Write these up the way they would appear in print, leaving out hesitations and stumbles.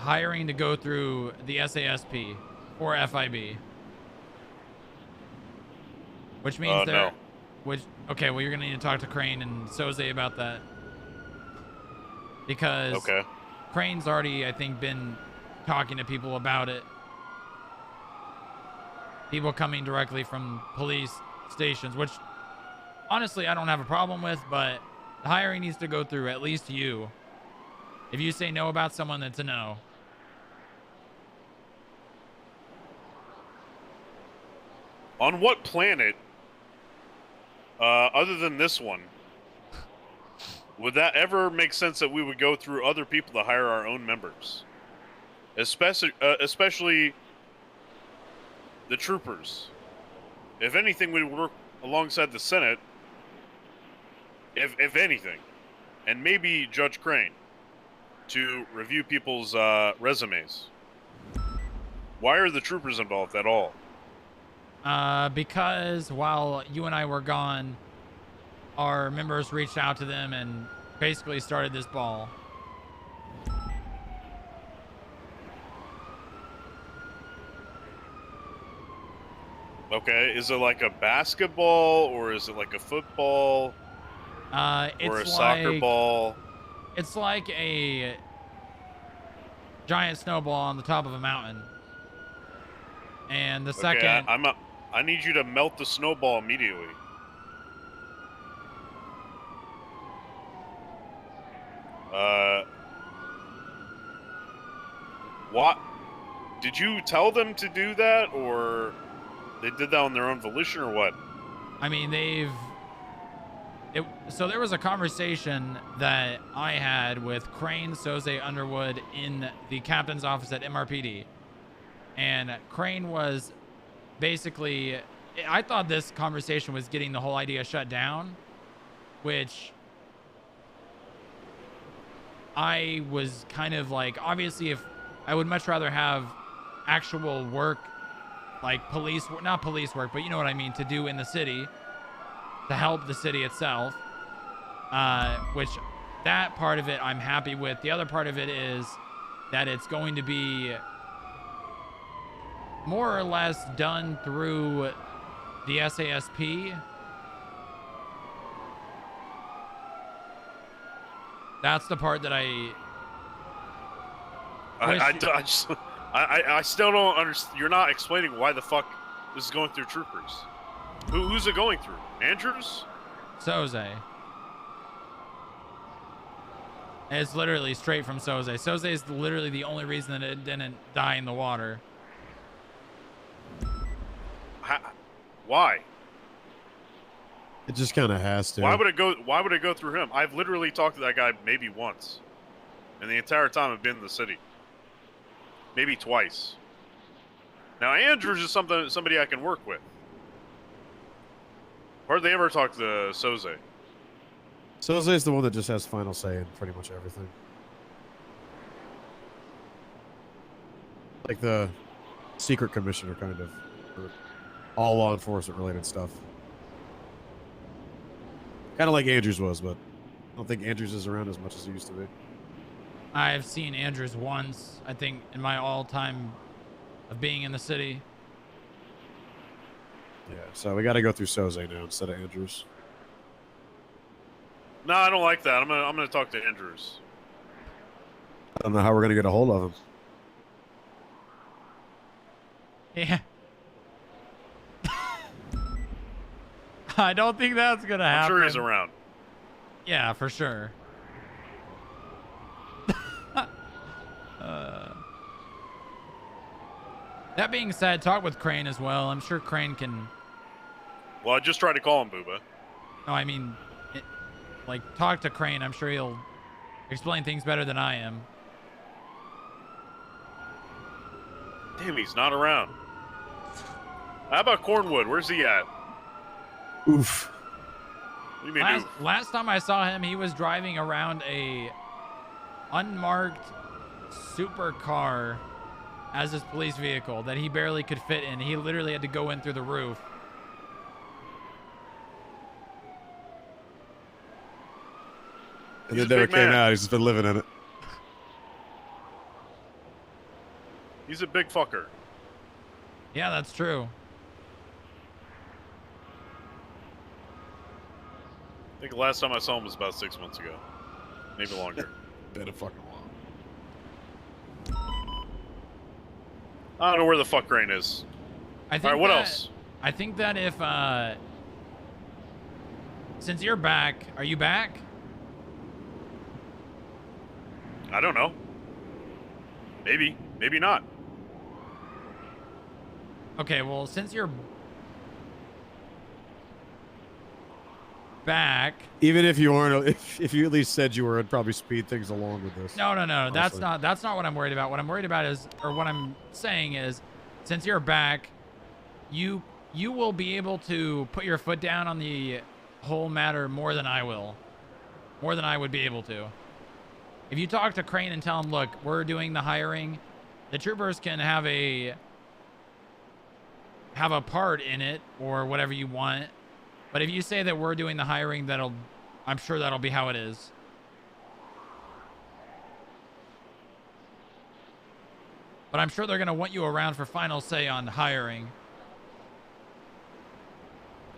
hiring to go through the SASP or FIB, which means No. Okay, well, you're gonna need to talk to Crane and Soze about that, because Okay. Crane's already, I think, been talking to people about it. People coming directly from police stations, which honestly I don't have a problem with, but the hiring needs to go through at least you. If you say no about someone, that's a no. On what planet, other than this one, would that ever make sense that we would go through other people to hire our own members? Especially the troopers. If anything, we would work alongside the Senate, if anything, and maybe Judge Crane to review people's resumes. Why are the troopers involved at all? Because while you and I were gone, our members reached out to them and basically started this ball. Okay, is it like a basketball or is it like a football? It's or a like soccer ball? It's like a giant snowball on the top of a mountain. And the second, I need you to melt the snowball immediately. What? Did you tell them to do that, or they did that on their own volition, or what? I mean, so there was a conversation that I had with Crane, Soze, Underwood in the captain's office at MRPD. And Crane was basically, I thought this conversation was getting the whole idea shut down, which I was kind of like, obviously, if I would much rather have actual work, like not police work, but you know what I mean, to do in the city, to help the city itself, which that part of it I'm happy with. The other part of it is that it's going to be more or less done through the SASP. That's the part that I still don't understand. You're not explaining why the fuck this is going through troopers. Who's it going through? Andrews? Soze. It's literally straight from Soze. Soze is literally the only reason that it didn't die in the water. Why? It just kind of has to. Why would it go through him? I've literally talked to that guy maybe once, and the entire time I've been in the city. Maybe twice. Now Andrews is somebody I can work with. Hardly ever talk to Soze. Soze is the one that just has final say in pretty much everything. Like the secret commissioner, kind of. For all law enforcement related stuff. Kind of like Andrews was, but I don't think Andrews is around as much as he used to be. I've seen Andrews once, I think, in my all-time of being in the city. Yeah, so we got to go through Soze now instead of Andrews. No, I don't like that. I'm gonna talk to Andrews. I don't know how we're gonna get a hold of him. Yeah. I don't think that's gonna happen. I'm sure he's around. Yeah, for sure. That being said, talk with Crane as well. I'm sure Crane can... Well, I just tried to call him, Booba. No, I mean, talk to Crane. I'm sure he'll explain things better than I am. Damn, he's not around. How about Cornwood? Where's he at? Oof. What do you mean, last time I saw him, he was driving around a unmarked supercar as his police vehicle that he barely could fit in. He literally had to go in through the roof. And it never came out. He's just been living in it. He's a big fucker. Yeah, that's true. I think the last time I saw him was about 6 months ago. Maybe longer. Been a fucking while. I don't know where the fuck Crane is. I think All right, what else? I think that if, since you're back, are you back? I don't know. Maybe. Maybe not. Okay, well, since you're back. Even if you aren't, if you at least said you were, I'd probably speed things along with this. No. Honestly. That's not what I'm worried about. What I'm worried about is, or what I'm saying is, since you're back, you will be able to put your foot down on the whole matter more than I will. More than I would be able to. If you talk to Crane and tell him, look, we're doing the hiring, the troopers can have a part in it or whatever you want. But if you say that we're doing the hiring, I'm sure that'll be how it is. But I'm sure they're going to want you around for final say on hiring.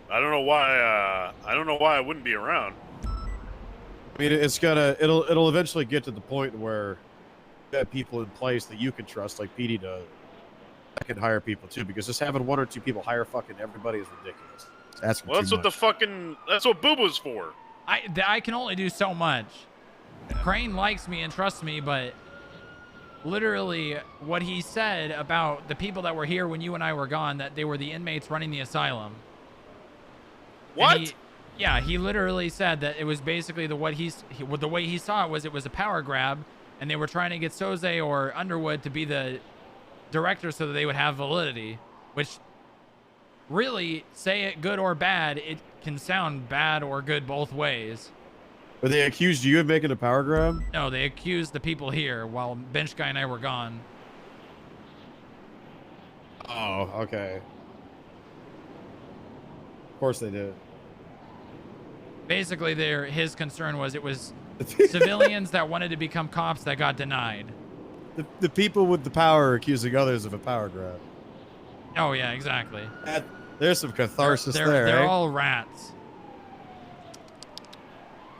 I don't know why. I don't know why I wouldn't be around. I mean, it'll eventually get to the point where you have people in place that you can trust, like PD does. I can hire people too, because just having one or two people hire fucking everybody is ridiculous. That's That's what Boo was for. I can only do so much. Crane likes me and trusts me, but literally what he said about the people that were here when you and I were gone, that they were the inmates running the asylum. What? He literally said that it was basically the way he saw it was a power grab, and they were trying to get Soze or Underwood to be the director so that they would have validity, which really, say it good or bad, it can sound bad or good both ways. But they accused you of making a power grab? No, they accused the people here while Bench Guy and I were gone. Oh, okay. Of course they did. Basically, his concern was it was civilians that wanted to become cops that got denied. The people with the power are accusing others of a power grab. Oh, yeah, exactly. There's some catharsis there. They're eh? all rats.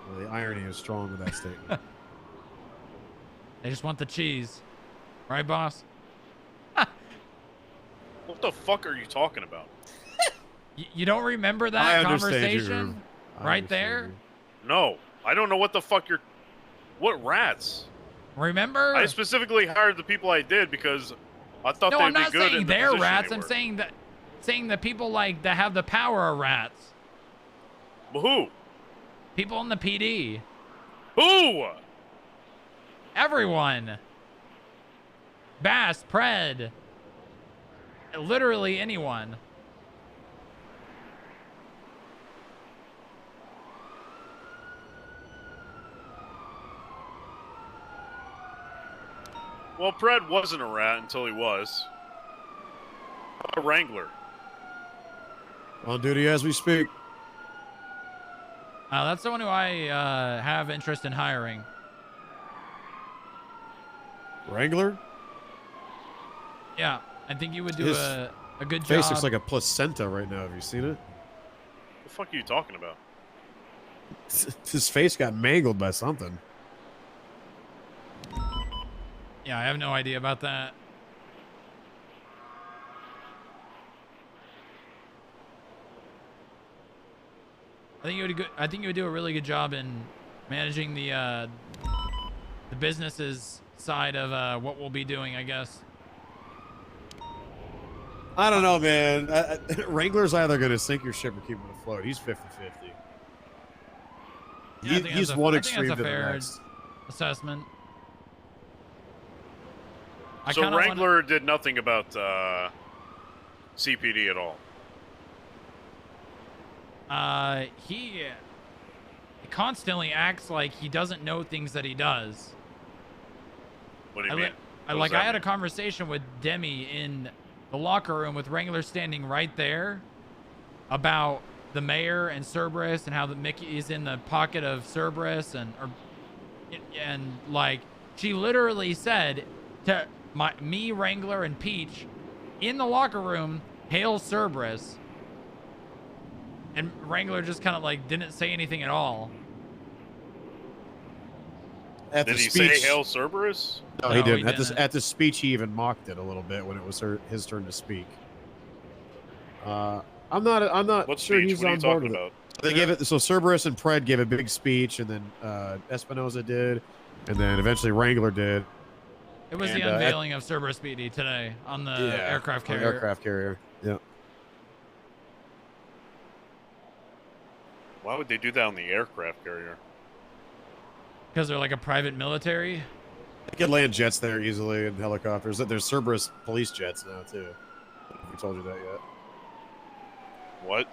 Well, the irony is strong with that statement. They just want the cheese. Right, boss? What the fuck are you talking about? You don't remember I that understand you, conversation? Rube. I Right understand there? you. No, I don't know what the fuck you're. What rats? Remember? I specifically hired the people I did because I thought No, they'd I'm not be good saying in the they're position rats. they I'm were. saying that people like that have the power are rats. Well, who? People in the PD. Who? Everyone. Bass, Pred. Literally anyone. Well, Pred wasn't a rat until he was. A Wrangler. On duty as we speak. That's someone who I have interest in hiring. Wrangler? Yeah, I think you would do His a good job. Face looks like a placenta right now. Have you seen it? The fuck are you talking about? His face got mangled by something. Yeah, I have no idea about that. I think you would do a really good job in managing the businesses side of what we'll be doing, I guess. I don't know, man. Wrangler's either going to sink your ship or keep it afloat. He's 50-50. Yeah, I think He's that's one I think extreme that's to a the fair next. assessment. I So kinda Wrangler did nothing about CPD at all. He constantly acts like he doesn't know things that he does. What do you mean? I had a conversation with Demi in the locker room with Wrangler standing right there about the mayor and Cerberus and how the Mickey is in the pocket of Cerberus and like she literally said to me, Wrangler, and Peach in the locker room hail Cerberus. And Wrangler just kind of like didn't say anything at all. Did he say hail Cerberus? No, No, he didn't. he didn't. At the speech, he even mocked it a little bit when it was his turn to speak. I'm not What sure speech? he's What are on you board talking with about? it. They gave it. So Cerberus and Pred gave a big speech, and then Espinoza did, and then eventually Wrangler did. It was And, the unveiling of Cerberus PD today on the aircraft on carrier. the aircraft carrier. Yeah. Why would they do that on the aircraft carrier? Because they're like a private military. They could land jets there easily and helicopters. There's Cerberus police jets now too. I don't know if we told you that yet. What?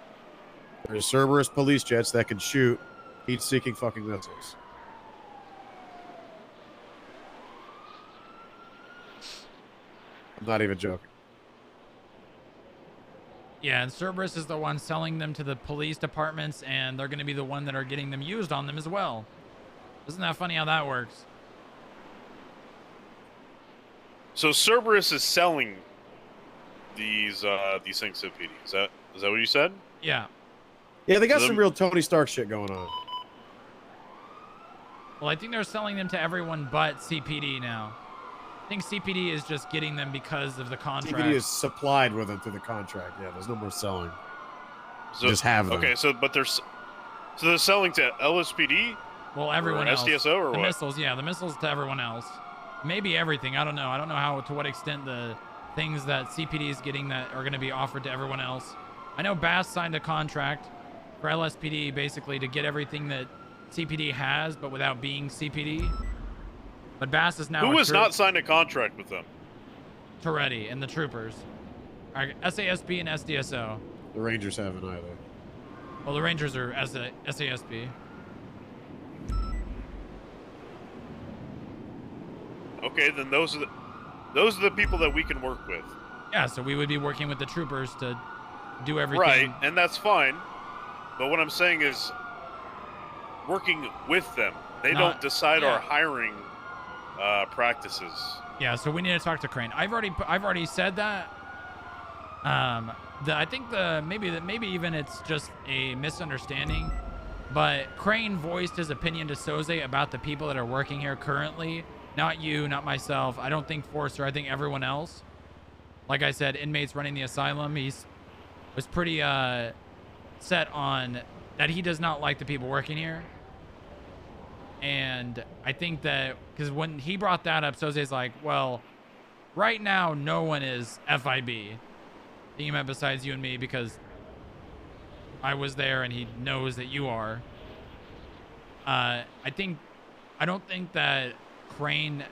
There's Cerberus police jets that can shoot heat-seeking fucking missiles. I'm not even joking. Yeah, and Cerberus is the one selling them to the police departments, and they're going to be the one that are getting them used on them as well. Isn't that funny how that works? So Cerberus is selling these things to PD. Is that what you said? Yeah. Yeah, they got some real Tony Stark shit going on. Well, I think they're selling them to everyone but CPD now. I think CPD is just getting them because of the contract. CPD is supplied with them through the contract. Yeah, there's no more selling. So, just have them. Okay, so they're selling to LSPD. Well, everyone else. SDSO or the what? missiles, yeah, the missiles to everyone else. Maybe everything. I don't know. I don't know how to what extent the things that CPD is getting that are going to be offered to everyone else. I know Bass signed a contract for LSPD basically to get everything that CPD has, but without being CPD. But Bass is now Who has not signed a contract with them? Toretti and the troopers. SASP and SDSO. The Rangers haven't either. Well, the Rangers are SASP. Okay, then those are the people that we can work with. Yeah, so we would be working with the troopers to do everything. Right, and that's fine. But what I'm saying is working with them. They don't decide our hiring practices. Yeah, so we need to talk to Crane. I've already said that. I think maybe even it's just a misunderstanding, but Crane voiced his opinion to Soze about the people that are working here currently. Not you, not myself. I don't think Forster. I think everyone else. Like I said, inmates running the asylum. Was pretty set on that he does not like the people working here. And I think that because when he brought that up, Soze's like, well, right now no one is FIB. He meant besides you and me because I was there and he knows that you are. I don't think that Crane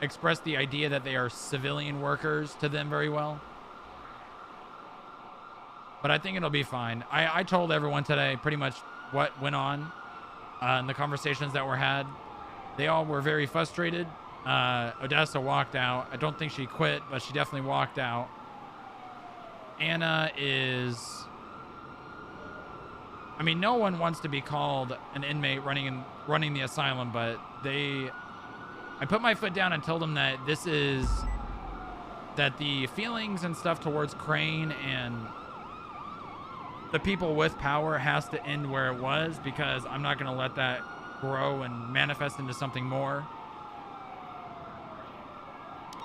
expressed the idea that they are civilian workers to them very well. But I think it'll be fine. I told everyone today pretty much what went on in the conversations that were had. They all were very frustrated. Odessa walked out. I don't think she quit, but she definitely walked out. Anna is... I mean, no one wants to be called an inmate running the asylum, but I put my foot down and told them that that the feelings and stuff towards Crane and the people with power has to end where it was, because I'm not going to let that grow and manifest into something more.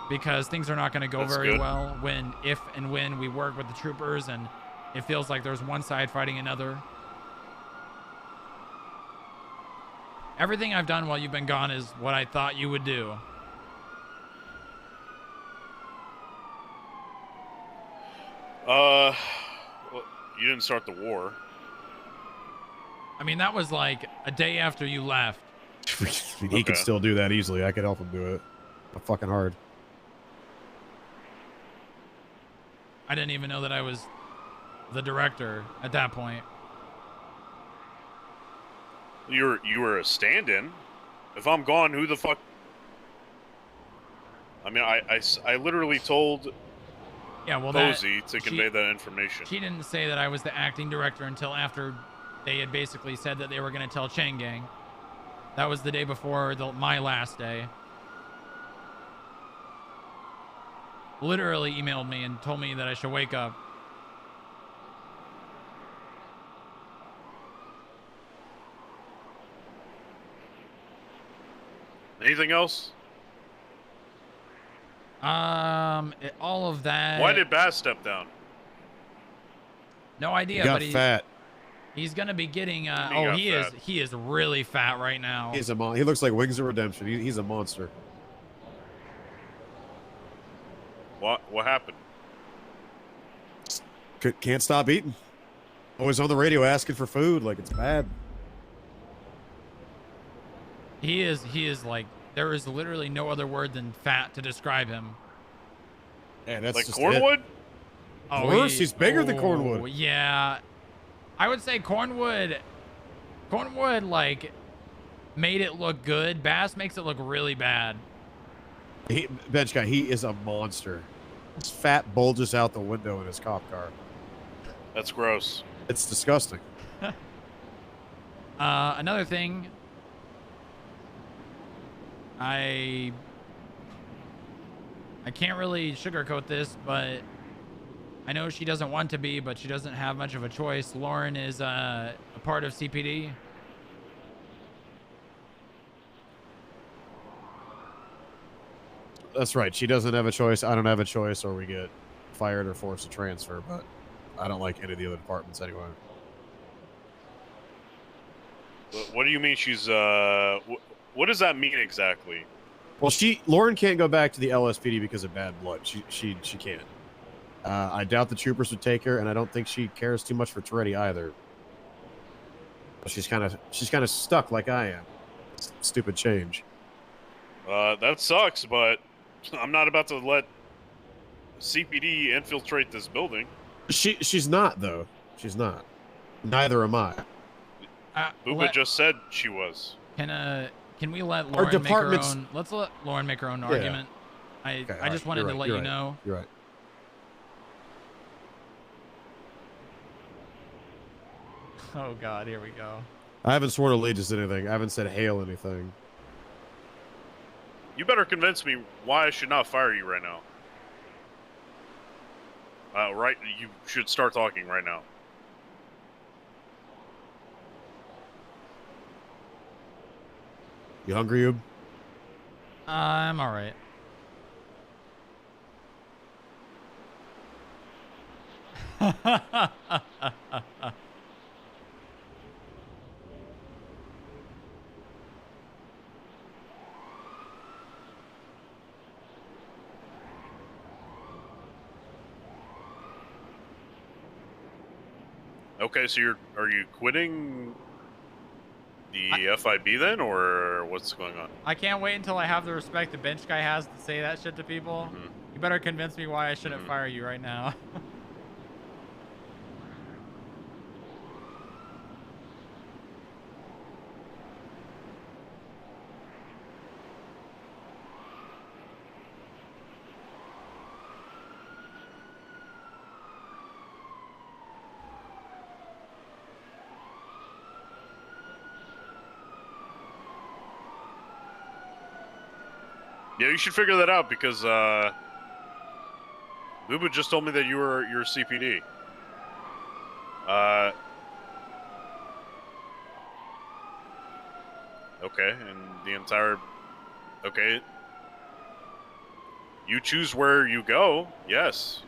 Because things are not going to go very well if and when we work with the troopers and it feels like there's one side fighting another. Everything I've done while you've been gone is what I thought you would do. Well, you didn't start the war. I mean, that was like a day after you left. He could still do that easily. I could help him do it. Not fucking hard. I didn't even know that I was the director at that point. You were a stand-in. If I'm gone, who the fuck? I mean, I literally told Posey to convey that information. She didn't say that I was the acting director until after they had basically said that they were going to tell Chain Gang. That was the day before my last day. literally emailed me and told me that I should wake up. Anything else? All of that. Why did Bass step down? No idea, He got but fat. he's gonna be getting. What do you mean got He is really fat right now. He looks like Wings of Redemption. He's a monster. What happened? Can't stop eating. Always on the radio asking for food, like it's bad. He is like, there is literally no other word than fat to describe him. Yeah, that's like just Cornwood? It. Oh, worse, he's bigger than Cornwood. Yeah, I would say Cornwood like made it look good. Bass makes it look really bad. Bench guy, he is a monster. His fat bulges out the window in his cop car. That's gross. It's disgusting. Another thing, I can't really sugarcoat this, but I know she doesn't want to be, but she doesn't have much of a choice. Lauren is a part of CPD. That's right. She doesn't have a choice. I don't have a choice, or we get fired or forced to transfer. But I don't like any of the other departments anyway. What do you mean she's what does that mean exactly? Well, Lauren can't go back to the LSPD because of bad blood. She can't. I doubt the troopers would take her, and I don't think she cares too much for Toretti either. She's kind of stuck like I am. Stupid change. That sucks, but I'm not about to let CPD infiltrate this building. She's not though. She's not. Neither am I. Booba just said she was. Can we let Lauren make her own? Let's let Lauren make her own argument. I just wanted to let you know. You're right. Oh God, here we go. I haven't sworn allegiance to anything. I haven't said hail anything. You better convince me why I should not fire you right now. Right, you should start talking right now. You hungry, Ube? I'm all right. Okay, so are you quitting the FIB then, or what's going on? I can't wait until I have the respect the bench guy has to say that shit to people. Mm-hmm. You better convince me why I shouldn't fire you right now. Yeah, you should figure that out because Booba just told me that you're CPD. Okay, and the entire... Okay. You choose where you go, yes.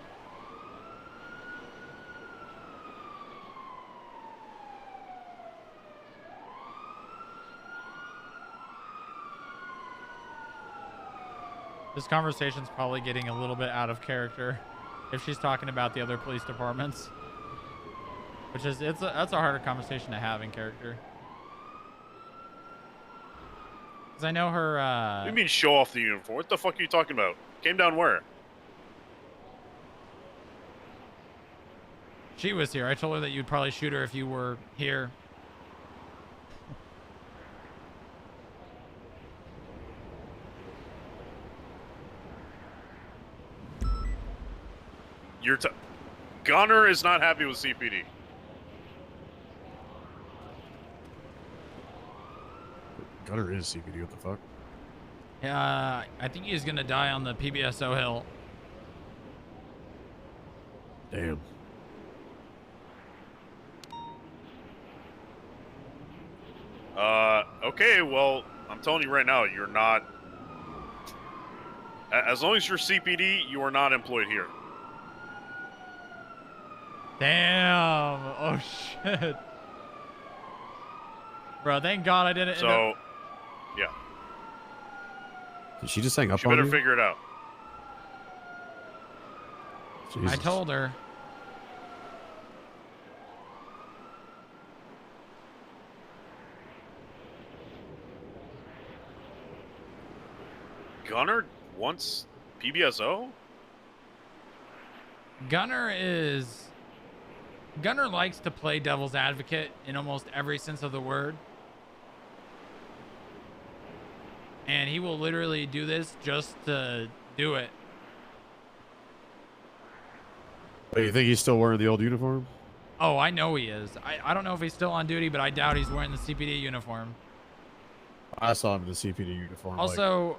This conversation's probably getting a little bit out of character if she's talking about the other police departments, which is that's a harder conversation to have in character. Because I know her. What do you mean show off the uniform? What the fuck are you talking about? Came down where? She was here. I told her that you'd probably shoot her if you were here. Gunner is not happy with CPD. Gunner is CPD. What the fuck? I think he's gonna die on the PBSO hill. Damn. Okay, well, I'm telling you right now, you're not... As long as you're CPD, you are not employed here. Damn. Oh, shit. Bro, thank God I didn't. So, yeah. Did she just hang up She on better you? figure it out. Jesus. I told her. Gunner wants PBSO? Gunner likes to play devil's advocate in almost every sense of the word. And he will literally do this just to do it. Wait, you think he's still wearing the old uniform? Oh, I know he is. I don't know if he's still on duty, but I doubt he's wearing the CPD uniform. I saw him in the CPD uniform Also, like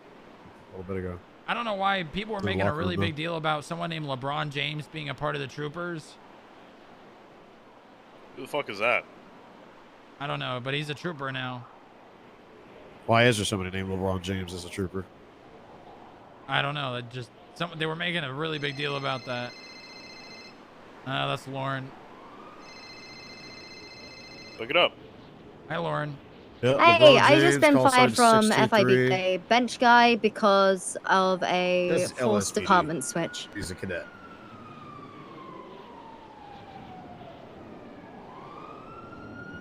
a little bit ago. I don't know why people were The making a locker really room, big deal about someone named LeBron James being a part of the troopers. Who the fuck is that? I don't know, but he's a trooper now. Why is there somebody named LeBron James as a trooper? I don't know. They were making a really big deal about that. That's Lauren. Look it up. Hi, Lauren. Yep, Hey, LeBron I just James, been call fired sign from 623. FIBA bench guy because of a This is forced LSPD. department switch. He's a cadet.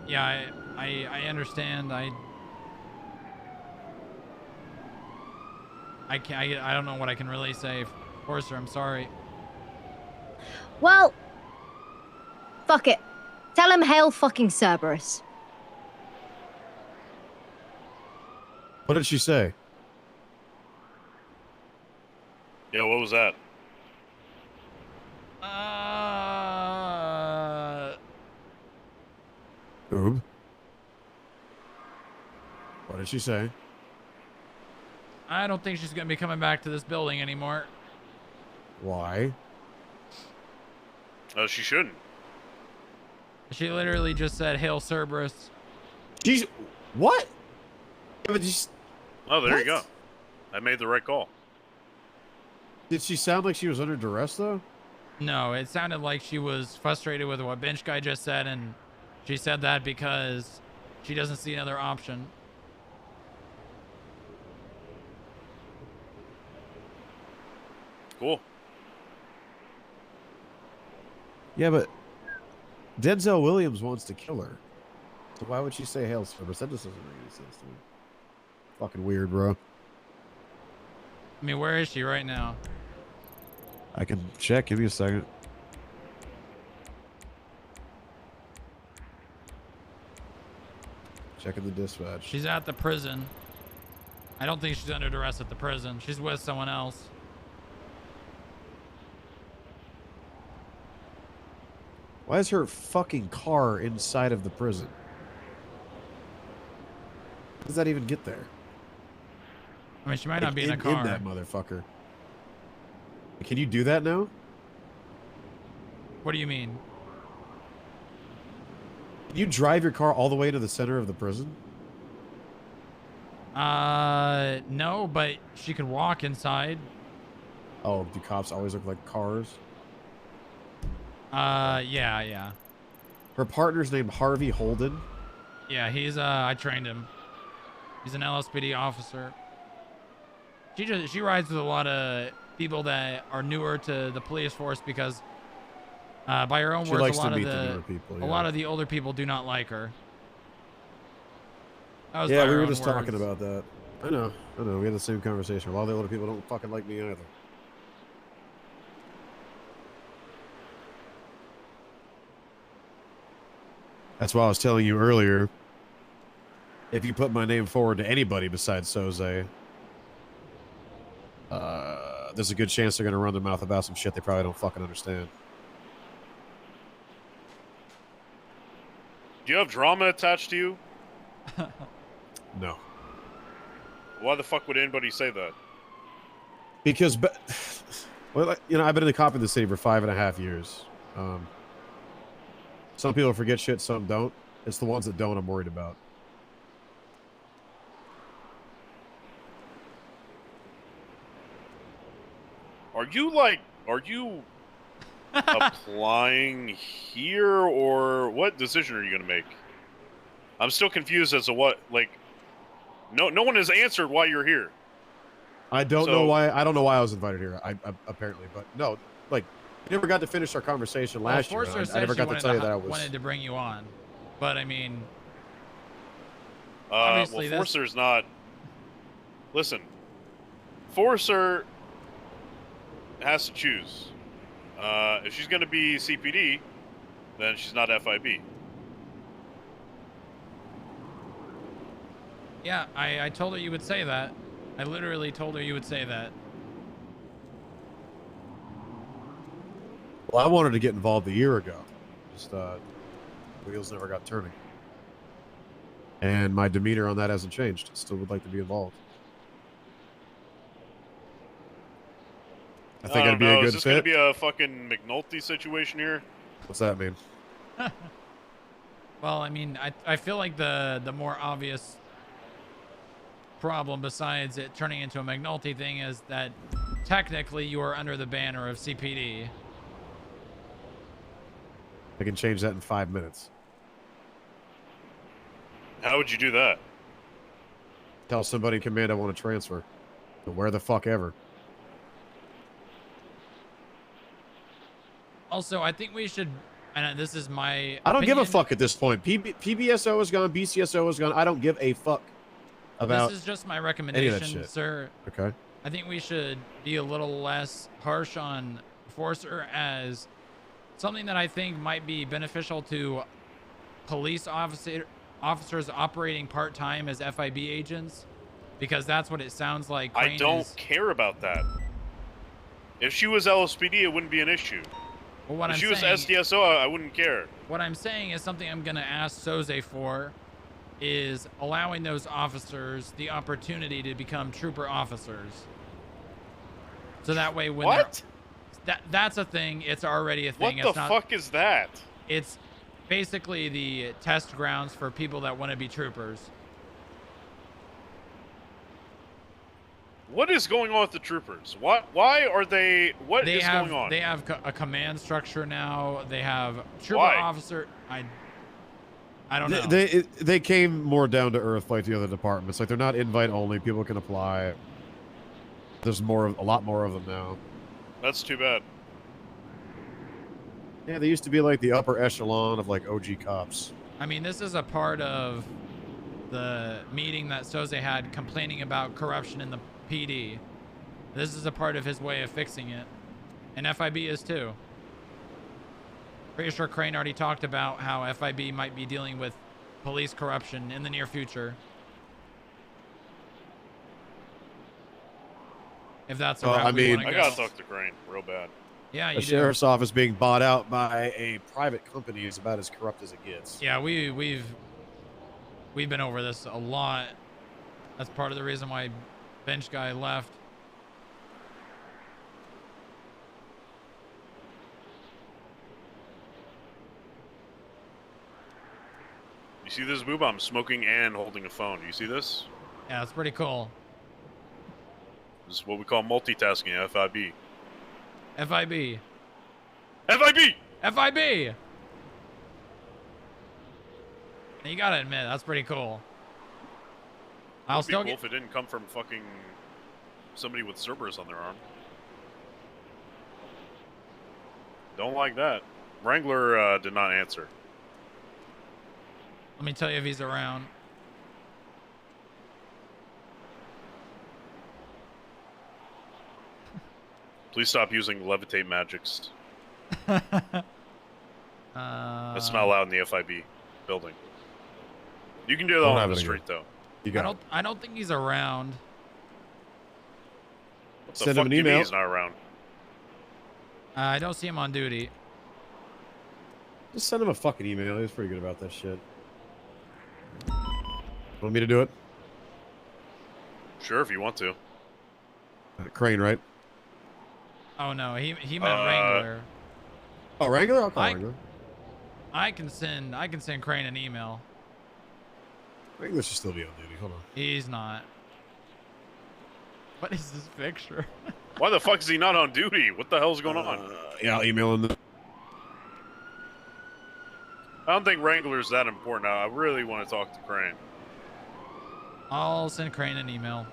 Yeah, I understand. I don't know what I can really say. Forcer, I'm sorry. Well, fuck it. Tell him hail fucking Cerberus. What did she say? Yeah, what was that? Oob. What did she say? I don't think she's gonna be coming back to this building anymore. Why? She shouldn't. She literally just said, "Hail Cerberus." She's what? Yeah, but just, Oh, there what? you go. I made the right call. Did she sound like she was under duress though? No, it sounded like she was frustrated with what bench guy just said, and she said that because she doesn't see another option. Cool. Yeah, but Denzel Williams wants to kill her. So why would she say hail Cerberus? That just doesn't make any sense to me. Fucking weird, bro. I mean, where is she right now? I can check. Give me a second. Checking the dispatch. She's at the prison. I don't think she's under duress at the prison. She's with someone else. Why is her fucking car inside of the prison? How does that even get there? I mean, she might not be in a car. In that motherfucker. Can you do that now? What do you mean? Can you drive your car all the way to the center of the prison? No, but she could walk inside. Oh, do cops always look like cars? Yeah. Her partner's named Harvey Holden. Yeah, I trained him. He's an LSPD officer. She rides with a lot of people that are newer to the police force because, by her own She words, likes a lot to of meet the newer people, a yeah. lot of the older people do not like her. That was Yeah, by we her were own just talking words. about that. I know. We had the same conversation. A lot of the older people don't fucking like me either. That's why I was telling you earlier, if you put my name forward to anybody besides Soze, there's a good chance they're going to run their mouth about some shit they probably don't fucking understand. Do you have drama attached to you? No. Why the fuck would anybody say that? Because, well, you know, I've been in the cop in the city for 5.5 years. Some people forget shit, some don't. It's the ones that don't I'm worried about. Are you applying here, or what decision are you going to make? I'm still confused as to what, like, no one has answered why you're here. I don't know why. I don't know why I was invited here. I apparently, but no, like, we never got to finish our conversation last year. I never got to tell you that I wanted to bring you on, but I mean, well, obviously Forcer's not. Listen, Forcer has to choose. If she's going to be CPD, then she's not FIB. Yeah, I told her you would say that. I literally told her you would say that. Well, I wanted to get involved a year ago. Just wheels never got turning. And my demeanor on that hasn't changed. Still would like to be involved. I think it'd be a good fit. Is this going to be a fucking McNulty situation here? What's that mean? Well, I mean, I feel like the more obvious problem, besides it turning into a McNulty thing, is that technically you are under the banner of CPD. I can change that in 5 minutes. How would you do that? Tell somebody in command I want to transfer. But where the fuck ever. Also, I think we should, and this is my I don't give a opinion. fuck at this point. PBSO is gone. BCSO is gone. I don't give a fuck about This is just my recommendation, shit. sir. Okay. I think we should be a little less harsh on Forcer as something that I think might be beneficial to police officers operating part-time as FIB agents, because that's what it sounds like. I don't care about that. If she was LSPD, it wouldn't be an issue. Well, if she was SDSO, I wouldn't care. What I'm saying is something I'm going to ask Soze for, is allowing those officers the opportunity to become trooper officers. So that way when that's a thing, it's already a thing. What the fuck is that? It's basically the test grounds for people that want to be troopers. What is going on with the troopers? Why are they? What is going on? They have a command structure now. They have trooper officer. I don't know. They came more down to earth like the other departments. Like, they're not invite only. People can apply. There's a lot more of them now. That's too bad. Yeah, they used to be like the upper echelon of like OG cops. I mean, this is a part of the meeting that Soze had complaining about corruption in the PD. This is a part of his way of fixing it. And FIB is too. Pretty sure Crane already talked about how FIB might be dealing with police corruption in the near future. If that's a route I mean, I gotta talk to Crane real bad. Yeah, you the sheriff's office being bought out by a private company is about as corrupt as it gets. Yeah, we've been over this a lot. That's part of the reason why Bench Guy left. You see this, Boob? I'm smoking and holding a phone. Do you see this? Yeah, it's pretty cool. This is what we call multitasking, FIB. FIB. FIB! FIB! You gotta admit, that's pretty cool. I'll still get... if it didn't come from fucking somebody with Cerberus on their arm. Don't like that. Wrangler did not answer. Let me tell you if he's around. Please stop using levitate magics. That's not allowed in the FIB building. You can do that on the street, though. I don't think he's around. What the fuck do you mean he's not around? I don't see him on duty. Just send him a fucking email. He's pretty good about that shit. Want me to do it? Sure, if you want to. Crane, right? Oh no, he meant Wrangler. Oh, Wrangler? I'll call Wrangler. I can send Crane an email. Wrangler should still be on duty. Hold on. He's not. What is this picture? Why the fuck is he not on duty? What the hell's going on? Yeah, I'll email him. I don't think Wrangler's that important. I really want to talk to Crane. I'll send Crane an email.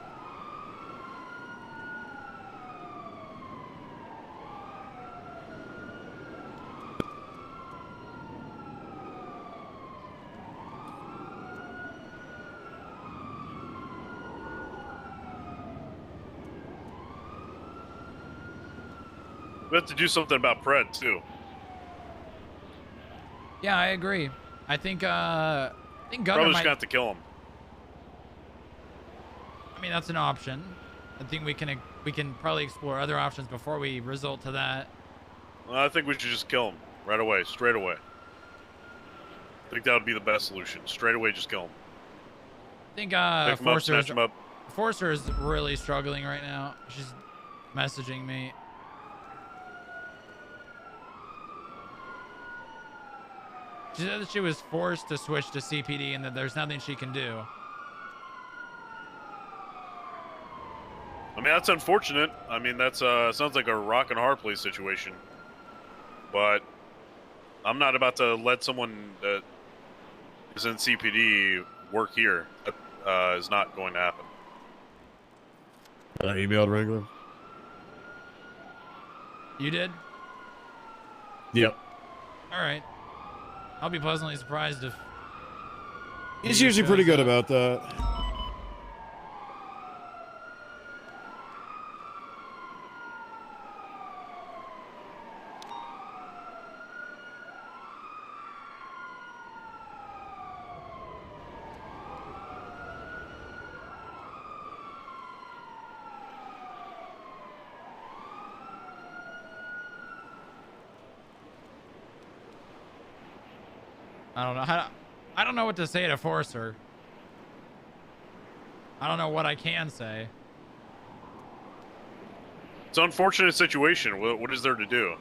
We have to do something about Pred, too. Yeah, I agree. I think Gunner Probably might... just gonna have to kill him. I mean, that's an option. I think we can probably explore other options before we resort to that. Well, I think we should just kill him right away, straight away. I think that would be the best solution. Straight away, just kill him. I think Pick him up, snatch him up. Forcer is really struggling right now. She's messaging me. She said that she was forced to switch to CPD and that there's nothing she can do. I mean, that's unfortunate. I mean, that's sounds like a rock and hard place situation. But I'm not about to let someone that is in CPD work here. That is not going to happen. I emailed Wrangler. You did? Yep. All right. I'll be pleasantly surprised if... He's usually pretty good about that. I don't know I don't know what to say to Forcer. I don't know what I can say. It's an unfortunate situation. What is there to do?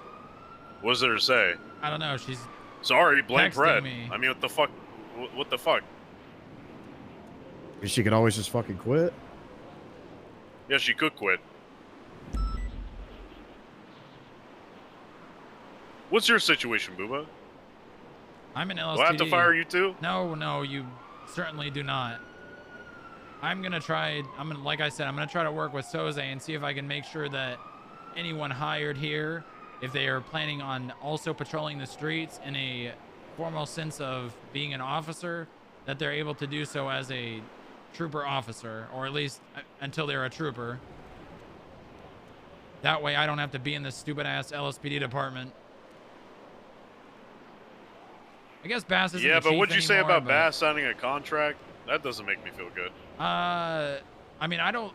What is there to say? I don't know. She's sorry. Blame texting Pred. me. I mean, what the fuck? What the fuck? She can always just fucking quit. Yeah, she could quit. What's your situation, Booba? I'm an LSPD. Do I have to fire you too? No, you certainly do not. I'm gonna try. Like I said, I'm gonna try to work with Soze and see if I can make sure that anyone hired here, if they are planning on also patrolling the streets in a formal sense of being an officer, that they're able to do so as a trooper officer, or at least until they're a trooper. That way, I don't have to be in this stupid ass LSPD department. I guess Bass isn't Yeah, the but chief what'd you say anymore, about but... Bass signing a contract? That doesn't make me feel good. I mean, I don't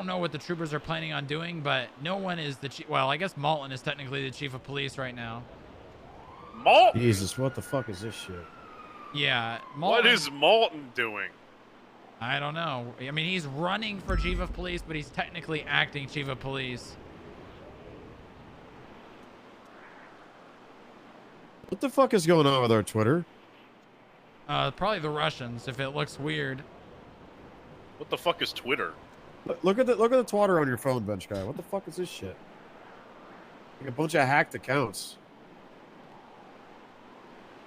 know what the troopers are planning on doing, but no one is the chief. Well, I guess Malton is technically the chief of police right now. Malton? Jesus, what the fuck is this shit? Yeah, Malton. What is Malton doing? I don't know. I mean, he's running for chief of police, but he's technically acting chief of police. What the fuck is going on with our Twitter? Probably the Russians, if it looks weird. What the fuck is Twitter? Look at the twatter on your phone, bench guy. What the fuck is this shit? Like a bunch of hacked accounts.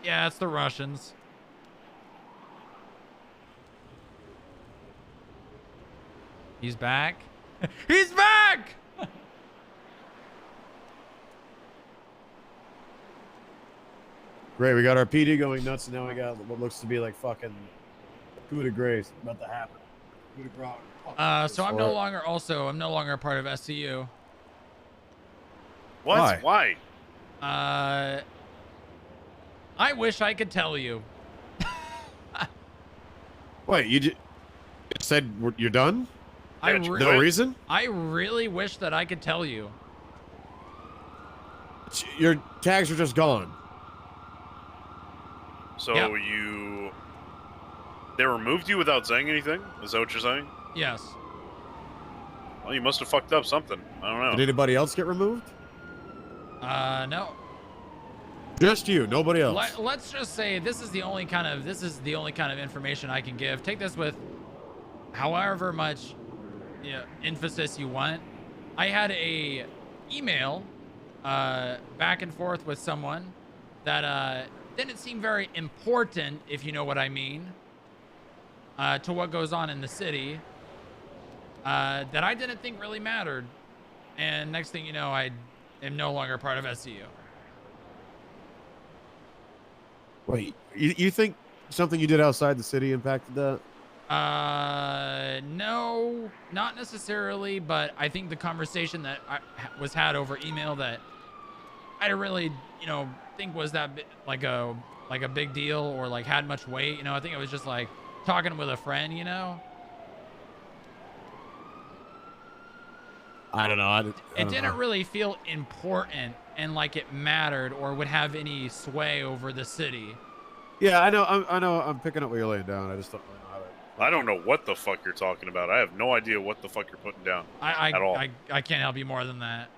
Yeah, it's the Russians. He's back. He's back! Great, we got our PD going nuts, and now we got what looks to be like fucking coup de grace about to happen. Coup de grace. So I'm no longer a part of SCU. What? Why? I wish I could tell you. Wait, you said you're done? No reason? I really wish that I could tell you. Your tags are just gone. So Yep. they removed you without saying anything? Is that what you're saying? Yes. Well, you must have fucked up something. I don't know. Did anybody else get removed? No. Just you, nobody else. Let's just say this is the only kind of information I can give. Take this with however much emphasis you want. I had a email back and forth with someone that didn't seem very important, if you know what I mean, to what goes on in the city, that I didn't think really mattered. And next thing you know, I am no longer part of SCU. Wait, you think something you did outside the city impacted that? No, not necessarily, but I think the conversation that was had over email that I didn't really, think was that like a big deal or like had much weight. I think it was just like talking with a friend, I don't know. It didn't really feel important and like it mattered or would have any sway over the city. Yeah, I know. I'm picking up what you're laying down. I just don't really know how to. I don't know what the fuck you're talking about. I have no idea what the fuck you're putting down at all. I can't help you more than that.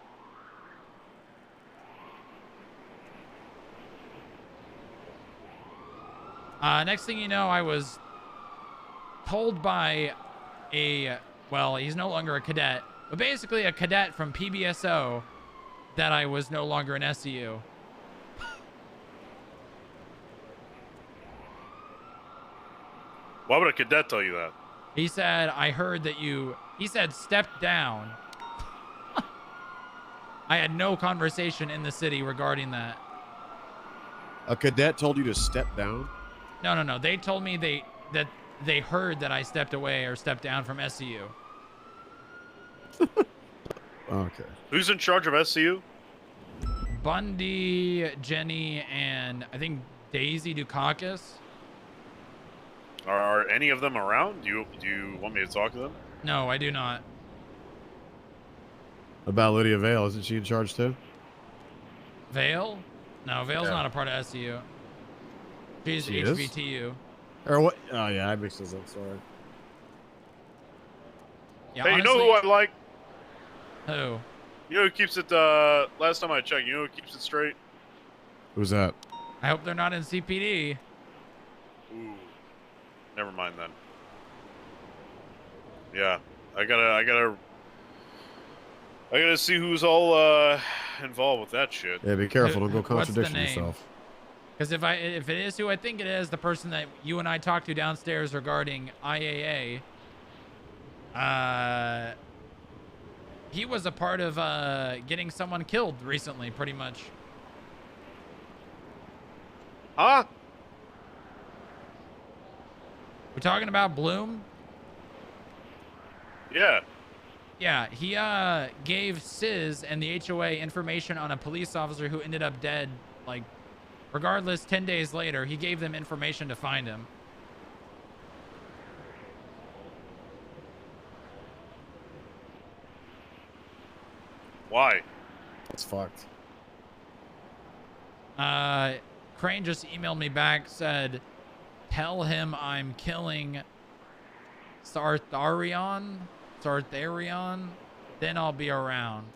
Next thing you know, I was told by he's no longer a cadet, but basically a cadet from PBSO that I was no longer an SCU. Why would a cadet tell you that? He said, I heard that he said, step down. I had no conversation in the city regarding that. A cadet told you to step down? No. They told me that they heard that I stepped away or stepped down from SCU. Okay. Who's in charge of SCU? Bundy, Jenny, and I think Daisy Dukakis. Are any of them around? Do you want me to talk to them? No, I do not. About Lydia Vale, isn't she in charge too? Vale? No, Vale's not a part of SCU. She's She HVTU. Is? Or what? Oh yeah, I mixed those up. Sorry. Yeah, hey, honestly, you know who I like? Who? You know who keeps it, last time I checked, you know who keeps it straight? Who's that? I hope they're not in CPD. Ooh. Never mind then. Yeah. I gotta see who's all, involved with that shit. Yeah, be careful. Don't go What's the contradiction name? yourself. Because if it is who I think it is, the person that you and I talked to downstairs regarding IAA, he was a part of getting someone killed recently, pretty much. Huh? We're talking about Bloom? Yeah. Yeah, he gave SIS and the HOA information on a police officer who ended up dead, like, regardless, 10 days later. He gave them information to find him. Why? That's fucked. Crane just emailed me back, said, tell him I'm killing Sartharion, then I'll be around.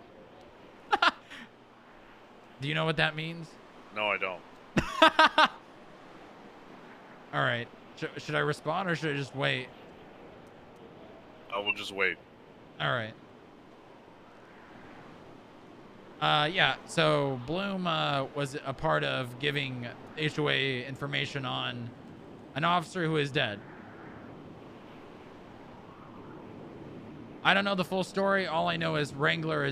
Do you know what that means? No, I don't. All right. Should I respond or should I just wait? I will just wait. All right. Yeah, so Bloom was a part of giving HOA information on an officer who is dead. I don't know the full story. All I know is Wrangler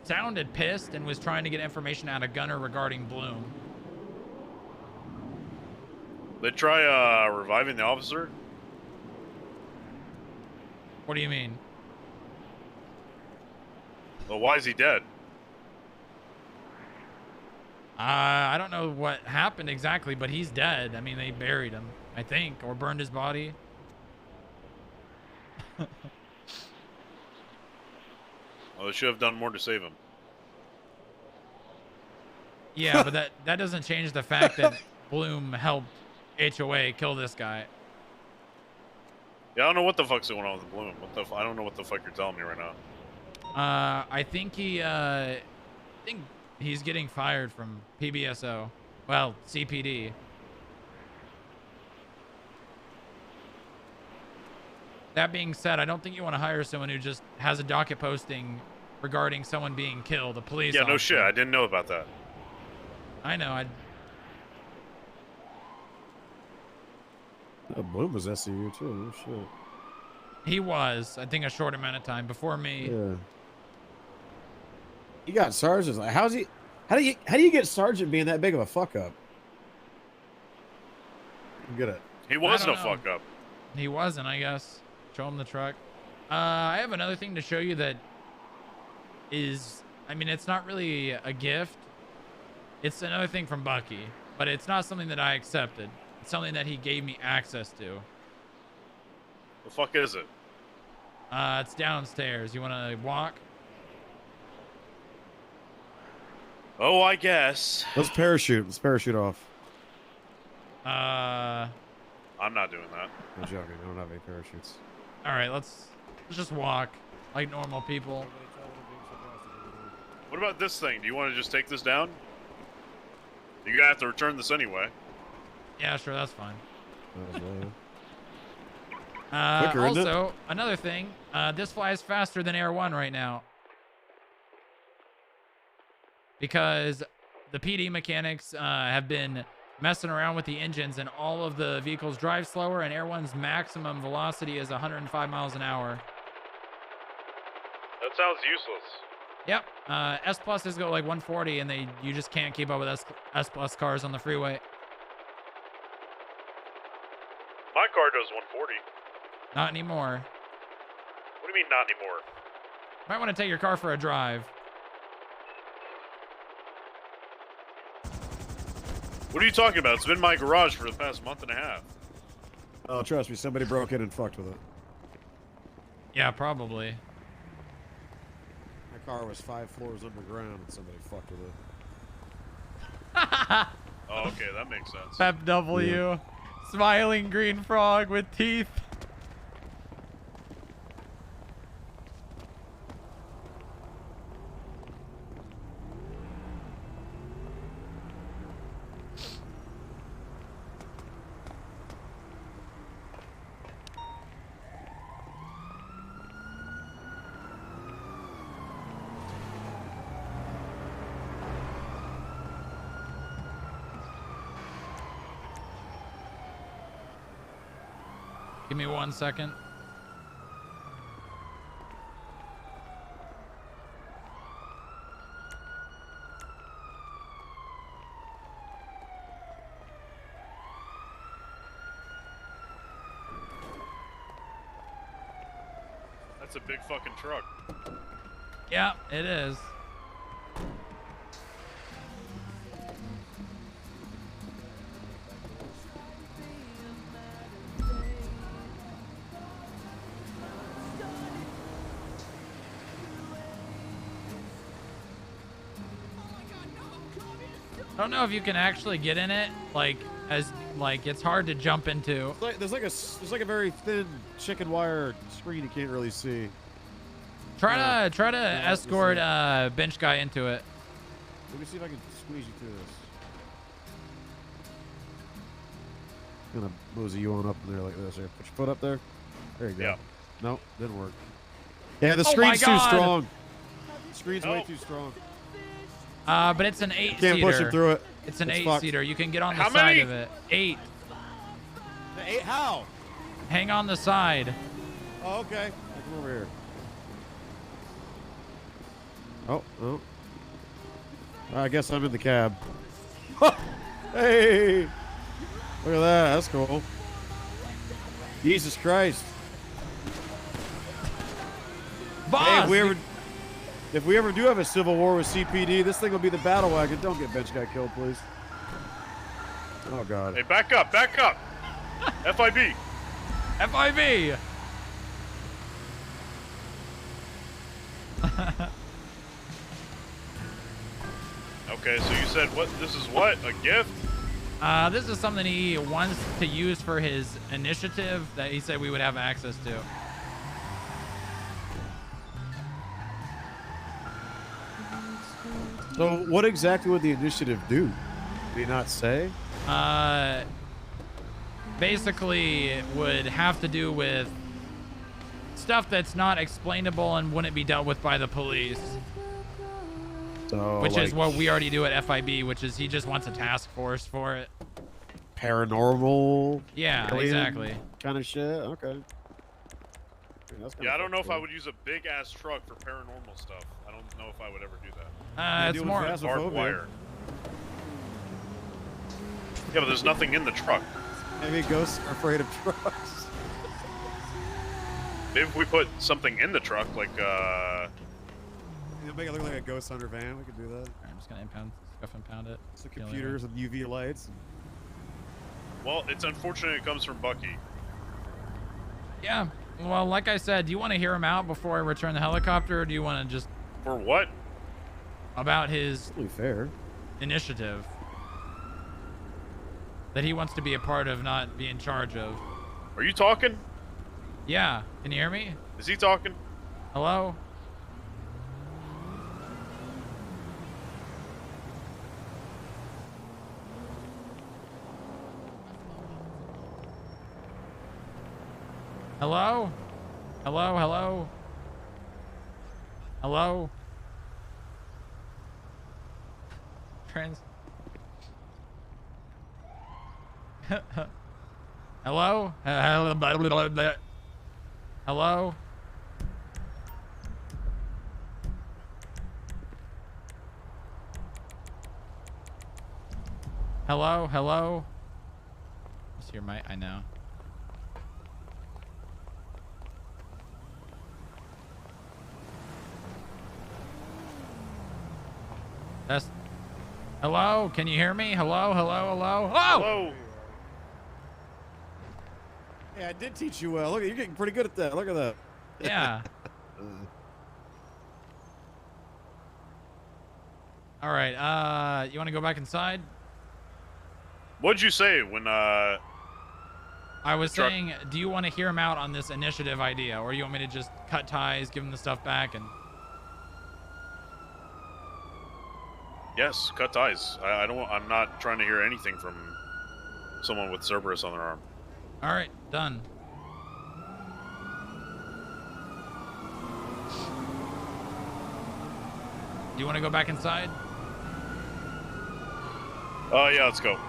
sounded pissed and was trying to get information out of Gunner regarding Bloom. They try reviving the officer? What do you mean? Well, why is he dead? I don't know what happened exactly, but he's dead. I mean, they buried him, I think, or burned his body. Well, they should have done more to save him. Yeah, but that doesn't change the fact that Bloom helped HOA kill this guy. Yeah, I don't know what the fuck's going on with Bloom. I don't know what the fuck you're telling me right now. I think He's getting fired from PBSO. Well, CPD. That being said, I don't think you want to hire someone who just has a docket posting regarding someone being killed, a police Yeah, no officer. shit. I didn't know about that. I know. Bloom was SCU too. Oh, shit. He was, I think, a short amount of time before me. Yeah. You got sergeants. Like, how do you get sergeant being that big of a fuck up? I'm good at. He wasn't a I don't know. fuck up. He wasn't, I guess. Show him the truck. I have another thing to show you that is, I mean, it's not really a gift. It's another thing from Bucky, but it's not something that I accepted. It's something that he gave me access to. The fuck is it? It's downstairs. You want to walk? Oh, I guess. Let's parachute. Let's parachute off. I'm not doing that. I'm joking. I don't have any parachutes. All right, let's just walk like normal people. What about this thing? Do you want to just take this down? You're gonna have to return this anyway. Yeah, sure, that's fine. Quicker, isn't it? Also, another thing, this flies faster than Air 1 right now. Because the PD mechanics have been messing around with the engines, and all of the vehicles drive slower, and Air 1's maximum velocity is 105 miles an hour. That sounds useless. Yep. S pluses go like 140, and you just can't keep up with S plus cars on the freeway. My car does 140. Not anymore. What do you mean not anymore? Might want to take your car for a drive. What are you talking about? It's been in my garage for the past month and a half. Oh, trust me, somebody broke in and fucked with it. Yeah, probably. My car was 5 floors underground and somebody fucked with it. Oh, okay, that makes sense. Pep W. Smiling green frog with teeth. Give me 1 second. That's a big fucking truck. Yeah, it is. I don't know if you can actually get in it, it's hard to jump into. There's like a very thin chicken wire screen you can't really see. Try to escort bench guy into it. Let me see if I can squeeze you through this. Gonna mosey you on up in there like this. Here, put your foot up there. There you go. Yeah. Nope, didn't work. Yeah, the Oh my screen's too God. strong. The screen's way Help. too strong. But it's an 8-seater. Can't push him through it. It's an It's 8-seater. You can get on the How side many? of it. 8. How? Hang on the side. Oh, okay. Come over here. Oh. I guess I'm in the cab. Hey! Look at that. That's cool. Jesus Christ. Boss! Hey, if we ever do have a civil war with CPD, this thing will be the battle wagon. Don't get bench guy killed, please. Oh, God. Hey, back up, back up. FIB. FIB! Okay, so you said what? This is what? A gift? This is something he wants to use for his initiative that he said we would have access to. So what exactly would the initiative do? Did he not say? Basically, it would have to do with stuff that's not explainable and wouldn't be dealt with by the police. So, which like, is what we already do at FIB, which is he just wants a task force for it. Paranormal. Yeah, alien exactly. Kind of shit. Okay. Yeah, I don't know if I would use a big ass truck for paranormal stuff. I don't know if I would ever do that. It's more barbed wire. Yeah, but there's nothing in the truck. Maybe ghosts are afraid of trucks. Maybe if we put something in the truck, like Make it look like a ghost hunter van. We could do that. I'm just gonna impound it. Some computers and UV lights. Well, it's unfortunate it comes from Bucky. Yeah. Well, like I said, do you want to hear him out before I return the helicopter, or do you want to just... For what? About his... Totally fair. Initiative. That he wants to be a part of, not be in charge of. Are you talking? Yeah. Can you hear me? Is he talking? Hello? Hello? Hello, hello? Hello? Hello? Hello? Hello? Hello? Just hear my... I know. That's... Hello? Can you hear me? Hello? Hello? Hello? Oh! Hello? Yeah, I did teach you well. Look, you're getting pretty good at that. Look at that. Yeah. All right. You want to go back inside? What'd you say when I was saying, do you want to hear him out on this initiative idea, or you want me to just cut ties, give him the stuff back, and... Yes, cut ties. I'm not trying to hear anything from someone with Cerberus on their arm. All right, done. Do you want to go back inside? Oh, yeah, let's go.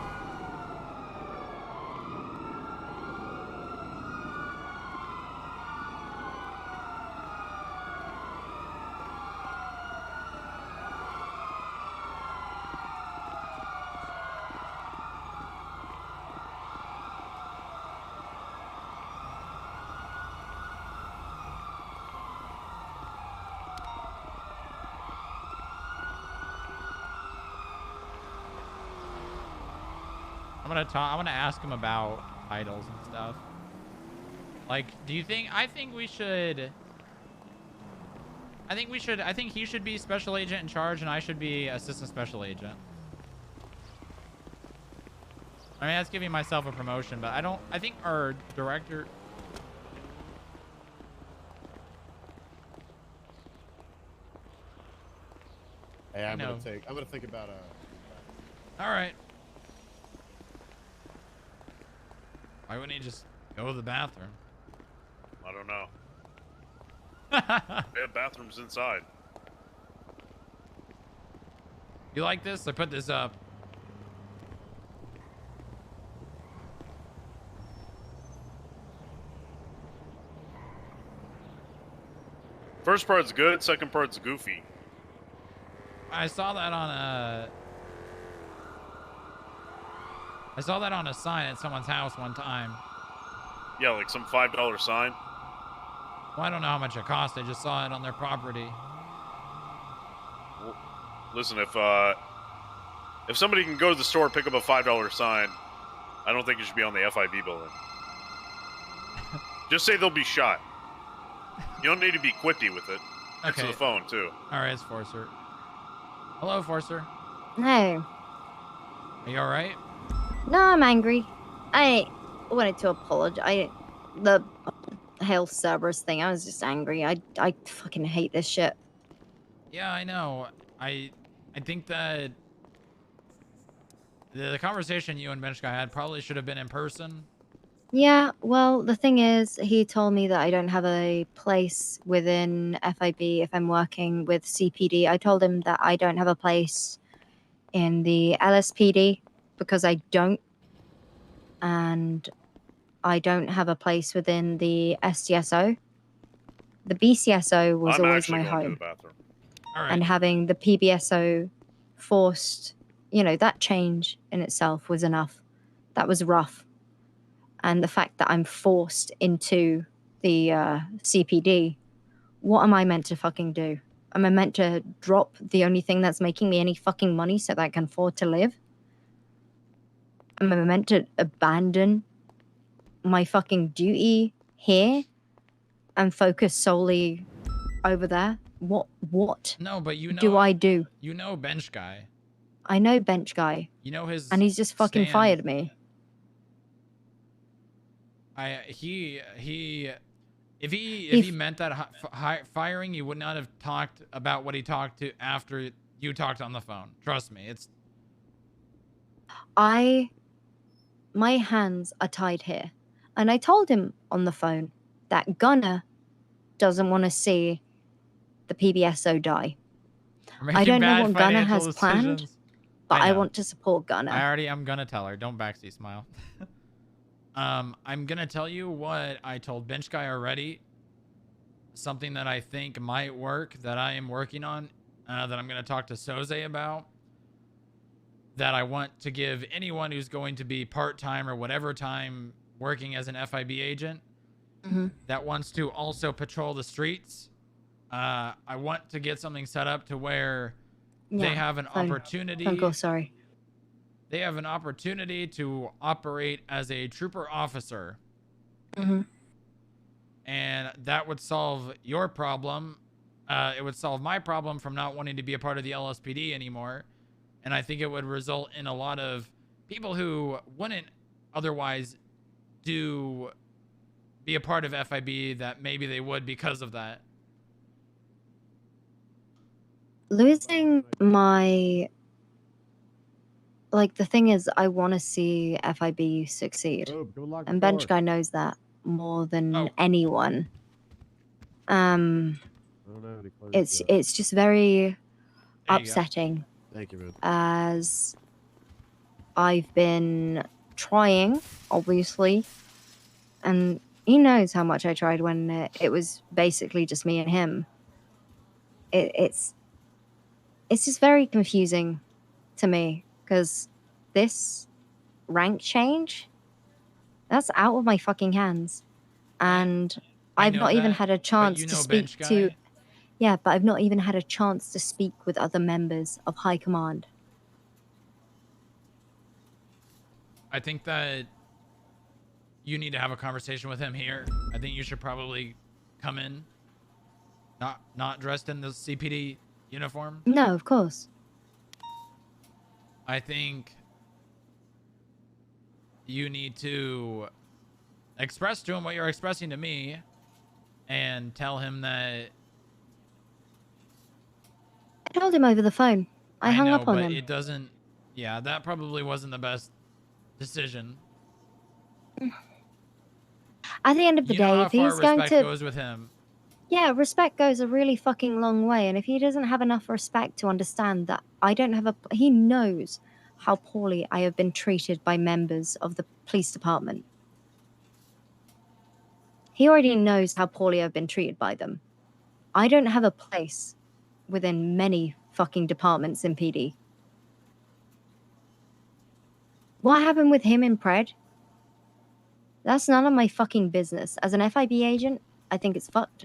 I'm gonna ask him about titles and stuff. Like, do you think... I think he should be special agent in charge, and I should be assistant special agent. I mean, that's giving myself a promotion, but I think our director... Hey, I'm gonna think about All right. Why wouldn't he just go to the bathroom? I don't know. They have bathrooms inside. You like this? I put this up. First part's good, second part's goofy. I saw that on a sign at someone's house one time. Yeah, like some $5 sign. Well, I don't know how much it cost. I just saw it on their property. Well, listen, if somebody can go to the store, pick up a $5 sign, I don't think it should be on the FIB building. Just say they'll be shot. You don't need to be quippy with it. Okay. Answer the phone, too. All right, it's Forcer. Hello, Forcer. Hey. Are you all right? No, I'm angry. I wanted to apologize. The Hail Cerberus thing, I was just angry. I fucking hate this shit. Yeah, I know. I think that the conversation you and Bench Guy had probably should have been in person. Yeah, well, the thing is, he told me that I don't have a place within FIB if I'm working with CPD. I told him that I don't have a place in the LSPD because I don't. And I don't have a place within the SDSO. The BCSO was I'm always actually my going to home. the bathroom. All right. And having the PBSO forced, that change in itself was enough. That was rough. And the fact that I'm forced into the CPD, what am I meant to fucking do? Am I meant to drop the only thing that's making me any fucking money so that I can afford to live? Am I meant to abandon my fucking duty here and focus solely over there? What No, but do I do? You know Bench Guy. I know Bench Guy, You know his and he's just fucking stand. fired me. If he meant that firing, he would not have talked about what he talked to after you talked on the phone. Trust me, it's. My hands are tied here, and I told him on the phone that Gunner doesn't want to see the PBSO die. I don't know what Gunner has planned, but I want to support Gunner. I'm gonna tell her. Don't backseat smile. I'm gonna tell you what I told Bench Guy already. Something that I think might work that I am working on, that I'm gonna talk to Soze about. That I want to give anyone who's going to be part-time or whatever time working as an FIB agent that wants to also patrol the streets. I want to get something set up to where they have an opportunity. Phone call, sorry. They have an opportunity to operate as a trooper officer. And that would solve your problem. It would solve my problem from not wanting to be a part of the LSPD anymore. And I think it would result in a lot of people who wouldn't otherwise be a part of FIB that maybe they would because of that. Losing my... the thing is, I want to see FIB succeed. And Bench Guy knows that more than anyone. It's just very upsetting. Thank you, man. As I've been trying, obviously, and he knows how much I tried when it was basically just me and him. It's just very confusing to me because this rank change, that's out of my fucking hands, and I've not even had a chance to speak to. Yeah, but I've not even had a chance to speak with other members of High Command. I think that you need to have a conversation with him here. I think you should probably come in, not dressed in the CPD uniform. No, of course. I think you need to express to him what you're expressing to me and tell him that... I told him over the phone. I hung up on him. It doesn't... Yeah, that probably wasn't the best decision. At the end of the day, if he's going to... respect goes with him. Yeah, respect goes a really fucking long way. And if he doesn't have enough respect to understand that I don't have a... He knows how poorly I have been treated by members of the police department. He already knows how poorly I've been treated by them. I don't have a place within many fucking departments in PD. What happened with him in Pred? That's none of my fucking business. As an FIB agent, I think it's fucked.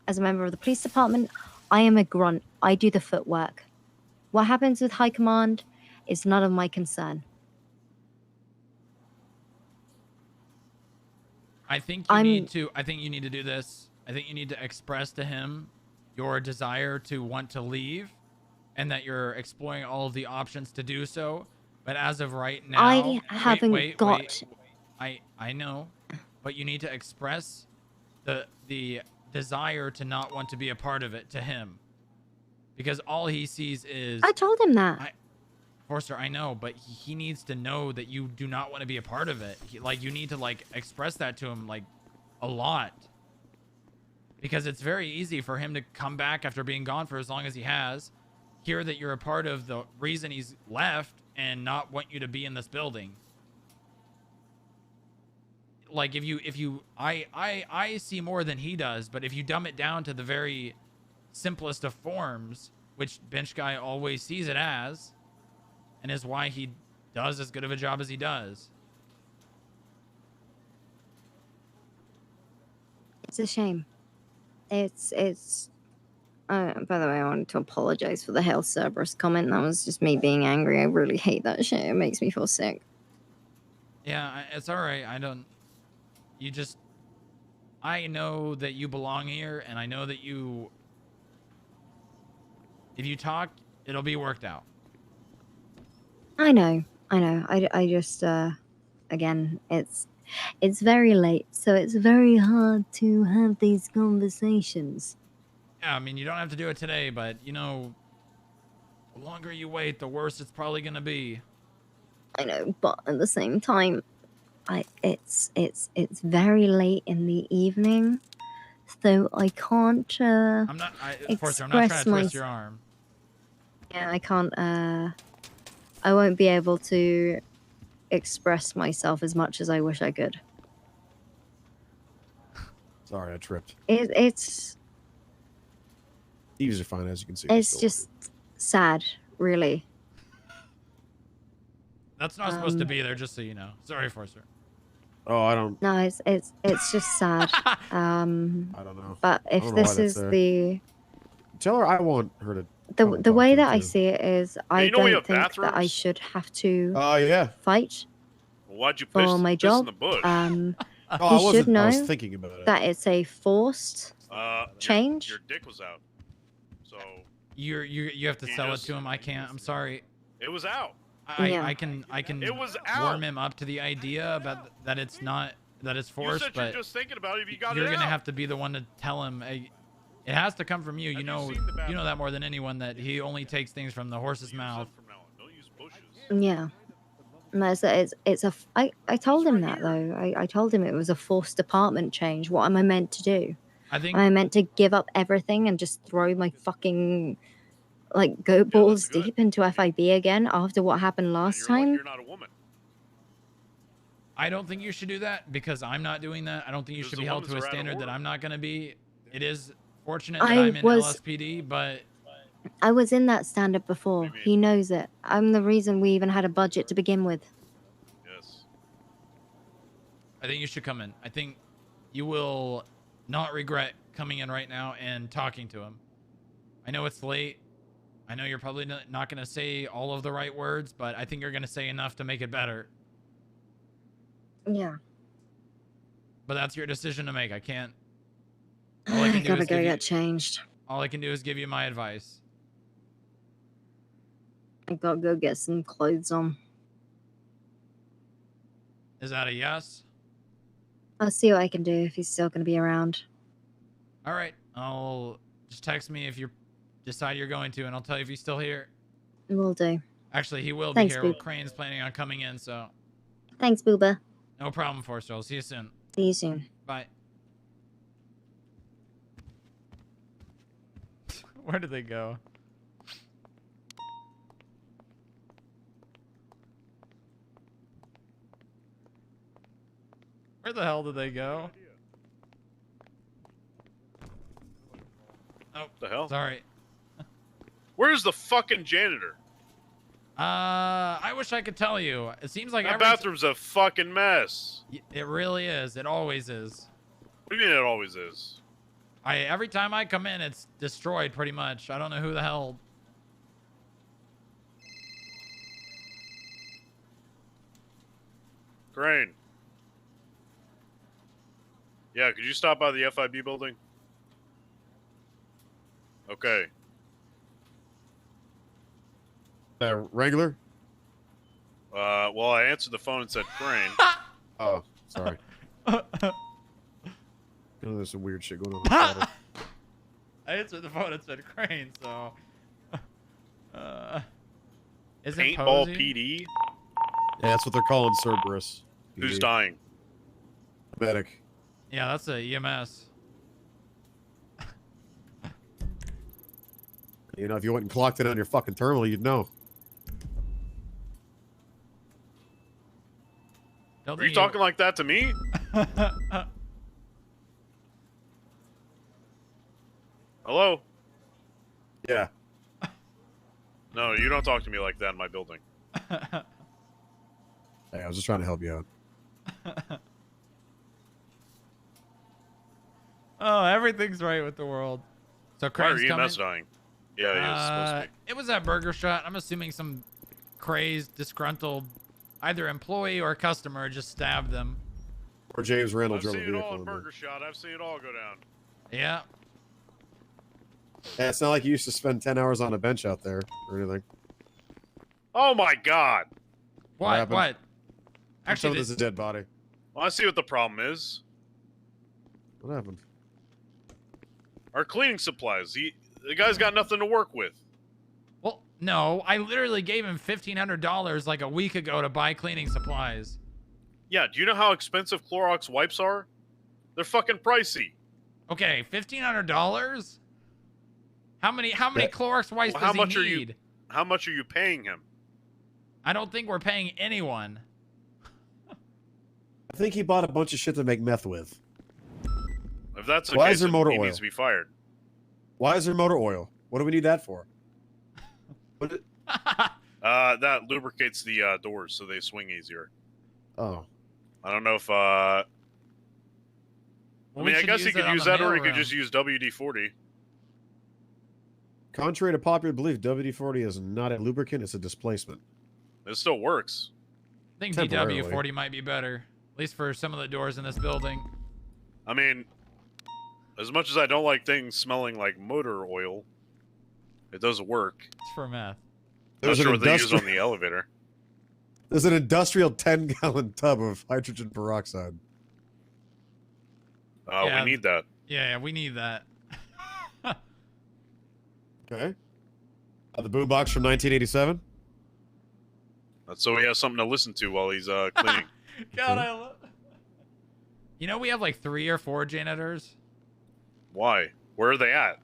As a member of the police department, I am a grunt. I do the footwork. What happens with High Command is none of my concern. I think you need to do this. I think you need to express to him your desire to want to leave and that you're exploring all of the options to do so. But as of right now, I haven't got... I know, but you need to express the desire to not want to be a part of it to him. because all he sees is. I told him that. Forster, I know, but he needs to know that you do not want to be a part of it. You need to like express that to him like a lot, because it's very easy for him to come back after being gone for as long as he has, hear that you're a part of the reason he's left, and not want you to be in this building. Like I see more than he does, but if you dumb it down to the very simplest of forms, which Bench Guy always sees it as, and is why he does as good of a job as he does. It's a shame. It's by the way, I wanted to apologize for the Hail Cerberus comment. That was just me being angry. I really hate that shit. It makes me feel sick. Yeah, it's all right. I know that you belong here, and I know that if you talk, it'll be worked out. I know. I just, again, it's very late, so it's very hard to have these conversations. Yeah, I mean, you don't have to do it today, but, you know, the longer you wait, the worse it's probably going to be. I know, but at the same time, it's very late in the evening, so I can't, Forster, I'm not trying to twist your arm. Yeah, I can't, I won't be able to express myself as much as I wish I could. Sorry, I tripped. It's Thieves are fine, as you can see. It's just sad, really. That's not supposed to be there, just so you know. Sorry, Forster. Oh, I don't. No, it's just sad. I don't know. But if this is the tell her I want her to. The way that I see it is, I don't think bathrooms? that I should have to yeah. fight Well, why'd you push for my this job. in the bush? He should know I was thinking about it. that it's a forced change. Your dick was out, so you have to sell it to him. I can't. I'm sorry. It was out. I can It was out. warm him up to the idea about that it's forced, you said but you're just thinking about it if you got you're it gonna out. have to be the one to tell him. It has to come from you. You know that more than anyone, that he only takes things from the horse's mouth. Don't use bushes. Yeah. No, so I told him that though. I told him it was a forced department change. What am I meant to do? Am I meant to give up everything and just throw my fucking go balls deep into FIB again after what happened last time? You're not a woman. I don't think you should do that, because I'm not doing that. I don't think you should be held to a standard that I'm not going to be. It is fortunate that I'm in LSPD, but I was in that stand-up before. He knows it. I'm the reason we even had a budget to begin with. Yes. I think you should come in. I think you will not regret coming in right now and talking to him. I know it's late. I know you're probably not going to say all of the right words, but I think you're going to say enough to make it better. Yeah. But that's your decision to make. I can't. I gotta go get changed. All I can do is give you my advice. I gotta go get some clothes on. Is that a yes? I'll see what I can do if he's still gonna be around. All right. I'll just text me if you decide you're going to, and I'll tell you if he's still here. Will do. Actually, he will Thanks, be here. Boop. Crane's planning on coming in, so. Thanks, Booba. No problem, Forster. I'll see you soon. See you soon. Bye. Where did they go? Where the hell did they go? Oh, the hell? Sorry. Where's the fucking janitor? I wish I could tell you. It seems like that bathroom's a fucking mess. It really is. It always is. What do you mean it always is? Every time I come in, it's destroyed pretty much. I don't know who the hell. Crane. Yeah, could you stop by the FIB building? Okay. Regular? Well, I answered the phone and said Crane. Oh, sorry. There's some weird shit going on. I answered the phone and said Crane, so Isn't Paintball Posey? PD? Yeah, that's what they're calling Cerberus. Who's dying? Medic. Yeah, that's a E EMS. You know, if you went and clocked it on your fucking terminal, you'd know. Don't Are you think talking like that to me? Hello? Yeah. No, you don't talk to me like that in my building. Hey, I was just trying to help you out. Oh, everything's right with the world. So Why are Craig's coming. EMS dying? Yeah, he was supposed to be. It was that Burger Shot. I'm assuming some crazed, disgruntled, either employee or customer just stabbed them. Or James Randall I've drove a seen it all vehicle in in there. Burger Shot. I've seen it all go down. Yeah. Yeah, it's not like you used to spend 10 hours on a bench out there or anything. Oh my god! What? happened? What? Actually, Actually, this is a dead body. Well, I see what the problem is. What happened? Our cleaning supplies. The guy's got nothing to work with. well, no. I literally gave him $1,500 like a week ago to buy cleaning supplies. Yeah, do you know how expensive Clorox wipes are? They're fucking pricey. Okay, $1,500. How many That- Clorox wipes Well, does how much he are need? you? How much are you paying him? I don't think we're paying anyone. I think he bought a bunch of shit to make meth with. If that's the Why case, is there then motor he oil? needs to be fired. Why is there motor oil? What do we need that for? What That lubricates the doors so they swing easier. Oh. I don't know if Well, I we mean, I should guess he use it could on use the that, or he mailroom. could just use WD-40. Contrary to popular belief, WD-40 is not a lubricant, it's a displacement. It still works. I think Temporarily. DW40 might be better, at least for some of the doors in this building. I mean, as much as I don't like things smelling like motor oil, it does work. It's for meth. Not There's sure an, what they use industri- on the elevator. There's an industrial 10-gallon tub of hydrogen peroxide. Yeah. We need that. Yeah, we need that. Okay. The boombox from 1987. That's so he has something to listen to while he's cleaning. God, I love. You know, we have like 3 or 4 janitors. Why? Where are they at?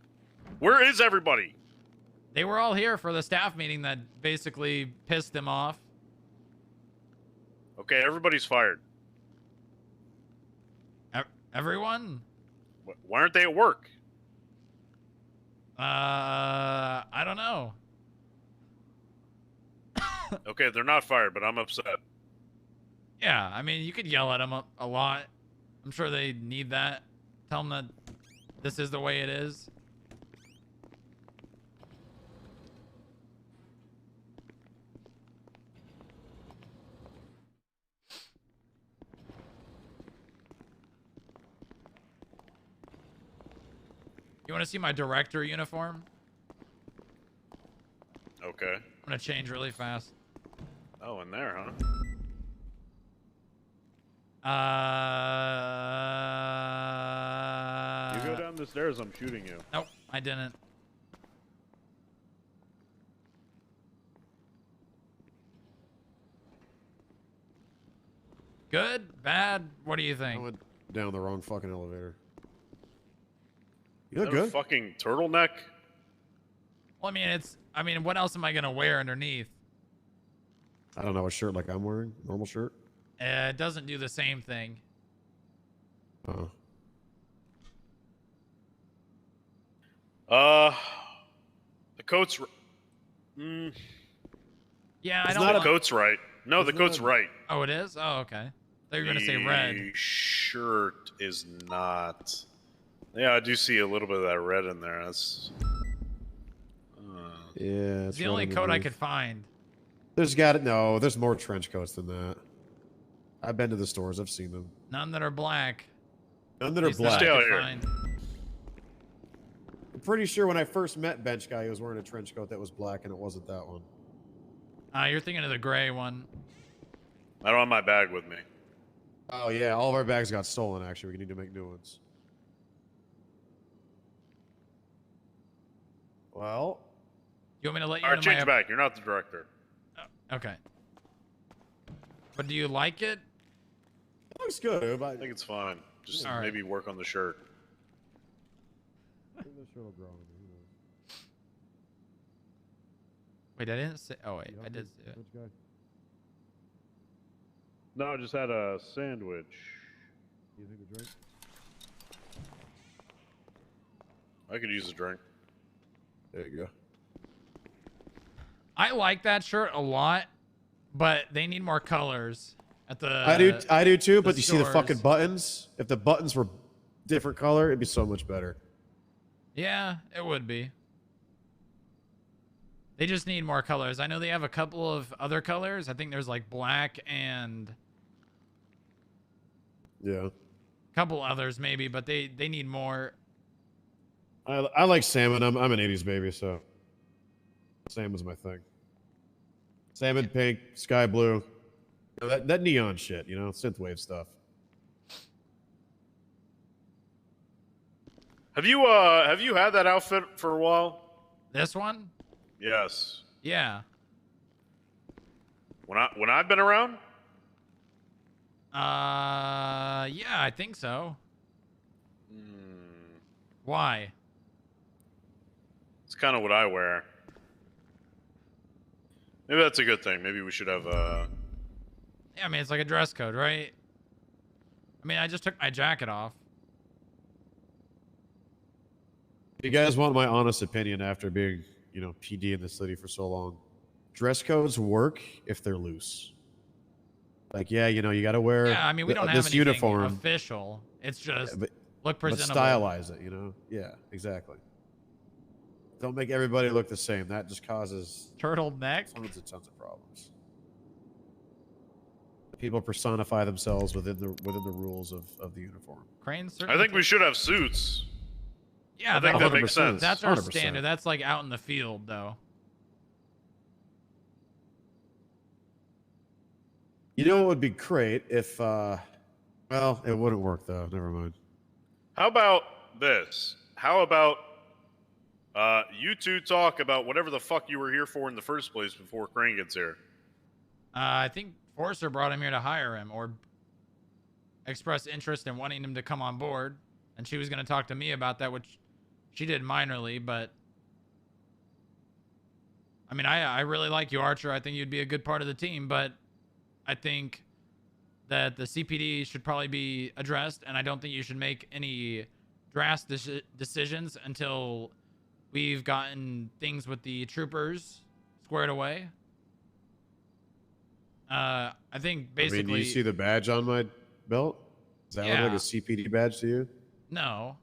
Where is everybody? They were all here for the staff meeting that basically pissed them off. Okay, everybody's fired. Everyone? Why aren't they at work? I don't know. Okay, they're not fired, but I'm upset. Yeah, I mean, you could yell at them a lot. I'm sure they need that. Tell them that this is the way it is. You want to see my director uniform? Okay. I'm going to change really fast. Oh, in there, huh? You go down the stairs, I'm shooting you. Nope, I didn't. Good? Bad? What do you I think? went down the wrong fucking elevator. You Is look that a good. fucking turtleneck? Well, I mean, what else am I going to wear underneath? I don't know, a shirt like I'm wearing. Normal shirt. It doesn't do the same thing. Oh. The coat's... Yeah, I It's don't not The want... coat's right. No, the It's coat's not- right. Oh, it is? Oh, okay. I thought you were going to say red. The shirt is not... Yeah, I do see a little bit of that red in there. That's... Yeah, It's the only coat I could find. There's got it. No, there's more trench coats than that. I've been to the stores. I've seen them. None that are black. None that At are least that I black. Stay out could here. find. I'm pretty sure when I first met Bench Guy, he was wearing a trench coat that was black, and it wasn't that one. You're thinking of the gray one. I don't have my bag with me. Oh yeah, all of our bags got stolen. Actually, we need to make new ones. Well, You want me to let you All right, into my... change back. You're not the director. Okay. But do you like it? It looks good. I think it's fine. Just All right. maybe work on the shirt. I think this shirt will grow on me. Who knows? Wait, I didn't say. Oh wait, I did say it. Which guy? No, I just had a sandwich. You think a drink? I could use a drink. There you go. I like that shirt a lot, but they need more colors at the. I do too. But you see the stores. fucking buttons? If the buttons were different color, it'd be so much better. Yeah, it would be. They just need more colors. I know they have a couple of other colors. I think there's like black and Yeah. a couple others maybe, but they need more. I like salmon. I'm an '80s baby, so salmon's my thing. Salmon, pink, sky blue. You know, that neon shit. You know, synthwave stuff. Have you had that outfit for a while? This one? Yes. Yeah. When I've been around? Yeah, I think so. Why? It's kind of what I wear. Maybe that's a good thing. Maybe we should have Yeah, I mean, it's like a dress code, right? I mean, I just took my jacket off. You guys want my honest opinion after being, you know, PD in the city for so long? Dress codes work if they're loose. Like, yeah, you know, you got to wear Yeah, I mean, we don't have this anything uniform. official. It's just but look presentable. stylize it, you know? Yeah, exactly. Don't make everybody look the same. That just causes Turtleneck. tons and tons of problems. People personify themselves within the rules of the uniform. Crane. I think we should have suits. Yeah, I think that makes 100%. sense. That's our 100%. standard. That's like out in the field, though. You know what would be great if, well, it wouldn't work though. Never mind. How about this? How about you two talk about whatever the fuck you were here for in the first place before Crane gets here? I think Forrester brought him here to hire him or express interest in wanting him to come on board. And she was going to talk to me about that, which she did minorly, but I mean, I really like you, Archer. I think you'd be a good part of the team, but I think that the CPD should probably be addressed, and I don't think you should make any drastic decisions until we've gotten things with the troopers squared away. I think basically. I mean, do you see the badge on my belt? Does that look like a CPD badge to you? No,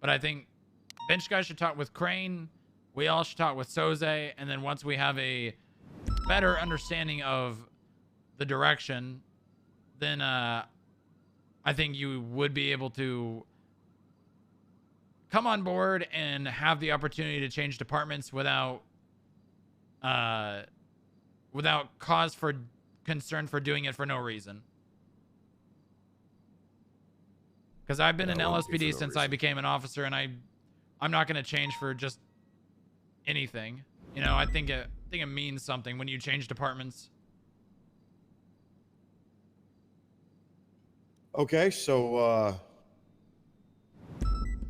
but I think bench guys should talk with Crane. We all should talk with Soze, and then once we have a better understanding of the direction, then I think you would be able to come on board and have the opportunity to change departments without cause for concern for doing it for no reason. Because I've been in LSPD since I became an officer, and I'm not going to change for just anything. You know, I think it means something when you change departments. Okay, so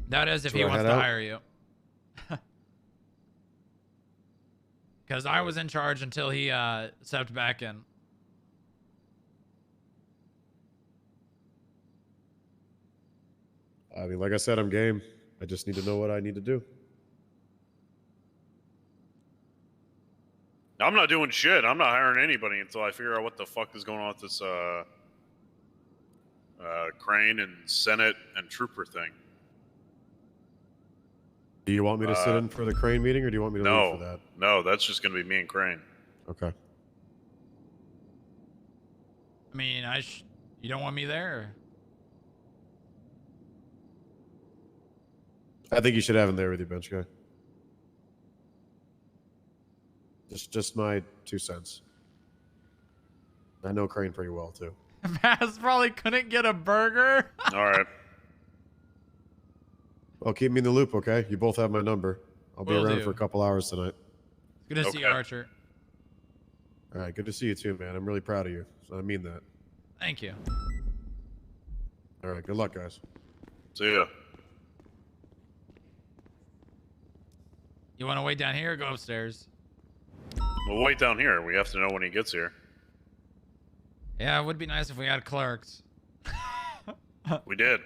That is if he Should I wants head to out? hire you. Because I was in charge until he stepped back in. I mean, like I said, I'm game. I just need to know what I need to do. I'm not doing shit. I'm not hiring anybody until I figure out what the fuck is going on with this Crane and Senate and Trooper thing. Do you want me to sit in for the Crane meeting, or do you want me to leave for that? No, that's just going to be me and Crane. Okay. I mean, you don't want me there? I think you should have him there with you, bench guy. Just my 2 cents. I know Crane pretty well too. Vaz probably couldn't get a burger. All right. Well, keep me in the loop, okay? You both have my number. I'll be Will around do. for a couple hours tonight. Good to see you, Okay. Archer. All right, good to see you too, man. I'm really proud of you. So I mean that. Thank you. All right, good luck, guys. See ya. You want to wait down here or go upstairs? We'll wait down here. We have to know when he gets here. Yeah, it would be nice if we had clerks. We did.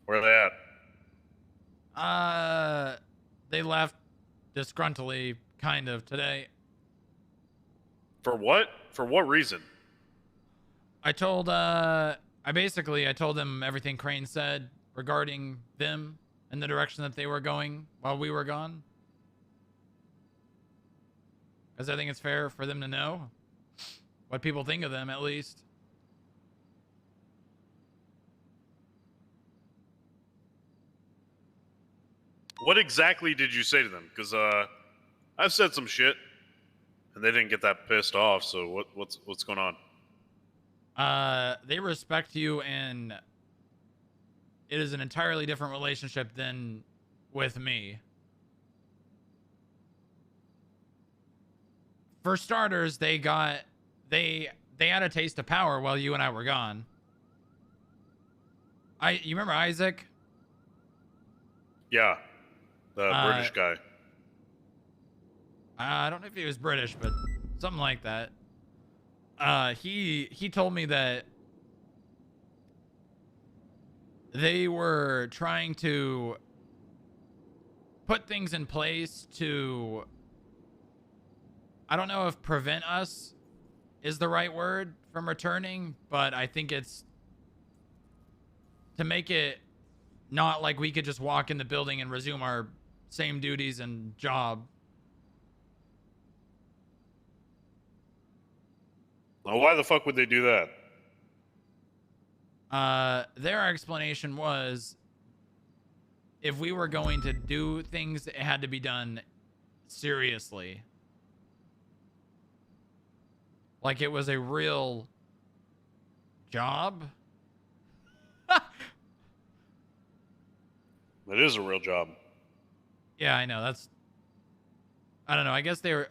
Where are they at? They left disgruntledly, kind of, today. For what? For what reason? I told them everything Crane said regarding them and the direction that they were going while we were gone. Because I think it's fair for them to know what people think of them, at least. What exactly did you say to them? Because I've said some shit, and they didn't get that pissed off. So what's going on? They respect you, and it is an entirely different relationship than with me. For starters, they had a taste of power while you and I were gone. You remember Isaac? Yeah, the British guy. I don't know if he was British, but something like that. He told me that they were trying to put things in place to, I don't know if prevent us is the right word from returning, but I think it's to make it not like we could just walk in the building and resume our same duties and job. Well, why the fuck would they do that? Their explanation was if we were going to do things, it had to be done seriously. Like it was a real job. It is a real job. Yeah, I know. I don't know. I guess they were,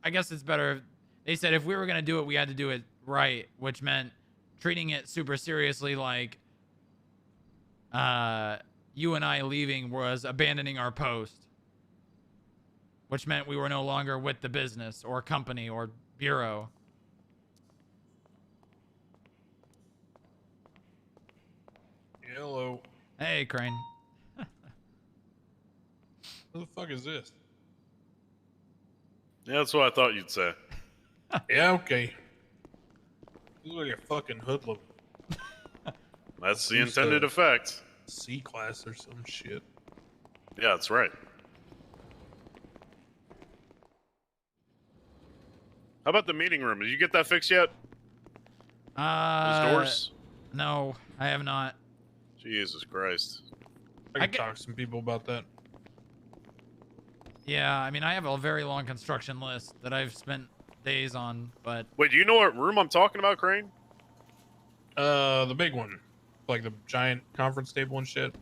I guess it's better. They said if we were going to do it, we had to do it right, which meant treating it super seriously, like you and I leaving was abandoning our post, which meant we were no longer with the business or company or bureau. Hello. Hey, Crane. What the fuck is this? Yeah, that's what I thought you'd say. Yeah, okay. You look like a fucking hoodlum. That's the Who's intended the- effect. C-class or some shit. Yeah, that's right. How about the meeting room? Did you get that fixed yet? Those doors? No, I have not. Jesus Christ. I I can get- talk to some people about that. Yeah, I mean, I have a very long construction list that I've spent days on, but Wait, do you know what room I'm talking about, Crane? The big one. Like the giant conference table and shit.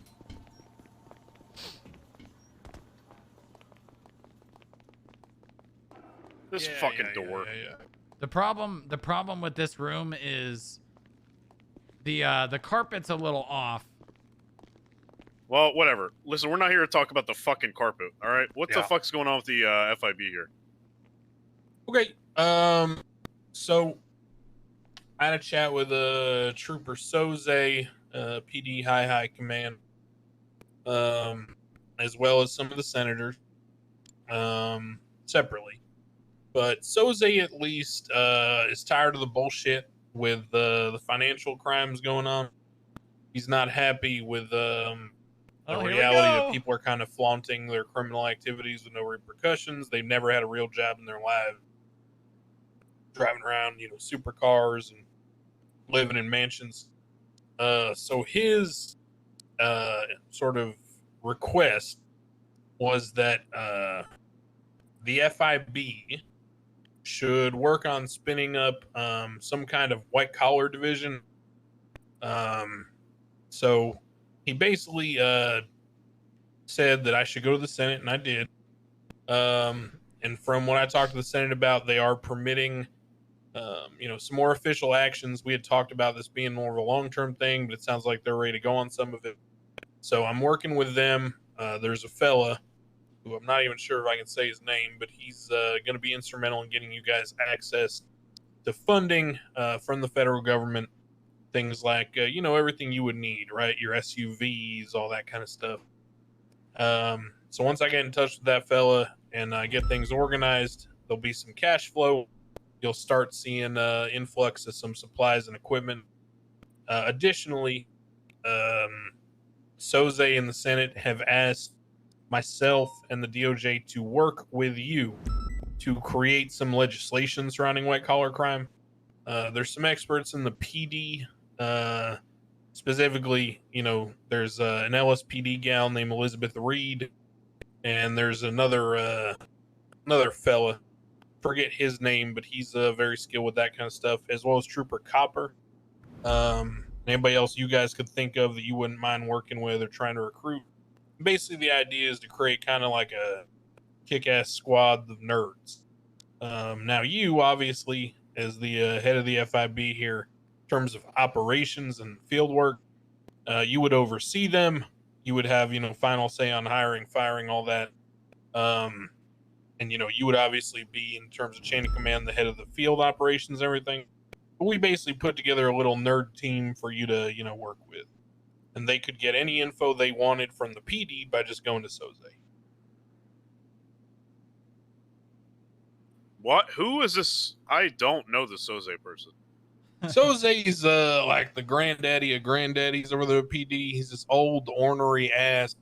This Yeah, fucking yeah, door. Yeah. the problem with this room is the carpet's a little off. Well, whatever. Listen, we're not here to talk about the fucking carpet, all right? What the Yeah. fuck's going on with the FIB here? Okay. So I had a chat with Trooper Soze, PD High Command, as well as some of the senators, separately. But Soze at least is tired of the bullshit with the financial crimes going on. He's not happy with the reality that people are kind of flaunting their criminal activities with no repercussions. They've never had a real job in their lives. Driving around, supercars and living in mansions. So his sort of request was that the FIB should work on spinning up some kind of white collar division. So he basically said that I should go to the Senate, and I did. And from what I talked to the Senate about, they are permitting, some more official actions. We had talked about this being more of a long-term thing, but it sounds like they're ready to go on some of it. So I'm working with them. There's a fella who I'm not even sure if I can say his name, but he's going to be instrumental in getting you guys access to funding from the federal government. Things like, everything you would need, right? Your SUVs, all that kind of stuff. So once I get in touch with that fella and get things organized, there'll be some cash flow. You'll start seeing influx of some supplies and equipment. Additionally, Soze and the Senate have asked myself and the DOJ to work with you to create some legislation surrounding white collar crime. There's some experts in the PD. Specifically, there's an LSPD gal named Elizabeth Reed, and there's another fella, forget his name, but he's very skilled with that kind of stuff, as well as Trooper Copper. Anybody else you guys could think of that you wouldn't mind working with or trying to recruit? Basically, the idea is to create kind of like a kick-ass squad of nerds. Now, you obviously, as the head of the FIB here, in terms of operations and field work, you would oversee them. You would have, final say on hiring, firing, all that. And, you would obviously be, in terms of chain of command, the head of the field operations and everything. But we basically put together a little nerd team for you to, work with. And they could get any info they wanted from the PD by just going to Soze. What? Who is this? I don't know the Soze person. Soze's like the granddaddy of granddaddies over the PD. He's this old, ornery ass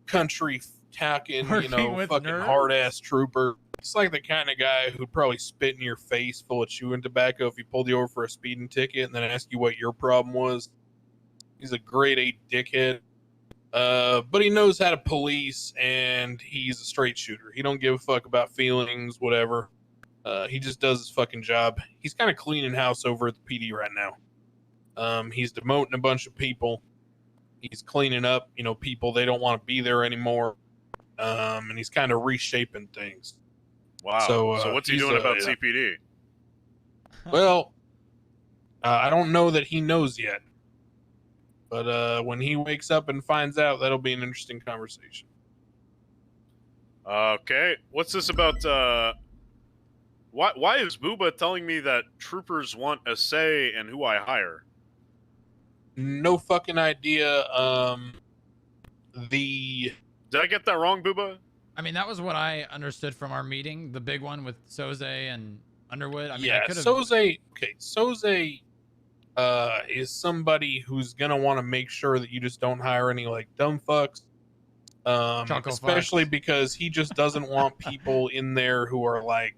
country talking, fucking hard ass trooper. It's like the kind of guy who'd probably spit in your face full of chewing tobacco if he pulled you over for a speeding ticket and then ask you what your problem was. He's a grade A dickhead. But he knows how to police, and he's a straight shooter. He don't give a fuck about feelings, whatever. He just does his fucking job. He's kind of cleaning house over at the PD right now. He's demoting a bunch of people. He's cleaning up, people they don't want to be there anymore. And he's kind of reshaping things. Wow. So what's he doing about CPD? Well, I don't know that he knows yet. But when he wakes up and finds out, that'll be an interesting conversation. Okay. What's this about? Why is Booba telling me that troopers want a say in who I hire? No fucking idea. Did I get that wrong, Booba? I mean, that was what I understood from our meeting, the big one with Soze and Underwood. I mean, yeah, Soze. Okay, Soze is somebody who's gonna want to make sure that you just don't hire any like dumb fucks. Especially fucks. Because he just doesn't want people in there who are like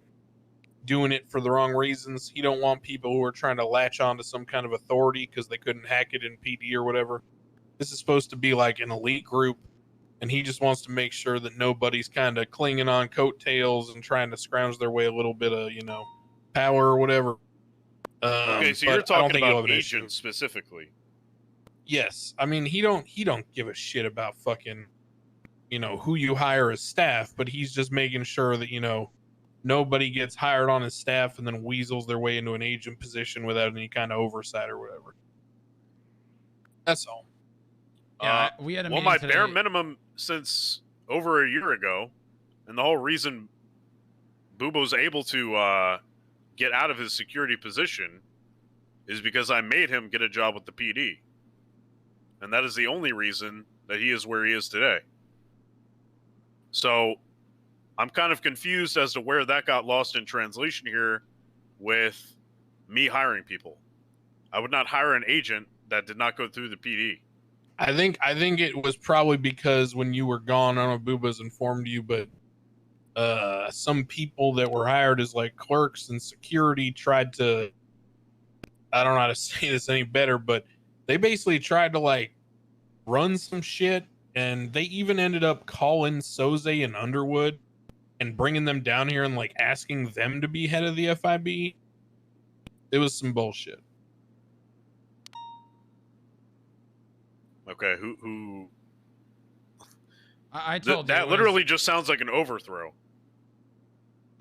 doing it for the wrong reasons. He don't want people who are trying to latch on to some kind of authority because they couldn't hack it in PD or whatever. This is supposed to be like an elite group, and he just wants to make sure that nobody's kind of clinging on coattails and trying to scrounge their way a little bit of, power or whatever. Okay, so you're talking about agents specifically. Yes. I mean, he don't give a shit about fucking, who you hire as staff, but he's just making sure that, nobody gets hired on his staff and then weasels their way into an agent position without any kind of oversight or whatever. That's all. Yeah, we had a meeting my today. bare minimum since over a year ago, and the whole reason Boobo's able to get out of his security position is because I made him get a job with the PD. And that is the only reason that he is where he is today. So I'm kind of confused as to where that got lost in translation here with me hiring people. I would not hire an agent that did not go through the PD. I think it was probably because when you were gone, I don't know if Booba's informed you, but some people that were hired as like clerks and security tried to, I don't know how to say this any better, but they basically tried to like run some shit, and they even ended up calling Soze and Underwood and bringing them down here and like asking them to be head of the FIB. It was some bullshit. Okay, who? I told you that literally just sounds like an overthrow.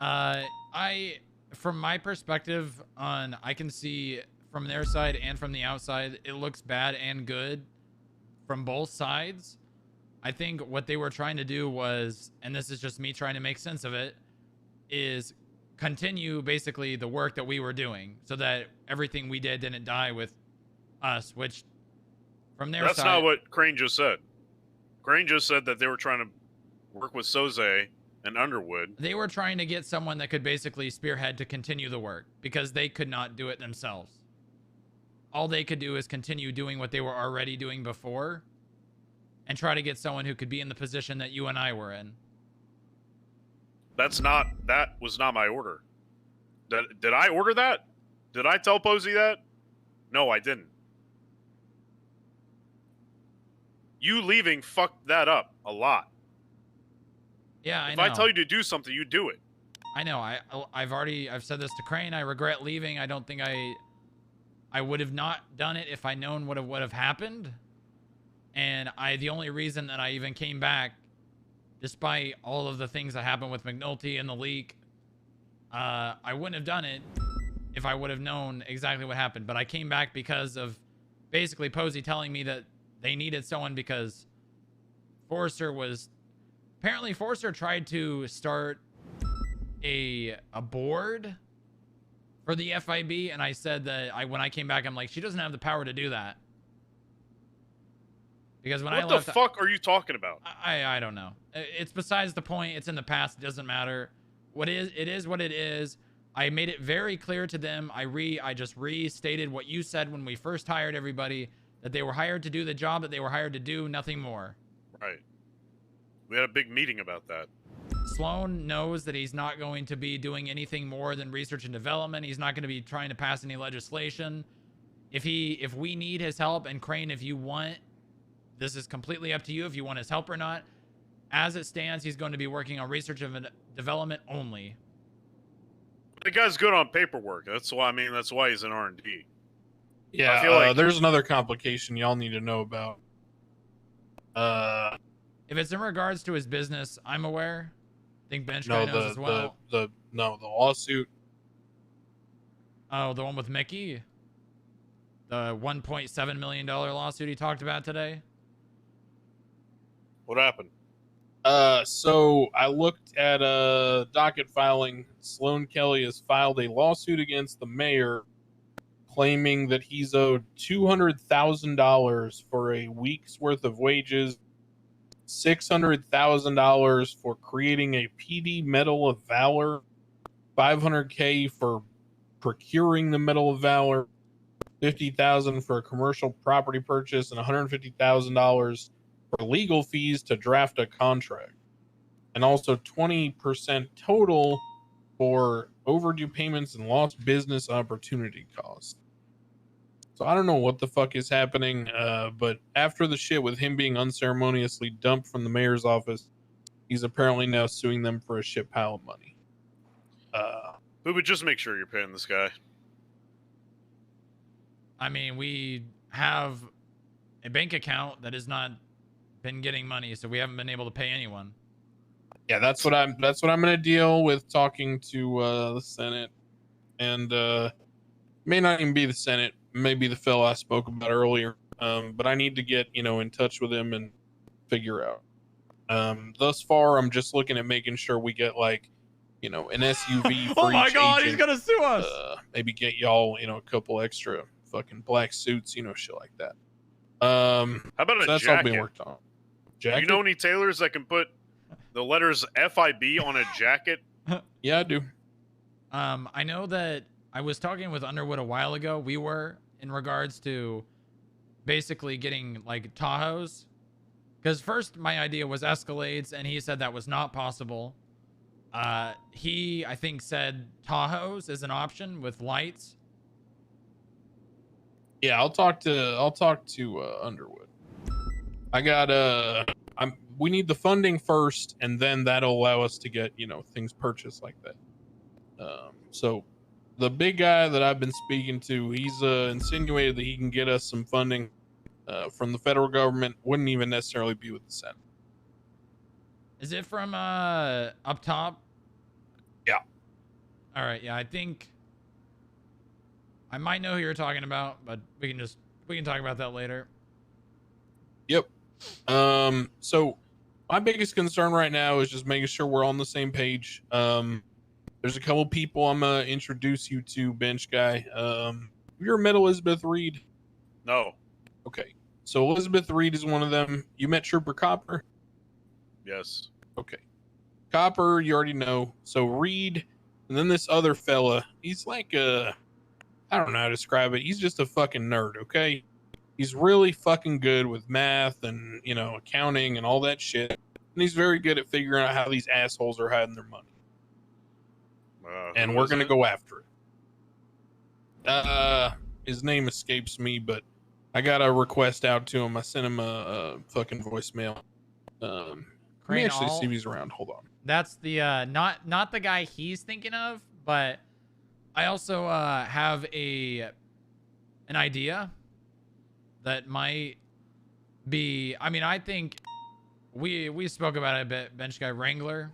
From my perspective I can see from their side and from the outside, it looks bad and good from both sides. I think what they were trying to do was, and this is just me trying to make sense of it, is continue basically the work that we were doing so that everything we did didn't die with us, which from their That's side... not what Crane just said. Crane just said that they were trying to work with Soze and Underwood. They were trying to get someone that could basically spearhead to continue the work because they could not do it themselves. All they could do is continue doing what they were already doing before and try to get someone who could be in the position that you and I were in. That was not my order. Did I order that? Did I tell Posey that? No, I didn't. You leaving fucked that up a lot. Yeah, I if know. I tell you to do something, you do it. I know. I've said this to Crane. I regret leaving. I don't think I would have not done it if I known what would have happened. And the only reason that I even came back, despite all of the things that happened with McNulty and the leak, I wouldn't have done it if I would have known exactly what happened. But I came back because of basically Posey telling me that they needed someone because Forrester tried to start a board for the FIB, and I said that when I came back, I'm like, she doesn't have the power to do that. Because when I left, what the fuck are you talking about? I don't know. It's besides the point. It's in the past. It doesn't matter. It is what it is. I made it very clear to them. I just restated what you said when we first hired everybody, that they were hired to do the job that they were hired to do, nothing more. Right. We had a big meeting about that. Sloan knows that he's not going to be doing anything more than research and development. He's not going to be trying to pass any legislation. If we need his help, and Crane, if you want, this is completely up to you if you want his help or not. As it stands, he's going to be working on research and development only. The guy's good on paperwork. That's why he's in R&D. Yeah, I feel like there's another complication y'all need to know about. If it's in regards to his business, I'm aware. I think Bench Guy knows as well. The lawsuit. Oh, the one with Mickey? The $1.7 million lawsuit he talked about today? What happened? So I looked at docket filing. Sloan Kelly has filed a lawsuit against the mayor claiming that he's owed $200,000 for a week's worth of wages, $600,000 for creating a PD Medal of Valor, $500K for procuring the Medal of Valor, $50,000 for a commercial property purchase, and $150,000 for legal fees to draft a contract, and also 20% total for overdue payments and lost business opportunity costs. So I don't know what the fuck is happening, but after the shit with him being unceremoniously dumped from the mayor's office, he's apparently now suing them for a shit pile of money. We would just make sure you're paying this guy. I mean, we have a bank account that has not been getting money, so we haven't been able to pay anyone. Yeah, that's what I'm going to deal with, talking to the Senate, and may not even be the Senate, maybe the fellow I spoke about earlier. But I need to get in touch with him and figure out. Thus far, I'm just looking at making sure we get an SUV. Oh my God, he's gonna sue us. Maybe get y'all a couple extra fucking black suits, shit like that. How about a that's jacket? all being worked on. Jacket? You know any tailors that can put the letters FIB on a jacket? Yeah, I do. I know that I was talking with Underwood a while ago. We were in regards to basically getting Tahoes, because first my idea was Escalades, and he said that was not possible. He, I think, said Tahoes is an option with lights. Yeah, I'll talk to Underwood. I got we need the funding first, and then that'll allow us to get things purchased like that. So the big guy that I've been speaking to, he's insinuated that he can get us some funding from the federal government. Wouldn't even necessarily be with the Senate. Is it from up top? Yeah. All right, yeah, I think I might know who you're talking about, but we can talk about that later. Yep. So my biggest concern right now is just making sure we're on the same page. There's a couple people I'm gonna introduce you to, bench guy. You're met Elizabeth Reed. No. Okay. So Elizabeth Reed is one of them. You met Trooper Copper? Yes. Okay. Copper, you already know. So Reed, and then this other fella, he's like I don't know how to describe it. He's just a fucking nerd, okay? He's really fucking good with math and, you know, accounting and all that shit. And he's very good at figuring out how these assholes are hiding their money. And we're going to go after it. His name escapes me, but I got a request out to him. I sent him a fucking voicemail. Let me actually see if he's around. Hold on. That's the not the guy he's thinking of, but I also have an idea that might be. I mean, I think we spoke about it a bit. Bench guy Wrangler.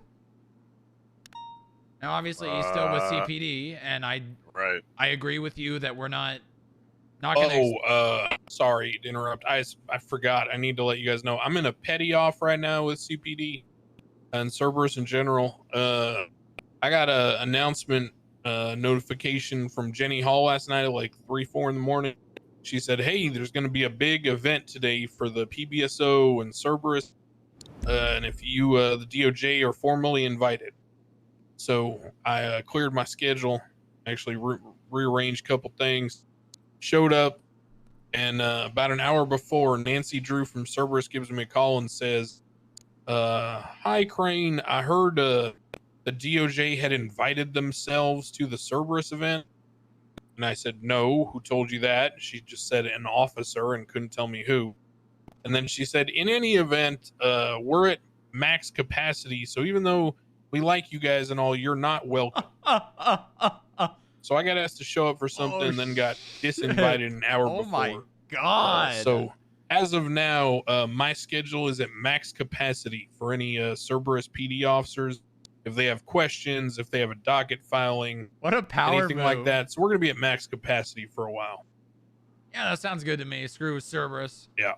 Now, obviously, he's still with CPD, and I agree with you that we're not gonna. Sorry to interrupt. I forgot. I need to let you guys know. I'm in a petty off right now with CPD and Cerberus in general. I got a announcement notification from Jenny Hall last night at like 3-4 in the morning. She said, "Hey, there's going to be a big event today for the PBSO and Cerberus, and if you the DOJ are formally invited." So I cleared my schedule, actually rearranged a couple things, showed up, and about an hour before, Nancy Drew from Cerberus gives me a call and says, "Hi, Crane. I heard the DOJ had invited themselves to the Cerberus event." And I said, "No, who told you that?" She just said an officer and couldn't tell me who. And then she said, "In any event, we're at max capacity. So even though we like you guys and all, you're not welcome." So I got asked to show up for something and then got disinvited an hour before. Oh my God. So as of now, my schedule is at max capacity for any Cerberus PD officers. If they have questions, if they have a docket filing, what a power anything move. like that. So we're going to be at max capacity for a while. Yeah, that sounds good to me. Screw Cerberus. Yeah.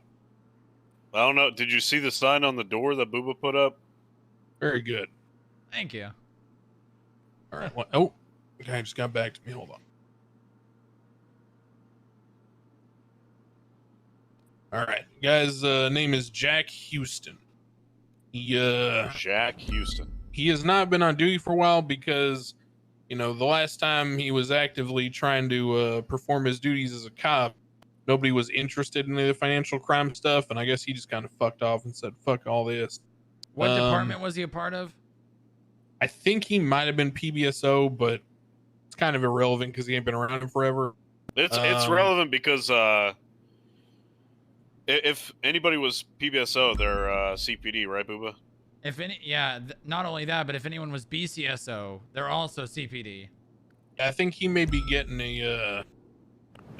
I don't know. Did you see the sign on the door that Booba put up? Very good. Thank you. All right. Well, oh, the guy just got back to me. Hold on. All right. Guy's name is Jack Houston. Jack Houston. He has not been on duty for a while because, you know, the last time he was actively trying to perform his duties as a cop, nobody was interested in the financial crime stuff, and I guess he just kind of fucked off and said, "Fuck all this." What department was he a part of? I think he might have been PBSO, but it's kind of irrelevant because he ain't been around him forever. It's relevant because if anybody was PBSO, they're CPD, right, Booba? If any, yeah, not only that, but if anyone was BCSO, they're also CPD. I think he may be getting a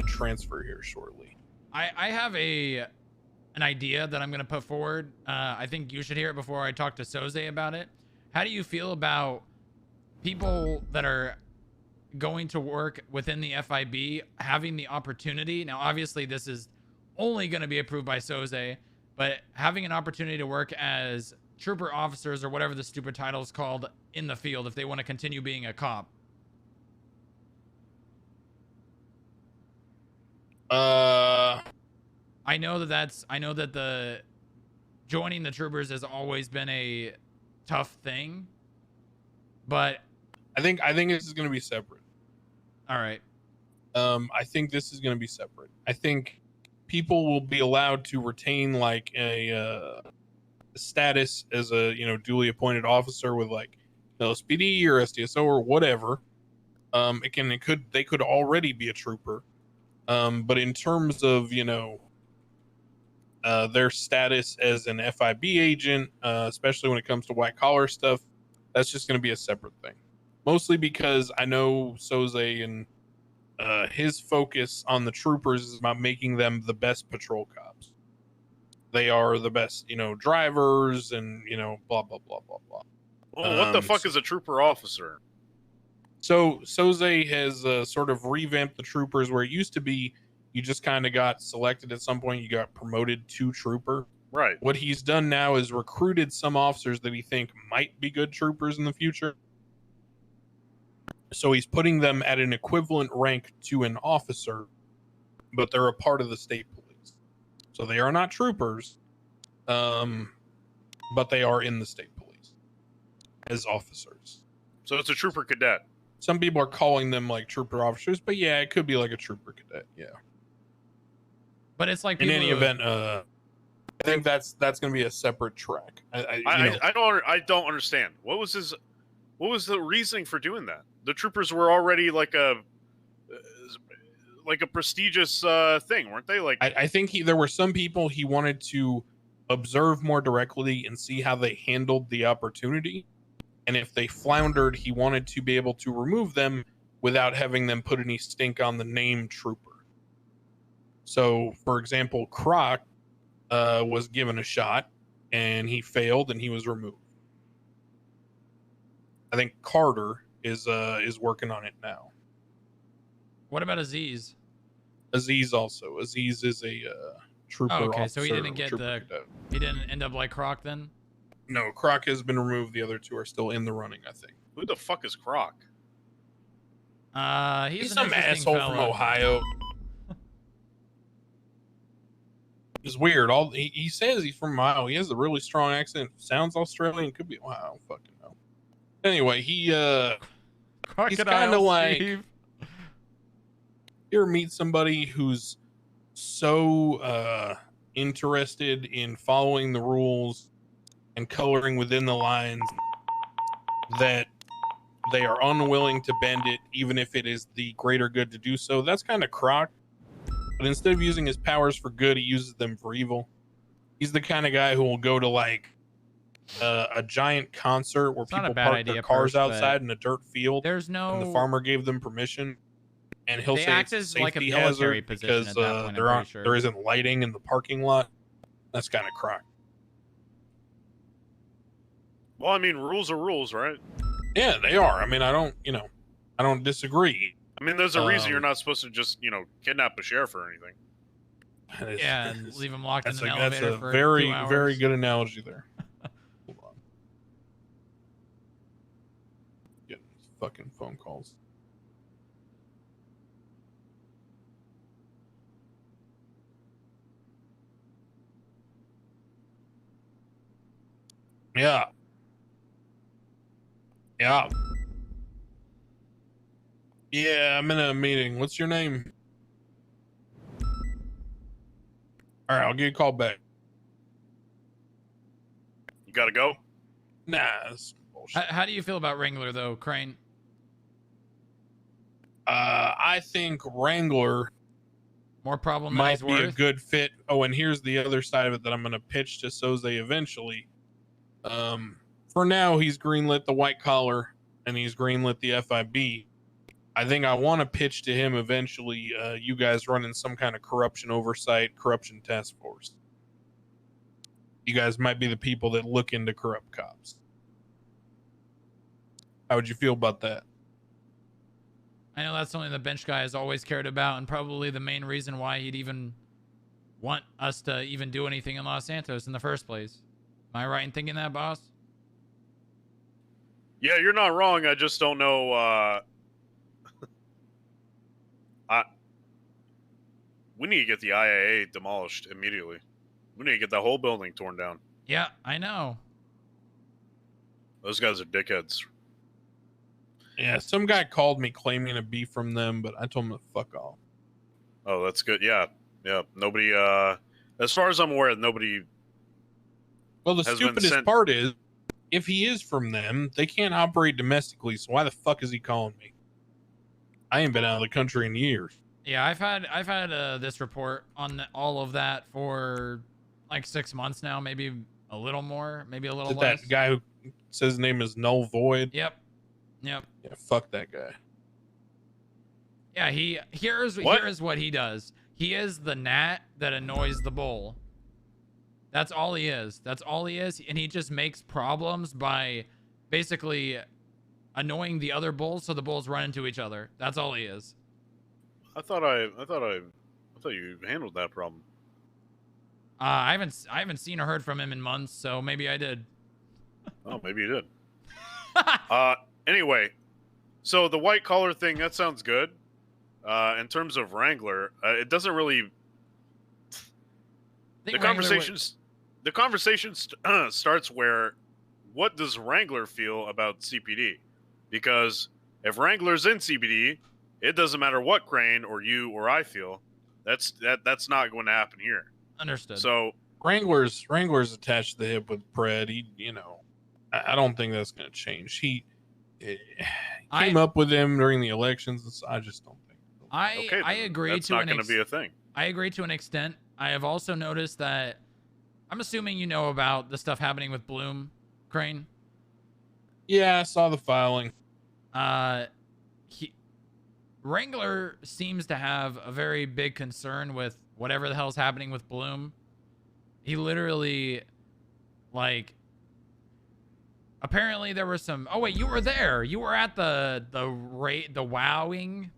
transfer here shortly. I have an idea that I'm going to put forward. I think you should hear it before I talk to Soze about it. How do you feel about people that are going to work within the FIB having the opportunity? Now, obviously, this is only going to be approved by Soze, but having an opportunity to work as trooper officers or whatever the stupid title is called in the field if they want to continue being a cop. I know that the joining the troopers has always been a tough thing, but I think this is going to be separate. All right. I think this is going to be separate. I think people will be allowed to retain like a status as a, you know, duly appointed officer with like LSPD or SDSO or whatever. They could already be a trooper. But in terms of, you know, their status as an FIB agent, especially when it comes to white collar stuff, that's just going to be a separate thing. Mostly because I know Soze and his focus on the troopers is about making them the best patrol cops. They are the best, you know, drivers and, you know, blah, blah, blah, blah, blah. Well, what the fuck is a trooper officer? So Soze has sort of revamped the troopers, where it used to be you just kind of got selected at some point, you got promoted to trooper. Right. What he's done now is recruited some officers that he think might be good troopers in the future. So he's putting them at an equivalent rank to an officer, but they're a part of the state police. So they are not troopers, but they are in the state police as officers. So it's a trooper cadet. Some people are calling them like trooper officers, but yeah, it could be like a trooper cadet. Yeah. But it's like In any event, I think that's going to be a separate track. I don't understand. What was the reasoning for doing that? The troopers were already like a prestigious thing, weren't they? Like I think there were some people he wanted to observe more directly and see how they handled the opportunity. And if they floundered, he wanted to be able to remove them without having them put any stink on the name trooper. So, for example, Croc was given a shot and he failed and he was removed. I think Carter is working on it now. What about Aziz? Aziz also. Aziz is a trooper. Oh, okay, officer, so he didn't get cadet. he didn't end up like Croc then? No, Croc has been removed. The other two are still in the running, I think. who the fuck is Croc? He's some an interesting asshole fella. from Ohio. It's weird. He says he's from Ohio. He has a really strong accent. Sounds Australian. Could be Ohio. I don't fucking know. Anyway, he's kind of like, you ever meet somebody who's so interested in following the rules and coloring within the lines that they are unwilling to bend it, even if it is the greater good to do so? That's kind of Croc. But instead of using his powers for good, he uses them for evil. He's the kind of guy who will go to like a giant concert where people park their cars outside in a dirt field. There's no. And the farmer gave them permission, and he'll They say act it's a as like a safety military hazard position because at that point, I'm pretty sure. there isn't lighting in the parking lot. That's kind of Croc. Well, I mean, rules are rules, right? Yeah, they are. I mean, I don't disagree. I mean, there's a reason you're not supposed to just, kidnap a sheriff or anything. Yeah, and leave him locked in That's an that's elevator a for very 2 hours. very good analogy there. Hold on. Getting fucking phone calls. Yeah. Yeah. Yeah, I'm in a meeting. What's your name? All right, I'll give you a call back. You gotta go? Nah, that's bullshit. How do you feel about Wrangler though, Crane? I think Wrangler More problem than might he's be a worth? good fit. Oh, and here's the other side of it that I'm going to pitch to Soze eventually. For now, he's greenlit the white collar and he's greenlit the FIB. I think I want to pitch to him eventually, you guys running some kind of corruption oversight, corruption task force. You guys might be the people that look into corrupt cops. How would you feel about that? I know that's something the bench guy has always cared about, and probably the main reason why he'd even want us to even do anything in Los Santos in the first place. Am I right in thinking that, boss? Yeah, you're not wrong. I just don't know. We need to get the IAA demolished immediately. We need to get that whole building torn down. Yeah, I know. Those guys are dickheads. Yeah, some guy called me claiming to be from them, but I told him to fuck off. Oh, that's good. Yeah. Nobody, as far as I'm aware, nobody. Well, the has been stupidest sent- part is, if he is from them, they can't operate domestically, so why the fuck is he calling me? I ain't been out of the country in years. Yeah, I've had this report on all of that for like 6 months now, maybe a little more, maybe a little Is it less. that guy who says his name is Null Void? Yep. Yeah, fuck that guy. Yeah, here's what he does. He is the gnat that annoys the bull. That's all he is. That's all he is, and he just makes problems by basically annoying the other bulls so the bulls run into each other. That's all he is. I thought you handled that problem. I haven't seen or heard from him in months, so maybe I did. Oh, maybe you did. Anyway, so the white collar thing, that sounds good. In terms of Wrangler, it doesn't really. The conversation starts where, what does Wrangler feel about CPD? Because if Wrangler's in CPD, it doesn't matter what Crane or you or I feel. That's not going to happen here. Understood. So Wrangler's attached to the hip with Pred. He, I don't think that's going to change. He came up with him during the elections. I just don't think. I agree. That's not going to be a thing. I agree to an extent. I have also noticed that. I'm assuming you know about the stuff happening with Bloom, Crane. Yeah, I saw the filing. Wrangler seems to have a very big concern with whatever the hell's happening with Bloom. He literally, like, apparently there was some. Oh wait, you were there. You were at the wowing,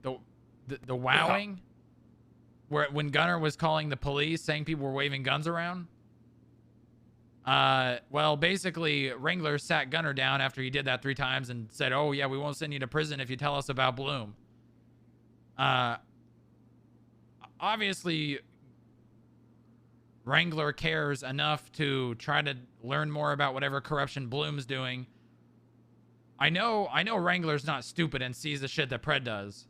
where when Gunner was calling the police, saying people were waving guns around. Well, basically, Wrangler sat Gunner down after he did that 3 times and said, "Oh yeah, we won't send you to prison if you tell us about Bloom." Obviously, Wrangler cares enough to try to learn more about whatever corruption Bloom's doing. I know Wrangler's not stupid and sees the shit that Pred does.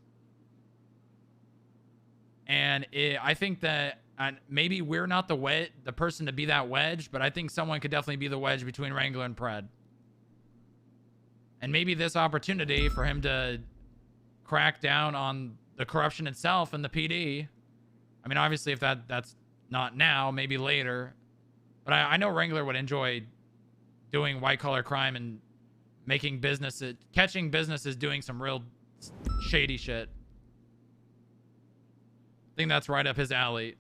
And I think that maybe we're not the person to be that wedge, but I think someone could definitely be the wedge between Wrangler and Pred. And maybe this opportunity for him to crack down on the corruption itself and the PD. I mean, obviously, if that's not now, maybe later. But I know Wrangler would enjoy doing white-collar crime and catching businesses doing some real shady shit. I think that's right up his alley.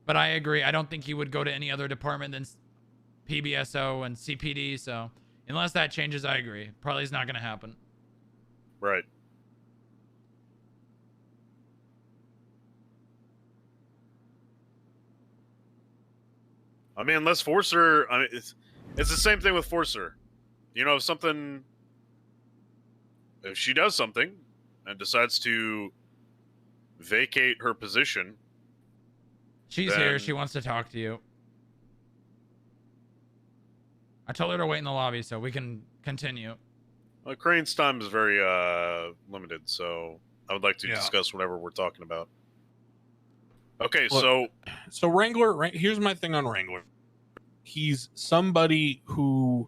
But I agree. I don't think he would go to any other department than PBSO and CPD. So unless that changes, I agree. Probably is not going to happen. Right. I mean, unless Forcer, I mean, it's the same thing with Forcer. If she does something and decides to vacate her position. She's here. She wants to talk to you. I told her to wait in the lobby so we can continue. Well, Crane's time is very limited, so I would like to discuss whatever we're talking about. Okay, look, so Wrangler, here's my thing on Wrangler. He's somebody who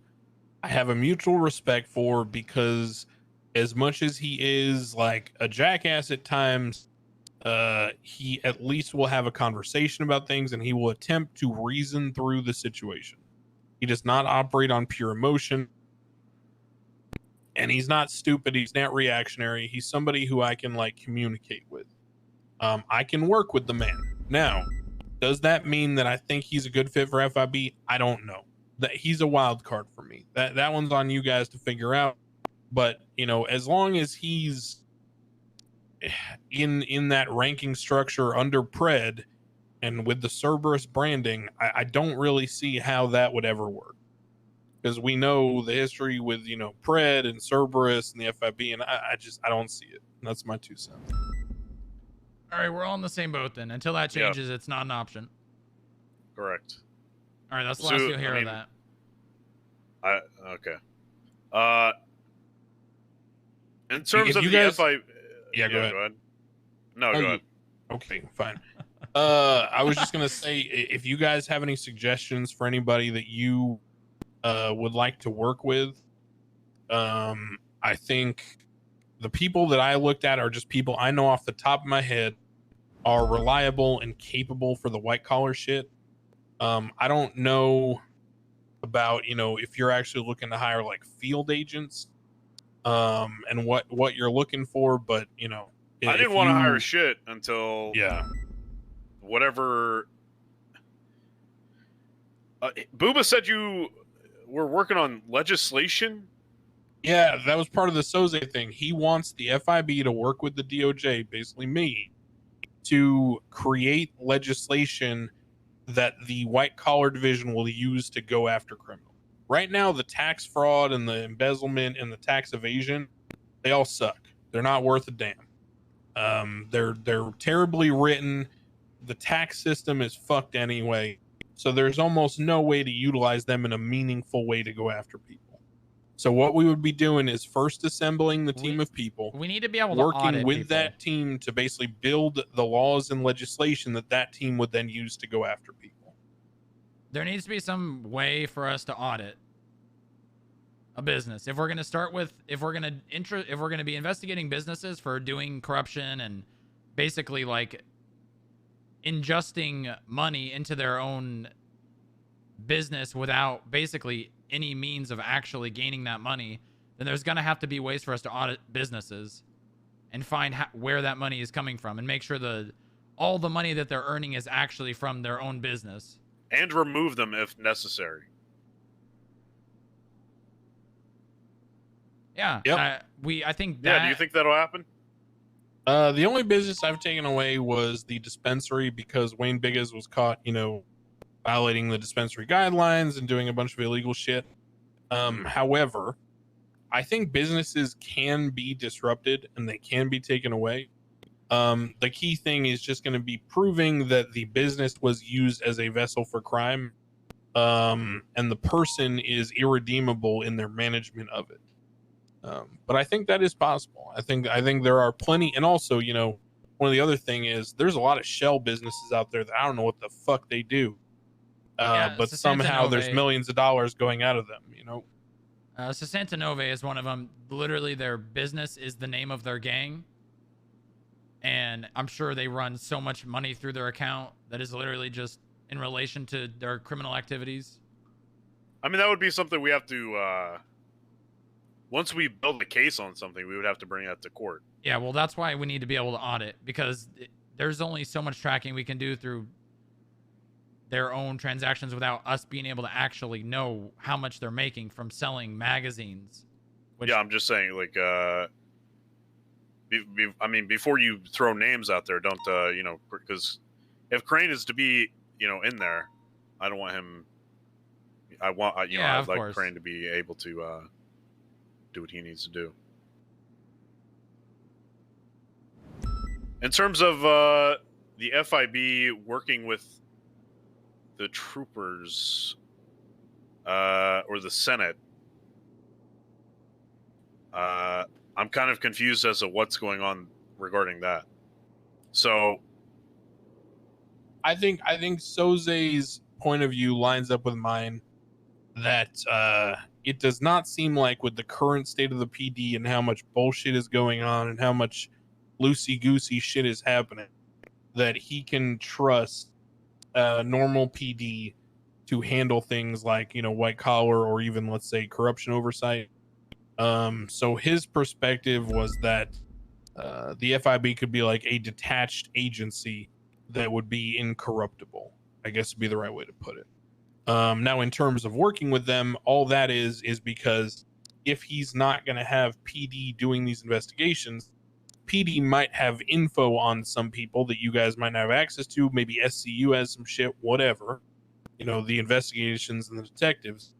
I have a mutual respect for because as much as he is like a jackass at times, he at least will have a conversation about things and he will attempt to reason through the situation. He does not operate on pure emotion. And he's not stupid. He's not reactionary. He's somebody who I can like communicate with. I can work with the man. Now, does that mean that I think he's a good fit for FIB? I don't know. That he's a wild card for me. That one's on you guys to figure out. But, as long as he's in that ranking structure under Pred and with the Cerberus branding, I don't really see how that would ever work. Because we know the history with, Pred and Cerberus and the FIB, and I don't see it. That's my 2 cents. All right, we're all in the same boat then. Until that changes, it's not an option. Correct. All right, that's the last you'll hear of that. Okay. In terms of the FIB... Yeah, go ahead. No, go ahead. Okay, fine. I was just going to say, if you guys have any suggestions for anybody that you would like to work with, I think the people that I looked at are just people I know off the top of my head are reliable and capable for the white collar shit. I don't know about, if you're actually looking to hire like field agents, and what you're looking for, but I didn't want to hire shit until whatever. Booba said you were working on legislation. Yeah, that was part of the Soze thing. He wants the FIB to work with the DOJ, basically me, to create legislation that the white collar division will use to go after criminals. Right now, the tax fraud and the embezzlement and the tax evasion, they all suck. They're not worth a damn. They're terribly written. The tax system is fucked anyway. So there's almost no way to utilize them in a meaningful way to go after people. So what we would be doing is first assembling the team of people. We need to be able to working audit with people. that team to basically build the laws and legislation that team would then use to go after people. There needs to be some way for us to audit a business. If we're going to start with, if we're going to be investigating businesses for doing corruption and basically like ingesting money into their own business without basically any means of actually gaining that money, then there's going to have to be ways for us to audit businesses and find where that money is coming from and make sure all the money that they're earning is actually from their own business. And remove them if necessary. Yeah. Yep. I think that... Yeah, do you think that'll happen? The only business I've taken away was the dispensary because Wayne Biggs was caught, violating the dispensary guidelines and doing a bunch of illegal shit. However, I think businesses can be disrupted and they can be taken away. The key thing is just going to be proving that the business was used as a vessel for crime, and the person is irredeemable in their management of it. But I think that is possible. I think there are plenty, and also, one of the other thing is there's a lot of shell businesses out there that I don't know what the fuck they do, but somehow there's millions of dollars going out of them. So Santa Nove is one of them. Literally, their business is the name of their gang, and I'm sure they run so much money through their account that is literally just in relation to their criminal activities. I mean, that would be something we have to. Once we build a case on something, we would have to bring that to court. Yeah, well, that's why we need to be able to audit, because there's only so much tracking we can do through their own transactions without us being able to actually know how much they're making from selling magazines. Yeah, I'm just saying, like, I mean, before you throw names out there, don't, because if Crane is to be, in there, I don't want him. I'd like Crane to be able to do what he needs to do. In terms of the FIB working with the troopers or the Senate, I'm kind of confused as to what's going on regarding that. So I think Soze's point of view lines up with mine, that it does not seem like, with the current state of the PD and how much bullshit is going on and how much loosey-goosey shit is happening, that he can trust normal PD to handle things like, white collar or even, let's say, corruption oversight. So his perspective was that the FIB could be like a detached agency that would be incorruptible, I guess would be the right way to put it. Now, in terms of working with them, all that is because if he's not going to have PD doing these investigations, PD might have info on some people that you guys might not have access to. Maybe SCU has some shit, whatever. The investigations and the detectives.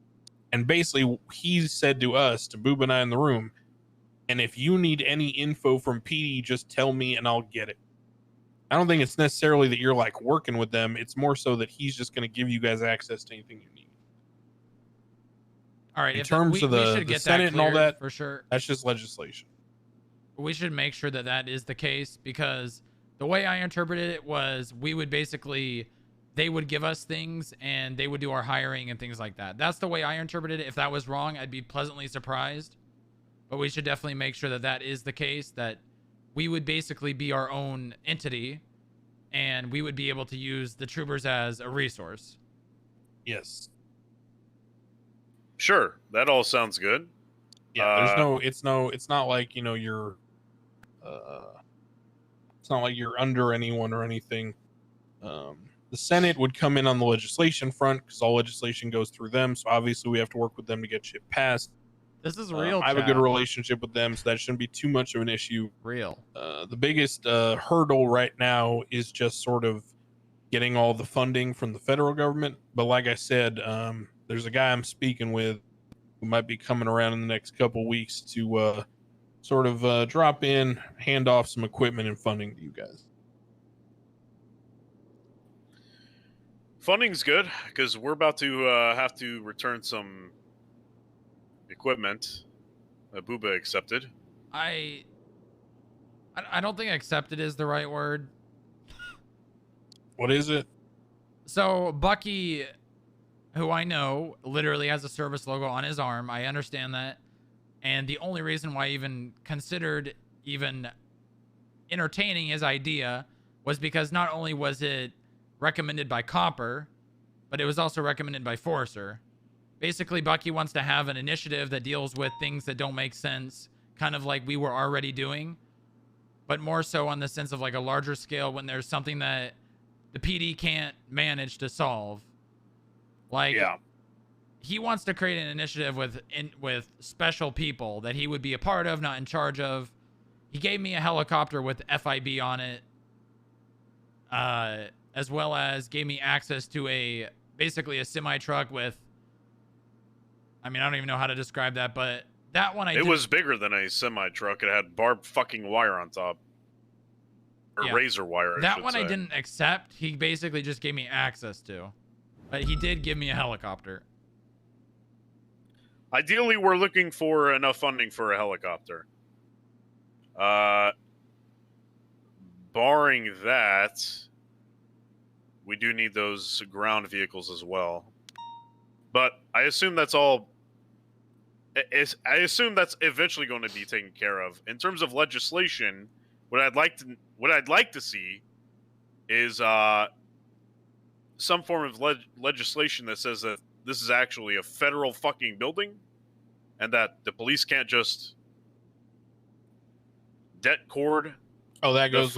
And basically, he said to us, to Boob and I in the room, and if you need any info from PD, just tell me and I'll get it. I don't think it's necessarily that you're like working with them. It's more so that he's just going to give you guys access to anything you need. All right. In terms of the Senate and all that, for sure, that's just legislation. We should make sure that that is the case, because the way I interpreted it was we would basically, they would give us things and they would do our hiring and things like that. That's the way I interpreted it. If that was wrong, I'd be pleasantly surprised. But we should definitely make sure that that is the case, that we would basically be our own entity and we would be able to use the troopers as a resource. Yes. Sure. That all sounds good. Yeah, it's not like, you're, it's not like you're under anyone or anything. The Senate would come in on the legislation front because all legislation goes through them. So obviously we have to work with them to get shit passed. This is real. I have a good relationship with them, so that shouldn't be too much of an issue. Real. The biggest hurdle right now is just sort of getting all the funding from the federal government. But like I said, there's a guy I'm speaking with who might be coming around in the next couple weeks to sort of drop in, hand off some equipment and funding to you guys. Funding's good because we're about to have to return some equipment. Booba accepted. I don't think accepted is the right word. What is it? So Bucky, who I know, literally has a service logo on his arm. I understand that. And the only reason why I even considered even entertaining his idea was because not only was it recommended by Copper, but it was also recommended by Forcer. Basically, Bucky wants to have an initiative that deals with things that don't make sense, kind of like we were already doing, but more so on the sense of like a larger scale when there's something that the PD can't manage to solve. Like, yeah. He wants to create an initiative with special people that he would be a part of, not in charge of. He gave me a helicopter with FIB on it, as well as gave me access to basically a semi truck with, I mean, I don't even know how to describe that, but that one It was bigger than a semi truck. It had barbed fucking wire on top. Or razor wire, That one I didn't accept. He basically just gave me access to. But he did give me a helicopter. Ideally, we're looking for enough funding for a helicopter. Barring that, we do need those ground vehicles as well. But I assume that's all. I assume that's eventually going to be taken care of. In terms of legislation, what I'd like to see is some form of legislation that says that this is actually a federal fucking building, and that the police can't just det cord. Oh, that goes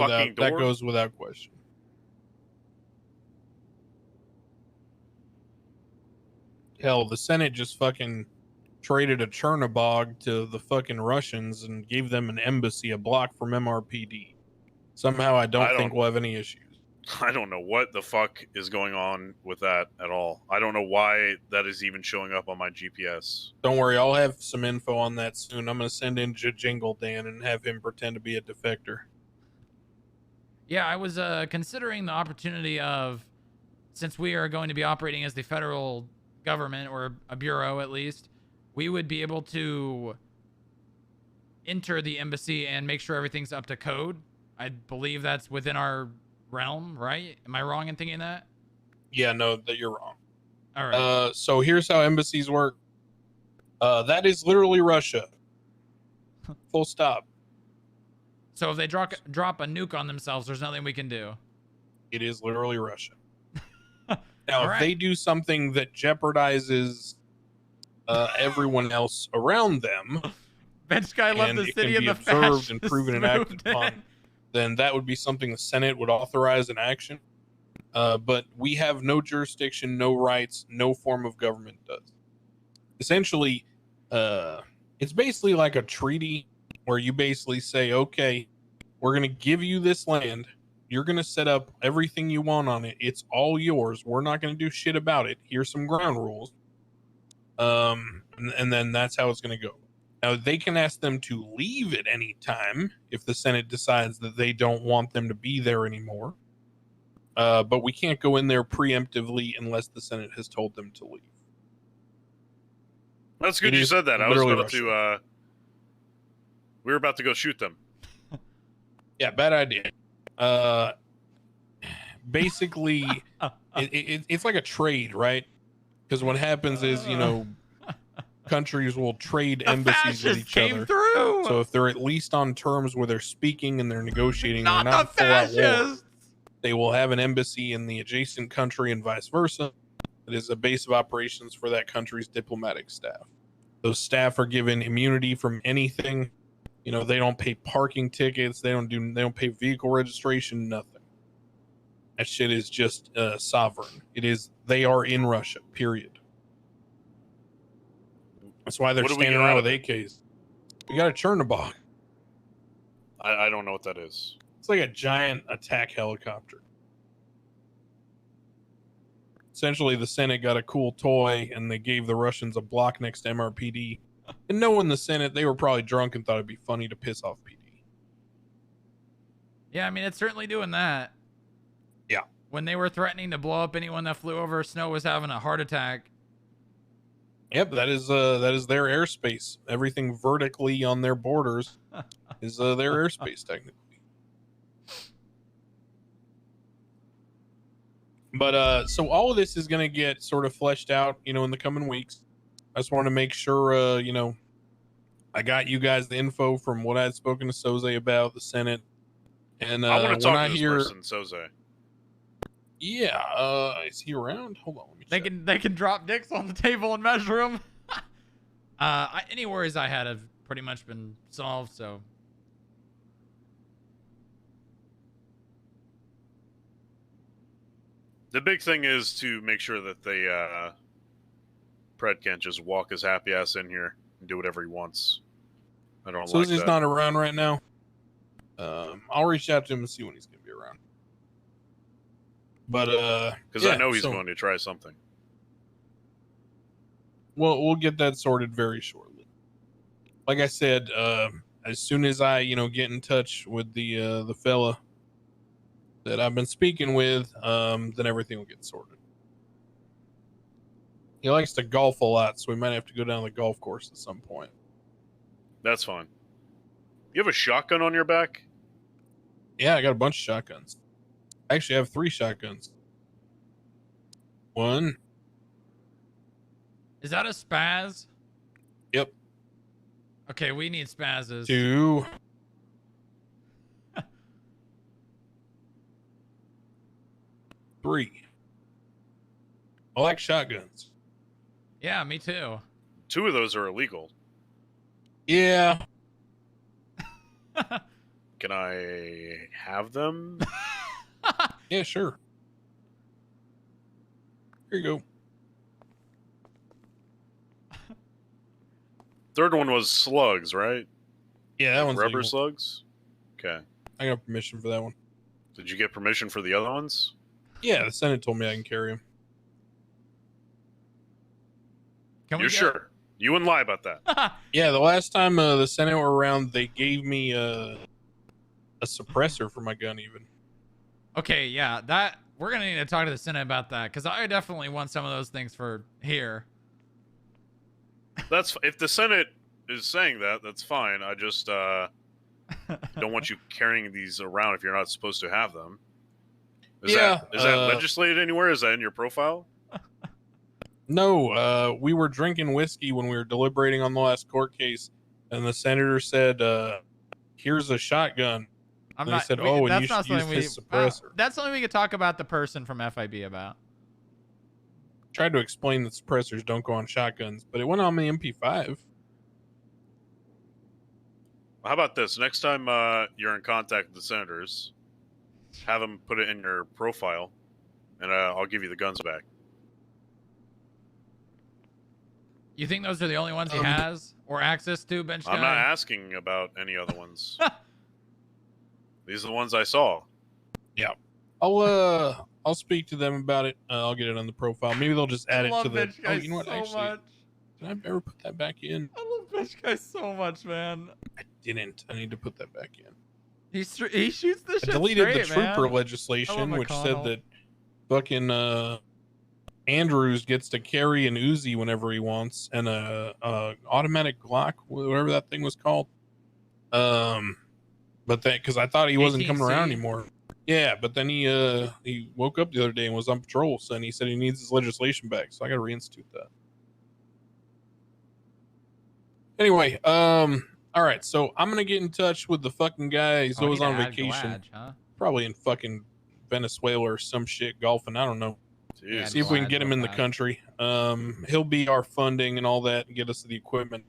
without question. Hell, the Senate just fucking traded a Chernobog to the fucking Russians and gave them an embassy a block from MRPD. Somehow I don't think we'll have any issues. I don't know what the fuck is going on with that at all. I don't know why that is even showing up on my GPS. Don't worry, I'll have some info on that soon. I'm going to send in Jingle Dan and have him pretend to be a defector. Yeah, I was considering the opportunity of, since we are going to be operating as the federal government, or a bureau at least, we would be able to enter the embassy and make sure everything's up to code. I believe that's within our realm, right? Am I wrong in thinking that? Yeah, no, that you're wrong. All right. So here's how embassies work. That is literally Russia. Full stop. So if they drop a nuke on themselves, there's nothing we can do. It is literally Russia. Now, if they do something that jeopardizes everyone else around them, Bench guy left the city in the observed and proven and acted upon, then that would be something the Senate would authorize in action. But we have no jurisdiction, no rights, no form of government does. Essentially, it's basically like a treaty where you basically say, okay, we're going to give you this land. You're going to set up everything you want on it. It's all yours. We're not going to do shit about it. Here's some ground rules. And then that's how it's going to go. Now, they can ask them to leave at any time if the Senate decides that they don't want them to be there anymore. But we can't go in there preemptively unless the Senate has told them to leave. That's good you said that. I was about to... we were about to go shoot them. Yeah, bad idea. Basically, it's like a trade, right? Because what happens is, countries will trade embassies with each other. Through. So if they're at least on terms where they're speaking and they're negotiating, they're not full out war, they will have an embassy in the adjacent country and vice versa. It is a base of operations for that country's diplomatic staff. Those staff are given immunity from anything. They don't pay parking tickets. They don't pay vehicle registration, nothing. That shit is just sovereign. They are in Russia, period. That's why they're What do we standing get around out with of it? AKs. We got a Chernobog. I don't know what that is. It's like a giant attack helicopter. Essentially, the Senate got a cool toy, and they gave the Russians a block next to MRPD. And knowing the Senate, they were probably drunk and thought it'd be funny to piss off PD. Yeah, I mean, it's certainly doing that. Yeah. When they were threatening to blow up anyone that flew over, Snow was having a heart attack. Yep, that is their airspace. Everything vertically on their borders is their airspace, technically. But so all of this is going to get sort of fleshed out, in the coming weeks. I just want to make sure, I got you guys the info from what I had spoken to Soze about the Senate. And I want to talk to this hear, person, Soze. Yeah, is he around? Hold on, let me check. They can drop dicks on the table and measure them. Any worries I had have pretty much been solved, so. The big thing is to make sure that Pred can't just walk his happy ass in here and do whatever he wants. I don't like that. Susie's not around right now. I'll reach out to him and see when he's going to be around. But because I know he's going to try something. Well, we'll get that sorted very shortly. Like I said, as soon as I get in touch with the fella that I've been speaking with, then everything will get sorted. He likes to golf a lot, so we might have to go down the golf course at some point. That's fine. You have a shotgun on your back? Yeah, I got a bunch of shotguns. I actually have 3 shotguns. 1. Is that a spaz? Yep. Okay, we need spazzes. 2. 3. I like shotguns. Yeah, me too. 2 of those are illegal. Yeah. Can I have them? Yeah, sure. Here you go. Third one was slugs, right? Yeah, that one's rubber legal. slugs. Okay. I got permission for that one. Did you get permission for the other ones? Yeah, the Senate told me I can carry them. You're sure? You wouldn't lie about that. Yeah, the last time the Senate were around, they gave me a suppressor for my gun even. Okay, yeah, that we're gonna need to talk to the Senate about that because I definitely want some of those things for here. That's if the Senate is saying that, that's fine. I just don't want you carrying these around if you're not supposed to have them. Is that legislated anywhere? Is that in your profile? No, we were drinking whiskey when we were deliberating on the last court case, and the senator said, "Here's a shotgun." And they said, "Oh, and you should use his suppressor." That's something we could talk about the person from FIB about. Tried to explain that suppressors don't go on shotguns, but it went on the MP5. How about this? Next time you're in contact with the senators, have them put it in your profile, and I'll give you the guns back. You think those are the only ones he has or access to, Bench Guy? I'm not asking about any other ones. These are the ones I saw. Yeah. I'll speak to them about it. I'll get it on the profile. Maybe they'll just add it to the. Bench Guy you know what? so Actually, much. did I ever put that back in? I love Bench Guy so much, man. I didn't. I need to put that back in. He shoots the shit I deleted straight, the trooper man. legislation, which McConnell. said that fucking Andrews gets to carry an Uzi whenever he wants, and a automatic Glock, whatever that thing was called. But that because I thought he wasn't coming around anymore. Yeah, but then he woke up the other day and was on patrol, so and he said he needs his legislation back, so I got to reinstitute that. Anyway, all right, so I'm gonna get in touch with the fucking guy. He's always on vacation, probably in fucking Venezuela or some shit golfing. I don't know. Jeez. See if we can get him in the country. He'll be our funding and all that, and get us the equipment.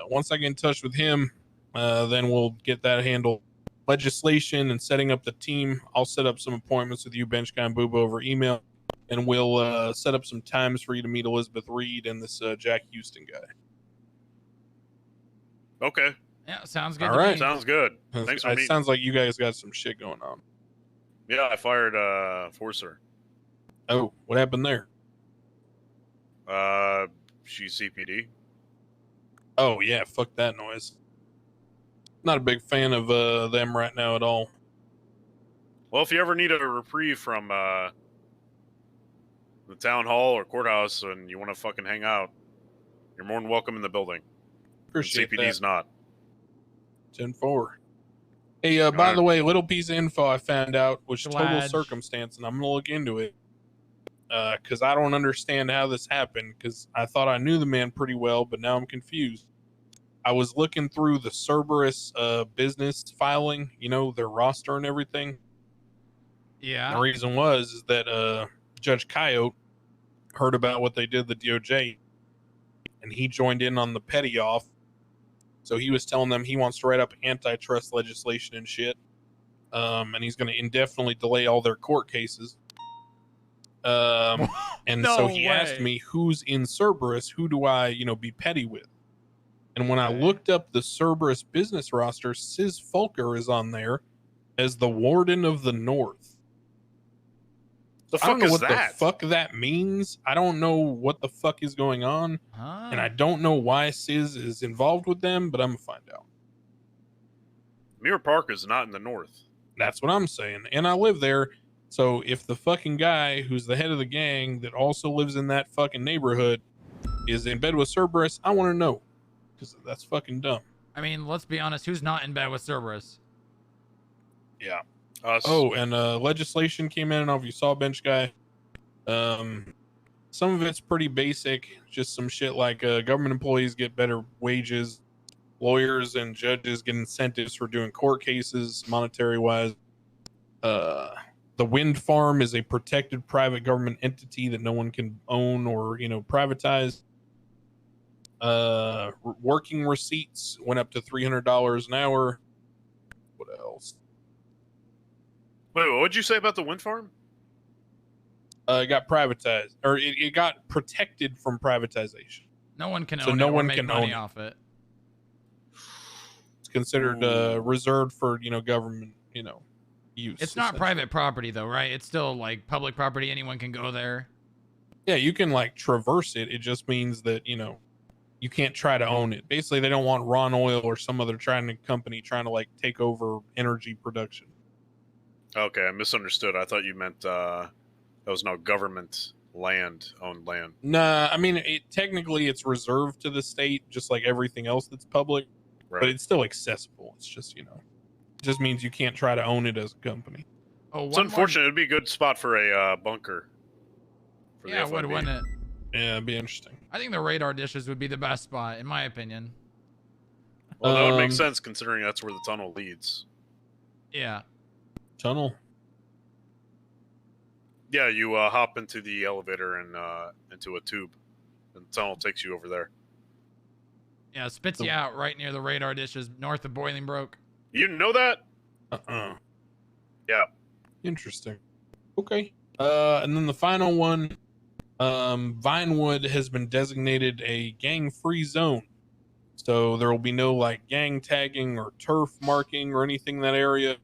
Once I get in touch with him, then we'll get that handled legislation and setting up the team. I'll set up some appointments with you, Bench Guy and Booba, over email, and we'll set up some times for you to meet Elizabeth Reed and this Jack Houston guy. Okay. Yeah, sounds good. All to right. me. Sounds good. Thanks for It meeting. sounds like you guys got some shit going on. Yeah, I fired Forcer. Oh, what happened there? She's CPD. Oh yeah, fuck that noise. Not a big fan of them right now at all. Well, if you ever need a reprieve from the town hall or courthouse and you want to fucking hang out, you're more than welcome in the building. Appreciate CPD's that. not. 10-4. Hey, by the way, little piece of info I found out, which total Glad. circumstance, and I'm gonna look into it because I don't understand how this happened. Because I thought I knew the man pretty well, but now I'm confused. I was looking through the Cerberus business filing, you know, their roster and everything. Yeah. And the reason is that Judge Coyote heard about what they did to the DOJ, and he joined in on the petty off. So he was telling them he wants to write up antitrust legislation and shit, and he's going to indefinitely delay all their court cases. And No so he way. asked me, who's in Cerberus? Who do I, be petty with? And when I Okay. looked up the Cerberus business roster, Sis Fulker is on there as the Warden of the North. The I don't fuck know is what that? the fuck that means. I don't know what the fuck is going on. Huh? And I don't know why Sis is involved with them, but I'm going to find out. Mirror Park is not in the north. That's what I'm saying. And I live there. So if the fucking guy who's the head of the gang that also lives in that fucking neighborhood is in bed with Cerberus, I want to know. Because that's fucking dumb. I mean, let's be honest. Who's not in bed with Cerberus? Yeah. Us. Oh, and legislation came in. I don't know if you saw, Bench Guy. Some of it's pretty basic. Just some shit like government employees get better wages. Lawyers and judges get incentives for doing court cases, monetary wise. The wind farm is a protected private government entity that no one can own or, privatize. Working receipts went up to $300 an hour. What else? Wait, what'd you say about the wind farm? It got privatized, or it got protected from privatization. No one can So own no it or one make can money own it. off it. It's considered reserved for government use. It's not essentially. private property though, right? It's still like public property. Anyone can go there. Yeah, you can like traverse it. It just means that you can't try to own it. Basically, they don't want Ron Oil or some other company trying to like take over energy production. Okay, I misunderstood. I thought you meant that was no government owned land. Nah, I mean, technically it's reserved to the state, just like everything else that's public, Right. but it's still accessible. It's just, it just means you can't try to own it as a company. Oh, It's unfortunate. It'd be a good spot for a bunker. For Yeah, the it would, FIB. wouldn't it? Yeah, it'd be interesting. I think the radar dishes would be the best spot, in my opinion. Well, that would make sense considering that's where the tunnel leads. Yeah. Tunnel. Yeah, you hop into the elevator and into a tube, and the tunnel takes you over there. Yeah, it spits you out right near the radar dishes north of Bolingbroke. You didn't know that? Yeah. Interesting. Okay. And then the final one, Vinewood has been designated a gang-free zone. So there will be no like gang tagging or turf marking or anything in that area.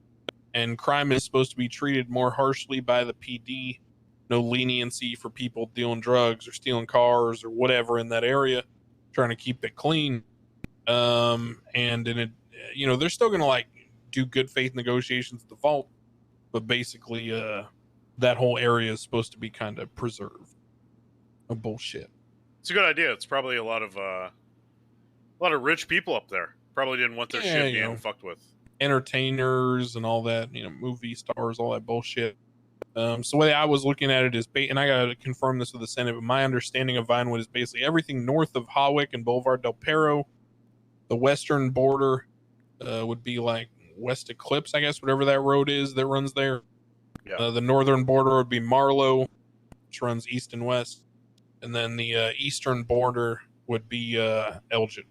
And crime is supposed to be treated more harshly by the PD. No leniency for people dealing drugs or stealing cars or whatever in that area, trying to keep it clean. And in it, they're still going to like do good faith negotiations at the vault, but basically, that whole area is supposed to be kind of preserved. Oh, bullshit. It's a good idea. It's probably a lot of rich people up there. Probably didn't want their shit being fucked with. Entertainers and all that, movie stars, all that bullshit. So the way I was looking at it is, and I gotta confirm this with the Senate, but my understanding of Vinewood is basically everything north of Hawick and Boulevard del Perro. The western border would be like West Eclipse, I guess, whatever that road is that runs there. Yeah. The northern border would be Marlow, which runs east and west. And then the eastern border would be Elgin.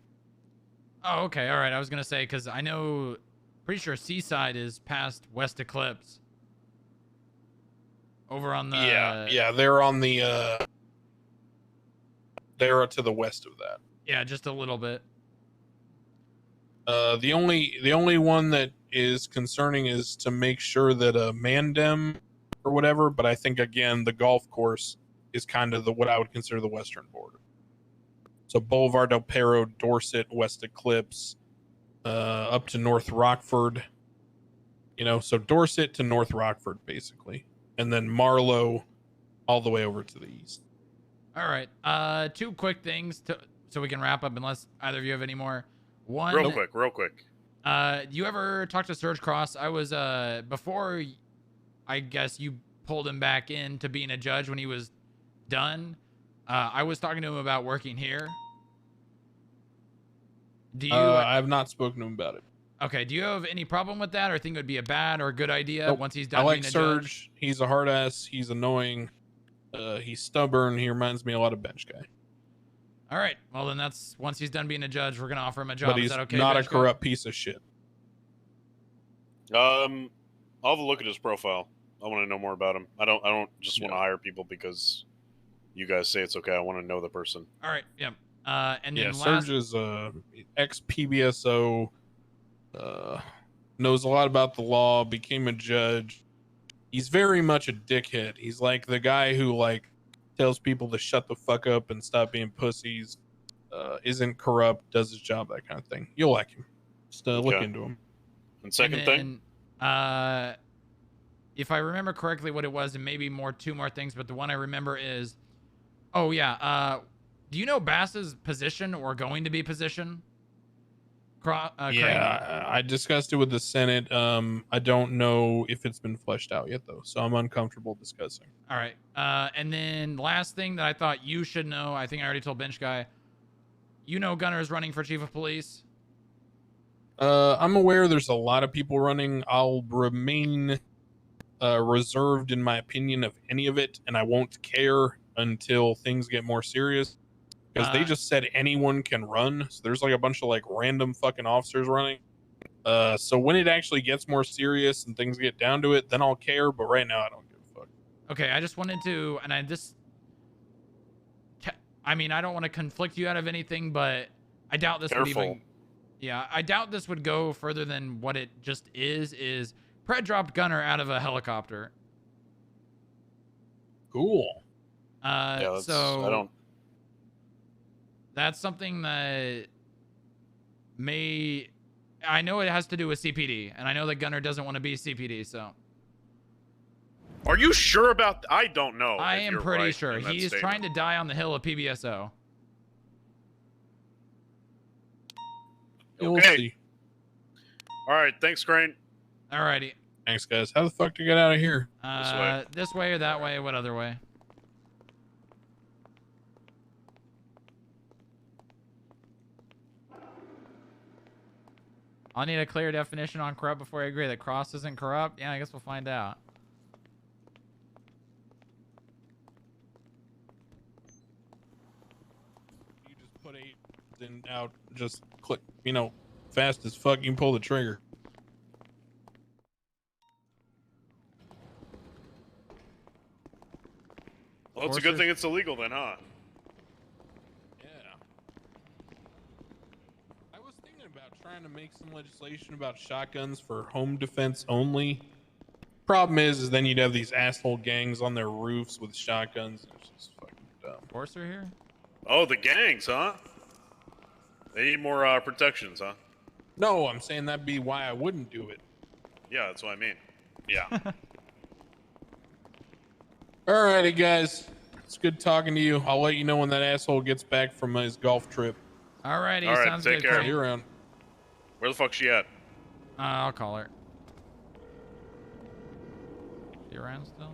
Oh, okay. All right. I was going to say, because I know pretty sure Seaside is past West Eclipse. Over on the yeah, they're on the they're to the west of that. Yeah, just a little bit. The only one that is concerning is to make sure that Mandem or whatever, but I think again the golf course is kind of what I would consider the western border. So Boulevard del Perro, Dorset, West Eclipse, up to North Rockford. You know, so Dorset to North Rockford basically, and then Marlow all the way over to the east. All right. Two quick things so we can wrap up, unless either of you have any more. One, Real quick. You ever talk to Serge Cross? I was before, I guess you pulled him back in to being a judge when he was done. I was talking to him about working here. Do you? I have not spoken to him about it. Okay. Do you have any problem with that, or think it would be a bad or a good idea Nope. once he's done I like being a Serge. judge? He's a hard ass. He's annoying. He's stubborn. He reminds me a lot of Bench Guy. All right. Well, then that's once he's done being a judge, we're gonna offer him a job. But he's Is that okay? not a Bench Guy? corrupt piece of shit. I'll have a look at his profile. I want to know more about him. I don't just want to hire people because you guys say it's okay. I want to know the person. All right. Yeah. And Yeah, then last, Serge is ex PBSO, knows a lot about the law, became a judge. He's very much a dickhead. He's like the guy who like tells people to shut the fuck up and stop being pussies, isn't corrupt, does his job, that kind of thing. You'll like him. Just look Okay. into him. And second thing, if I remember correctly what it was, and maybe two more things, but the one I remember is, oh yeah, do you know Bass's position or going to be position? Yeah, I discussed it with the Senate. I don't know if it's been fleshed out yet though, so I'm uncomfortable discussing. All right. And then last thing that I thought you should know, I think I already told Bench Guy, you know Gunner is running for chief of police. I'm aware there's a lot of people running. I'll remain reserved in my opinion of any of it, and I won't care until things get more serious. Because they just said anyone can run. So there's like a bunch of like random fucking officers running. So when it actually gets more serious and things get down to it, then I'll care. But right now I don't give a fuck. Okay, I just wanted to, and I mean, I don't want to conflict you out of anything, but I doubt this would even, yeah, I doubt this would go further than what it just is Pred dropped Gunner out of a helicopter. Cool. yeah, so that's something that I know it has to do with CPD, and I know that Gunner doesn't want to be CPD, so. are you sure about? I don't know. I am pretty right sure. He's trying to die on the hill of PBSO. We'll Okay. see. All right. Thanks, Crane. Alrighty. Thanks, guys. How the fuck to get out of here? This way or that way? What other way? I'll need a clear definition on corrupt before I agree that Cross isn't corrupt. Yeah, I guess we'll find out. You just put 8 in out, just click, fast as fuck, you can pull the trigger. Well, it's a good thing it's illegal then, huh? Yeah. I was thinking about trying to make some legislation about shotguns for home defense only. Problem is then you'd have these asshole gangs on their roofs with shotguns. It's just fucking dumb. Forcer here? Oh, the gangs, huh? They need more protections, huh? No, I'm saying that'd be why I wouldn't do it. Yeah, that's what I mean. Yeah. Alrighty, guys. It's good talking to you. I'll let you know when that asshole gets back from his golf trip. Alrighty, All right, sounds take good. care. See you around. Where the fuck's she at? I'll call her. You around still?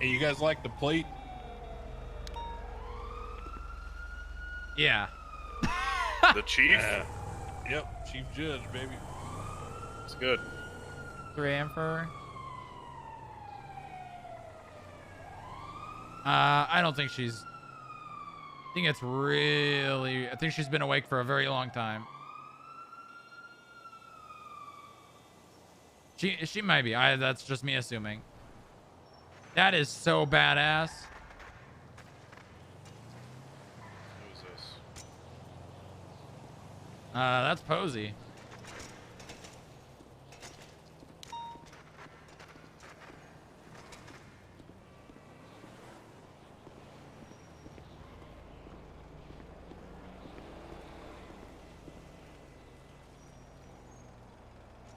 Hey, you guys like the plate? Yeah. The chief? Yep, Chief Judge, baby. It's good. 3 a.m. for her. I don't think she's... I think it's really... I think she's been awake for a very long time. She might be. That's just me assuming. That is so badass. Who is this? That's Posey.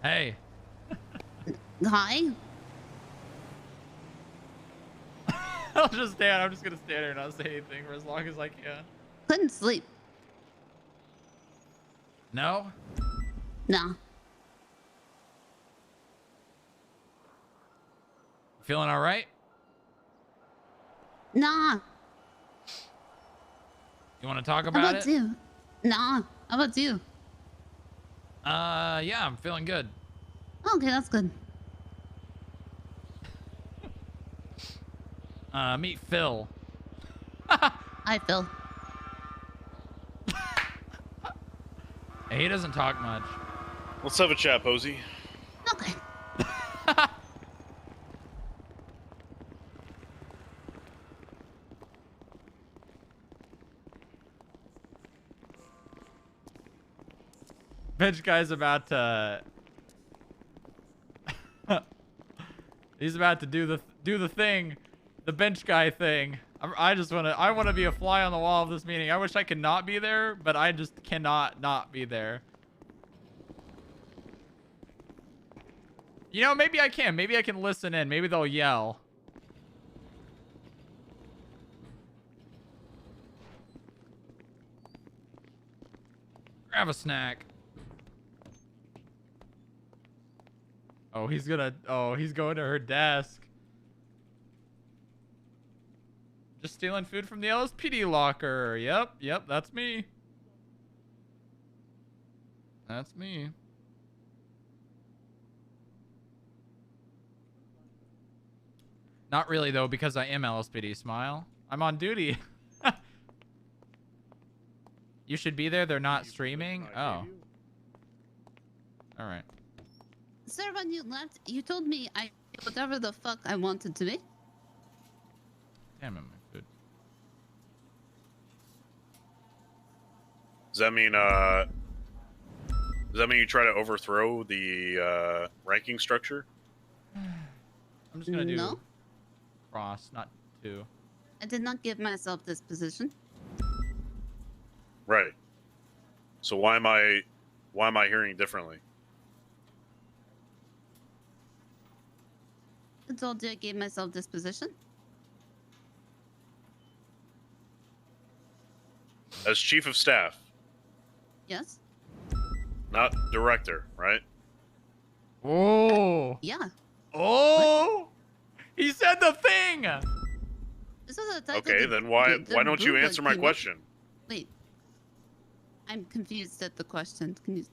Hey. Hi. I'll just stand. I'm just gonna stand here and not say anything for as long as I can. Couldn't sleep. No? No. Feeling all right? Nah. You want to talk How about about it? you? Nah. How about you? Yeah, I'm feeling good. Okay, that's good. Meet Phil. Hi, Phil. Hey, he doesn't talk much. Let's have a chat, Posey. Okay. Bench guy's about to... He's about to do the thing. The bench guy thing. I want to be a fly on the wall of this meeting. I wish I could not be there, but I just cannot not be there. You know, maybe I can. Maybe I can listen in. Maybe they'll yell. Grab a snack. Oh, he's going to her desk. Just stealing food from the LSPD locker. Yep, that's me. That's me. Not really, though, because I am LSPD. Smile. I'm on duty. You should be there. They're not streaming. Oh. All right. Sir, when you left, you told me I whatever the fuck I wanted to be. Damn it, my food. Does that mean you try to overthrow the ranking structure? I'm just gonna do No. cross, not 2. I did not give myself this position. Right. So why am I hearing differently? I told you I gave myself this position. As chief of staff, Yes. not director, right? Oh. Yeah. Oh. He said the thing. This is a title Okay, that- then why that don't you Booba answer my came up- question? Wait. I'm confused at the question. Can you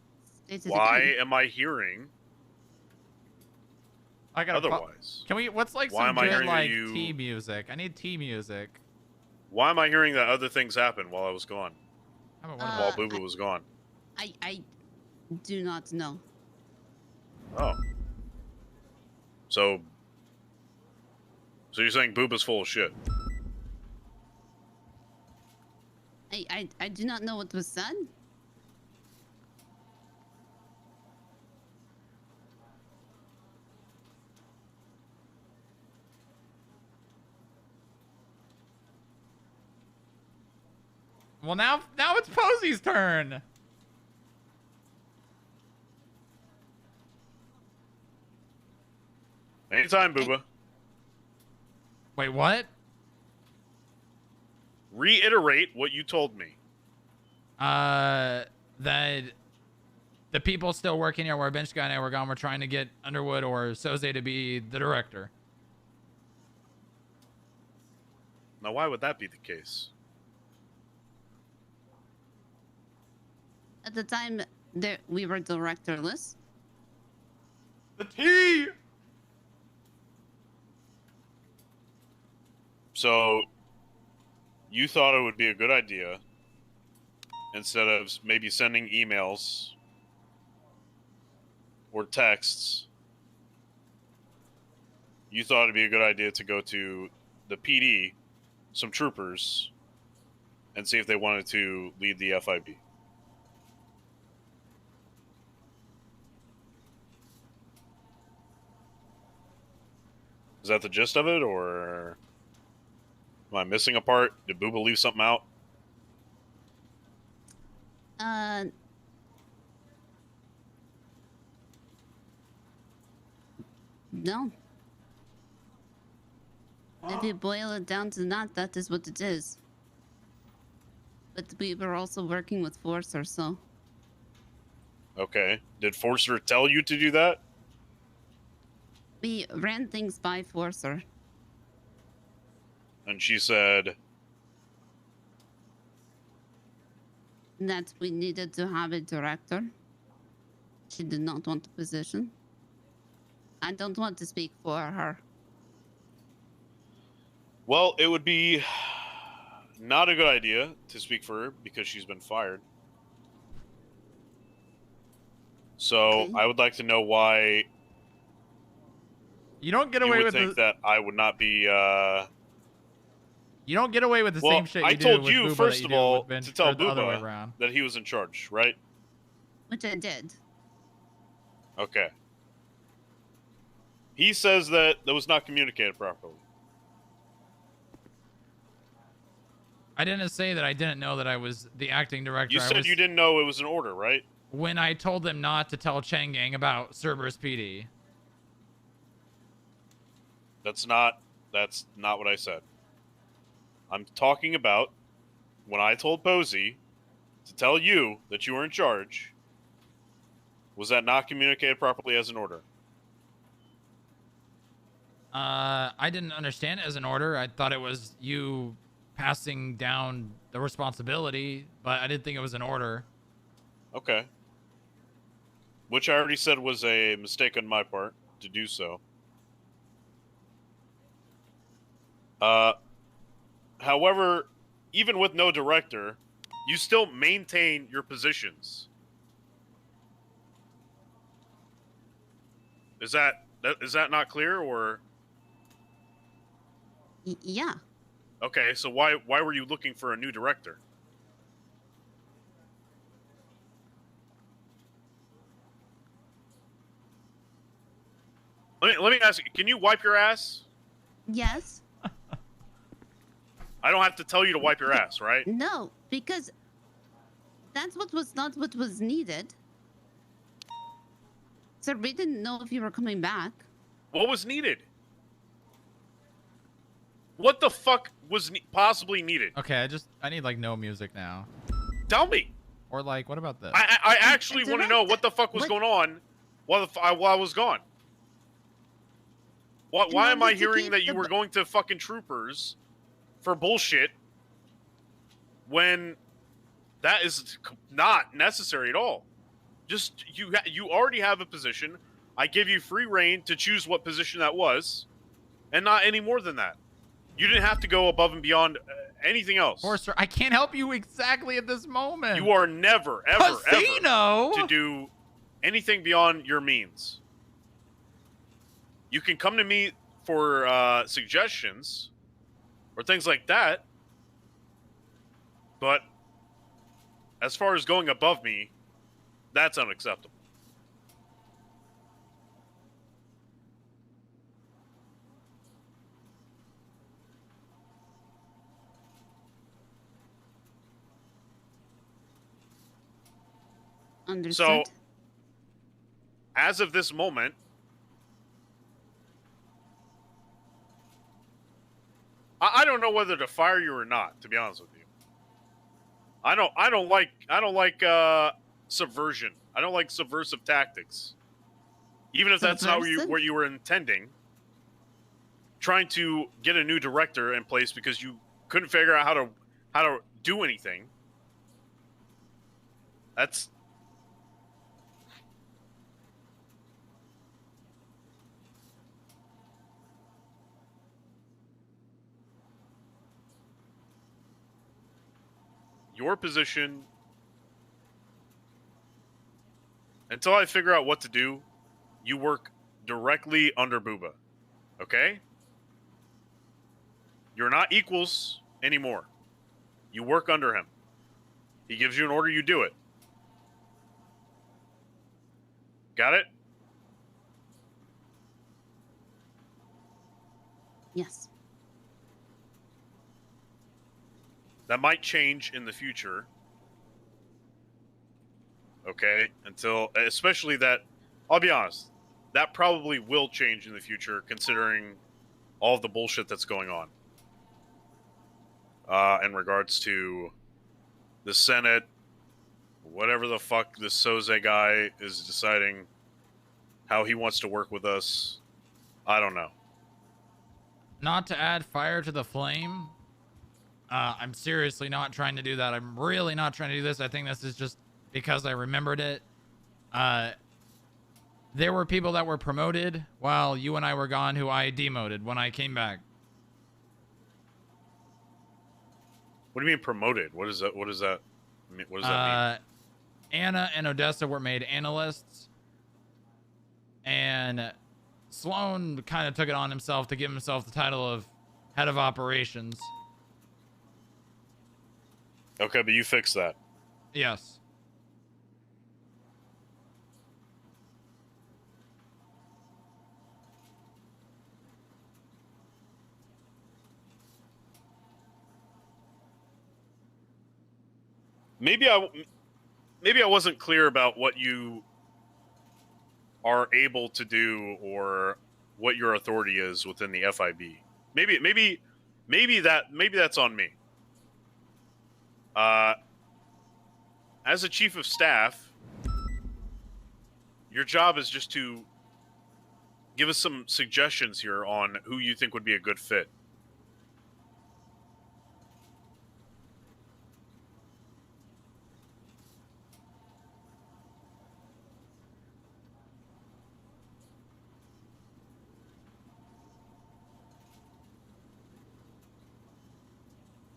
state it Why again? am I hearing I gotta. otherwise? Can we? What's like Why some am I good hearing that like you- tea music? I need tea music. Why am I hearing that other things happened while I was gone? How about one of While those? Boo Boo was gone? I do not know. Oh. So you're saying Booba's full of shit? I do not know what was said. Well, now it's Posey's turn. Anytime, Booba. Wait, what? Reiterate what you told me. That the people still working here where Bench Guy and I were gone, we're trying to get Underwood or Soze to be the director. Now, why would that be the case? At the time, we were directorless. The tea. So, you thought it would be a good idea, instead of maybe sending emails or texts, you thought it'd be a good idea to go to the PD, some troopers, and see if they wanted to lead the FIB. Is that the gist of it, or am I missing a part? Did Booba leave something out? No. If you boil it down to that is what it is. But we were also working with Forcer, so. Okay. Did Forcer tell you to do that? We ran things by Forcer. And she said, That we needed to have a director. She did not want the position. I don't want to speak for her. well, it would be not a good idea to speak for her because she's been fired. So Okay. I would like to know why You don't get you away would with think that I would not be. You don't get away with the Well, same shit you I do told with you, Booba first that you of do all, with Vince, to tell or the other way Booba around. that he was in charge, right? Which I did. Okay. He says that was not communicated properly. I didn't say that I didn't know that I was the acting director. You I said was, you didn't know it was an order, right? when I told them not to tell Chang'e about Cerberus PD. That's not what I said. I'm talking about when I told Posey to tell you that you were in charge. Was that not communicated properly as an order? I didn't understand it as an order. I thought it was you passing down the responsibility, but I didn't think it was an order. Okay. Which I already said was a mistake on my part to do so. However, even with no director, you still maintain your positions. Is that not clear, or? Yeah. Okay, so why were you looking for a new director? Let me ask you, can you wipe your ass? Yes. I don't have to tell you to wipe your ass, right? No, because that's not what was needed. So we didn't know if you were coming back. What was needed? What the fuck was possibly needed? Okay, I need like no music now. Tell me. Or like, what about this? I actually want to know what the fuck was going on while I was gone. Why am I hearing that you were going to fucking troopers for bullshit when that is not necessary at all? Just you already have a position. I give you free reign to choose what position that was, and not any more than that. You didn't have to go above and beyond anything else. Forcer, I can't help you exactly at this moment. You are never, ever, Casino! ever to do anything beyond your means. You can come to me for suggestions or things like that, but as far as going above me, that's unacceptable. Understood. So, as of this moment, I don't know whether to fire you or not, to be honest with you. I don't like subversion. I don't like subversive tactics. Even if that's not what you were intending. Trying to get a new director in place because you couldn't figure out how to do anything. your position until I figure out what to do. You work directly under Booba, okay? You're not equals anymore. You work under him. He gives you an order, you do it. Got it? Yes. That might change in the future. Okay? Especially that, I'll be honest, that probably will change in the future considering all of the bullshit that's going on. In regards to the Senate, whatever the fuck this Soze guy is deciding how he wants to work with us. I don't know. Not to add fire to the flame. I'm seriously not trying to do that. I'm really not trying to do this. I think this is just because I remembered it. There were people that were promoted while you and I were gone who I demoted when I came back. What do you mean promoted? What does that mean? What does that mean? Anna and Odessa were made analysts. And Sloan kind of took it on himself to give himself the title of head of operations. Okay, but you fixed that. Yes. Maybe I wasn't clear about what you are able to do or what your authority is within the FIB. Maybe that's on me. As a chief of staff, your job is just to give us some suggestions here on who you think would be a good fit.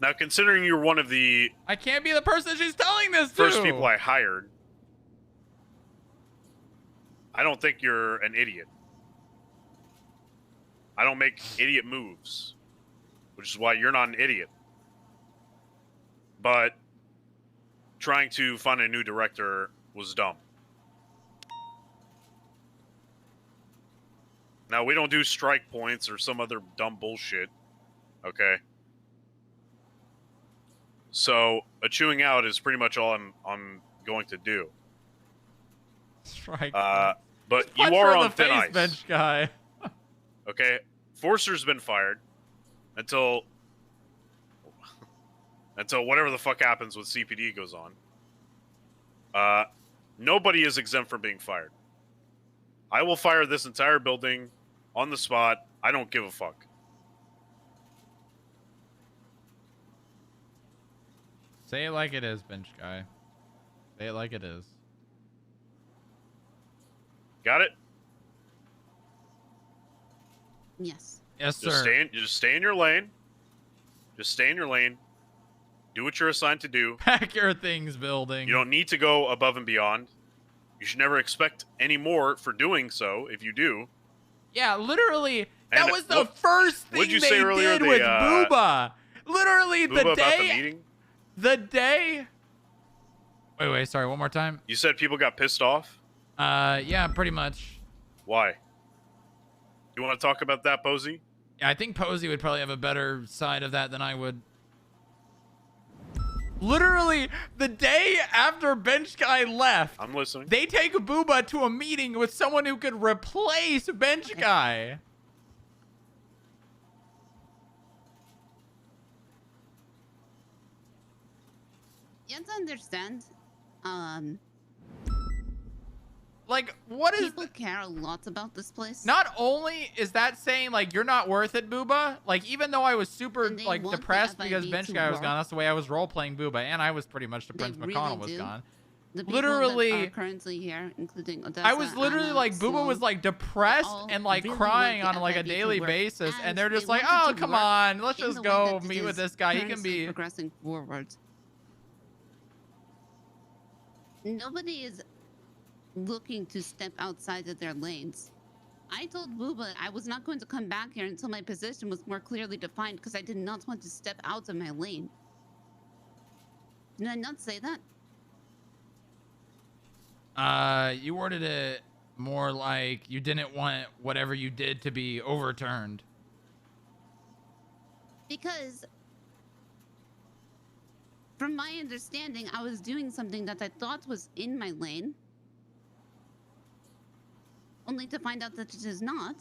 Now, considering you're one of the I can't be the person she's telling this to. first people I hired, I don't think you're an idiot. I don't make idiot moves, which is why you're not an idiot. But trying to find a new director was dumb. Now, we don't do strike points or some other dumb bullshit, okay? So, a chewing out is pretty much all I'm going to do. Strike. But Just you punch are her in on the thin face, ice. bench guy. Okay? Forcer's been fired until whatever the fuck happens with CPD goes on. Nobody is exempt from being fired. I will fire this entire building on the spot. I don't give a fuck. Say it like it is, bench guy. Say it like it is. Got it? Yes. Yes, Just sir. stay in your lane. Just stay in your lane. Do what you're assigned to do. Pack your things, building. You don't need to go above and beyond. You should never expect any more for doing so if you do. Yeah, literally, that And was the first thing what'd you they say earlier? did with Booba. Literally, Booba the about the day... meeting? The day... Wait, sorry, one more time. You said people got pissed off? Yeah, pretty much. Why? You want to talk about that, Posey? Yeah, I think Posey would probably have a better side of that than I would. Literally, the day after Bench Guy left, I'm listening. they take Booba to a meeting with someone who could replace Bench Guy. You have to understand, Like, what is... people care a lot about this place. Not only is that saying, like, you're not worth it, Booba, like, even though I was super, And they like, want the depressed because FIB Bench to Guy was work. gone, that's the way I was role-playing Booba, and I was pretty much depressed They McConnell really was do. gone. The people Literally- that are currently here, including Odessa, I was literally Anna, like, Booba was Sloan, like depressed all and like really crying want on the like a FIB to daily work, basis, and and they're just they like, want it oh, to come work on, let's in just the way go that meet it with is this guy. He can currently be... progressing forward. Nobody is looking to step outside of their lanes. I told Booba I was not going to come back here until my position was more clearly defined because I did not want to step out of my lane. Did I not say that? You worded it more like you didn't want whatever you did to be overturned. Because from my understanding, I was doing something that I thought was in my lane, only to find out that it is not.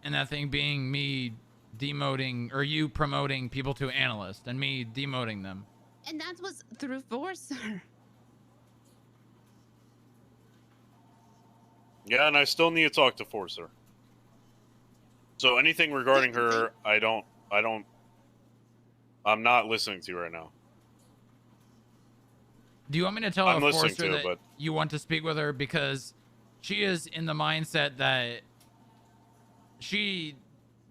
And that thing being me demoting, or you promoting people to analyst, and me demoting them. And that was through force, sir. Yeah, and I still need to talk to Forcer. So anything regarding her, I'm not listening to right now. Do you want me to tell I'm a listening Forcer to, that but you want to speak with her because she is in the mindset that she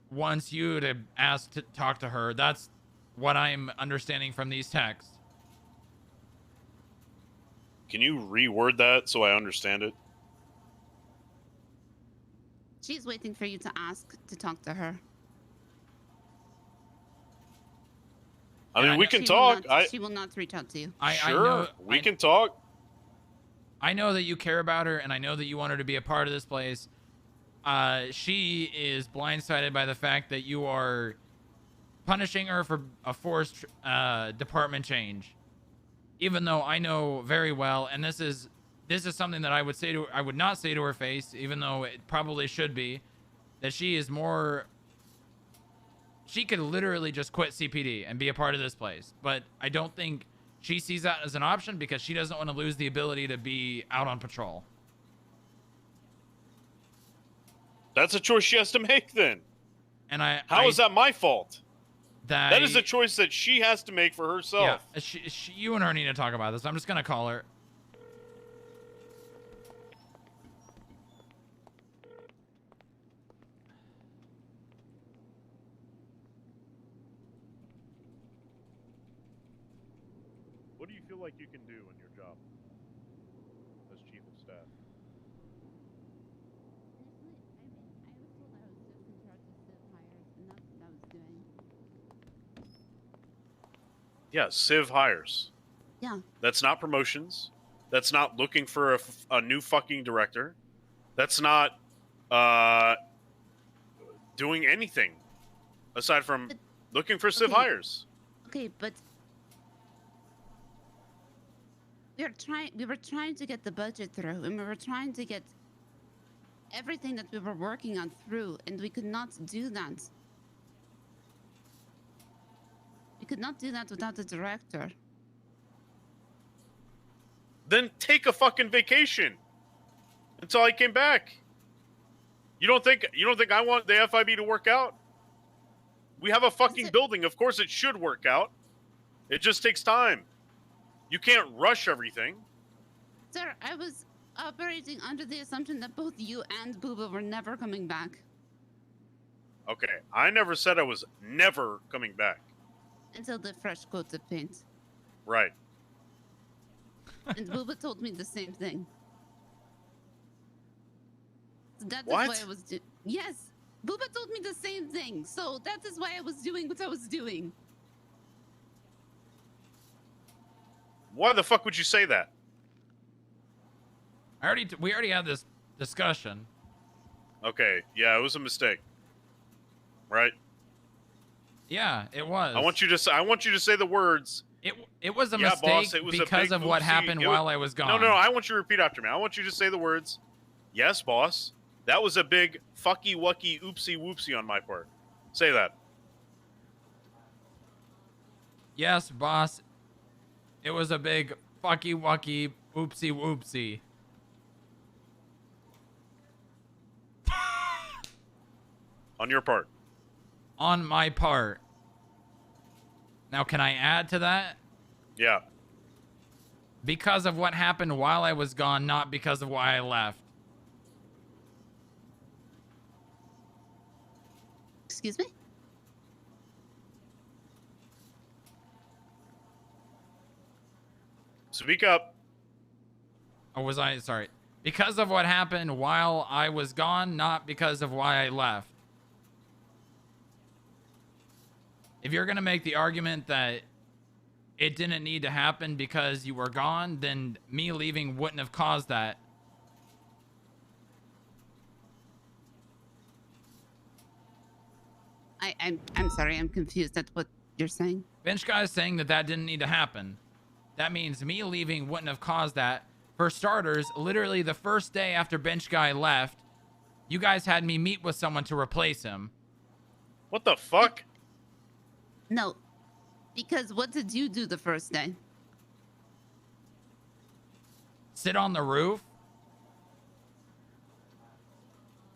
wants you to ask to talk to her? That's what I'm understanding from these texts. can you reword that so I understand it? She's waiting for you to ask to talk to her. I mean, Yeah, we no, can She talk. will not, she will not reach out to you. Sure, we can talk. I know that you care about her, and I know that you want her to be a part of this place. She is blindsided by the fact that you are punishing her for a forced department change. Even though I know very well, and this is something that I would not say to her face, even though it probably should be, that she could literally just quit CPD and be a part of this place. But I don't think she sees that as an option because she doesn't want to lose the ability to be out on patrol. That's a choice she has to make then. And How is that my fault? that That is a choice that she has to make for herself. Yeah, you and her need to talk about this. I'm just gonna call her. What do you feel like you can do in your job as chief of staff? Yeah, Civ hires. Yeah. That's not promotions. That's not looking for a new fucking director. That's not doing anything aside from looking for Civ Okay. hires. Okay, but we were trying to get the budget through, and we were trying to get everything that we were working on through, and we could not do that. We could not do that without the director. Then take a fucking vacation until I came back. You don't think I want the FIB to work out? We have a fucking building. Of course it should work out. It just takes time. You can't rush everything. Sir, I was operating under the assumption that both you and Booba were never coming back. Okay, I never said I was never coming back. Until the fresh coat of paint. Right. And Booba told me the same thing. So that is What? why I was Yes! Booba told me the same thing. So that is why I was doing what I was doing. Why the fuck would you say that? We already had this discussion. Okay, yeah, it was a mistake. Right? Yeah, it was. I want you to say the words. It was a Yeah, mistake boss, it was a because big of what oopsie. happened while I was gone. No, I want you to repeat after me. I want you to say the words. Yes, boss. That was a big fucky wucky oopsie whoopsie on my part. Say that. Yes, boss. It was a big fucky wucky oopsie whoopsie. On your part. On my part. Now, can I add to that? Yeah. Because of what happened while I was gone, not because of why I left. Excuse me? Speak up. Or was I, sorry, because of what happened while I was gone, not because of why I left. If you're going to make the argument that it didn't need to happen because you were gone, then me leaving wouldn't have caused that. I'm sorry, I'm confused at what you're saying. Bench guy is saying that that didn't need to happen. That means me leaving wouldn't have caused that. For starters, literally the first day after Bench guy left, you guys had me meet with someone to replace him. What the fuck? No, because what did you do the first day? Sit on the roof.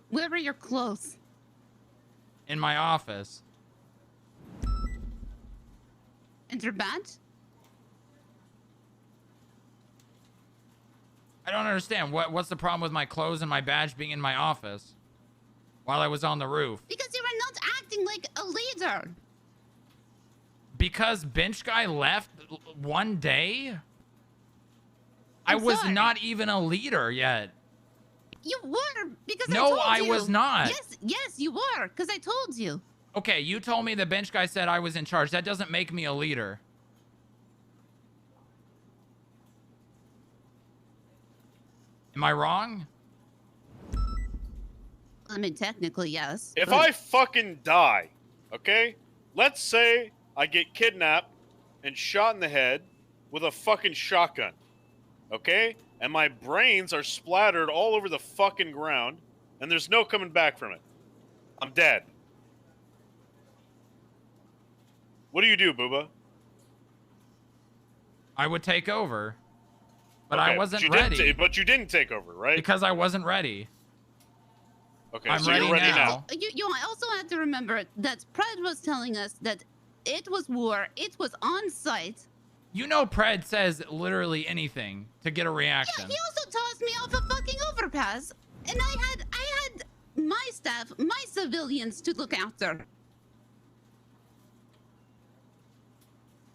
Where were your clothes? In my office. And your badge? I don't understand. What's the problem with my clothes and my badge being in my office while I was on the roof? Because you were not acting like a leader. Because Bench guy left one day? I was sorry. not even a leader yet. You were, because No, I told I you. was not. Yes, you were, because I told you. Okay, you told me the Bench guy said I was in charge. That doesn't make me a leader. Am I wrong? I mean, technically, yes. If but- I fucking die, okay? Let's say I get kidnapped and shot in the head with a fucking shotgun, okay? And my brains are splattered all over the fucking ground, and there's no coming back from it. I'm dead. What do you do, Booba? I would take over. But Okay, I wasn't you didn't ready. but you didn't take over, right? Because I wasn't ready. Okay, I'm so ready you're ready now. now. You also have to remember that Pred was telling us that it was war, it was on site. You know Pred says literally anything to get a reaction. Yeah, he also tossed me off a fucking overpass, and I had my staff, my civilians to look after.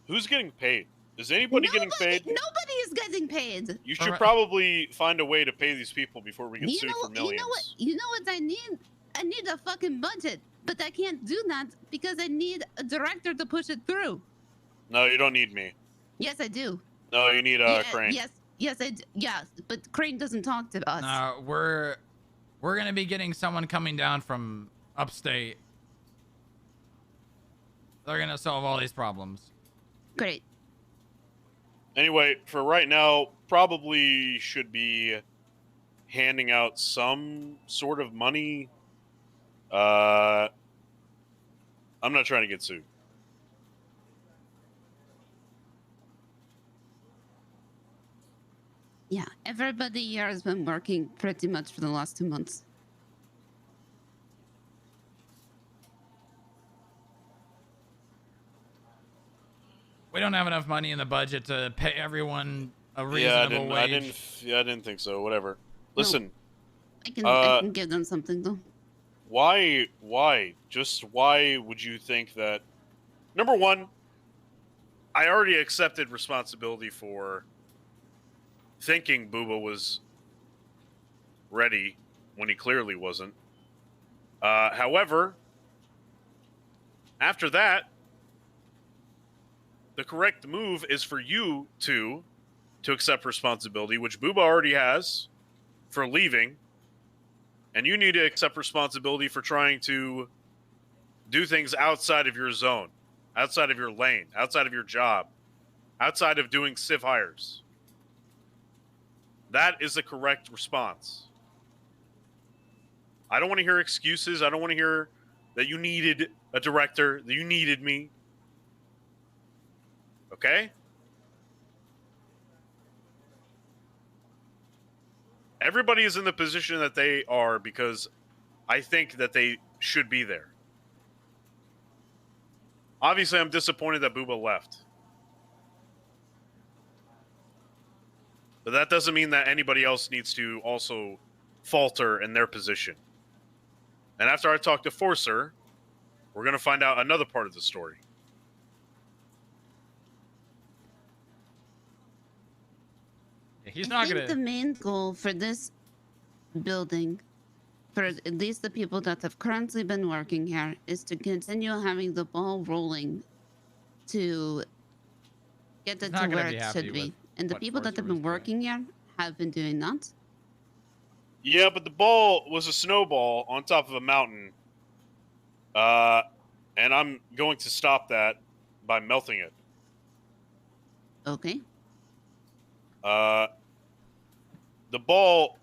Who's getting paid? Is anybody getting paid? Nobody is getting paid. You should Alright. probably find a way to pay these people before we get sued for millions. You know what I need? I need a fucking budget, but I can't do that because I need a director to push it through. No, you don't need me. Yes, I do. No, you need Crane. Yes, I do. Yes, but Crane doesn't talk to us. No, we're gonna be getting someone coming down from upstate. They're gonna solve all these problems. Great. Anyway, for right now, probably should be handing out some sort of money. I'm not trying to get sued. Yeah, everybody here has been working pretty much for the last 2 months. We don't have enough money in the budget to pay everyone a reasonable I wage. didn't think so. Whatever. Listen, I can give them something though. why would you think that? Number one, I already accepted responsibility for thinking Booba was ready when he clearly wasn't. However, after that, the correct move is for you to accept responsibility, which Booba already has for leaving, and you need to accept responsibility for trying to do things outside of your zone, outside of your lane, outside of your job, outside of doing civ hires. That is the correct response. I don't want to hear excuses. I don't want to hear that you needed a director, that you needed me. Okay? Everybody is in the position that they are because I think that they should be there. Obviously, I'm disappointed that Booba left. But that doesn't mean that anybody else needs to also falter in their position. And after I talk to Forcer, we're going to find out another part of the story. He's I not think gonna. the main goal for this building, for at least the people that have currently been working here, is to continue having the ball rolling to get He's it not to gonna where be it happy should with be. And the what people that have Forster been was doing. working here have been doing that. Yeah, but the ball was a snowball on top of a mountain. And I'm going to stop that by melting it. Okay. The ball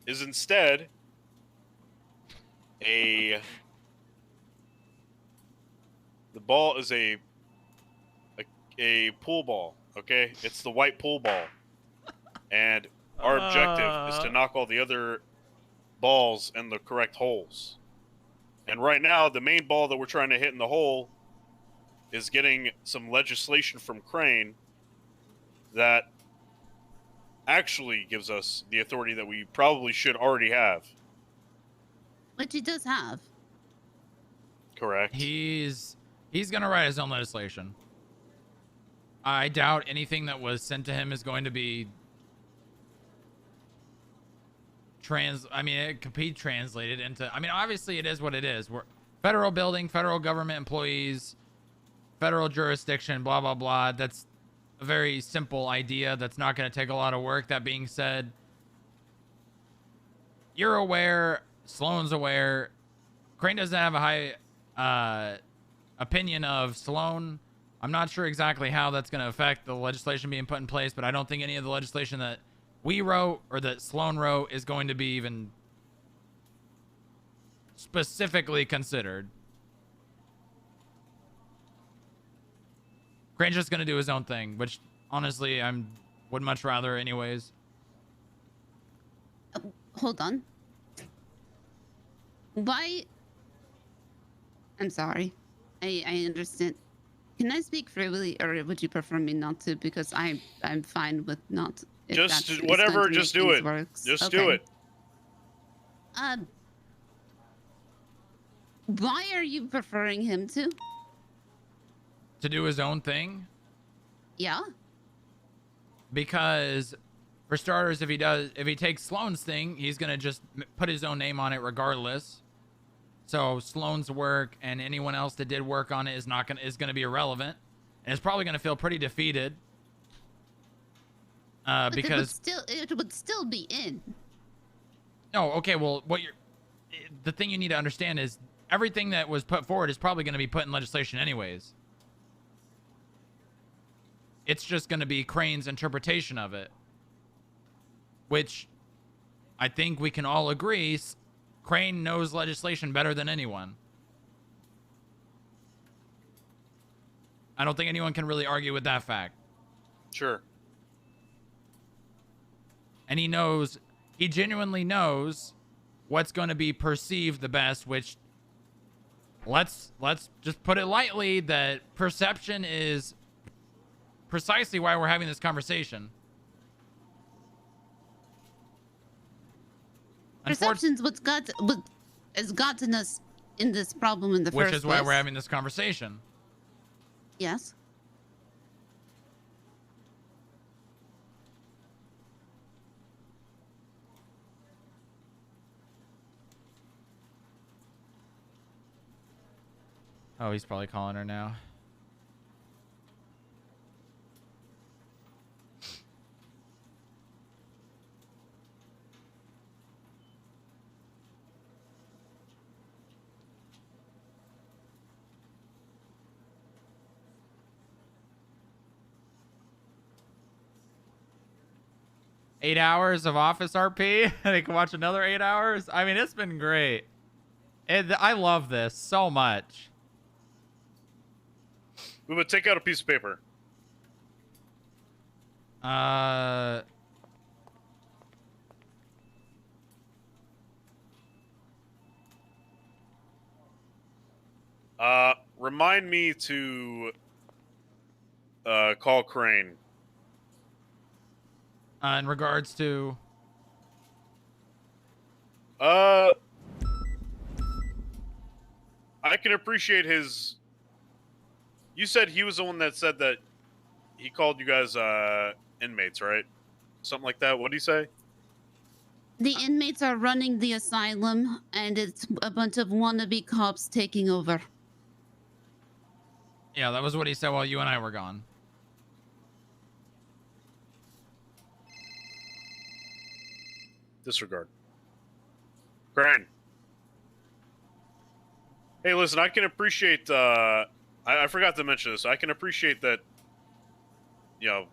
is instead a. The ball is a pool ball. Okay, it's the white pool ball, and our objective is to knock all the other balls in the correct holes. And right now, the main ball that we're trying to hit in the hole is getting some legislation from Crane that actually gives us the authority that we probably should already have. Which he does have. Correct. He's gonna write his own legislation. I doubt anything that was sent to him is going to be it could be translated into. I mean, obviously, it is what it is. We're federal building, federal government employees, federal jurisdiction, blah blah blah. That's a very simple idea. That's not going to take a lot of work. That being said, you're aware. Sloan's aware. Crane doesn't have a high opinion of Sloan. I'm not sure exactly how that's going to affect the legislation being put in place, but I don't think any of the legislation that we wrote or that Sloan wrote is going to be even specifically considered. Crane's just going to do his own thing, which honestly would much rather anyways. Hold on. Why? I'm sorry. I understand. Can I speak freely, or would you prefer me not to? Because I'm fine with not. Just whatever. Just do it. Just do it. Why are you preferring him to do his own thing? Yeah. Because, for starters, if he takes Sloan's thing, he's gonna just put his own name on it regardless. So Sloan's work and anyone else that did work on it is gonna be irrelevant, and it's probably gonna feel pretty defeated. Because it would still be in. No, okay. Well, the thing you need to understand is everything that was put forward is probably gonna be put in legislation anyways. It's just gonna be Crane's interpretation of it, which I think we can all agree. Crane knows legislation better than anyone. I don't think anyone can really argue with that fact. Sure. And he genuinely knows what's going to be perceived the best, which let's just put it lightly, that perception is precisely why we're having this conversation. Perception's what has gotten us in this problem in the first place. Which is why we're having this conversation. Yes. Oh, he's probably calling her now. Eight hours of Office RP. They can watch another 8 hours. I mean, it's been great. I love this so much. We would take out a piece of paper. Remind me to call Crane. In regards to... I can appreciate his... You said he was the one that said that he called you guys inmates, right? something like that. What do you say? The inmates are running the asylum, and it's a bunch of wannabe cops taking over. Yeah, that was what he said while you and I were gone. Disregard. Gran. Hey, listen, I can appreciate, I forgot to mention this. I can appreciate that, you know,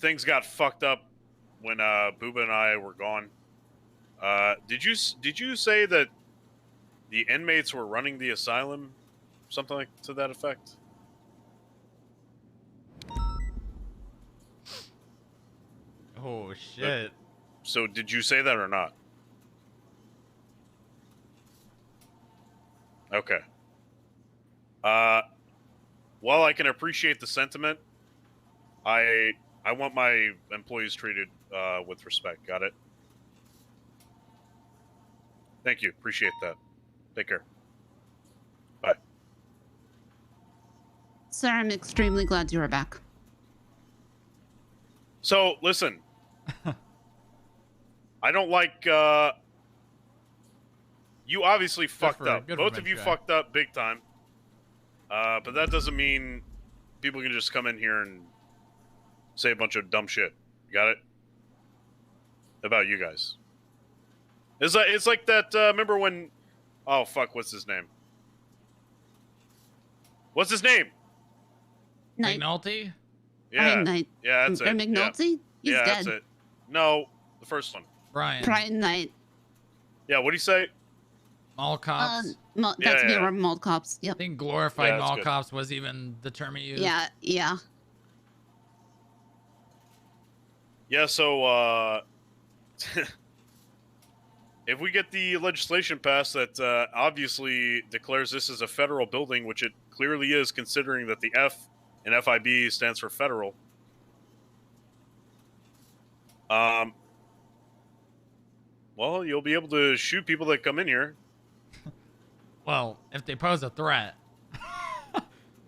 things got fucked up when, Booba and I were gone. Did you say that the inmates were running the asylum? Something like to that effect? Oh, shit. So did you say that or not? Okay. While I can appreciate the sentiment, I want my employees treated with respect. Got it? Thank you. Appreciate that. Take care. Bye. Sir, I'm extremely glad you are back. So, listen. I don't like, you obviously fucked up. Both of you fucked up big time. But that doesn't mean people can just come in here and say a bunch of dumb shit. You got it? About you guys. It's like that, remember when... Oh, fuck, what's his name? What's his name? McNulty? Yeah. Knight. Yeah, that's it. McNulty? He's yeah, dead. that's it. No, the first one. Brian Knight. Yeah, what do you say? Mall cops. That's me, or mall cops. Yep. I think glorified mall good. cops was even the term he used. Yeah, yeah. Yeah, so, if we get the legislation passed that obviously declares this as a federal building, which it clearly is, considering that the F in FIB stands for federal, well, you'll be able to shoot people that come in here. Well, if they pose a threat.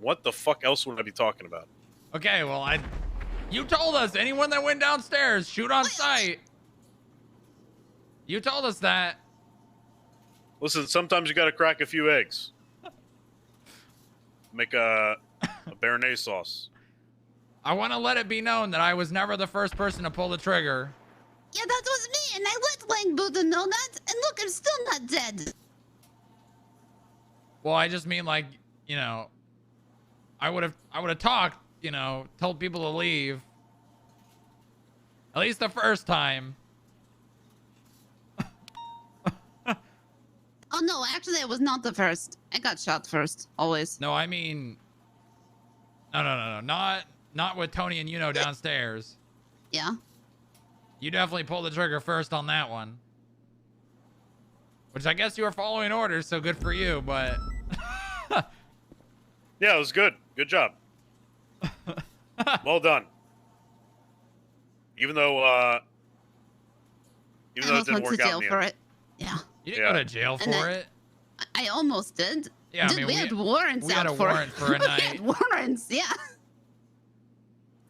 What the fuck else would I be talking about? Okay, well, you told us anyone that went downstairs, shoot on sight. You told us that. Listen, sometimes you gotta crack a few eggs. Make a béarnaise sauce. I want to let it be known that I was never the first person to pull the trigger. Yeah, that was me, and I let Lang Buddha know that, and look, I'm still not dead. Well, I just mean, like, you know, I would have talked, you know, told people to leave. At least the first time. Oh no, actually I was not the first. I got shot first, always. No, I mean, no, not with Tony and Yuno downstairs. Yeah. You definitely pulled the trigger first on that one. Which I guess you were following orders, so good for you, but... Yeah, it was good. Good job. Well done. Even though it didn't work out in the end. Yeah. You didn't go to jail for it? I almost did. Yeah, Dude, I mean, we had warrants out for warrant for a night. We had warrants, yeah.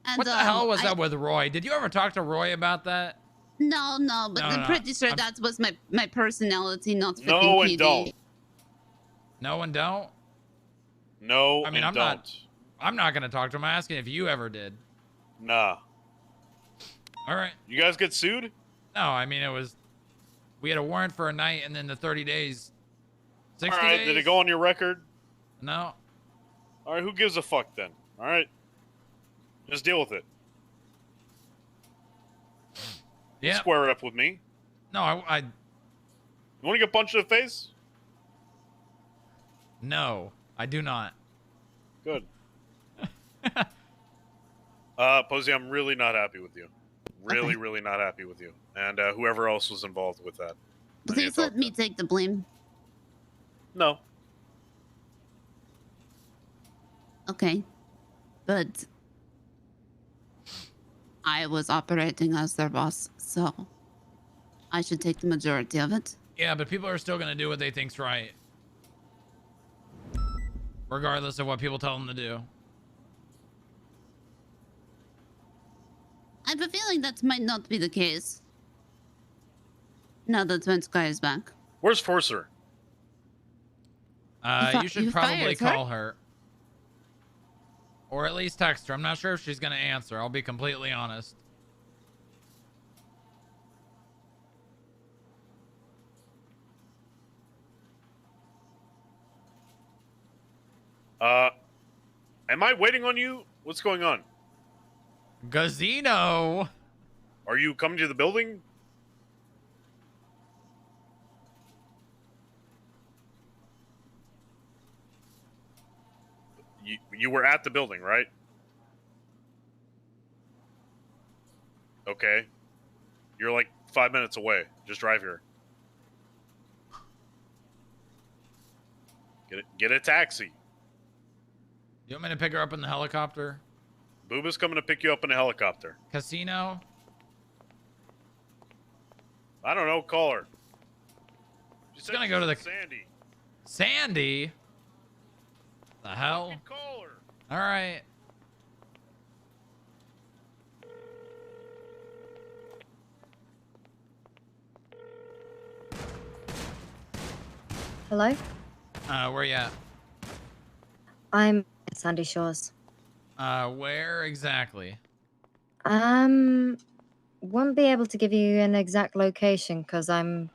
And, what the hell was up with Roy? Did you ever talk to Roy about that? No, but I'm pretty sure that was my personality not fitting No PD. and don't. No and don't? No, I mean, and I'm not going to talk to him. I'm asking if you ever did. Nah. All right. You guys get sued? No, I mean, we had a warrant for a night and then the 30 days. 60 All right, days? did it go on your record? No. All right, who gives a fuck then? All right. Just deal with it. Yeah. Square it up with me. No, I You want to get punched in the face? No, I do not. Good. Posey, I'm really not happy with you. Really, really not happy with you. And whoever else was involved with that. Please let me take the blame. No. Okay. But I was operating as their boss, so I should take the majority of it. Yeah, but people are still going to do what they think's right. Regardless of what people tell them to do. I have a feeling that might not be the case. Now that Svenska is back. Where's Forcer? You should probably call her. Or at least text her. I'm not sure if she's going to answer. I'll be completely honest. Am I waiting on you? What's going on? Gazino! Are you coming to the building? You were at the building, right? Okay. You're like 5 minutes away. Just drive here. Get a taxi. You want me to pick her up in the helicopter? Booba's coming to pick you up in a helicopter. Casino? I don't know. Call her. She's gonna go to the... Sandy. Sandy? The hell? Call her. All right. Hello? Where you at? I'm at Sandy Shores. Where exactly? Won't be able to give you an exact location because I'm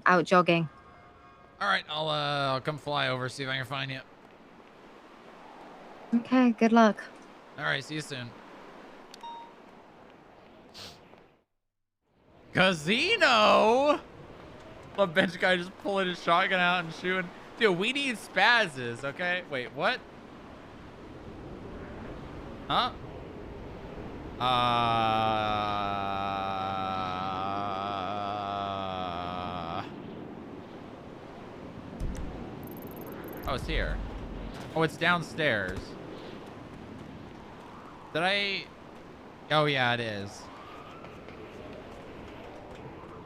out jogging. All right, I'll come fly over, see if I can find you. Okay, good luck. All right, see you soon. Casino! The bench guy just pulling his shotgun out and shooting. Dude, we need spazzes, okay? Wait, what? Huh? Oh, it's here. Oh, it's downstairs. Did I... Oh, yeah, it is.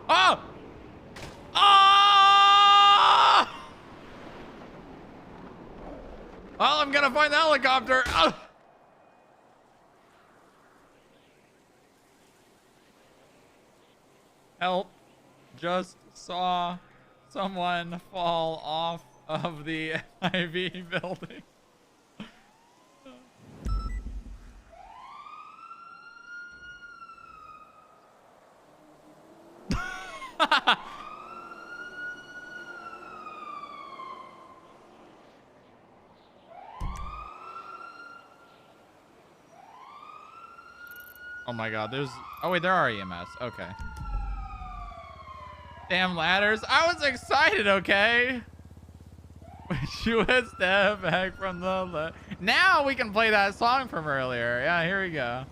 Oh! Oh! Well, I'm gonna find the helicopter. Oh! Help. Just saw someone fall off of the IV building. Oh my god, there's... Oh wait, there are EMS. Okay. Damn ladders. I was excited, okay? She would step back from the left. Now we can play that song from earlier. Yeah, here we go.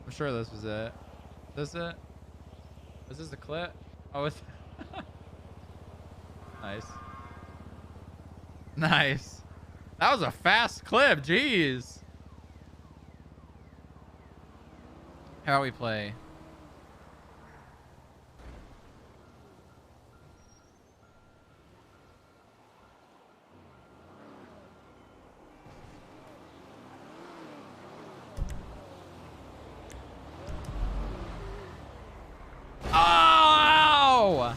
I'm sure this was it. Is this it? Is this the clip? Oh, it's... Nice. Nice. That was a fast clip. Jeez. How about we play? Oh!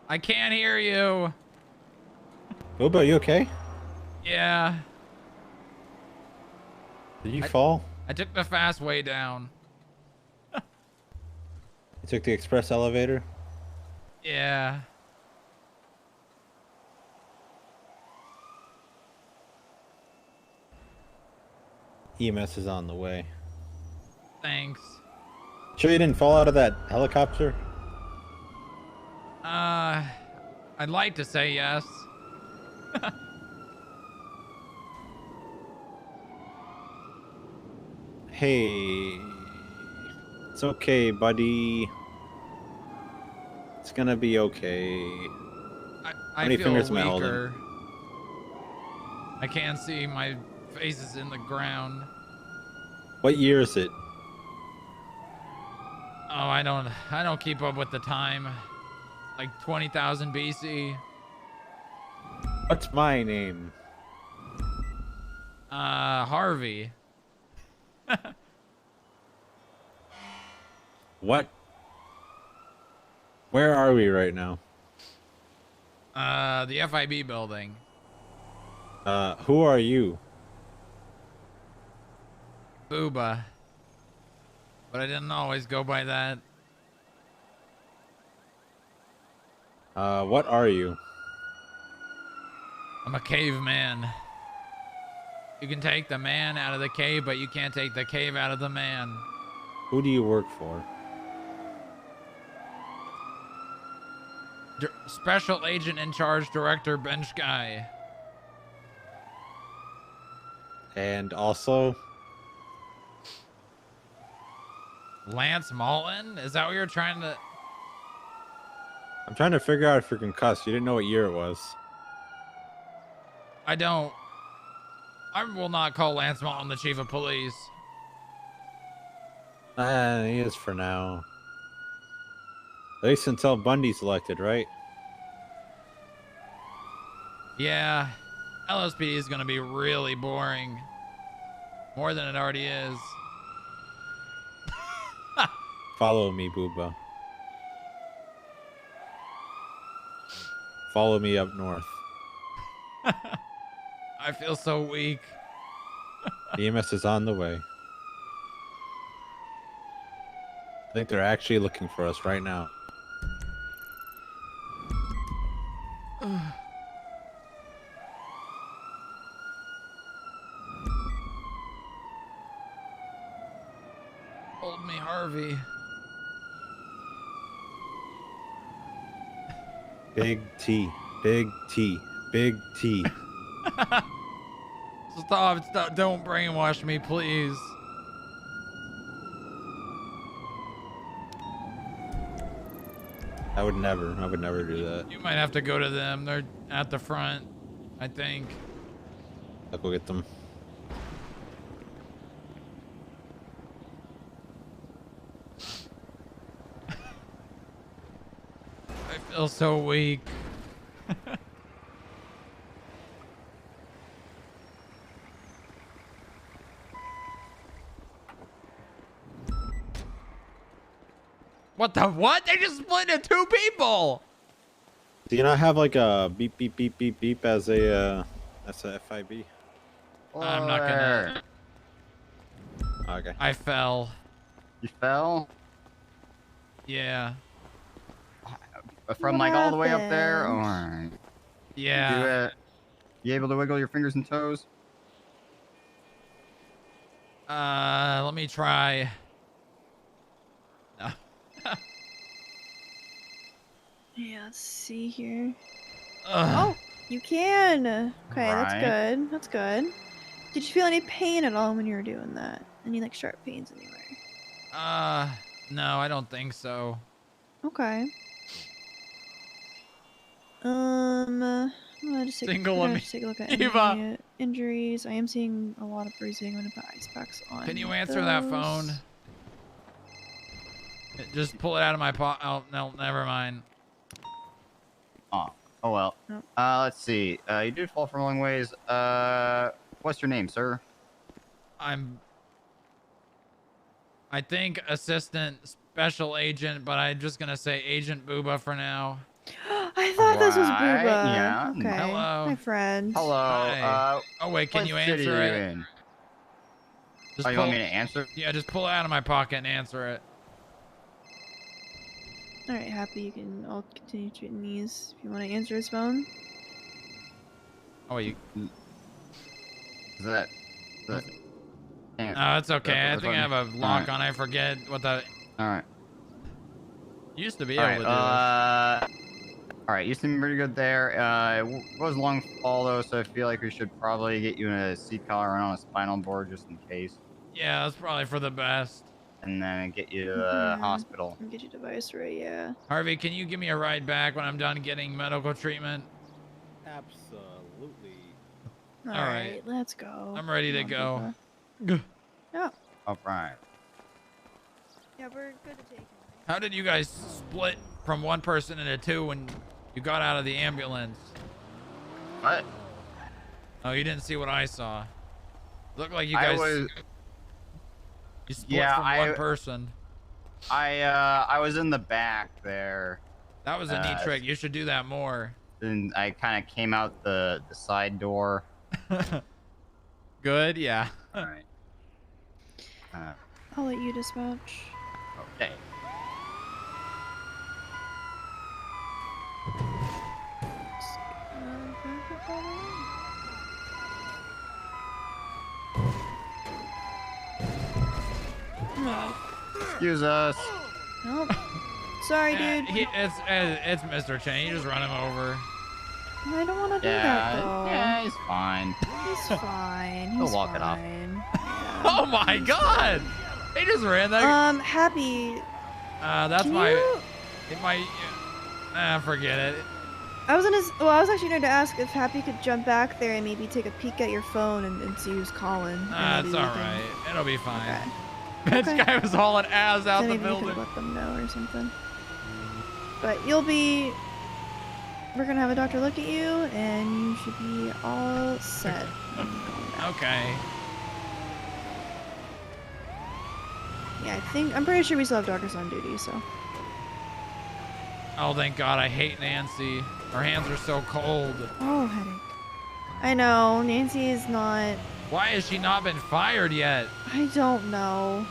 I can't hear you. Boba, you okay? Yeah. Did you fall? I took the fast way down. You took the express elevator? Yeah. EMS is on the way. Thanks. Sure you didn't fall out of that helicopter? I'd like to say yes. Hey. It's okay, buddy. It's gonna be okay. I many feel fingers am I holding? weaker. I can't see. My face is in the ground. What year is it? Oh, I don't keep up with the time. like 20,000 BC. What's my name? Harvey. What? Where are we right now? The FIB building. Who are you? Booba. But I didn't always go by that. What are you? I'm a caveman. You can take the man out of the cave, but you can't take the cave out of the man. Who do you work for? Special agent in charge, director, bench guy. And also, Lance Malton? Is that what you're trying to... I'm trying to figure out if you're concussed. You didn't know what year it was. I don't... I will not call Lance Malton the chief of police. He is for now. At least until Bundy's elected, right? Yeah. LSPD is going to be really boring. More than it already is. Follow me, Booba. Follow me up north. I feel so weak. EMS is on the way. I think they're actually looking for us right now. Hold me, Harvey. Big T. Big T. Big T. Stop. Don't brainwash me, please. I would never do that. You might have to go to them. They're at the front, I think. I'll go get them. I feel so weak. What the what? They just split into two people. Do you not have like a beep beep beep beep beep as a FIB? I'm not gonna. Okay. I fell. You fell? Yeah. From What like all the way up there? happened? Alright. Yeah. You able to wiggle your fingers and toes? Let me try. No. Yeah, let's see here. Ugh. Oh, you can. Okay, that's Right. good. That's good. Did you feel any pain at all when you were doing that? Any like sharp pains anywhere? No, I don't think so. Okay. I'm gonna just take, Single we're gonna em- just take a look at Eva. any injuries. I am seeing a lot of bruising. I'm gonna put ice packs on. Can you answer that those. phone? Just pull it out of my pocket. Oh, no, never mind. Oh well. Nope. Let's see. You did fall from a long ways. What's your name, sir? I think assistant special agent, but I'm just gonna say Agent Booba for now. I thought this was Right, Booba. yeah. Okay. Hello. My friend. Hello. Hi. Oh wait, can what you city answer are you it? in? Just Oh, you pull, want me to answer? yeah, just pull it out of my pocket and answer it. All right, happy. You can. I'll continue treating these if you want to answer his phone. Oh, you. Is that? Damn. No, it's okay. I That's think I fine. have a lock Alright. on. I forget what the Alright. used to be All able right. to do. All right. You seem pretty good there. It was a long fall though, so I feel like we should probably get you in a seat collar and on a spinal board just in case, Yeah, that's probably for the best. and then get you to the Mhm. hospital. And get your device right. Yeah. Harvey, can you give me a ride back when I'm done getting medical treatment? Absolutely. All All right, right. let's go. I'm ready to Come on, go. Booba. Yeah. All right. Yeah, we're good to take him. How did you guys split from one person into two when you got out of the ambulance? What? Oh, you didn't see what I saw. Looked like you guys. You split from one person. I was in the back there. That was a neat trick. You should do that more. Then I kind of came out the side door. Good, yeah. All right. I'll let you dispatch. Okay. No. Excuse us. Nope. Sorry, dude. It's Mr. Chen. You just run him over. I don't want to do that though. Yeah, he's fine. He's fine. He'll He's walk it off. fine. Oh my God! He just ran that. Happy. That's can my. you- It might. Forget it. I was actually going to ask if Happy could jump back there and maybe take a peek at your phone and see who's calling. And It's maybe all we can- right. It'll be fine. Okay. This Okay. guy was hauling ass out Then the maybe you building. could let them know or something. But you'll be. We're gonna have a doctor look at you, and you should be all set. Okay. Yeah, I'm pretty sure we still have doctors on duty, so. Oh, thank God. I hate Nancy. Her hands are so cold. Oh, headache. I know, Nancy is not. Why has she not been fired yet? I don't know.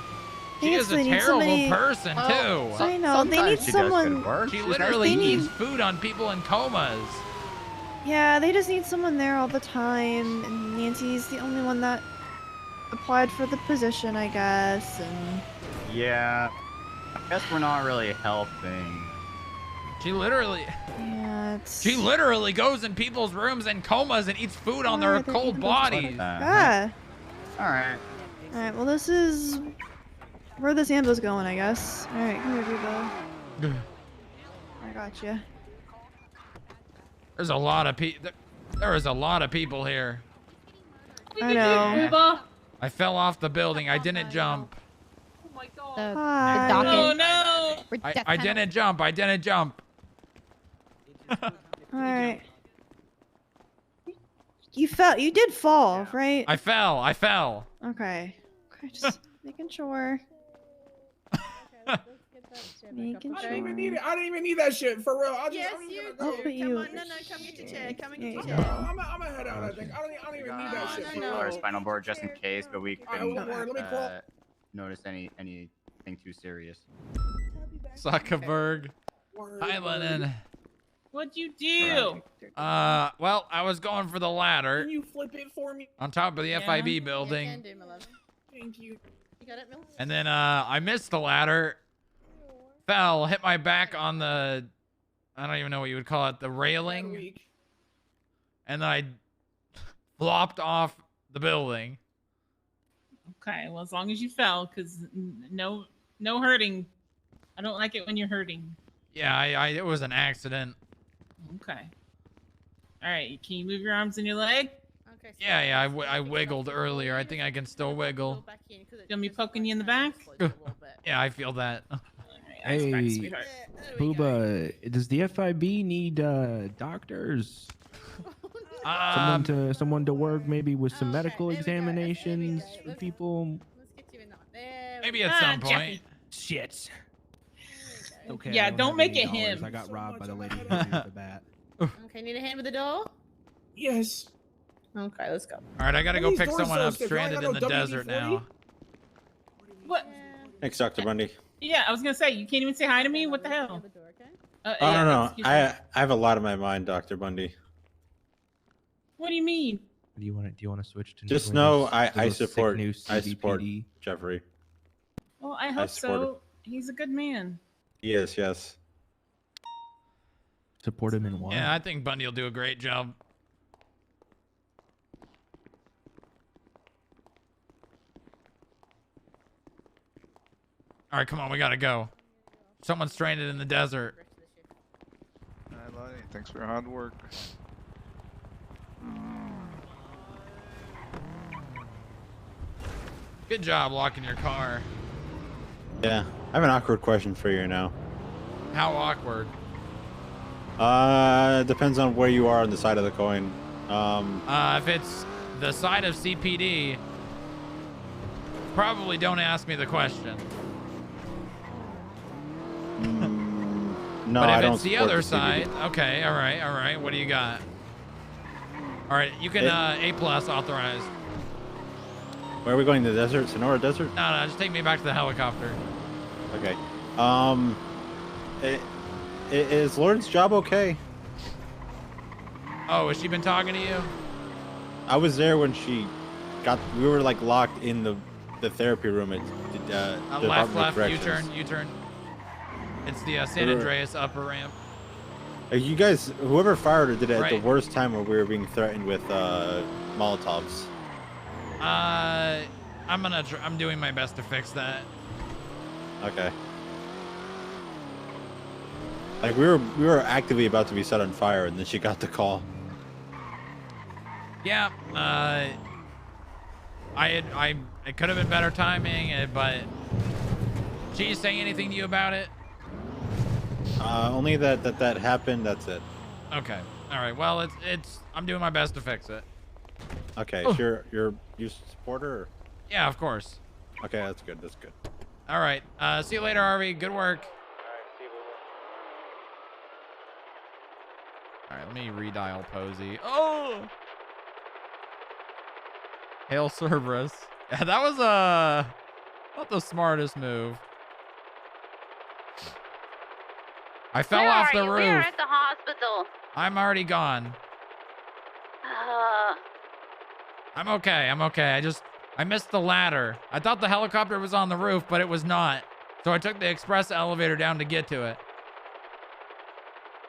She is a terrible person, too. I know, they need someone. She literally eats food on people in comas. Yeah, they just need someone there all the time, and Nancy's the only one that applied for the position, I guess, and. Yeah. I guess we're not really helping. She literally. Yeah, it's. She literally goes in people's rooms in comas and eats food on their cold bodies. Ah. Alright. Alright, well, this is where this ambo's going, I guess. Alright, come here, Buba. I got you. There's a lot of people. There is a lot of people here. I know. I fell off the building. I didn't jump. Hi. Oh no! I didn't jump. I didn't jump. Alright. You fell. You did fall, right? I fell. I fell. Okay. Okay, just making sure. Making I sure. didn't even need it. I didn't even need that shit for real. I'm I'll put you. No, come get your chair. Come and get your There you chair. go. I'm gonna head out. I think. I don't even need that shit. For Our real. spinal board just in case, but we couldn't let me call. notice anything too serious. Zuckerberg. Hi, Lennon. What'd you do? Well, I was going for the ladder Can you flip it for me? on top of the Yeah. FIB building. Yeah, can do, my love. Thank you. You got it, Mills? And then I missed the ladder, fell, hit my back on the, I don't even know what you would call it, the railing, and then I flopped off the building. Okay, well, as long as you fell, because no hurting. I don't like it when you're hurting. Yeah, it was an accident. Okay. All right, can you move your arms and your leg? Okay. Yeah, I wiggled earlier. I think I can still wiggle. Feel me poking you in the back? Yeah, I feel that. Hey, Booba, does the FIB need doctors? Someone to work maybe with some medical examinations for people. Maybe at some point. Jeffy. Shit. Okay. Yeah, I don't have make $80. it him. I got robbed by the lady who hit me with the bat. Okay, need a hand with the door? Yes. Okay, let's go. All right, I gotta go These pick doors someone so up stiff. stranded Y'all in got the no desert WD-40? now. What? Thanks, Dr. Bundy. Yeah, I was gonna say, you can't even say hi to me? What the hell? Oh, yeah, no. excuse me. I have a lot on my mind, Dr. Bundy. What do you mean? Do you want to switch to? Just new know latest- I little sick support new CBPD? Jeffrey. Well, I hope support so. He's a good man. He is, yes. Support him in what? Yeah, I think Bundy will do a great job. All right, come on, we gotta go. Someone's stranded in the desert. Hi, Lonnie. Thanks for your hard work. Good job locking your car. Yeah. I have an awkward question for you now. How awkward? Depends on where you are on the side of the coin. If it's the side of CPD, probably don't ask me the question. No, but if I don't it's the support other the CBD. side, okay, all right. What do you got? All right, you can A+ authorized. Where are we going? The desert? Sonora Desert? No, just take me back to the helicopter. Okay. Is Lauren's job okay? Oh, has she been talking to you? I was there when she got. We were like locked in the therapy room at Left, Corrections. U-turn. It's the San Andreas upper ramp. You guys, whoever fired her did it at the Right. worst time when we were being threatened with Molotovs. I'm doing my best to fix that. Okay. Like we were actively about to be set on fire, and then she got the call. Yeah. It could have been better timing, but she say anything to you about it? Only that happened. That's it. Okay. All right. Well, I'm doing my best to fix it. Okay. Oh. So you support her? Or? Yeah, of course. Okay, that's good. That's good. All right. See you later, Harvey. Good work. All right, let me redial Posey. Oh! Hail Cerberus. Yeah, that was not the smartest move. I fell Where off are the you? roof. We're at the hospital. I'm already gone. I'm okay. I missed the ladder. I thought the helicopter was on the roof, but it was not. So I took the express elevator down to get to it.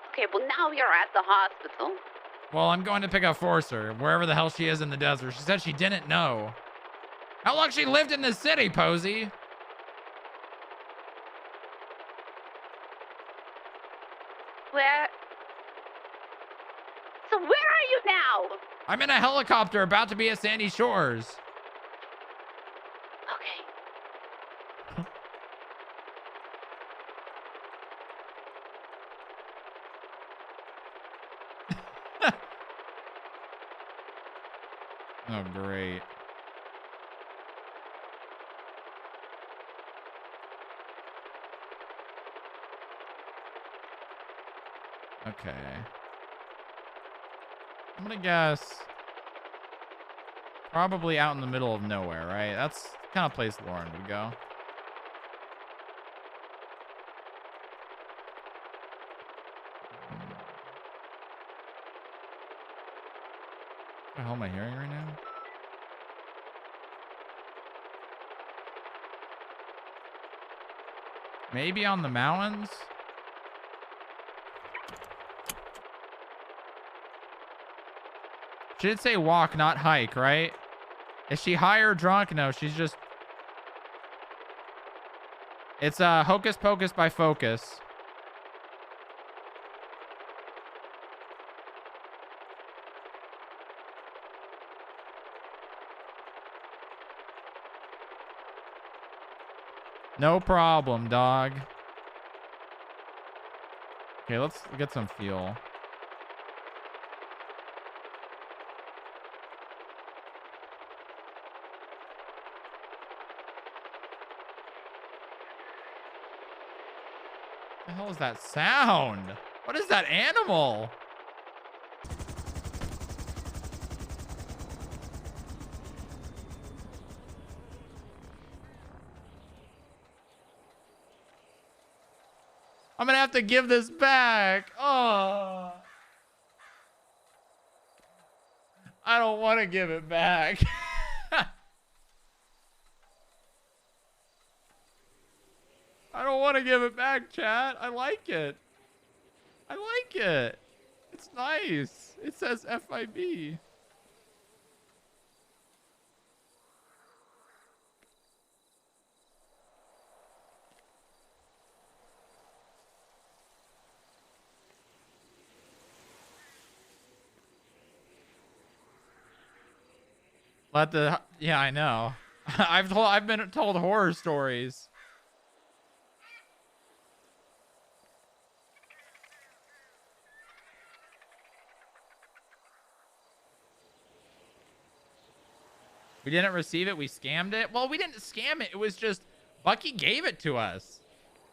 Okay, well now you're at the hospital. Well, I'm going to pick up Forcer, wherever the hell she is in the desert. She said she didn't know. How long she lived in this city, Posey? Where? So where are you now? I'm in a helicopter about to be at Sandy Shores. Okay. Oh, great. Okay. I'm gonna guess probably out in the middle of nowhere, right? That's the kind of place Lauren would go. What the hell am I hearing right now? Maybe on the mountains? She did say walk, not hike, right? Is she high or drunk? No, she's just... It's Hocus Pocus by Focus. No problem, dog. Okay, let's get some fuel. What the hell is that sound? What is that animal? I'm gonna have to give this back. Oh. I don't want to give it back. I don't want to give it back, chat. I like it. I like it. It's nice. It says FIB. Yeah, I know. I've been told horror stories. We didn't receive it. We scammed it. Well, we didn't scam it. It was just Bucky gave it to us.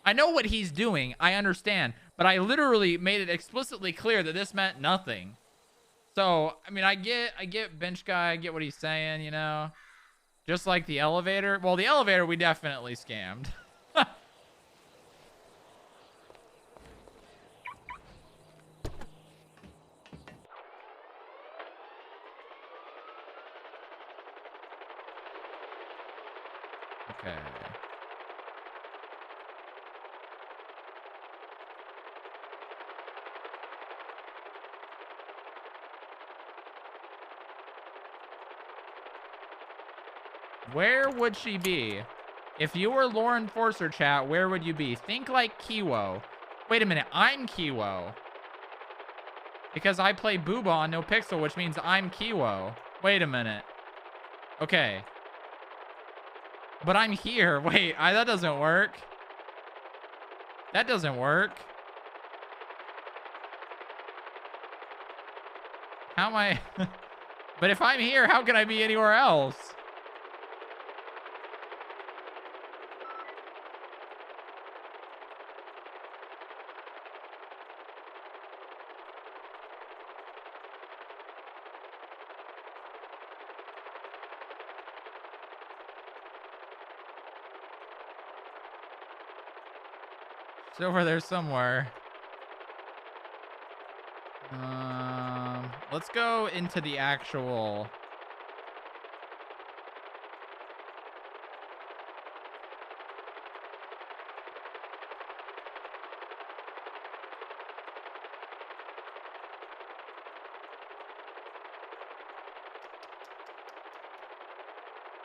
I know what he's doing. I understand. But I literally made it explicitly clear that this meant nothing. So, I mean, I get bench guy. I get what he's saying, you know. Just like the elevator. Well, the elevator we definitely scammed. Okay. Where would she be? If you were Law Enforcer, chat, where would you be? Think like Kiwo. Wait a minute, I'm Kiwo. Because I play Booba on NoPixel, which means I'm Kiwo. Wait a minute. Okay. But I'm here. Wait, that doesn't work. That doesn't work. How am I... But if I'm here, how can I be anywhere else? It's over there somewhere. Let's go into the actual...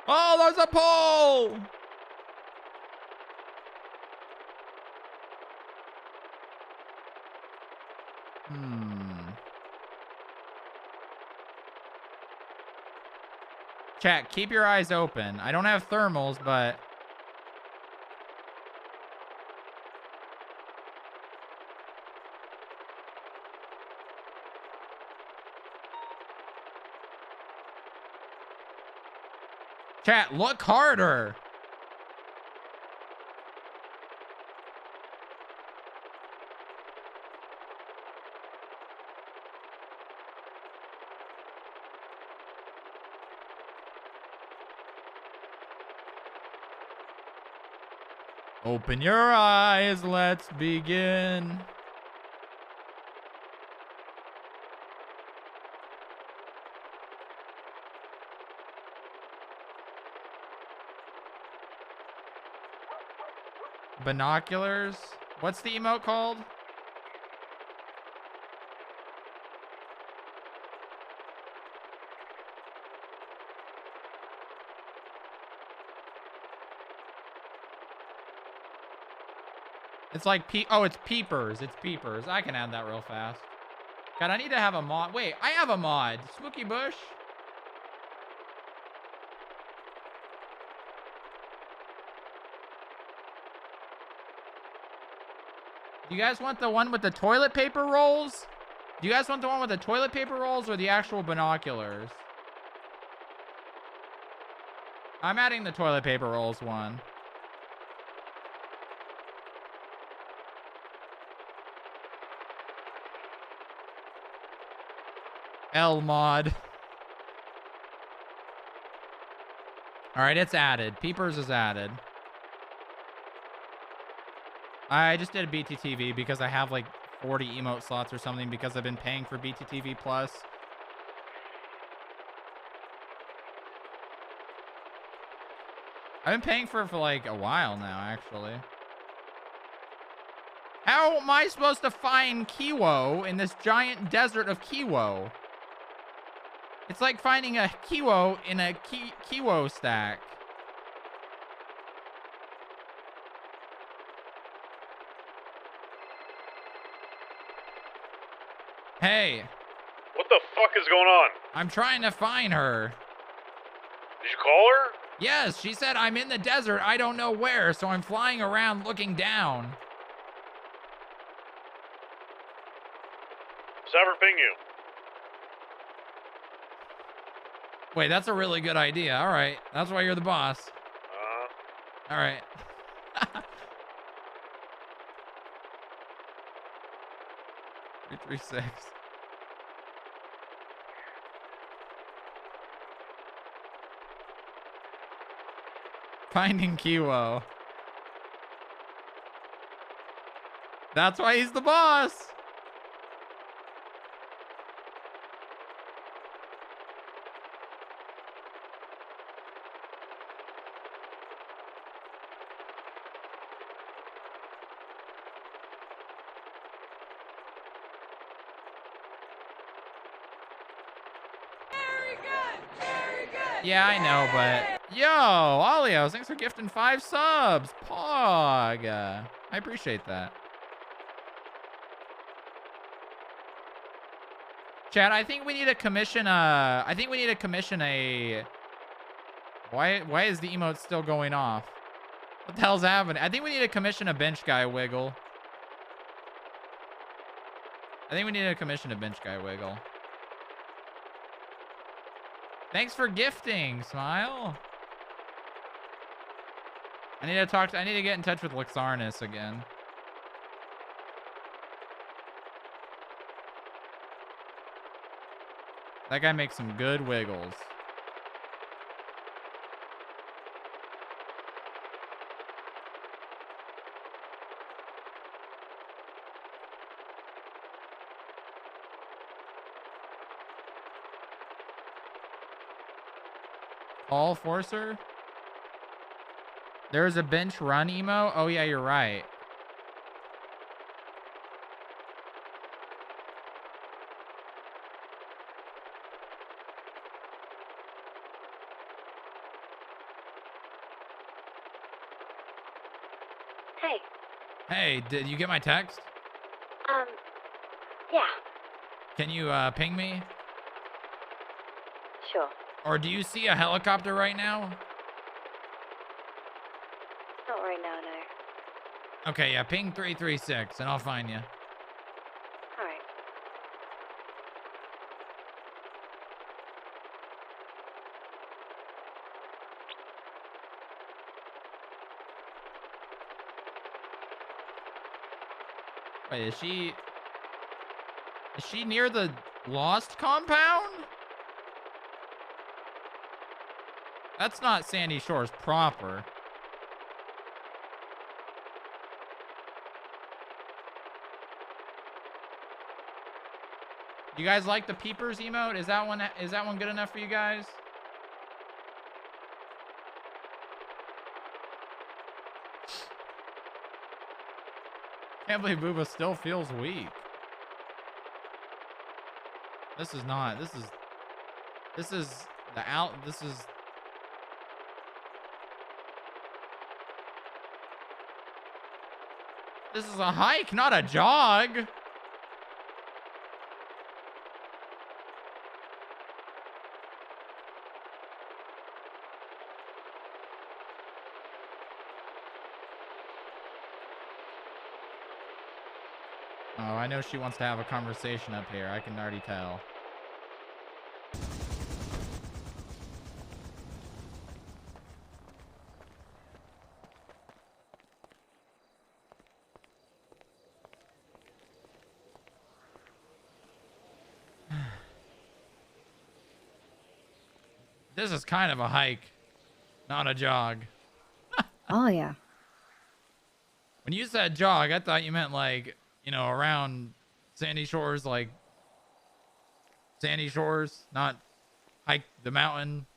Oh, there's a pole! Chat, keep your eyes open. I don't have thermals, but... Chat, look harder. Open your eyes, let's begin. Binoculars? What's the emote called? It's like it's peepers. It's peepers. I can add that real fast. God, I need to have a mod. Wait, I have a mod. Spooky Bush. Do you guys want the one with the toilet paper rolls? Do you guys want the one with the toilet paper rolls or the actual binoculars? I'm adding the toilet paper rolls one. L mod. All right, it's added. Peepers is added. I just did a BTTV because I have like 40 emote slots or something because I've been paying for BTTV Plus. I've been paying for it for like a while now, actually. How am I supposed to find Kiwo in this giant desert of Kiwo? It's like finding a Kiwo in a Kiwo stack. Hey. What the fuck is going on? I'm trying to find her. Did you call her? Yes, she said I'm in the desert. I don't know where, so I'm flying around looking down. Just have her ping you. Wait, that's a really good idea. All right. That's why you're the boss. All right. Three, 3, 6. Finding Kiwo. That's why he's the boss. Yeah, I know, but yo, Olios, thanks for gifting 5 subs. Pog. I appreciate that. Chad, I think we need to commission a why is the emote still going off? What the hell's happening? I think we need to commission a bench guy wiggle. Thanks for gifting, Smile. I need to get in touch with Luxarnus again. That guy makes some good wiggles. All Forcer? There's a bench run emo? Oh yeah, you're right. Hey. Hey, did you get my text? Yeah. Can you ping me? Sure. Or do you see a helicopter right now? Not right now, no. Okay, yeah, ping 336 and I'll find you. Alright. Wait, is she near the Lost compound? That's not Sandy Shores proper. You guys like the peepers emote? Is that one good enough for you guys? Can't believe Booba still feels weak. This is a hike, not a jog. Oh, I know she wants to have a conversation up here. I can already tell. This is kind of a hike, not a jog. Oh, yeah. When you said jog, I thought you meant like, you know, around Sandy Shores, like Sandy Shores, not hike the mountain.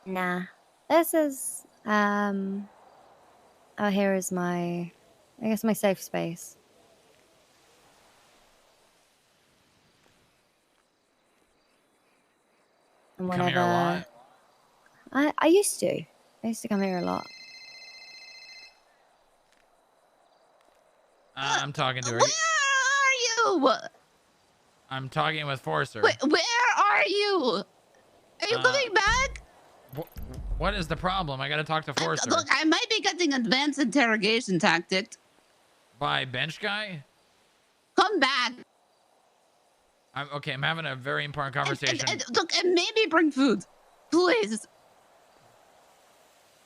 Nah. This is, oh, here is my, I guess my safe space. And Come here a lot? I used to. I used to come here a lot. I'm talking to her. Where are you? I'm talking with Forcer. Wait, where are you? Are you coming back? What is the problem? I gotta talk to Forcer. Look, I might be getting advanced interrogation tactic. By bench guy? Come back. I'm having a very important conversation. Look, and maybe bring food, please.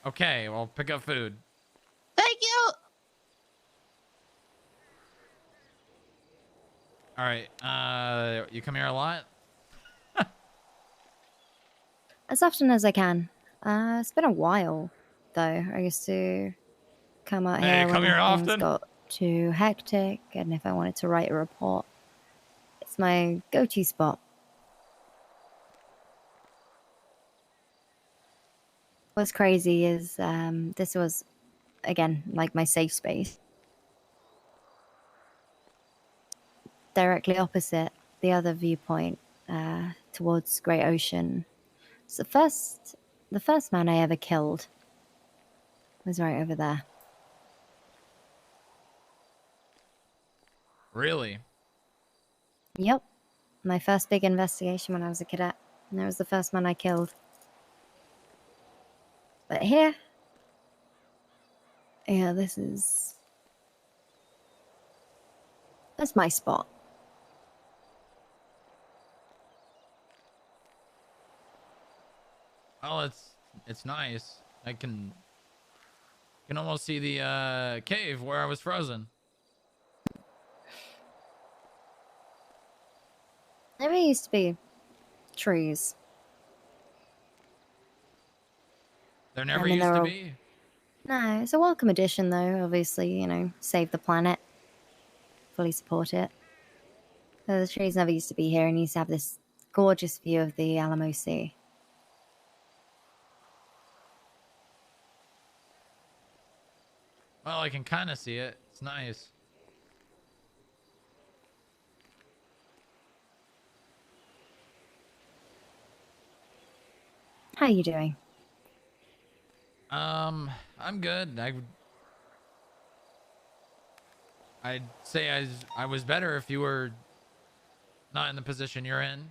Okay, well, pick up food. Thank you. All right. You come here a lot? As often as I can. It's been a while, though. I used to come out Hey, here come when here things often? got too hectic, and if I wanted to write a report. It's my go-to spot. What's crazy is this was, again, like my safe space. Directly opposite the other viewpoint towards Great Ocean. So the first man I ever killed was right over there. Really? Yep. My first big investigation when I was a cadet. And that was the first man I killed. But here... Yeah, that's my spot. Oh, it's nice. I can almost see the cave where I was frozen. There used to be trees. There never used to be. No, it's a welcome addition, though. Obviously, you know, save the planet. Fully support it. The trees never used to be here, and used to have this gorgeous view of the Alamo Sea. Well, I can kind of see it. It's nice. How are you doing? I'm good. I'd say I was better if you were not in the position you're in.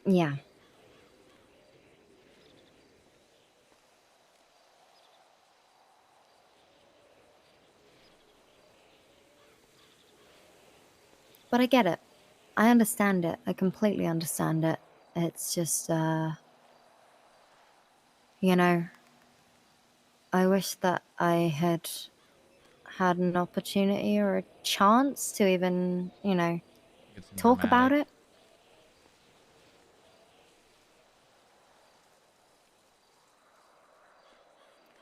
Yeah. But I get it. I understand it. I completely understand it. It's just, you know, I wish that I had had an opportunity or a chance to even, you know, talk about it.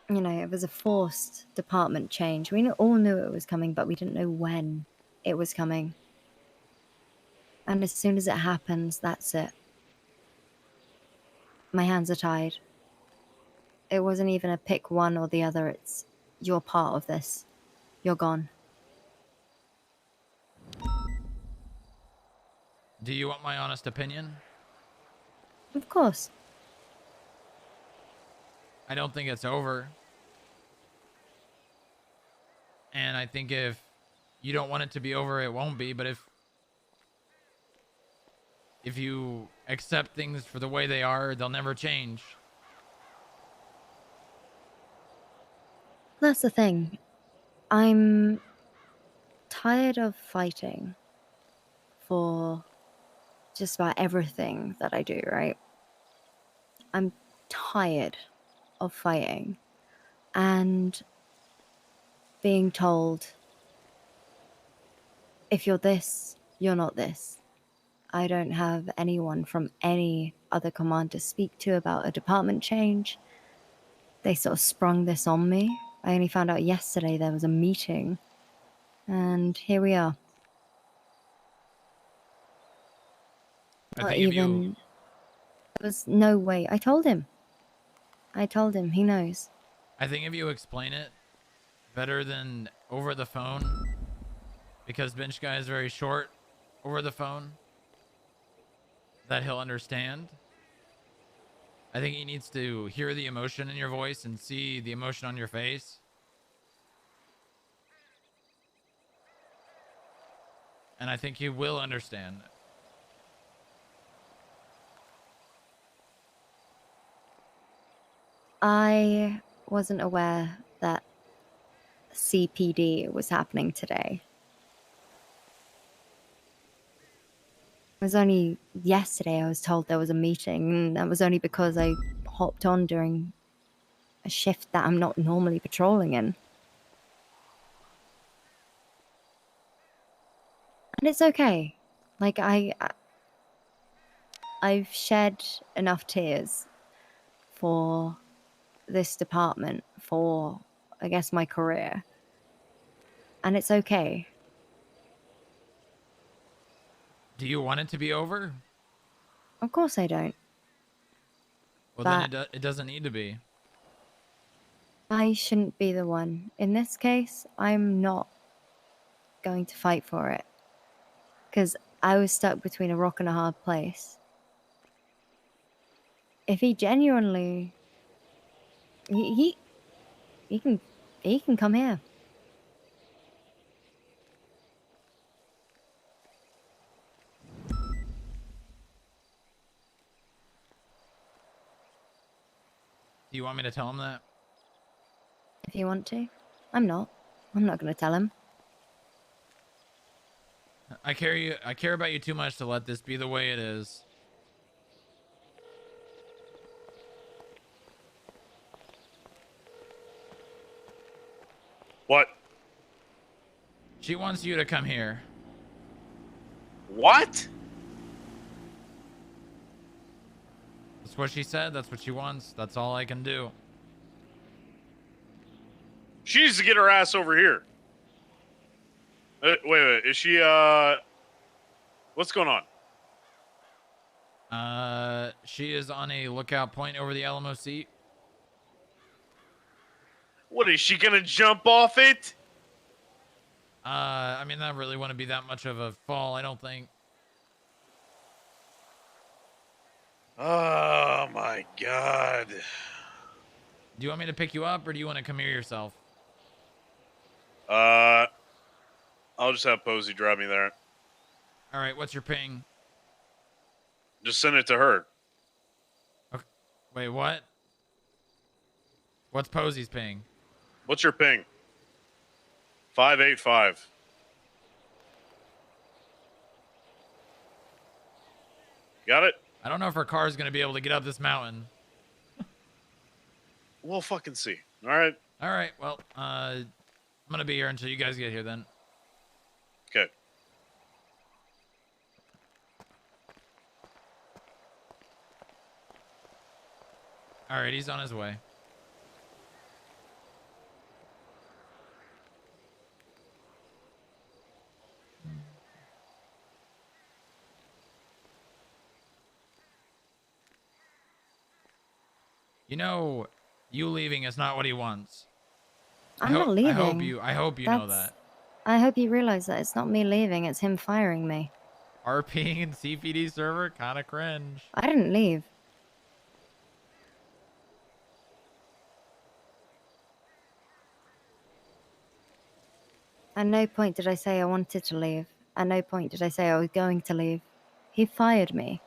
You know, it was a forced department change. We all knew it was coming, but we didn't know when it was coming. And as soon as it happens, that's it. My hands are tied. It wasn't even a pick one or the other. It's, you're part of this. You're gone. Do you want my honest opinion? Of course. I don't think it's over. And I think if you don't want it to be over, it won't be. But if you accept things for the way they are, they'll never change. That's the thing. I'm tired of fighting for just about everything that I do, right? I'm tired of fighting and being told, if you're this, you're not this. I don't have anyone from any other command to speak to about a department change. They sort of sprung this on me. I only found out yesterday there was a meeting, and here we are. Not even... There was no way. I told him. He knows. I think if you explain it better than over the phone, because Bench Guy is very short over the phone, that he'll understand. I think he needs to hear the emotion in your voice and see the emotion on your face. And I think he will understand. I wasn't aware that CPD was happening today. It was only yesterday I was told there was a meeting, and that was only because I hopped on during a shift that I'm not normally patrolling in. And it's okay. Like, I've shed enough tears for this department, for, I guess, my career. And it's okay. Do you want it to be over? Of course I don't. Well, But then it doesn't need to be. I shouldn't be the one. In this case, I'm not going to fight for it. Because I was stuck between a rock and a hard place. If he genuinely... He can come here. Do you want me to tell him that? If you want to. I'm not. I'm not going to tell him. I care about you too much to let this be the way it is. What? She wants you to come here. What? That's what she said. That's what she wants. That's all I can do. She needs to get her ass over here. Wait. Is she, what's going on? She is on a lookout point over the Alamo seat. What, is she gonna jump off it? I mean, that really wouldn't be that much of a fall, I don't think. Oh my god. Do you want me to pick you up, or do you want to come here yourself? I'll just have Posey drive me there. All right, what's your ping? Just send it to her. Okay. Wait, what? What's Posey's ping? What's your ping? 585. Got it? I don't know if her car is going to be able to get up this mountain. We'll fucking see. All right. All right, well, I'm going to be here until you guys get here then. Okay. All right, he's on his way. You know, you leaving is not what he wants. I'm not leaving. I hope you know that. I hope you realize that it's not me leaving, it's him firing me. RPing and CPD server? Kind of cringe. I didn't leave. At no point did I say I wanted to leave. At no point did I say I was going to leave. He fired me.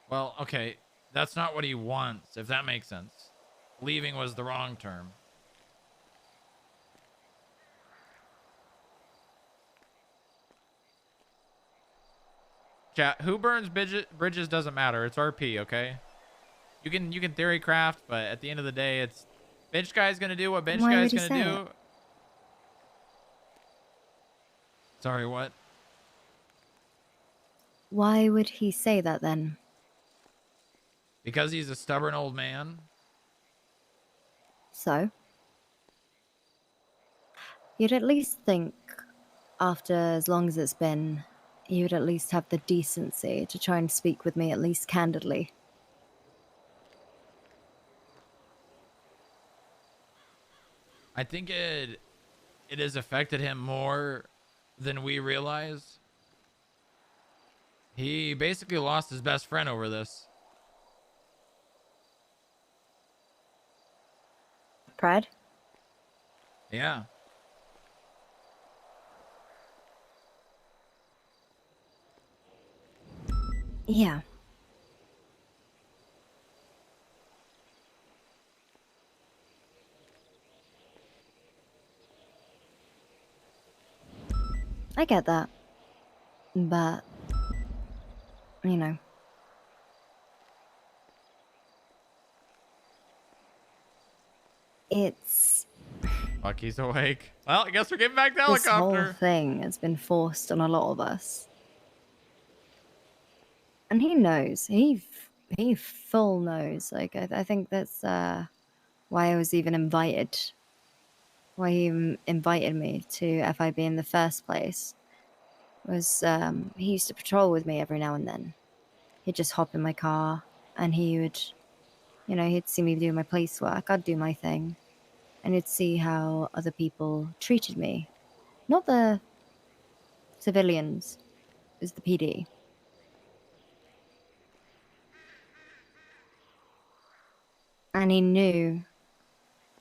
Well, okay, that's not what he wants, if that makes sense. Leaving was the wrong term. Chat, who burns bridges doesn't matter. It's RP, okay? You can theory craft, but at the end of the day, it's bench guy's gonna do what bench guy's gonna do. Sorry, what? Why would he say that then? Because he's a stubborn old man. So? You'd at least think, after as long as it's been, you'd at least have the decency to try and speak with me at least candidly. I think it has affected him more than we realize. He basically lost his best friend over this. Pride? Yeah. Yeah. I get that. But you know. It's Fuck, he's awake. Well, I guess we're getting back to this whole helicopter. thing has been forced on a lot of us. And he knows. He full knows. Like, I think that's why I was even invited. Why he invited me to FIB in the first place. Was he used to patrol with me every now and then. He'd just hop in my car and he would, you know, he'd see me do my police work. I'd do my thing. And he'd see how other people treated me. Not the civilians, it was the PD. And he knew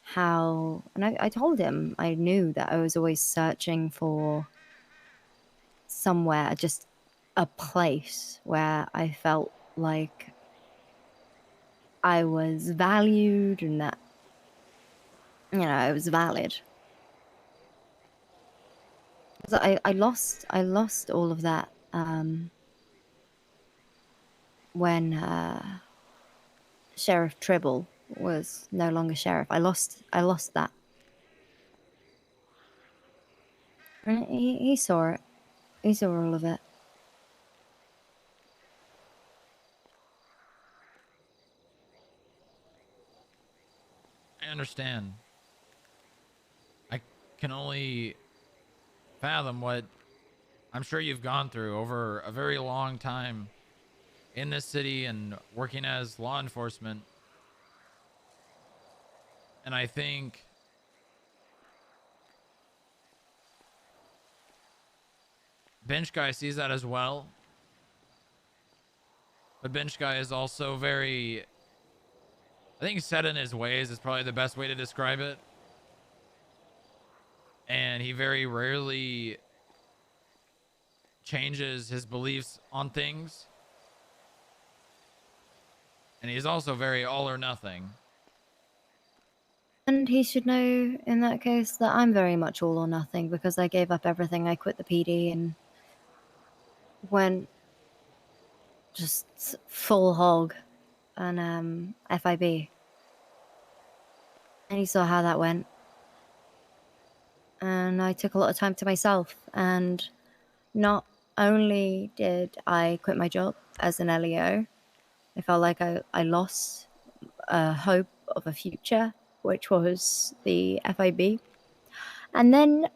how, and I told him I knew that I was always searching for somewhere, just a place where I felt like I was valued and that, you know, I was valid. Because I lost all of that when Sheriff Tribble was no longer sheriff. I lost that. And he saw it. He saw all of it. I understand. I can only fathom what I'm sure you've gone through over a very long time in this city and working as law enforcement. And I think Bench Guy sees that as well. But Bench Guy is also very, I think, set in his ways is probably the best way to describe it. And he very rarely changes his beliefs on things. And he's also very all or nothing. And he should know, in that case, that I'm very much all or nothing because I gave up everything. I quit the PD and went just full hog on FIB. And you saw how that went. And I took a lot of time to myself. And not only did I quit my job as an LEO, I felt like I lost hope of a future, which was the FIB. And then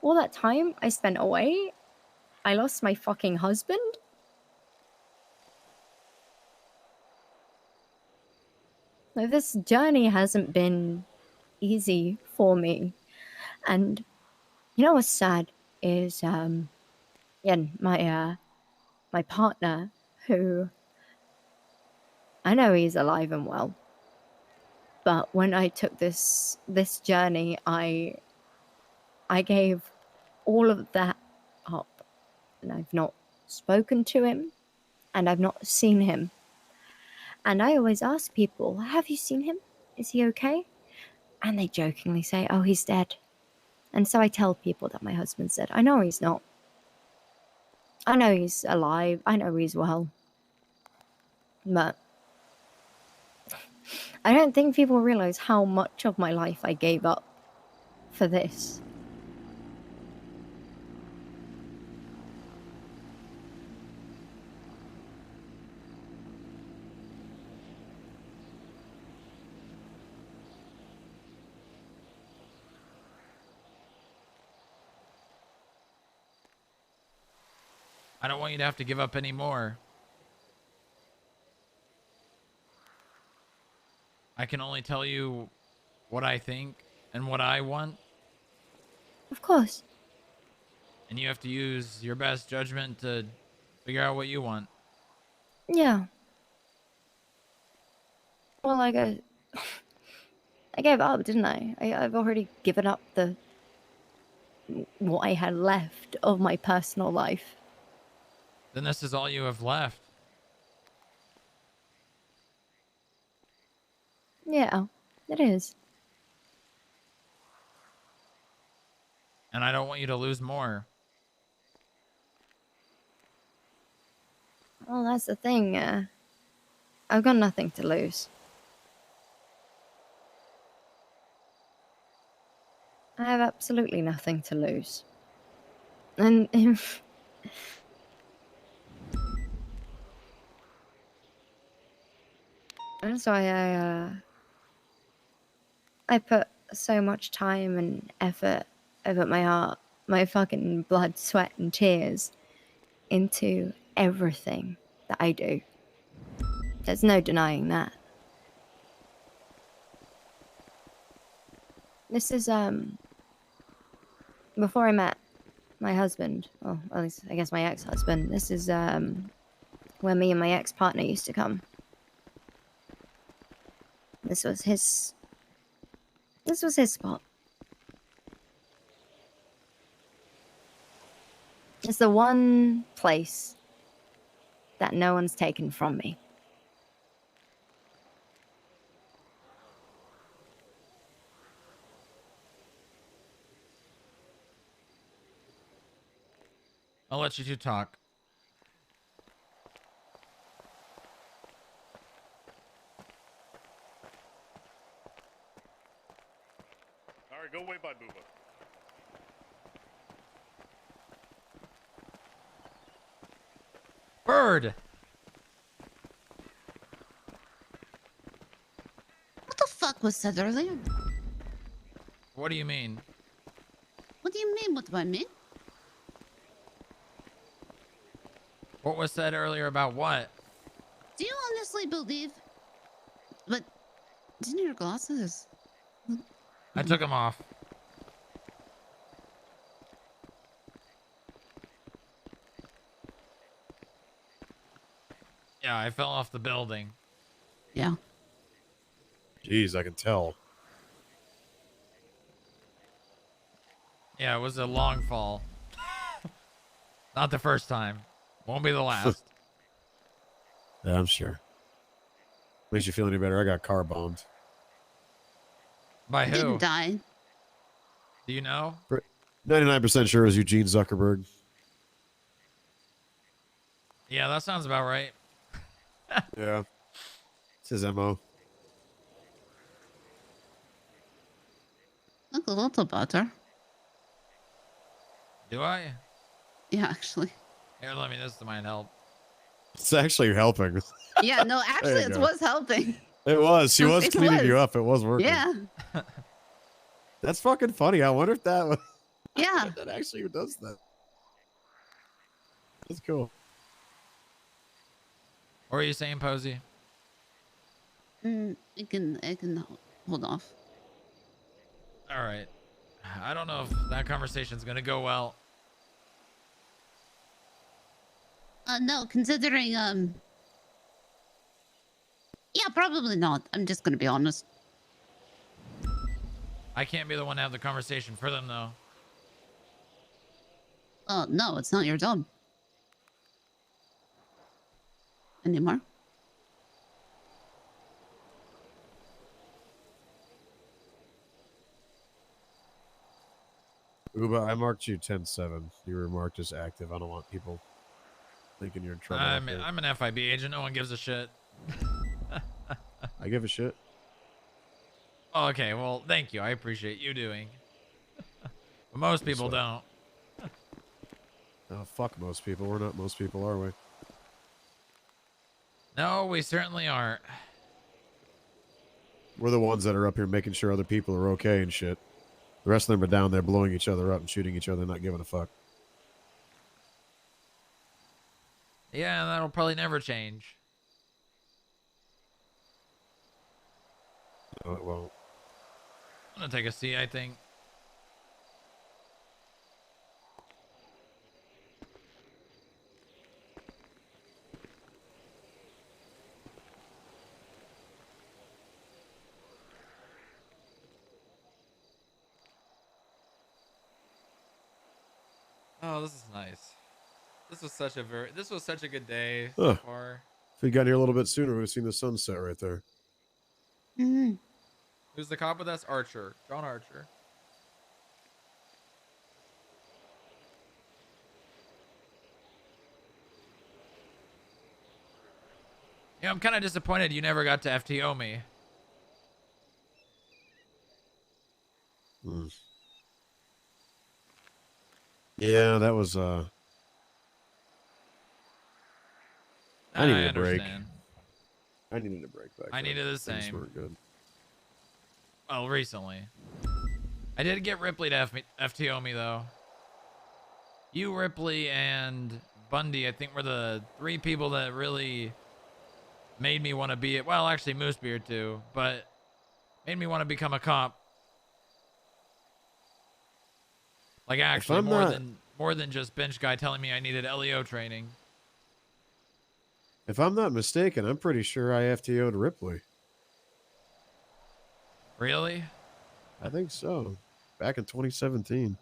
all that time I spent away, I lost my fucking husband. Like, this journey hasn't been easy for me. And you know what's sad is my partner, who I know he's alive and well. But when I took this journey, I gave all of that up. And I've not spoken to him and I've not seen him. And I always ask people, have you seen him? Is he okay? And they jokingly say, oh, he's dead. And so I tell people that my husband's dead. I know he's not. I know he's alive. I know he's well. But I don't think people realize how much of my life I gave up for this. I don't want you to have to give up any more. I can only tell you what I think and what I want. Of course. And you have to use your best judgment to figure out what you want. Yeah. Well, I gave up, didn't I? I've already given up what I had left of my personal life. Then this is all you have left. Yeah, it is. And I don't want you to lose more. Well, that's the thing. I've got nothing to lose. I have absolutely nothing to lose. And if... That's why I put so much time and effort, I put my heart, my fucking blood, sweat, and tears into everything that I do. There's no denying that. This is, before I met my husband, well, at least I guess my ex-husband, this is, where me and my ex-partner used to come. This was his spot. It's the one place that no one's taken from me. I'll let you two talk. All right, go wait by Booba. Bird! What the fuck was said earlier? What do you mean? What do you mean? What do I mean? What was said earlier about what? Do you honestly believe? But didn't your glasses? I took them off. Yeah, I fell off the building. Yeah. Jeez, I can tell. Yeah, it was a long fall. Not the first time. Won't be the last. Yeah, I'm sure. Makes you feel any better? I got car bombed. By who? Didn't die. Do you know? 99% sure it was Eugene Zuckerberg. Yeah, that sounds about right. Yeah. It's his MO. Look a little better. Do I? Yeah, actually. Here, let me. This might help. It's actually helping. Yeah, no, actually, it go. was helping. It was. She was It cleaning was. you up. It was working. Yeah. That's fucking funny. I wonder if that was... Yeah. that actually does that. That's cool. What are you saying, Posey? I can hold off. All right. I don't know if that conversation's gonna go well. No, considering yeah, probably not. I'm just gonna be honest. I can't be the one to have the conversation for them, though. No, it's not your job. Anymore. Uba, I marked you 10-7. You were marked as active. I don't want people thinking you're in trouble. I'm an FIB agent. No one gives a shit. I give a shit. Oh, okay, well, thank you. I appreciate you doing. But most people don't. Oh, fuck most people. We're not most people, are we? No, we certainly aren't. We're the ones that are up here making sure other people are okay and shit. The rest of them are down there blowing each other up and shooting each other, not giving a fuck. Yeah, that'll probably never change. No, it won't. I'm gonna take a seat, I think. Oh, this is nice. This was such a good day so far. If we got here a little bit sooner, we would have seen the sunset right there. Mm-hmm. Who's the cop with us? Archer. John Archer. Yeah, I'm kind of disappointed you never got to FTO me. Yeah, that was I needed a break. Understand. I needed a break back I then. needed the Things same. weren't good. Well, recently. I did get Ripley to FTO me, though. You, Ripley, and Bundy, I think, were the 3 people that really made me want to be it. Well, actually, Moosebeard, too. But made me want to become a cop. Like, actually, more than just bench guy telling me I needed LEO training. If I'm not mistaken, I'm pretty sure I FTO'd Ripley. Really? I think so. Back in 2017.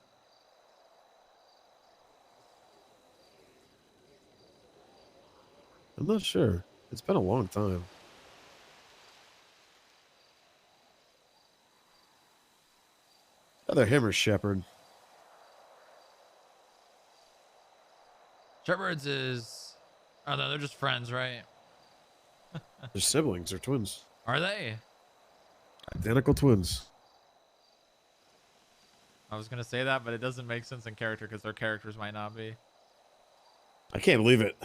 I'm not sure. It's been a long time. Either him or Shepard. Shepard's is... Oh, no, they're just friends, right? They're siblings. They're twins. Are they? Identical twins. I was going to say that, but it doesn't make sense in character because their characters might not be. I can't believe it.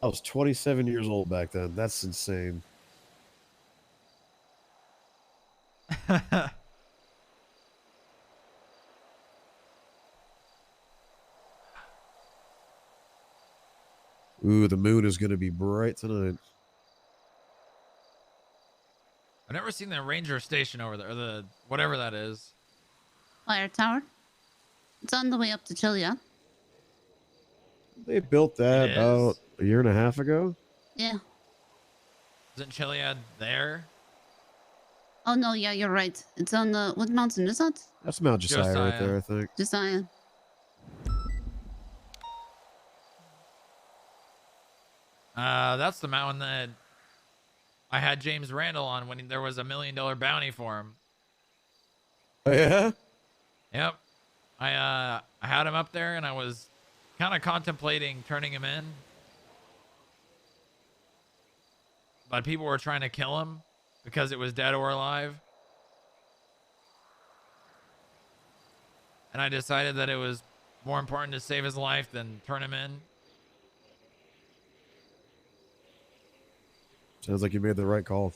I was 27 years old back then. That's insane. Ooh, the moon is going to be bright tonight. I've never seen the ranger station over there, or the whatever that is. Fire tower. It's on the way up to Chilia. They built that It about is? a year and a half ago. Yeah. Isn't Chiliad there? Oh no, yeah, you're right. It's on the what mountain is that? That's Mount Josiah right there, I think. Josiah. That's the mountain that I had James Randall on when there was $1 million bounty for him. Oh, yeah? Yep. I had him up there and I was kind of contemplating turning him in. But people were trying to kill him because it was dead or alive. And I decided that it was more important to save his life than turn him in. Sounds like you made the right call.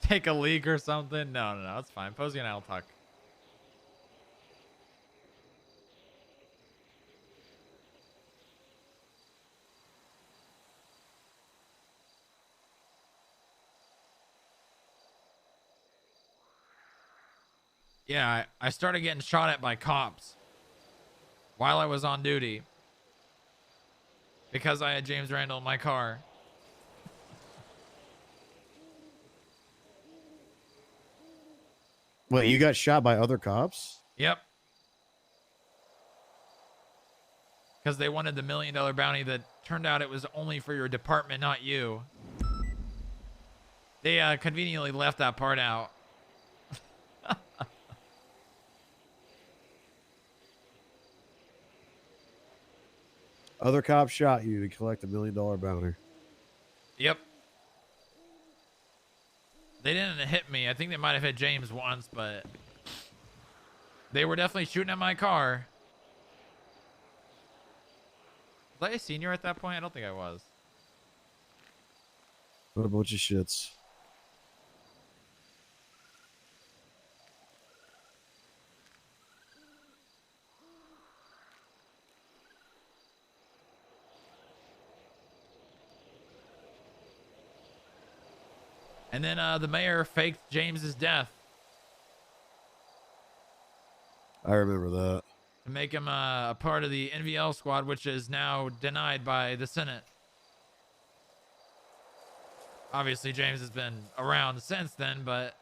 Take a leak or something? No, it's fine. Posey and I'll talk. Yeah, I started getting shot at by cops while I was on duty because I had James Randall in my car. Wait, you got shot by other cops? Yep. Because they wanted the $1 million bounty that turned out it was only for your department, not you. They conveniently left that part out. Other cops shot you to collect $1 million bounty. Yep. They didn't hit me. I think they might have hit James once, but they were definitely shooting at my car. Was I a senior at that point? I don't think I was. What a bunch of shits. And then the mayor faked James's death I remember that. to make him a part of the NVL squad, which is now denied by the Senate. Obviously, James has been around since then, but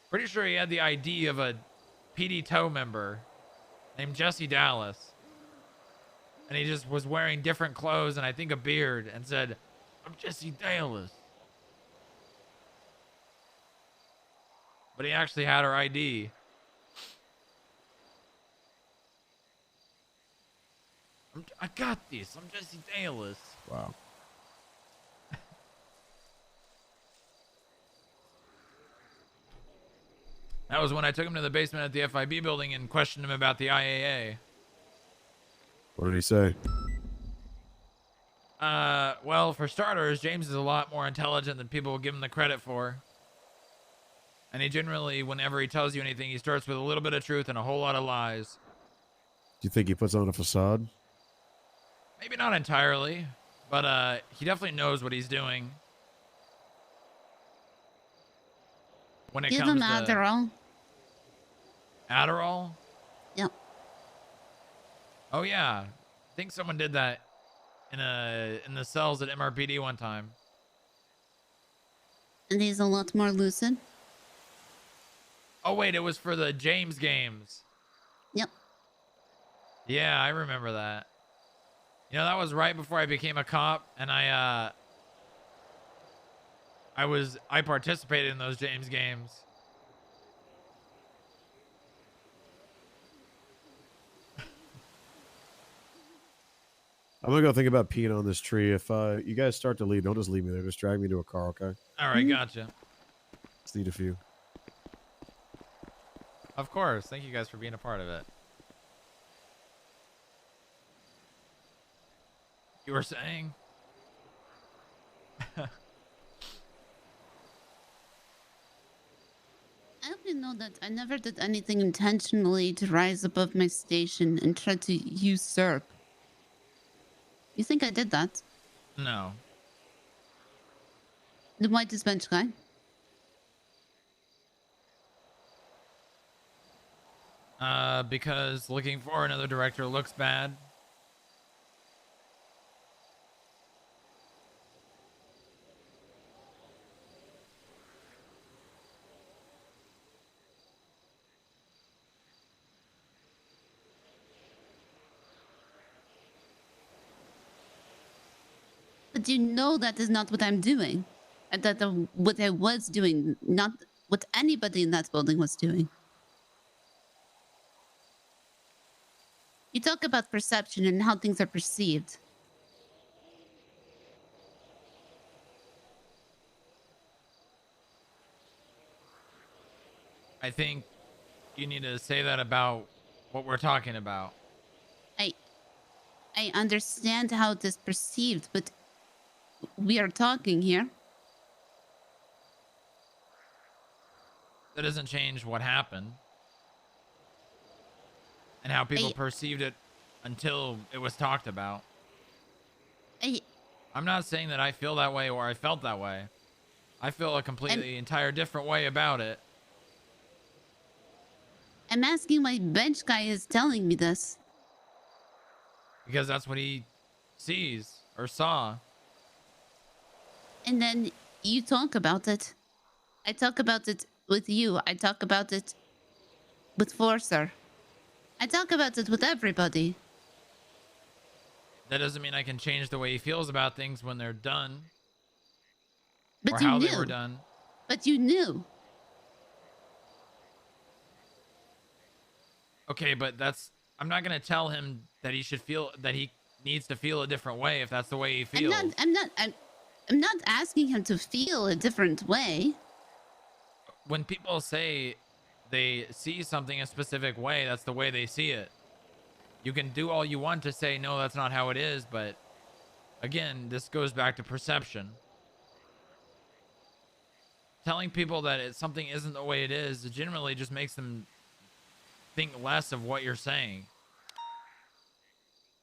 pretty sure he had the ID of a PD tow member named Jesse Dallas. And he just was wearing different clothes and I think a beard and said, I'm Jesse Dallas. But he actually had her ID. I got this. I'm Jesse Dallas. Wow. That was when I took him to the basement at the FIB building and questioned him about the IAA. What did he say? Well, for starters, James is a lot more intelligent than people will give him the credit for. And he generally, whenever he tells you anything, he starts with a little bit of truth and a whole lot of lies. Do you think he puts on a facade? Maybe not entirely, but he definitely knows what he's doing. When it Give comes him to Adderall. Adderall? Yep. Oh yeah, I think someone did that in the cells at MRPD one time. And he's a lot more lucid. Oh wait, it was for the James games. Yep. Yeah, I remember that. You know, that was right before I became a cop, and I participated in those James games. I'm gonna go think about peeing on this tree. If you guys start to leave, don't just leave me there. Just drag me to a car, okay? All right, gotcha. Just need a few. Of course. Thank you guys for being a part of it. You were saying? I hope you know that I never did anything intentionally to rise above my station and try to usurp. You think I did that? No. The whitest bench guy? Because looking for another director looks bad. But you know that is not what I'm doing. And that what I was doing, not what anybody in that building was doing. You talk about perception and how things are perceived. I think you need to say that about what we're talking about. I understand how it is perceived, but we are talking here. That doesn't change what happened and how people perceived it until it was talked about. I'm not saying that I feel that way or I felt that way. I feel a completely entire different way about it. I'm asking why bench guy is telling me this. Because that's what he sees or saw. And then you talk about it. I talk about it with you. I talk about it with Forcer. I talk about it with everybody. That doesn't mean I can change the way he feels about things when they're done. But or you how knew. they were done. But you knew. Okay, but I'm not going to tell him that he should feel, that he needs to feel a different way if that's the way he feels. I'm not asking him to feel a different way. When people say they see something a specific way, that's the way they see it. You can do all you want to say, no, that's not how it is, but again, this goes back to perception. Telling people that something isn't the way it is, it generally just makes them think less of what you're saying.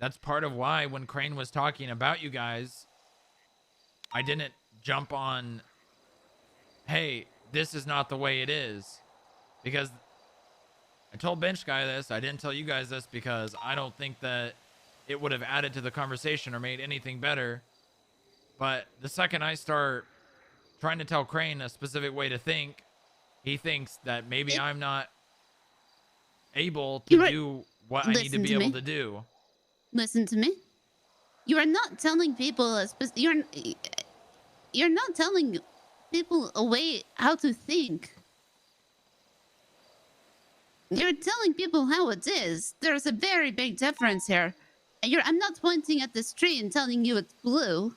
That's part of why when Crane was talking about you guys, I didn't jump on, hey, this is not the way it is. Because I told Bench Guy this, I didn't tell you guys this because I don't think that it would have added to the conversation or made anything better. But the second I start trying to tell Crane a specific way to think, he thinks that maybe I'm not able to do what I need to be able to do. Listen to me. You are not telling people You're not telling people a way how to think. You're telling people how it is. There's a very big difference here. I'm not pointing at this tree and telling you it's blue.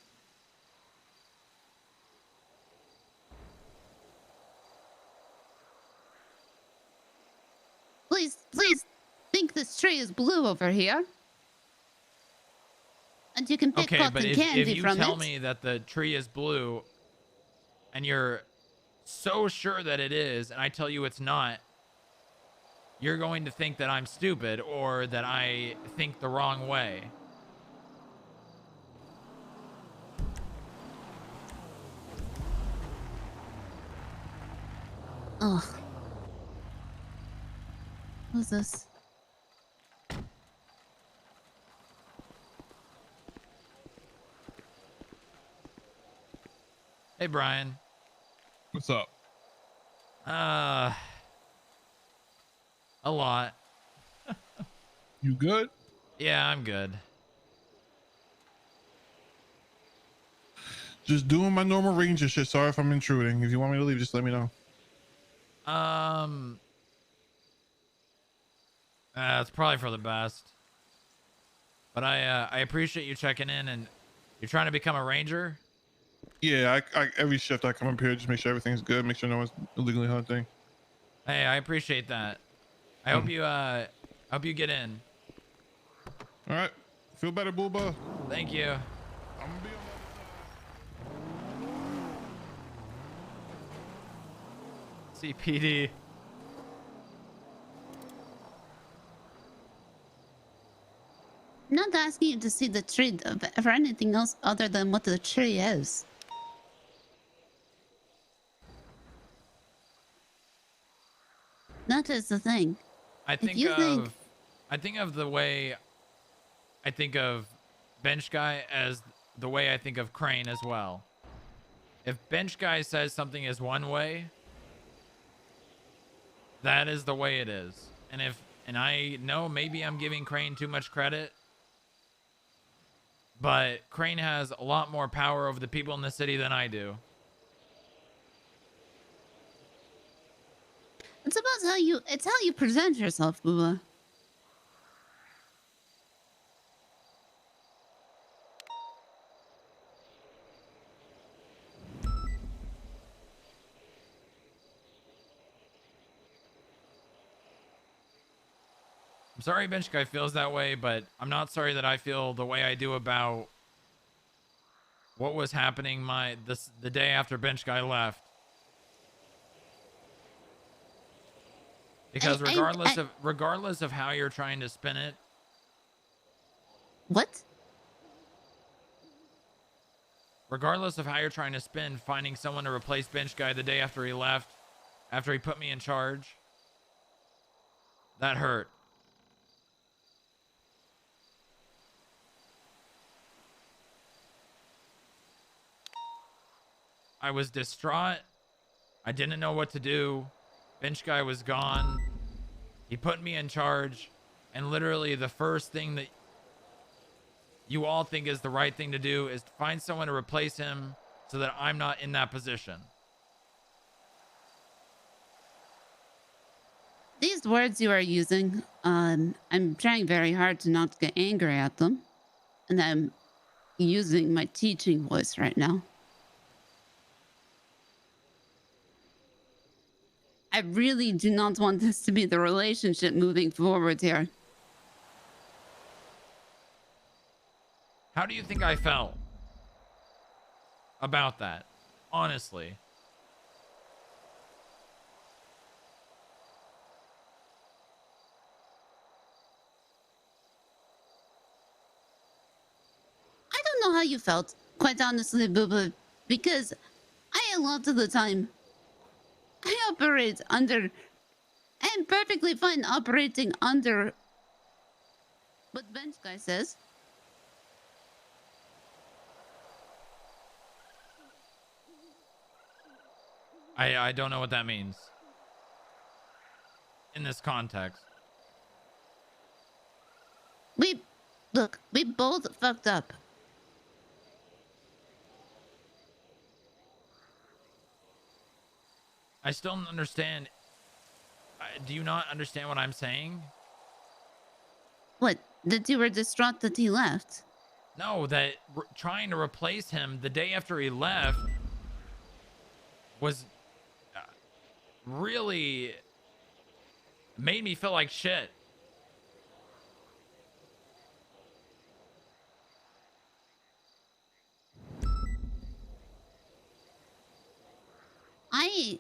Please think this tree is blue over here. And you can pick Okay, cotton but candy if you from tell it. me that the tree is blue and you're so sure that it is, and I tell you it's not, you're going to think that I'm stupid or that I think the wrong way. Ugh. What's this? Hey, Brian. What's up? A lot. You good? Yeah, I'm good. Just doing my normal ranger shit. Sorry if I'm intruding. If you want me to leave, just let me know. It's probably for the best. But I appreciate you checking in, and you're trying to become a ranger? Yeah, I every shift I come up here, just make sure everything's good, make sure no one's illegally hunting. Hey, I appreciate that. I hope you get in. All right. Feel better, Booba. Thank you. CPD. I'm not asking you to see the tree for anything else other than what the tree is. That is the thing. I think of the way I think of Bench Guy as the way I think of Crane as well. If Bench Guy says something is one way, that is the way it is. And I know maybe I'm giving Crane too much credit, but Crane has a lot more power over the people in the city than I do. It's about how you present yourself, Booba. I'm sorry Bench Guy feels that way, but I'm not sorry that I feel the way I do about what was happening the day after Bench Guy left. Because regardless of how you're trying to spin it. What? Regardless of how you're trying to spin finding someone to replace Bench Guy the day after he left, after he put me in charge, that hurt. I was distraught. I didn't know what to do. Bench Guy was gone. He put me in charge. And literally the first thing that you all think is the right thing to do is to find someone to replace him so that I'm not in that position. These words you are using, I'm trying very hard to not get angry at them. And I'm using my teaching voice right now. I really do not want this to be the relationship moving forward here. How do you think I felt about that? Honestly. I don't know how you felt, quite honestly, Booba, because a lot of the time, I operate under... I'm perfectly fine operating under what Bench Guy says. I don't know what that means in this context. We both fucked up. I still don't understand. Do you not understand what I'm saying? What? That you were distraught that he left? No, that trying to replace him the day after he left was really made me feel like shit. I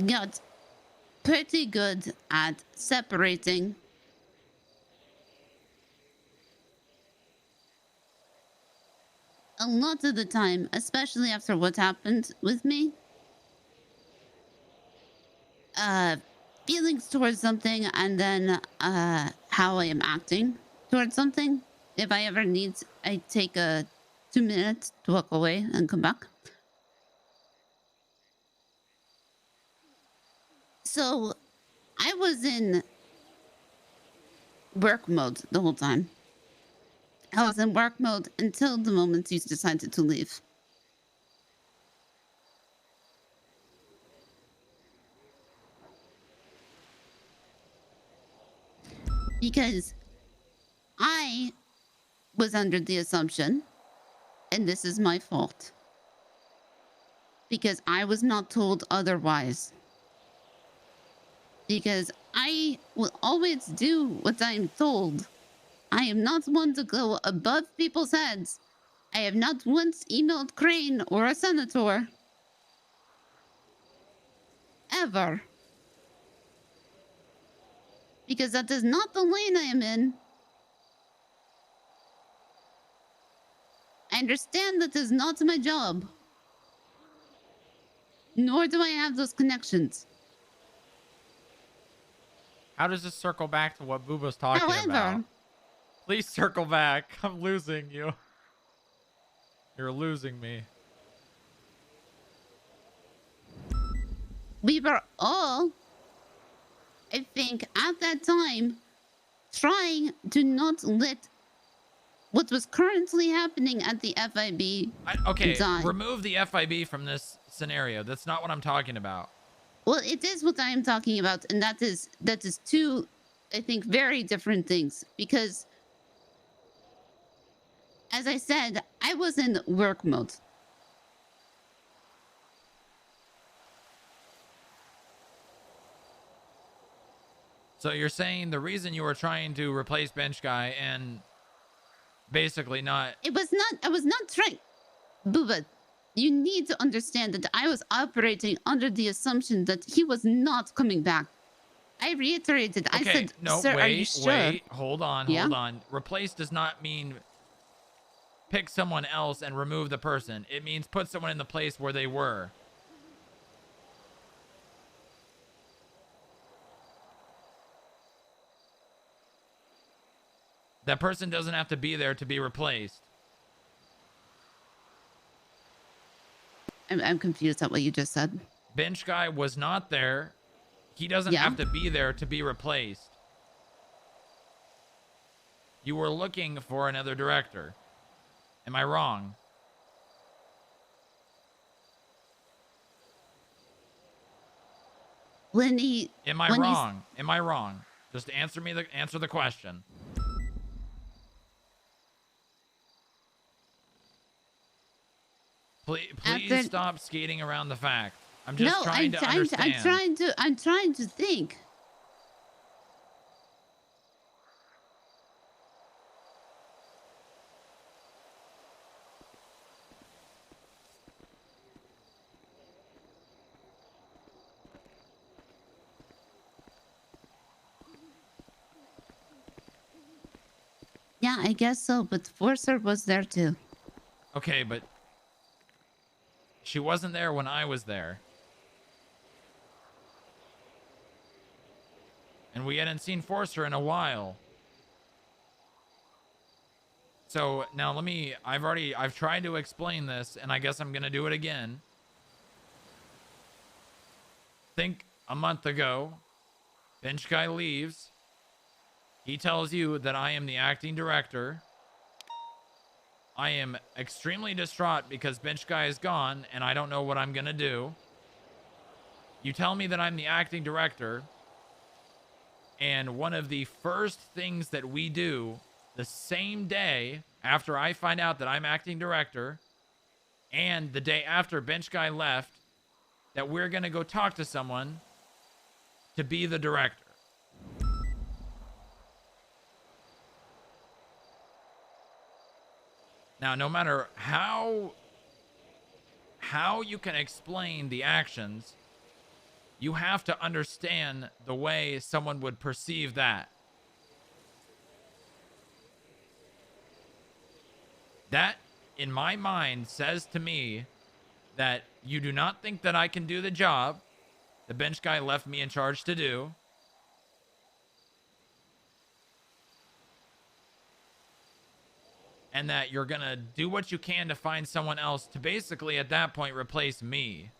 got pretty good at separating a lot of the time, especially after what happened with me. Feelings towards something and then how I am acting towards something. If I ever need, I take a 2 minutes to walk away and come back. So I was in work mode the whole time. I was in work mode until the moment you decided to leave. Because I was under the assumption, and this is my fault, because I was not told otherwise. Because I will always do what I am told. I am not one to go above people's heads. I have not once emailed Crane or a senator. Ever. Because that is not the lane I am in. I understand that is not my job. Nor do I have those connections. How does this circle back to what Booba's talking However, about? Please circle back. I'm losing you. You're losing me. we were all, I think, at that time, trying to not let what was currently happening at the FIB Okay, die. remove the FIB from this scenario. That's not what I'm talking about. Well, it is what I am talking about, and that is two, I think, very different things. Because, as I said, I was in work mode. So you're saying the reason you were trying to replace Bench Guy and basically not... I was not trying... Booba, you need to understand that I was operating under the assumption that he was not coming back. I reiterated. Okay, I said, no, sir, wait, are you sure? wait, hold on, Yeah? hold on. Replace does not mean pick someone else and remove the person. It means put someone in the place where they were. That person doesn't have to be there to be replaced. I'm confused at what you just said. Bench Guy was not there. He doesn't have to be there to be replaced. You were looking for another director. Am I wrong? Am I wrong? Am I wrong? Just answer the question. Please stop skating around the fact. I'm just trying to understand. I'm trying to think. Yeah, I guess so, but Forcer was there too. Okay, but she wasn't there when I was there. And we hadn't seen Forcer in a while. So now I've tried to explain this, and I guess I'm gonna do it again. Think a month ago, Bench Guy leaves. He tells you that I am the acting director. I am extremely distraught because Bench Guy is gone and I don't know what I'm going to do. You tell me that I'm the acting director, and one of the first things that we do the same day after I find out that I'm acting director and the day after Bench Guy left, that we're going to go talk to someone to be the director. Now, no matter how you can explain the actions, you have to understand the way someone would perceive that. That, in my mind, says to me that you do not think that I can do the job the Bench Guy left me in charge to do. And that you're going to do what you can to find someone else to basically, at that point, replace me.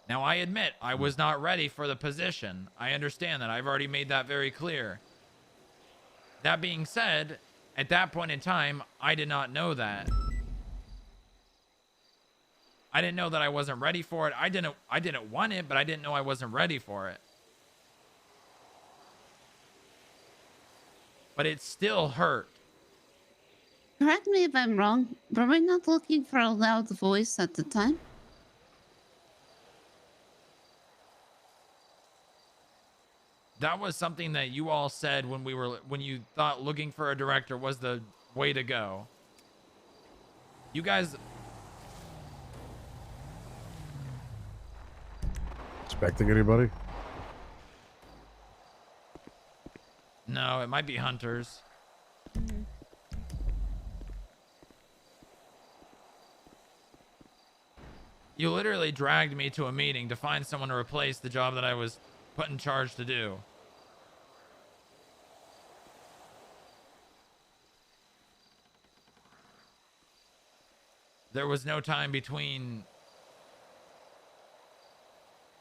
Now, I admit I was not ready for the position. I understand that. I've already made that very clear. That being said, at that point in time, I did not know that. I didn't know that I wasn't ready for it. I didn't want it, but I didn't know I wasn't ready for it. But it still hurt. Correct me if I'm wrong. Were we not looking for a loud voice at the time? That was something that you all said when you thought looking for a director was the way to go. You guys... Expecting anybody? No, it might be hunters. You literally dragged me to a meeting to find someone to replace the job that I was put in charge to do. There was no time between...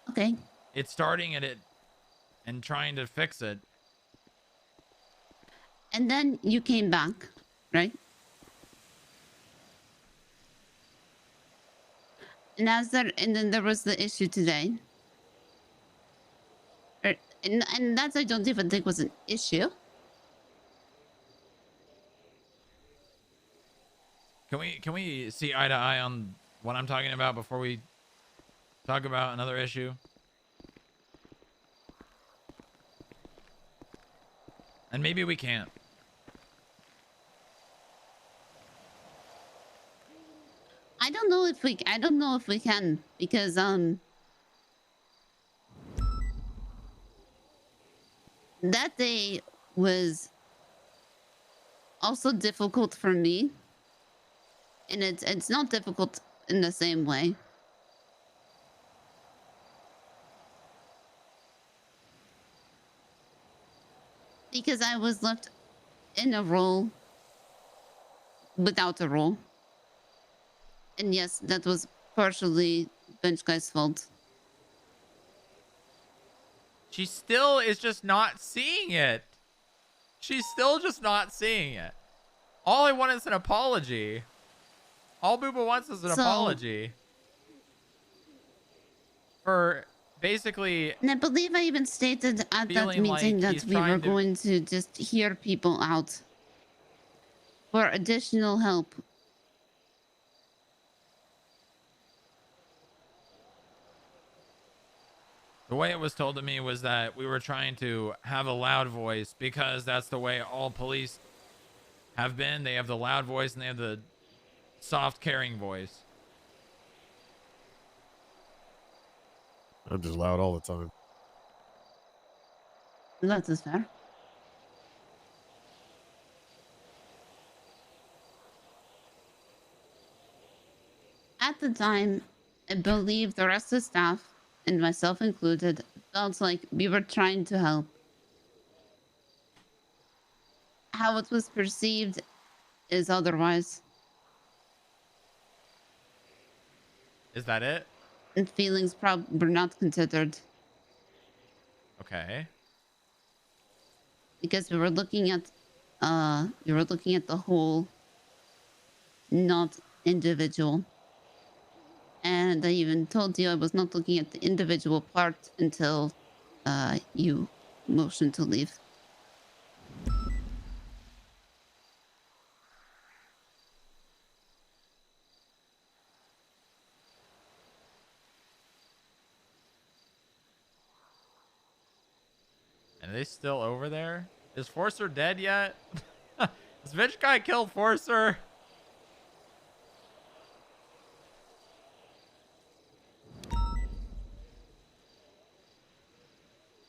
Okay. It starting at it and trying to fix it. And then you came back, right? And then there was the issue today. And that I don't even think was an issue. Can we see eye to eye on what I'm talking about before we talk about another issue? And maybe we can't. I don't know if we can, because that day was also difficult for me, and it's not difficult in the same way. Because I was left in a role without a role. And yes, that was partially Bench Guy's fault. She still is just not seeing it. She's still just not seeing it. All I want is an apology. All Booba wants is an apology. For basically... And I believe I even stated at that meeting that we were going to just hear people out for additional help. The way it was told to me was that we were trying to have a loud voice because that's the way all police have been. They have the loud voice and they have the soft, caring voice. I'm just loud all the time. That is fair. At the time, I believe the rest of the staff, and myself included, felt like we were trying to help. How it was perceived is otherwise. Is that it? And feelings were not considered. Okay. Because we were looking at the whole, not individual. And I even told you I was not looking at the individual part until you motioned to leave. And are they still over there? Is Forcer dead yet? This bitch guy killed Forcer.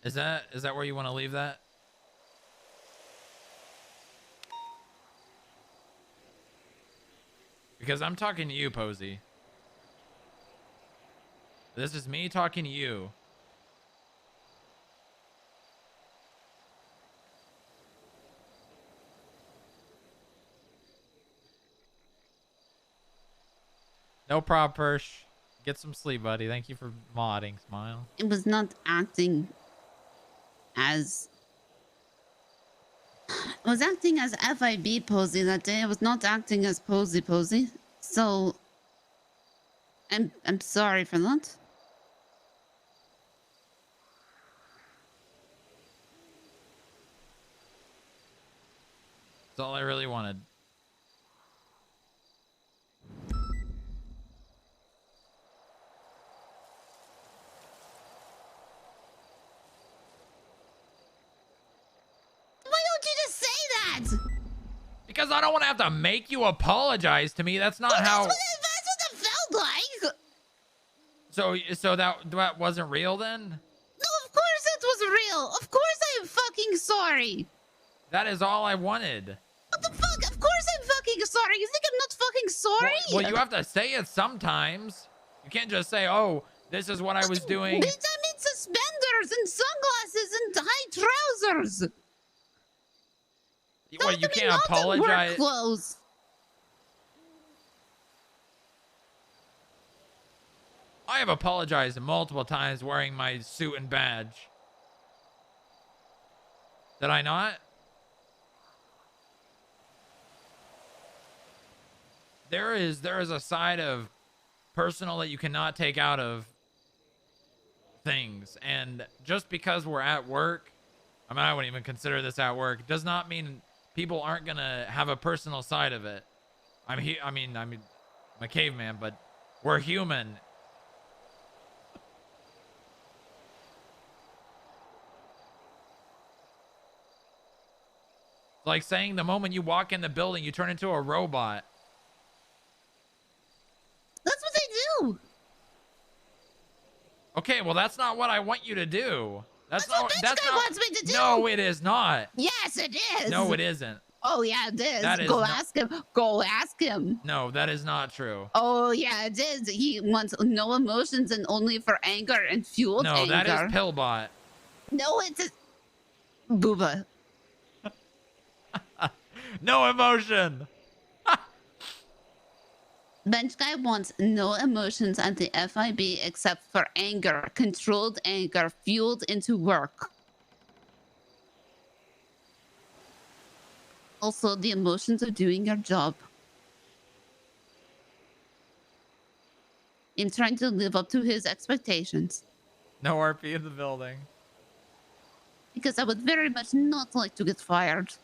Is that where you want to leave that? Because I'm talking to you, Posey. This is me talking to you. No problem, Persh. Get some sleep, buddy. Thank you for modding, Smile. It was not acting as... I was acting as FIB Posey that day. I was not acting as Posey. So... I'm sorry for that. That's all I really wanted. Why don't you just say that? Because I don't want to have to make you apologize to me. That's not how... That's what it felt like. So that wasn't real then? No, of course it was real. Of course I'm fucking sorry. That is all I wanted. What the fuck? Of course I'm fucking sorry. You think I'm not fucking sorry? Well, you have to say it sometimes. You can't just say, oh, this is what I was doing. Bitch, I'm in suspenders and sunglasses and high trousers. Well, you can't apologize. Work clothes. I have apologized multiple times wearing my suit and badge. Did I not? There is a side of personal that you cannot take out of things, and just because we're at work, I mean, I wouldn't even consider this at work, does not mean people aren't gonna have a personal side of it. I'm a caveman, but we're human. It's like saying the moment you walk in the building, you turn into a robot. That's what they do. Okay, well, that's not what I want you to do. That's not what this guy wants me to do. No, it is not. Yes, it is. No, it isn't. Oh, yeah, it is. That is Go not- ask him. Go ask him. No, that is not true. Oh, yeah, it is. He wants no emotions and only for anger and fueled No, anger. that is Pillbot. No, it's a... Booba. No emotion. Bench guy wants no emotions at the FIB except for anger. Controlled anger fueled into work. Also, the emotions of doing your job. In trying to live up to his expectations. No RP in the building. Because I would very much not like to get fired.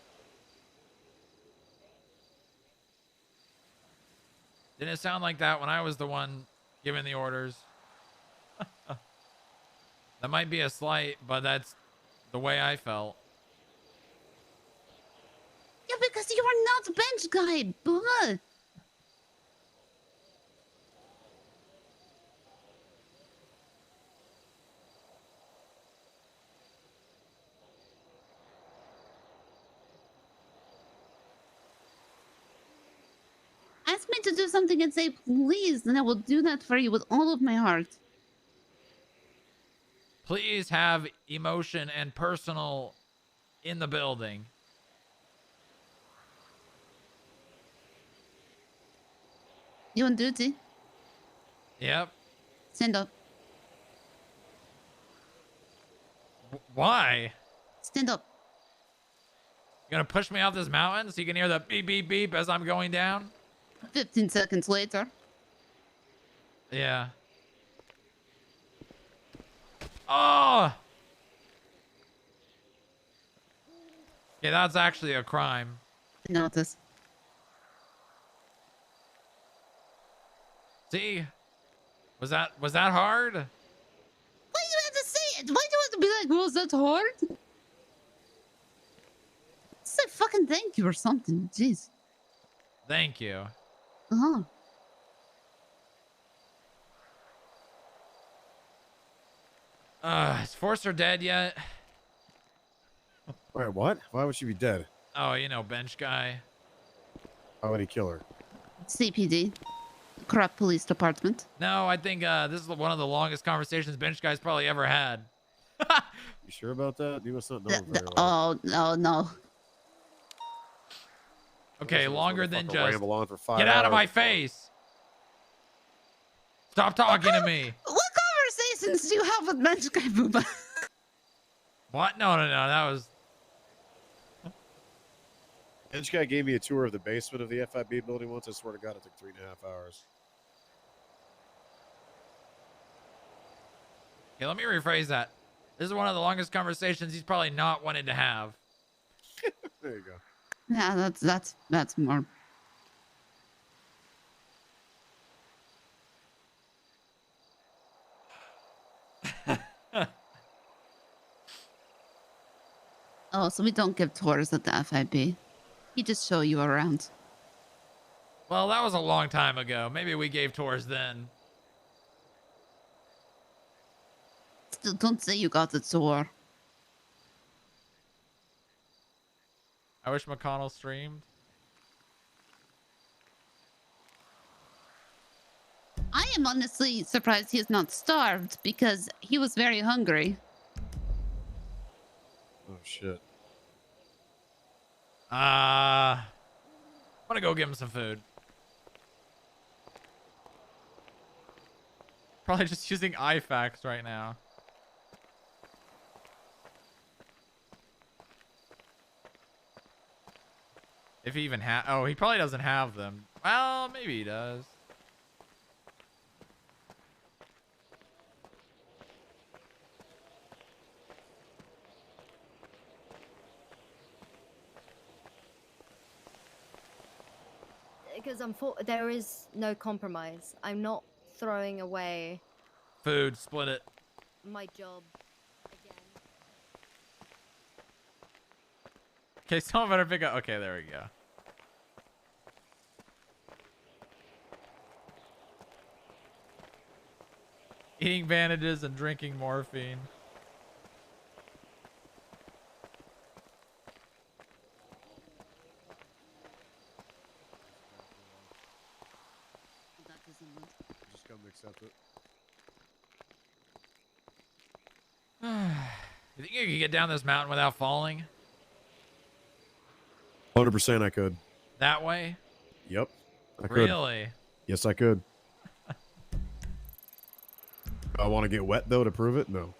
Didn't it sound like that when I was the one giving the orders? That might be a slight, but that's the way I felt. Yeah, because you are not bench guy, Booba. Ask me to do something and say please, and I will do that for you with all of my heart. Please have emotion and personal in the building. You on duty? Yep. Stand up. Why? Stand up. gonna push me off this mountain so you can hear the beep, beep, beep as I'm going down? 15 seconds later. Yeah. Oh! Yeah, that's actually a crime. Notice. See? Was that hard? Why do you have to say it? Why do you have to be like, was that hard? Say fucking thank you or something. Jeez. Thank you. Uh-huh. Is Forcer dead yet? Wait, what? Why would she be dead? Oh, you know, bench guy. Why would he kill her? CPD. Corrupt police department. No, I think this is one of the longest conversations bench guy's probably ever had. You sure about that? You must not know him very well. Oh, no. Okay, longer than just ramble on for 5 get out of my hours. face. Stop talking to me. What conversations do you have with bench guy, Booba? What? No, that was... This guy gave me a tour of the basement of the FIB building once. I swear to God, it took 3.5 hours. Okay, let me rephrase that. This is one of the longest conversations he's probably not wanted to have. There you go. Yeah, that's more. Oh, so we don't give tours at the FIB. He just show you around. Well, that was a long time ago. Maybe we gave tours then. Still, don't say you got the tour. I wish McConnell streamed. I am honestly surprised he is not starved because he was very hungry. Oh, shit. I'm gonna go give him some food. Probably just using IFAX right now. If he even oh, he probably doesn't have them. Well, maybe he does. Because there is no compromise. I'm not throwing away Food, split it. my job again. Okay, someone better pick up. Okay, there we go. Eating bandages and drinking morphine. Just come accept it. You think you could get down this mountain without falling? 100% I could. That way? Yep. I could. Really? Yes, I could. I want to get wet, though, to prove it? No.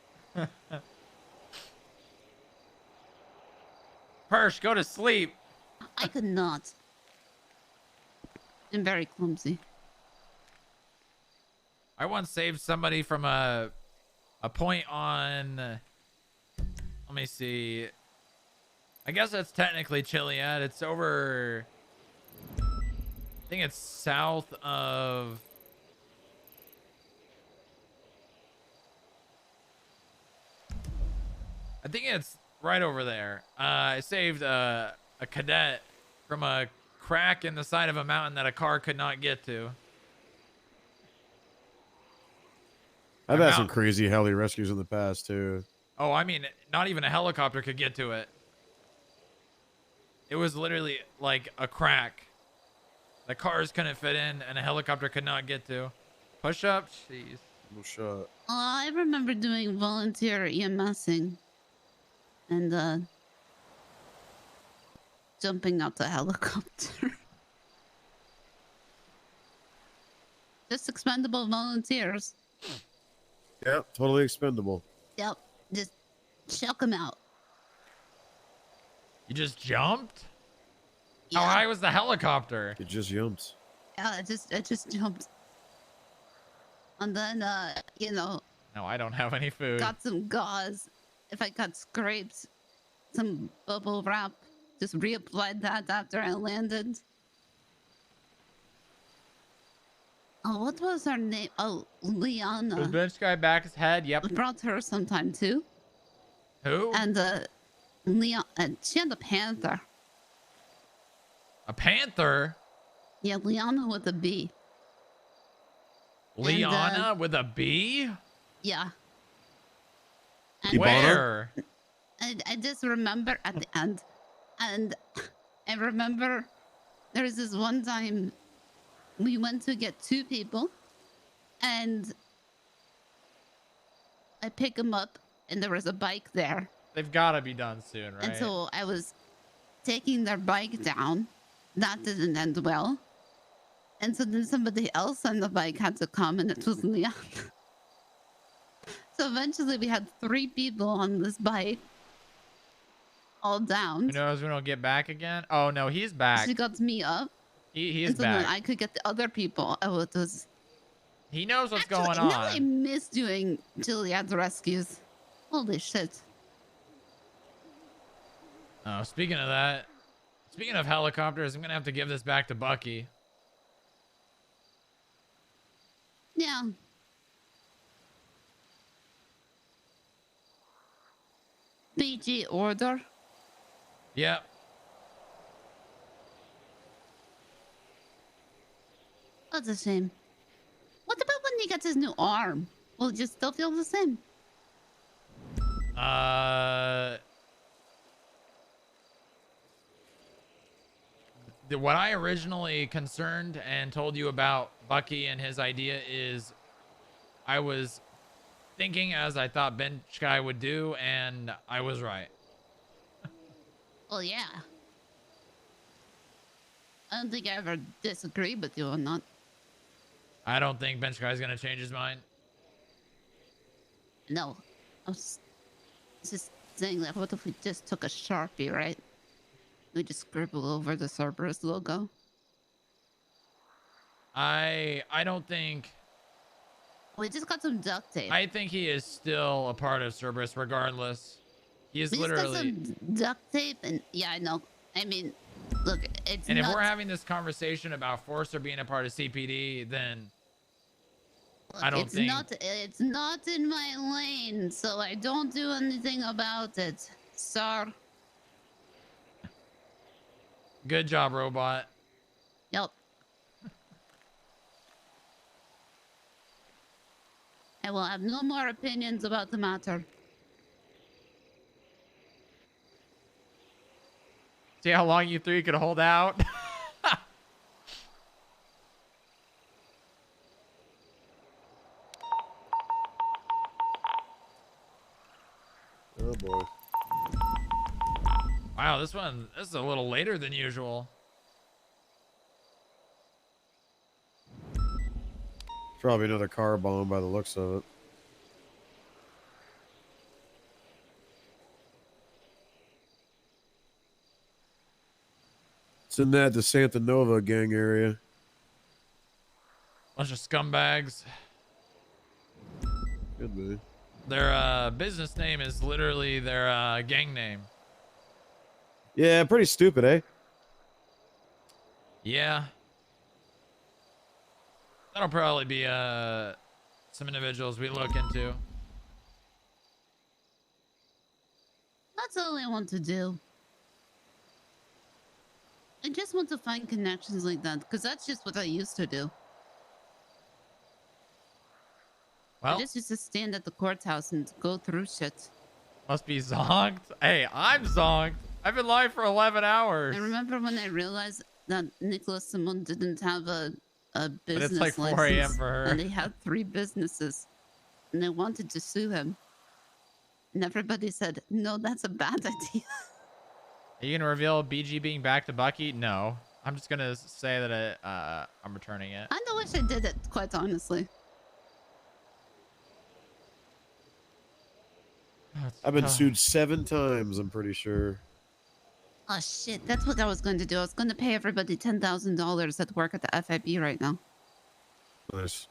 Persh, go to sleep. I could not. I'm very clumsy. I once saved somebody from a point on... let me see. I guess that's technically Chiliad. It's over... I think it's south of... I think it's right over there. I saved a cadet from a crack in the side of a mountain that a car could not get to. I've had some crazy heli rescues in the past, too. Oh, I mean, not even a helicopter could get to it. It was literally like a crack. The cars couldn't fit in and a helicopter could not get to. Push up? Jeez. No shot. I remember doing volunteer EMSing and jumping out the helicopter. Just expendable volunteers. Yeah, totally expendable. Yep, just chuck them out. You just jumped? Yeah. How high was the helicopter? It just jumps. Yeah, it just jumped. And then, you know, No, I don't have any food. got some gauze. If I got scraped, some bubble wrap. Just reapplied that after I landed. Oh, what was her name? Oh, Was Liana. bench guy back his head? Yep. We brought her sometime too. Who? And Leon, and she had a panther. A panther? Yeah, Liana with a B. Liana with a B? Yeah. Where? I just remember at the end, and I remember there was this one time we went to get 2 people, and I pick them up, and there was a bike there. They've got to be done soon, right? And so I was taking their bike down. That didn't end well. And so then somebody else on the bike had to come, and it was Leon. So eventually we had 3 people on this bike, all down. Who knows when we'll get back again? Oh, no, he's back. She got me up. He is and so back. then I could get the other people. Oh, it was... He knows what's going Now on. I miss doing Juliet's rescues. Holy shit. Oh, speaking of that, speaking of helicopters, I'm going to have to give this back to Bucky. Yeah. BG order. Yep. That's a shame. What about when he gets his new arm? Will it just still feel the same? What I originally concerned and told you about Bucky and his idea is I was thinking as I thought Bench Guy would do, and I was right. Well, yeah. I don't think I ever disagree with you on that. I don't think Bench Guy's going to change his mind. No. I was just saying, like, what if we just took a Sharpie, right? We just scribble over the Cerberus logo. I don't think... We just got some duct tape. I think he is still a part of Cerberus regardless. He is We just literally... got some duct tape, and yeah, I know. I mean, look, it's And if not... we're having this conversation about Forcer being a part of CPD, then I don't think... It's not in my lane, so I don't do anything about it. Sir. Good job, robot. Yep. I will have no more opinions about the matter. See how long you 3 could hold out? Oh boy. Wow, this is a little later than usual. Probably another car bomb by the looks of it. It's in that DeSanta Nova gang area. Bunch of scumbags. Good man. Their business name is literally their gang name. Yeah, pretty stupid, eh? Yeah. That'll probably be some individuals we look into. That's all I want to do. I just want to find connections like that, because that's just what I used to do. Well, I just used to stand at the courthouse and go through shit. Must be zonked. Hey, I'm zonked. I've been live for 11 hours. I remember when I realized that Nicholas Simon didn't have a business it's like 4 a.m. license, for her. and he had 3 businesses, and I wanted to sue him. And everybody said, no, that's a bad idea. Are you gonna reveal BG being back to Bucky? No. I'm just gonna say that I'm returning it. I wish I did it, quite honestly. I've been sued 7 times, I'm pretty sure. Oh shit, that's what I was going to do. I was going to pay everybody $10,000 that work at the FIB right now. Nice.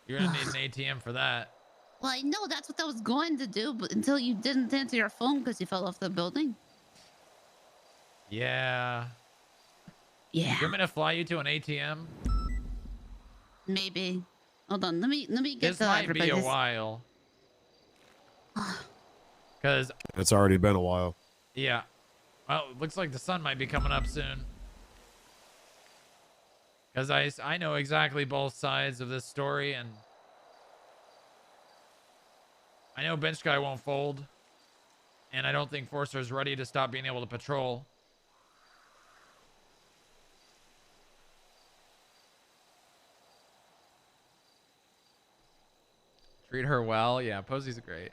You're gonna need an ATM for that. Well, I know that's what I was going to do, but until you didn't answer your phone because you fell off the building. Yeah. Yeah. You want me to fly you to an ATM? Maybe. Hold on. Let me get This might be a while. Cause it's already been a while. yeah. Well, it looks like the sun might be coming up soon. Cause I know exactly both sides of this story, and I know Bench Guy won't fold, and I don't think Forcer's ready to stop being able to patrol. Treat her well. Yeah, Posey's great.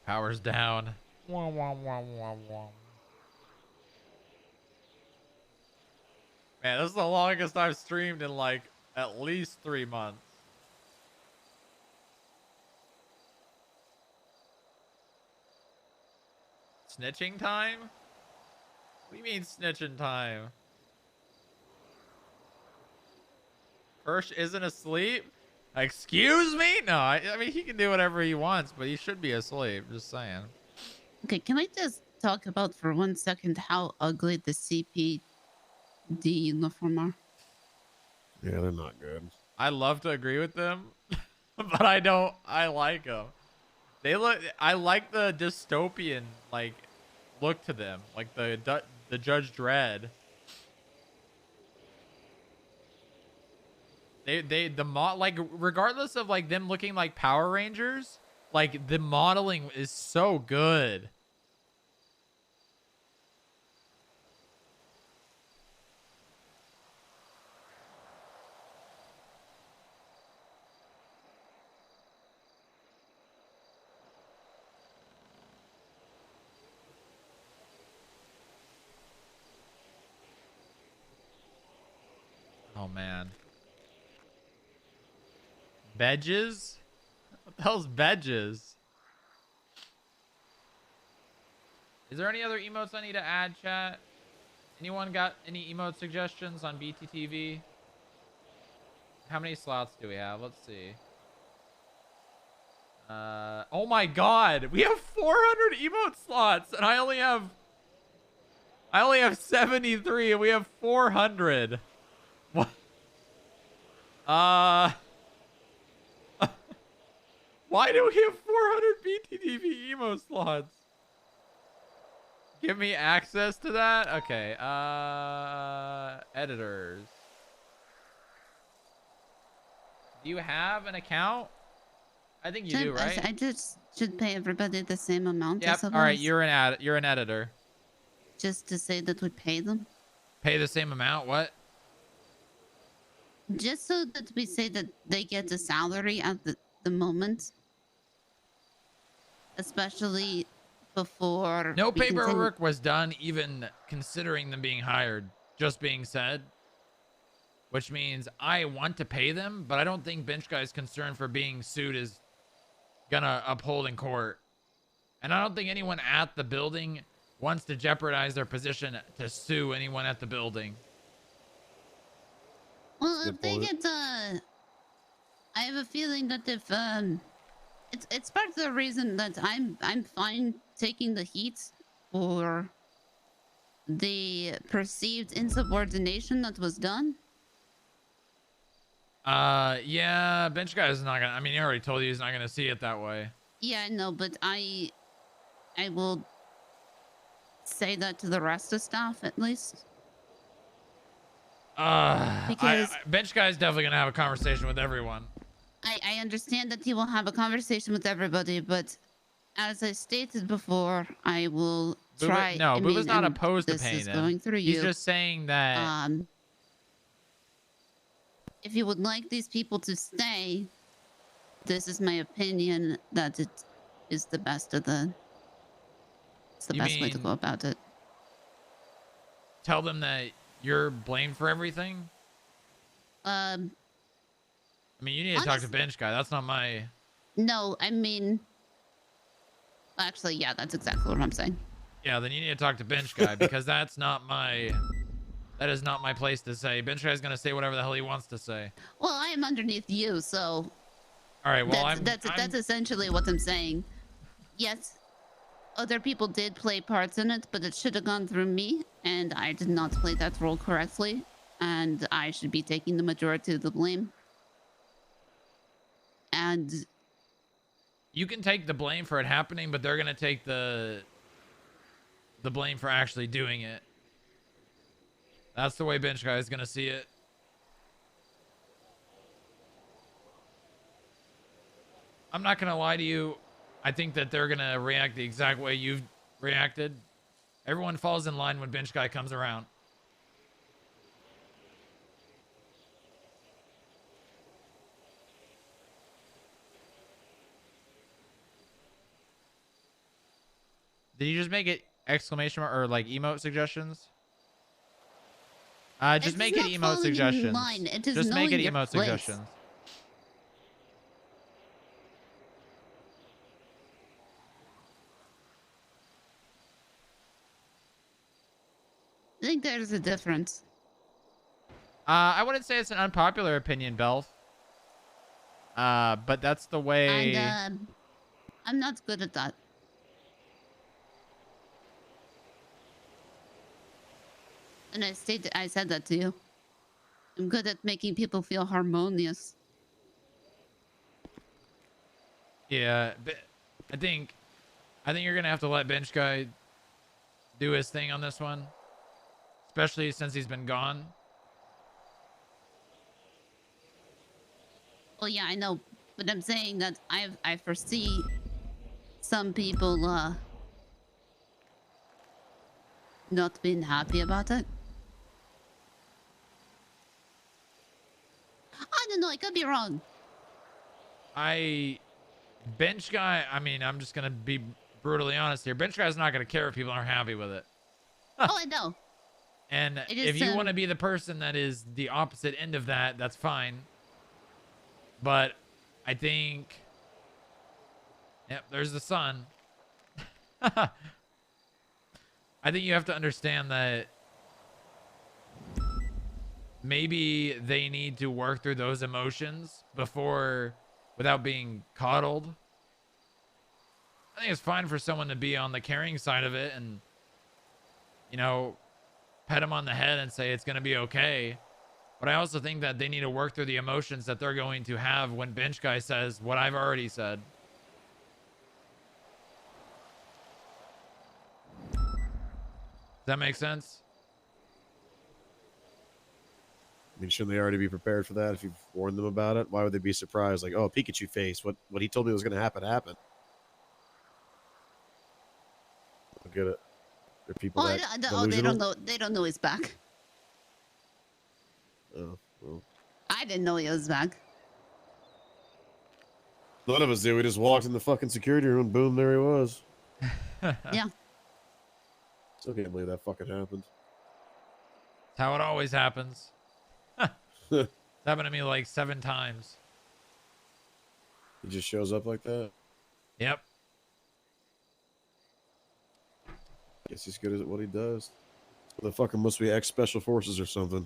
Power's down. Wah, wah, wah, wah, wah. Man, this is the longest I've streamed in like at least 3 months. Snitching time? What do you mean snitching time? Hirsch isn't asleep? Excuse me? No, I mean, he can do whatever he wants, but he should be asleep. Just saying. Okay, can I just talk about for 1 second how ugly the CPD uniform are? Yeah, they're not good. I love to agree with them, but I don't. I like them. They look. I like the dystopian like look to them, like the Judge Dredd. Like regardless of like them looking like Power Rangers, like the modeling is so good. Oh man. Bedges? What the hell's Bedges? Is there any other emotes I need to add, chat? Anyone got any emote suggestions on BTTV? How many slots do we have? Let's see. Oh my god, we have 400 emote slots and I only have 73 and we have 400. What? Why do we have 400 BTTV emo slots? Give me access to that? Okay, editors. Do you have an account? I think you do, right? I just should pay everybody the same amount. Yep. All right, you're an editor. Just to say that we pay them. Pay the same amount? What? Just so that we say that they get a salary at the moment. Especially before... No paperwork was done even considering them being hired. Just being said. Which means I want to pay them, but I don't think Bench Guy's concern for being sued is gonna uphold in court. And I don't think anyone at the building wants to jeopardize their position to sue anyone at the building. Well, if they get I have a feeling that if it's part of the reason that I'm fine taking the heat for the perceived insubordination that was done. Yeah, Bench Guy is not gonna, I mean, he already told you he's not gonna see it that way. Yeah, I know, but I will say that to the rest of staff at least. Because Bench Guy is definitely gonna have a conversation with everyone. I understand that he will have a conversation with everybody, but as I stated before, I will try. No, Booba's not opposed to paying them. Going through He's you. just saying that. If you would like these people to stay, this is my opinion that it is the best of the. It's the best way to go about it. Tell them that you're blamed for everything. I mean, you need to talk to Bench Guy. That's not my No, I mean, actually, yeah, that's exactly what I'm saying. Yeah, then you need to talk to Bench Guy because that is not my place to say. Bench Guy's gonna say whatever the hell he wants to say. Well, I am underneath you, so. All right. Well, that's essentially what I'm saying. Yes, other people did play parts in it, but it should have gone through me, and I did not play that role correctly, and I should be taking the majority of the blame. And you can take the blame for it happening, but they're gonna take the blame for actually doing it. That's the way Bench Guy is gonna see it. I'm not gonna lie to you. I think that they're gonna react the exact way you've reacted. Everyone falls in line when Bench Guy comes around. Did you just make it exclamation mark or like emote suggestions? Just make it emote suggestions. Just make it emote suggestions. I think there's a difference. I wouldn't say it's an unpopular opinion, Belf. But that's the way. And I'm not good at that. And I said that to you. I'm good at making people feel harmonious. Yeah, but I think you're gonna have to let Bench Guy do his thing on this one, especially since he's been gone. Well, yeah, I know, but I'm saying that I foresee some people not being happy about it. I don't know. I could be wrong. Bench Guy. I mean, I'm just gonna be brutally honest here. Bench Guy's not gonna care if people aren't happy with it. Oh, I know. And if you want to be the person that is the opposite end of that, that's fine. But I think, yep, there's the sun. I think you have to understand that maybe they need to work through those emotions without being coddled. I think it's fine for someone to be on the caring side of it and, you know, pet them on the head and say it's going to be okay. But I also think that they need to work through the emotions that they're going to have when Bench Guy says what I've already said. Does that make sense? I mean, shouldn't they already be prepared for that if you've warned them about it? Why would they be surprised? Like, oh, Pikachu face. What he told me was going to happen happened. I get it. There are people that they don't know. They don't know he's back. Oh, well. I didn't know he was back. None of us did. We just walked in the fucking security room. Boom, there he was. Yeah. Still can't believe that fucking happened. It's how it always happens. It's happened to me like 7 times. He just shows up like that? Yep. Guess he's good at what he does. The fucker must be ex-special forces or something.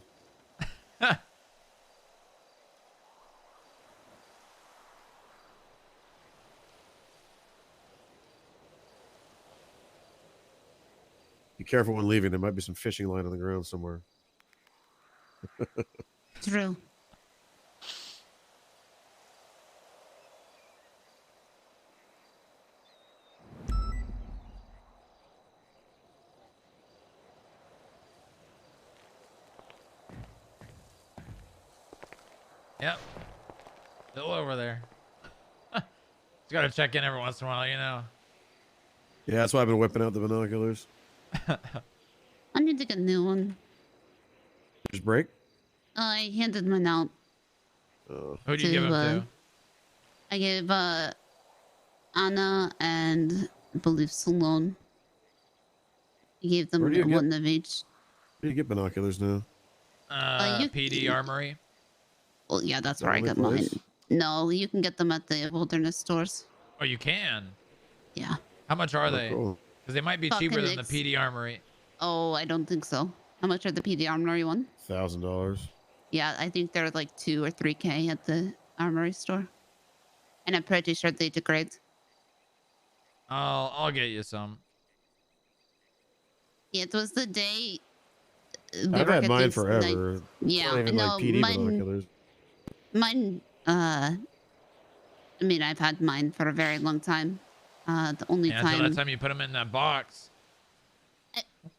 Be careful when leaving. There might be some fishing line on the ground somewhere. True. Yep. Still over there. Just gotta check in every once in a while, you know. Yeah, that's why I've been whipping out the binoculars. I need to get a new one. Just break? I handed mine out. Who do you give them to? I gave Anna and I believe Salon. I gave them one of each. Where do you get binoculars now? PD Armory. Well, yeah, that's where I got mine. No, you can get them at the wilderness stores. Oh, you can. Yeah. How much are they? Cool. Because they might be Fucking cheaper than the PD Armory. Oh, I don't think so. How much are the PD Armory one? $1,000. Yeah, I think they're like 2 or 3K at the Armory store. And I'm pretty sure they degrade. I'll get you some. It was the day I've had mine forever. Yeah, Not even no, like PD mine. binoculars. Mine. I mean, I've had mine for a very long time. The only Yeah, time. until that time you put them in that box.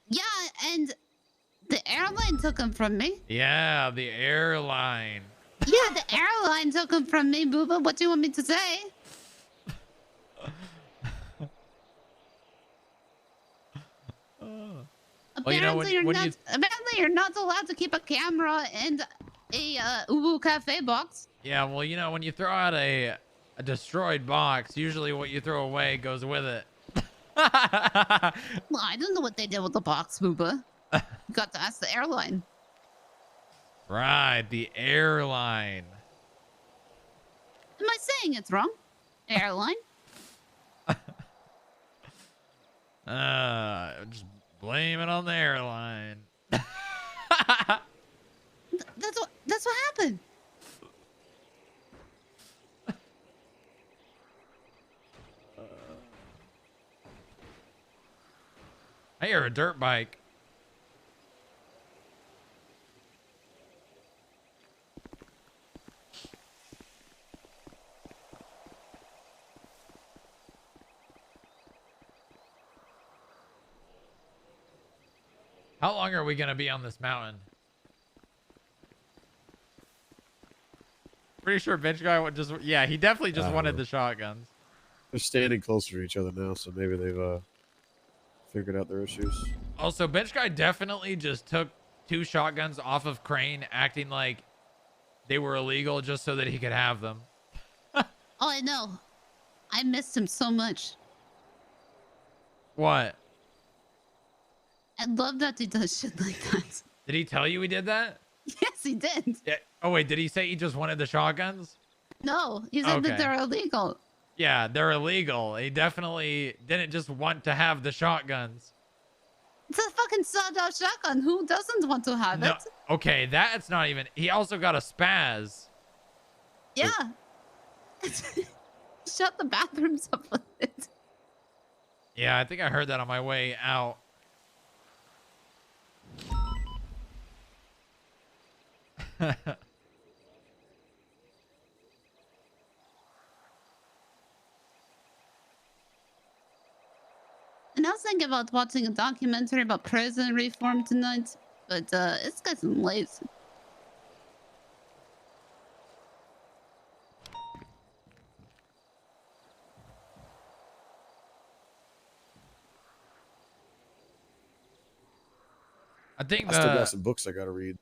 Yeah, and the airline took them from me. Yeah, the airline. Yeah, the airline took them from me, Booba. What do you want me to say? Well, you know, Apparently, you're not allowed to keep a camera and a Ubu Cafe box. Yeah, well, you know, when you throw out a destroyed box, usually what you throw away goes with it. Well, I don't know what they did with the box, Booba. You got to ask the airline. Right, the airline. Am I saying it's wrong? Airline? Just blame it on the airline. That's what happened. I hear a dirt bike. How long are we going to be on this mountain? Pretty sure bench guy would just, yeah, he definitely just wanted the shotguns. They're standing closer to each other now, so maybe they've figured out their issues. Also, bench guy definitely just took 2 shotguns off of Crane, acting like they were illegal just so that he could have them. Oh, I know. I missed him so much. What? I love that he does shit like that. Did he tell you he did that? Yes, he did. Yeah. Oh, wait, did he say he just wanted the shotguns? No, he said that they're illegal. Yeah, they're illegal. He definitely didn't just want to have the shotguns. It's a fucking sawed-off shotgun. Who doesn't want to have it? Okay, that's not even... He also got a spaz. Yeah. Shut the bathrooms up with it. Yeah, I think I heard that on my way out. And I was thinking about watching a documentary about prison reform tonight, but it's getting late. I think I still got some books I gotta read.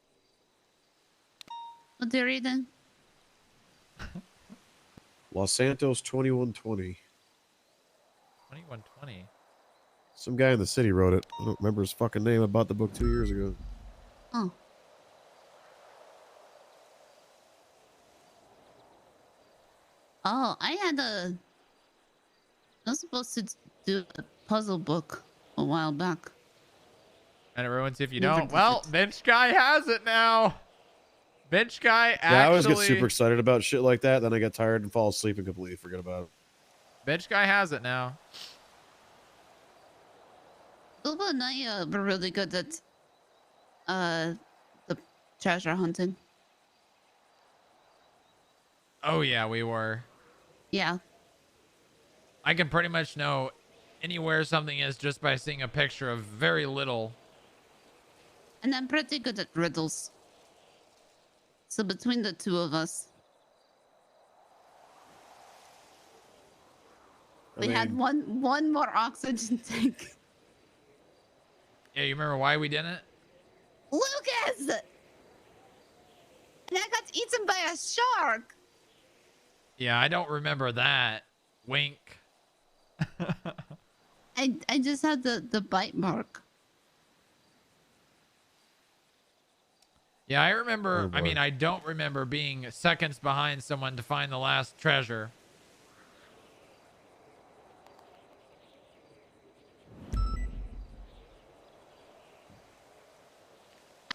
What are you reading? Los Santos 2120. 2120. Some guy in the city wrote it. I don't remember his fucking name. I bought the book 2 years ago. Oh. Oh, I was supposed to do a puzzle book a while back. And it ruins if you don't. Well, bench guy has it now. Bench guy actually... Yeah, I always get super excited about shit like that. Then I get tired and fall asleep and completely forget about it. Bench guy has it now. Uba and I were really good at the treasure hunting. Oh, yeah, we were. Yeah. I can pretty much know anywhere something is just by seeing a picture of very little. And I'm pretty good at riddles. So between the two of us, we had one more oxygen tank. Yeah, you remember why we didn't? Lucas! And I got eaten by a shark. Yeah, I don't remember that. Wink. I just had the bite mark. Yeah, I remember. Oh, I mean, boy. I don't remember being seconds behind someone to find the last treasure.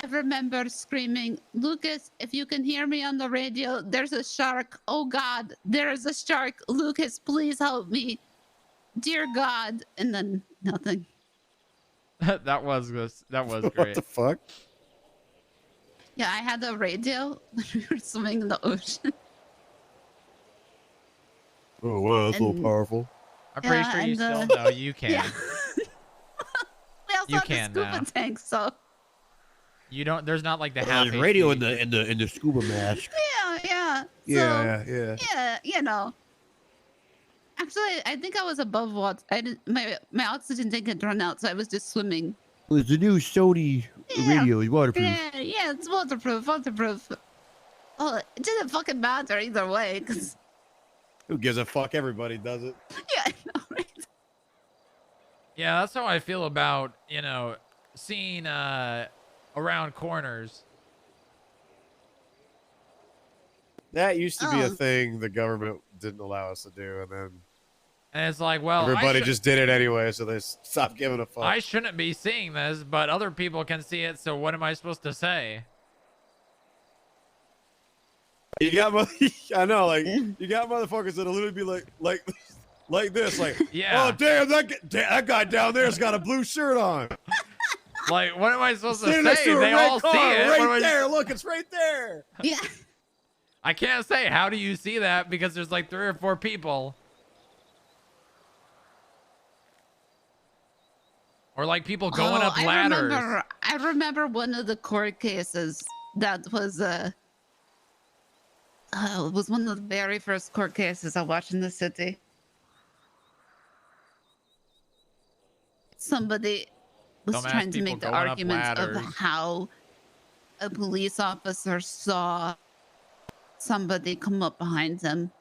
I remember screaming, Lucas, if you can hear me on the radio, there's a shark. Oh God, there is a shark. Lucas, please help me. Dear God. And then nothing. that was What great. the fuck? Yeah, I had the radio when we were swimming in the ocean. Oh wow, that's a little powerful. I'm pretty Yeah, sure you and, still know you can. Yeah. We also You had the can scuba now. tank, so You don't. There's not like the half radio HD. in the scuba mask. yeah. Yeah. Yeah, you know. Actually, I think I was above water. I didn't. My oxygen tank had run out, so I was just swimming. It's the new Sony radio. It's waterproof. Yeah, it's waterproof. Oh, it didn't fucking matter either way, cause Who gives a fuck? Everybody does it. yeah, I know, right? Yeah, that's how I feel about seeing around corners. That used to be a Oh. thing the government didn't allow us to do, and then And it's like, well, everybody just did it anyway, so they stopped giving a fuck. I shouldn't be seeing this, but other people can see it. So what am I supposed to say? You got I know, like you got motherfuckers that'll literally be like this, like, Yeah. oh damn, that guy down there's got a blue shirt on. Like, what am I supposed to Sitting next say? to a They red all car, see it. What am right I- there. Look, it's right there. Yeah. I can't say. How do you see that? Because there's like 3 or 4 people. Or like people going up ladders. I remember one of the court cases that was it was one of the very first court cases I watched in the city. Somebody was Dumbass trying to people make the going up argument of ladders. how a police officer saw somebody come up behind him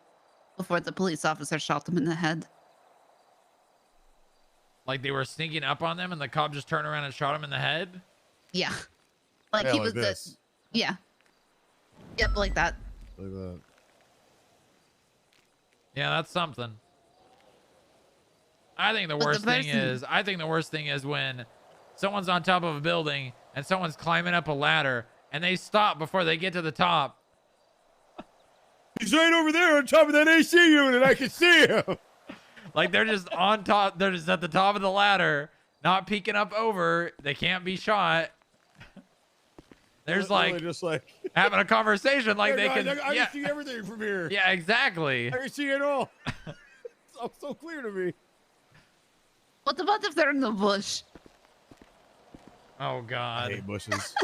before the police officer shot him in the head. Like they were sneaking up on them and the cop just turned around and shot him in the head. Yeah. Like Yeah, he like was this. yeah. Yep, like that. Like that. Yeah, that's something. I think the But the worst thing person- is when someone's on top of a building and someone's climbing up a ladder and they stop before they get to the top. He's right over there on top of that AC unit. I can see him. Like they're just on top, they're just at the top of the ladder, not peeking up over. They can't be shot. There's like just like having a conversation like they can. I Yeah, can see everything from here. yeah, exactly. I can see it all. It's so clear to me. What about if they're in the bush? Oh I God. hate bushes.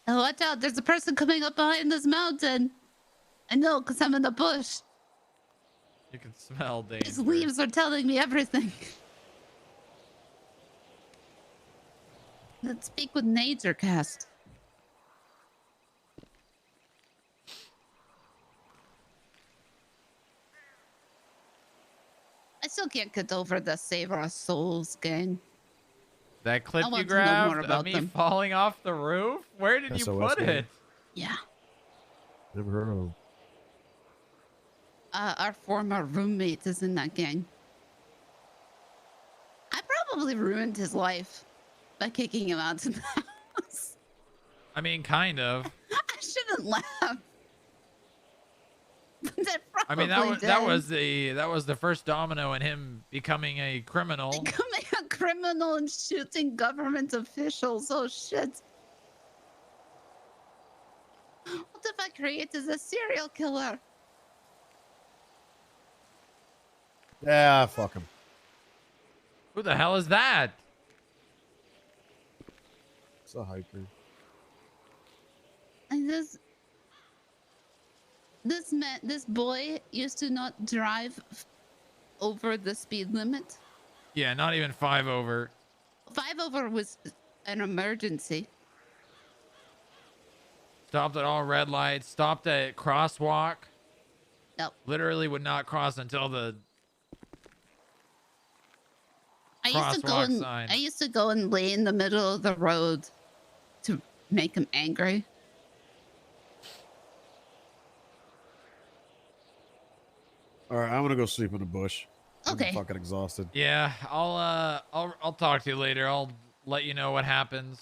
Oh, watch out, there's a person coming up behind this mountain. I know, because I'm in the bush. You can smell These danger. leaves are telling me everything. Let's speak with nature, cast. I still can't get over the Save Our Souls gang. That clip I you want to know more grabbed of about me them. falling off the roof? Where did you SOS put gang. it? Yeah. Never heard of him. Our former roommate is in that gang. I probably ruined his life by kicking him out of the house. I mean, kind of. I shouldn't laugh. But I mean, probably that did. was the first domino in him becoming a criminal. Becoming a criminal and shooting government officials. Oh shit. What if I created a serial killer? Yeah, fuck him. Who the hell is that? It's a hiker. And this boy used to not drive over the speed limit. Yeah, not even 5 over. 5 over was an emergency. Stopped at all red lights. Stopped at crosswalk. Nope. Literally would not cross until the. crosswalk sign. I used to go and lay in the middle of the road to make him angry. All right, I'm gonna go sleep in the bush. Okay. I'm fucking exhausted. Yeah, I'll talk to you later. I'll let you know what happens.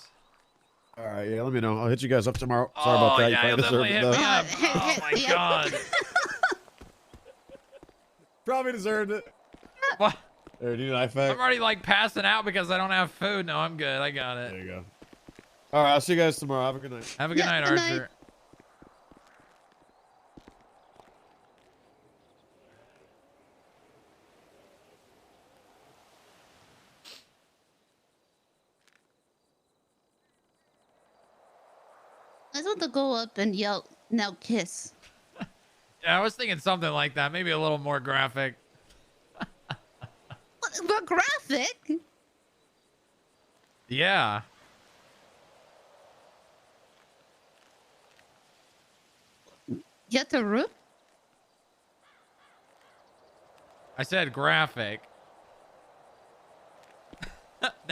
All right, yeah, let me know. I'll hit you guys up tomorrow. Sorry about that. Yeah, you you'll probably definitely deserved hit it, me though. up. Oh my god. Probably deserved it. What? There, do you need an IFAC? I'm already like passing out because I don't have food. No, I'm good. I got it. There you go. All right, I'll see you guys tomorrow. Have a good night. Have a good night, good Archer. night. I just want to go up and yell, "Now kiss." Yeah, I was thinking something like that. Maybe a little more graphic. But graphic? Yeah. Get the room? I said graphic.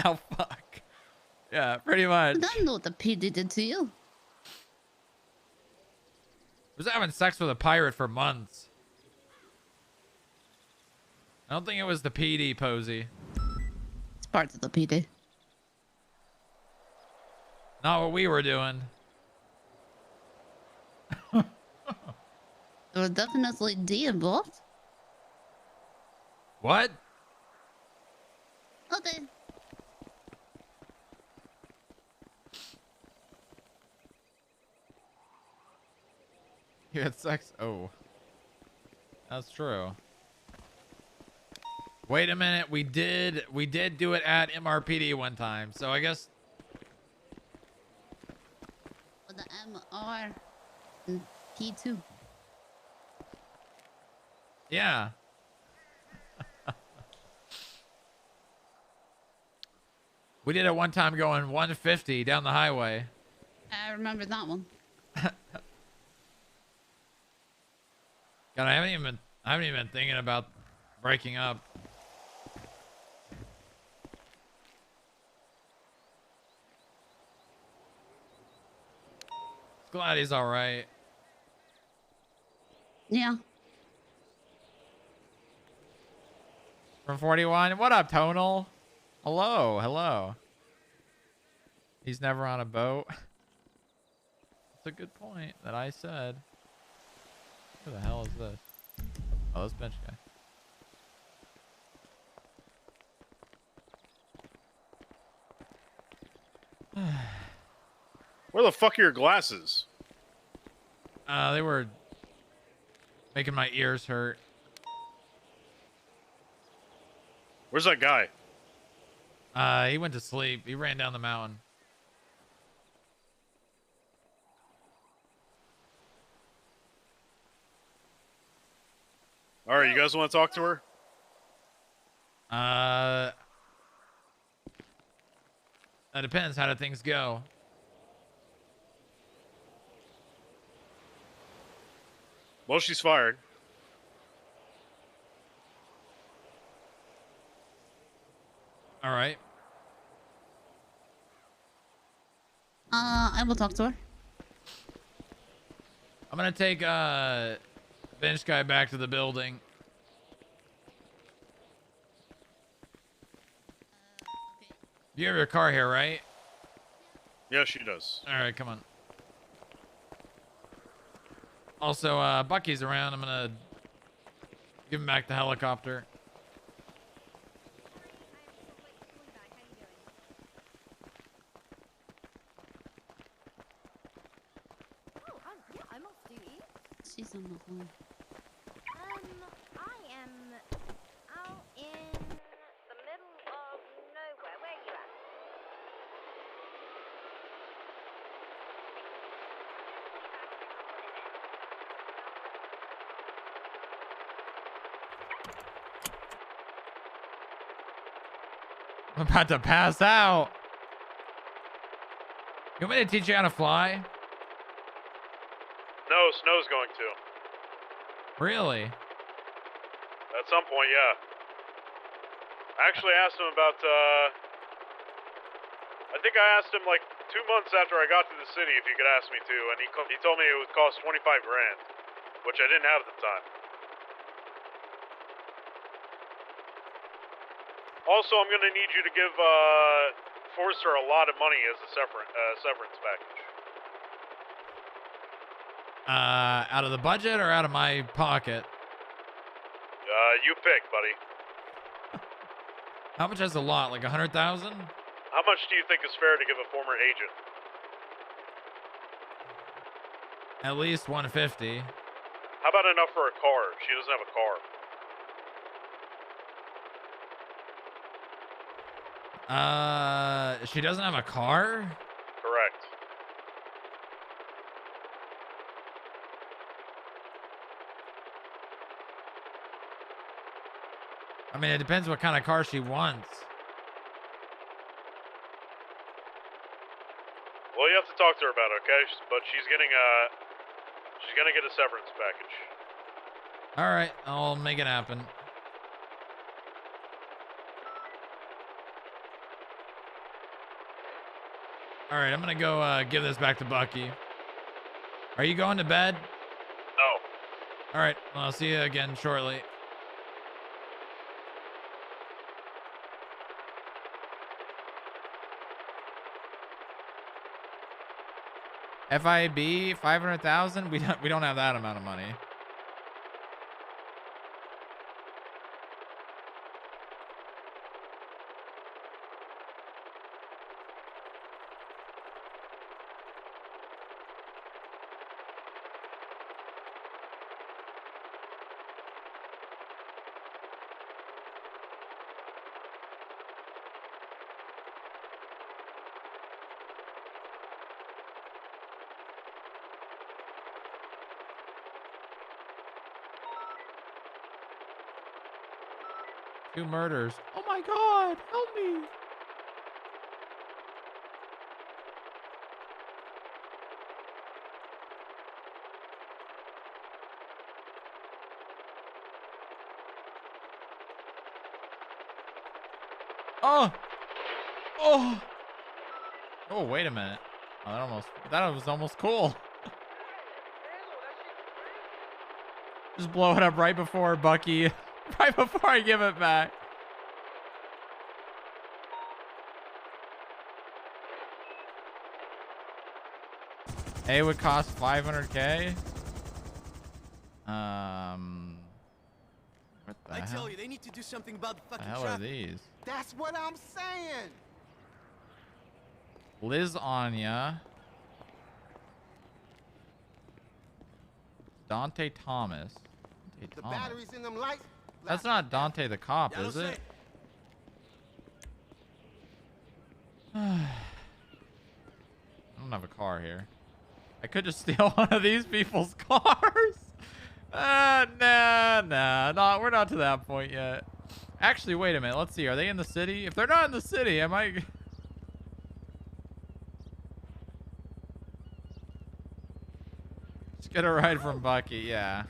Now fuck. Yeah, pretty much. I don't know what the PD did to you. I was having sex with a pirate for months. I don't think it was the PD, Posey. It's part of the PD. Not what we were doing. There was definitely D involved. What? Okay. You had sex? Oh. That's true. Wait a minute. We did do it at MRPD one time. So I guess With the MR and P2. yeah. We did it one time going 150 down the highway. I remember that one. God, I haven't even been thinking about breaking up. Glad he's all right. Yeah. From 41. What up, Tonal? Hello, hello. He's never on a boat. That's a good point that I said. Who the hell is this? Oh, this bench guy. Where the fuck are your glasses? They were making my ears hurt. Where's that guy? He went to sleep. He ran down the mountain. All right, you guys want to talk to her? That depends. How do things go? Well, she's fired. All right. I will talk to her. I'm gonna take bench guy back to the building. You have your car here, right? Yeah, she does. All right, come on. Also, Bucky's around. I'm gonna give him back the helicopter. I'm off duty. She's on the phone. I am out in the middle of nowhere. Where are you at? I'm about to pass out. You want me to teach you how to fly? No, Snow's going to. Really? At some point, yeah. I actually asked him about, I think I asked him like 2 months after I got to the city if he could ask me to, and he told me it would cost 25 grand, which I didn't have at the time. Also, I'm gonna need you to give, Forster a lot of money as a severance package. Out of the budget or out of my pocket? You pick, buddy. How much is a lot? Like 100,000? How much do you think is fair to give a former agent? At least 150. How about enough for a car? She doesn't have a car. She doesn't have a car? Correct. I mean, it depends what kind of car she wants. Well, you have to talk to her about it, okay? But she's gonna get a severance package. All right, I'll make it happen. All right, I'm gonna go give this back to Bucky. Are you going to bed? No. All right, well, I'll see you again shortly. FIB 500,000. We don't have that amount of money. Two murders. Oh my God, help me. Oh. Oh. Oh, wait a minute. Oh, that was almost cool. Just blow it up right before Bucky. Right before I give it back. A would cost 500K. What the hell? tell you, they need to do something about the fucking The hell are traffic. these? That's what I'm saying. Liz Anya. Dante Thomas. Dante The Thomas. batteries in them lights. That's not Dante the cop, is it? I don't have a car here. I could just steal one of these people's cars. Nah, we're not to that point yet. Actually, wait a minute. Let's see. Are they in the city? If they're not in the city, I might... Just get a ride from Bucky, yeah.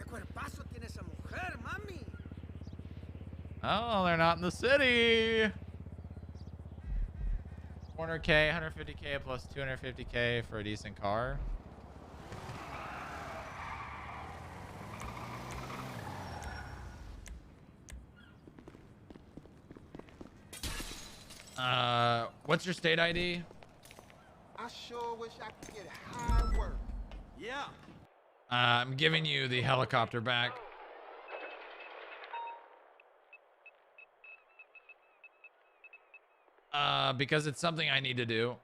Oh, they're not in the city. 400K, 150K plus 250K for a decent car. What's your state ID? I sure wish I could get high work. Yeah. I'm giving you the helicopter back. Because it's something I need to do.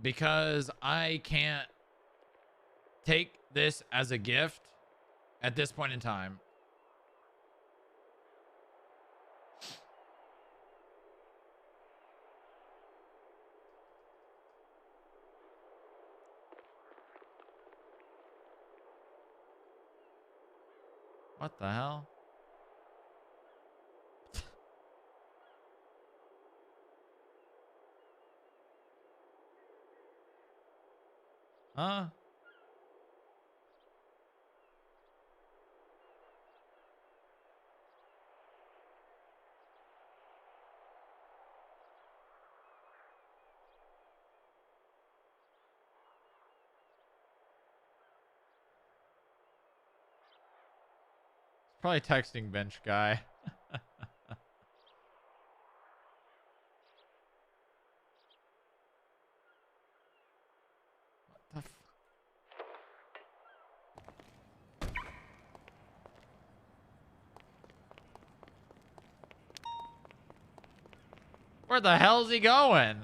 Because I can't take this as a gift at this point in time. What the hell? Huh? Probably texting bench guy. What the Where the hell is he going?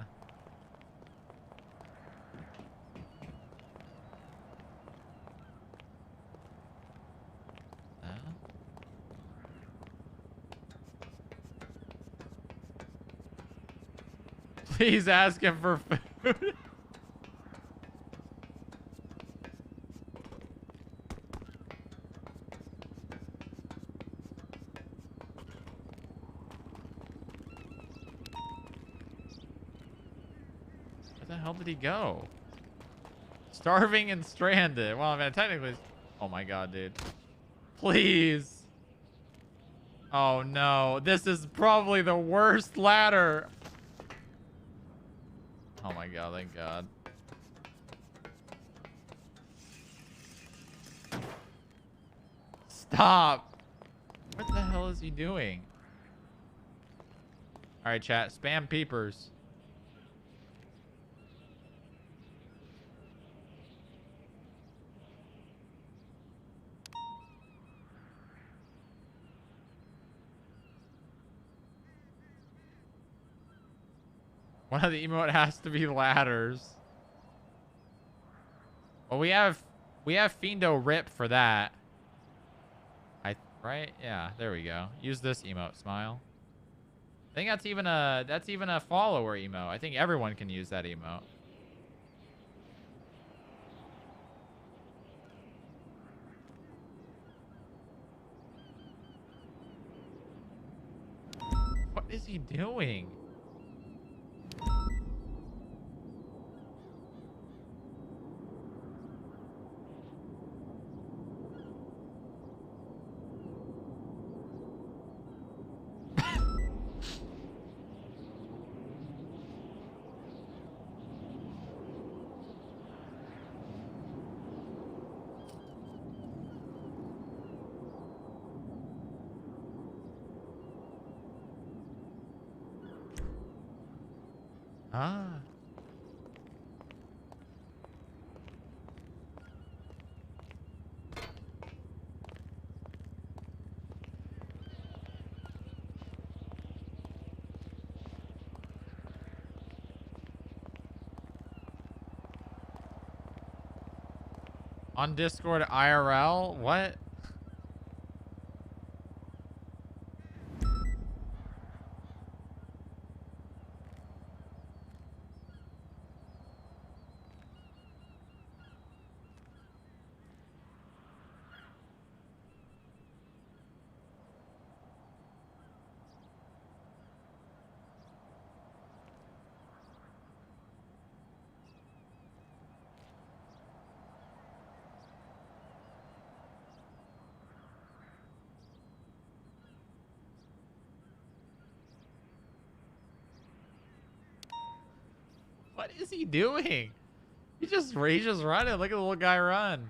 Please ask him for food. Where the hell did he go? Starving and stranded. Well, I mean, technically... Oh my god, dude. Please. Oh no. This is probably the worst ladder. Oh my god, thank god. Stop. What the hell is he doing? Alright, chat. Spam peepers. One of the emote has to be ladders. Well, we have Fiendo Rip for that. Right? Yeah, there we go. Use this emote, smile. I think that's even a follower emote. I think everyone can use that emote. What is he doing? Ah. On Discord IRL? What? What is he doing? He's just running. Look at the little guy run.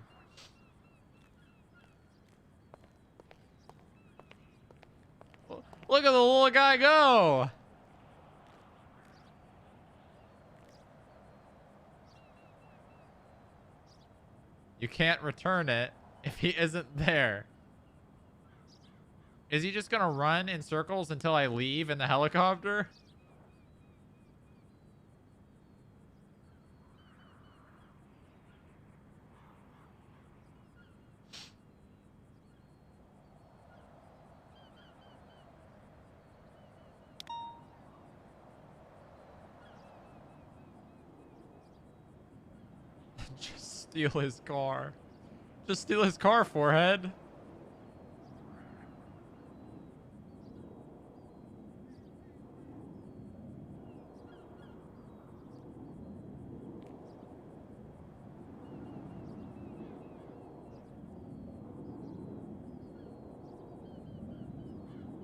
Look at the little guy go. You can't return it if he isn't there. Is he just gonna run in circles until I leave in the helicopter? Just steal his car. Just steal his car, forehead.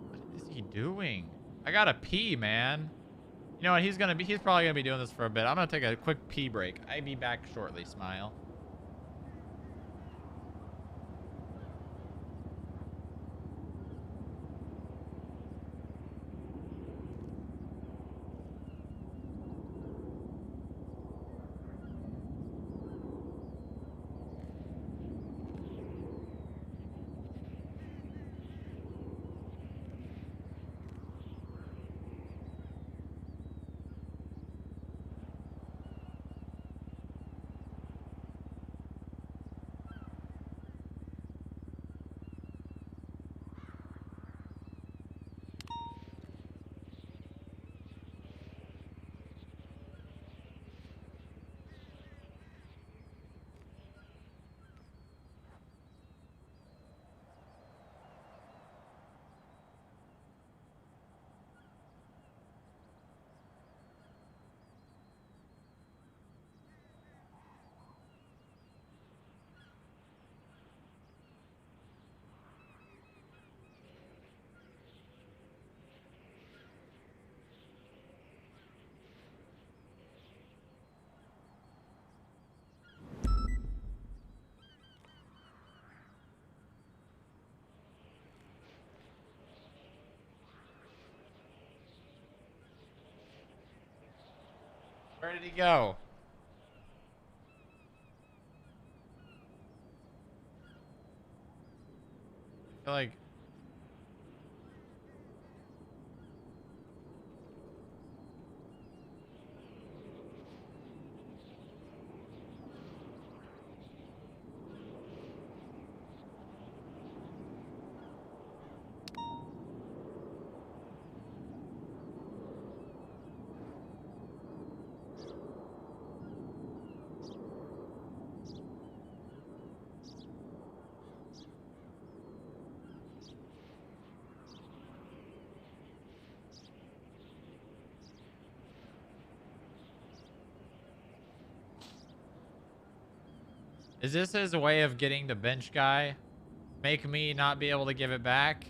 What is he doing? I gotta pee, man. You know what? He's probably gonna be doing this for a bit. I'm gonna take a quick pee break. I'll be back shortly, smile. Where did he go? I feel like is this his way of getting the bench guy? Make me not be able to give it back?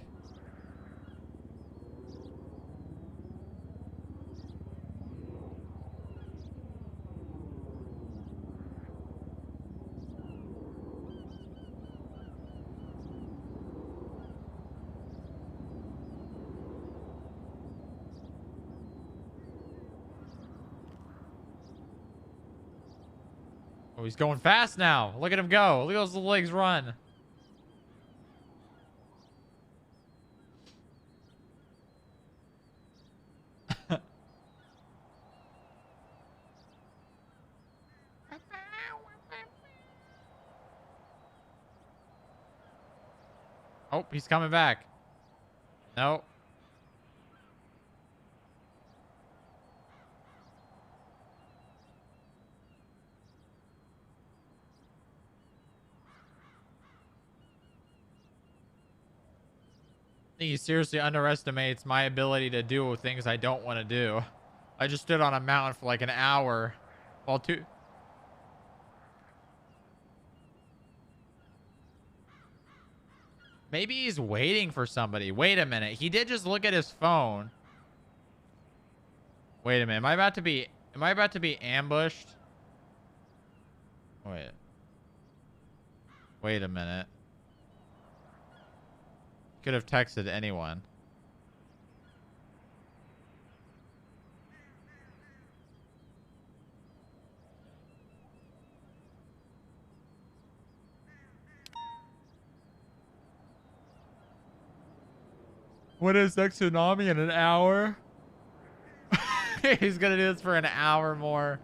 Oh, he's going fast now. Look at him go. Look at those legs run. Oh, he's coming back. No. I think he seriously underestimates my ability to do things I don't want to do. I just stood on a mountain for like an hour while Maybe he's waiting for somebody. Wait a minute. He did just look at his phone. Wait a minute. Am I about to be ambushed? Wait a minute. Could have texted anyone. What is next tsunami in an hour? He's gonna do this for an hour more.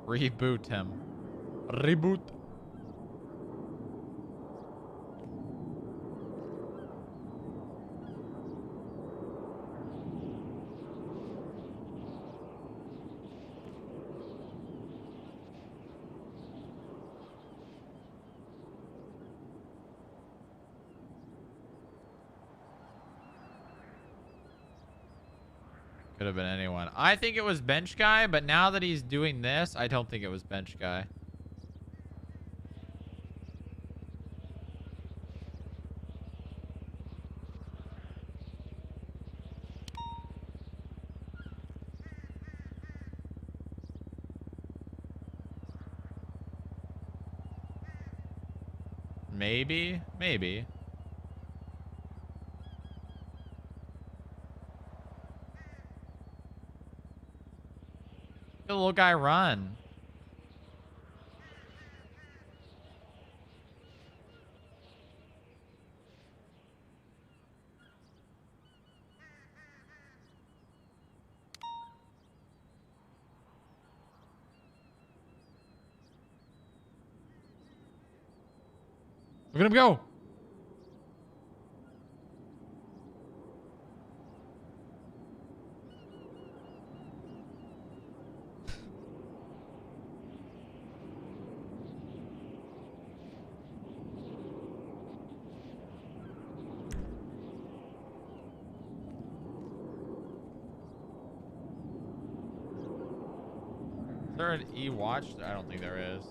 Reboot him. Reboot. Could have been anyone. I think it was bench guy, but now that he's doing this, I don't think it was bench guy. Maybe. The little guy run. Look at him go. Is there an E-watch? I don't think there is.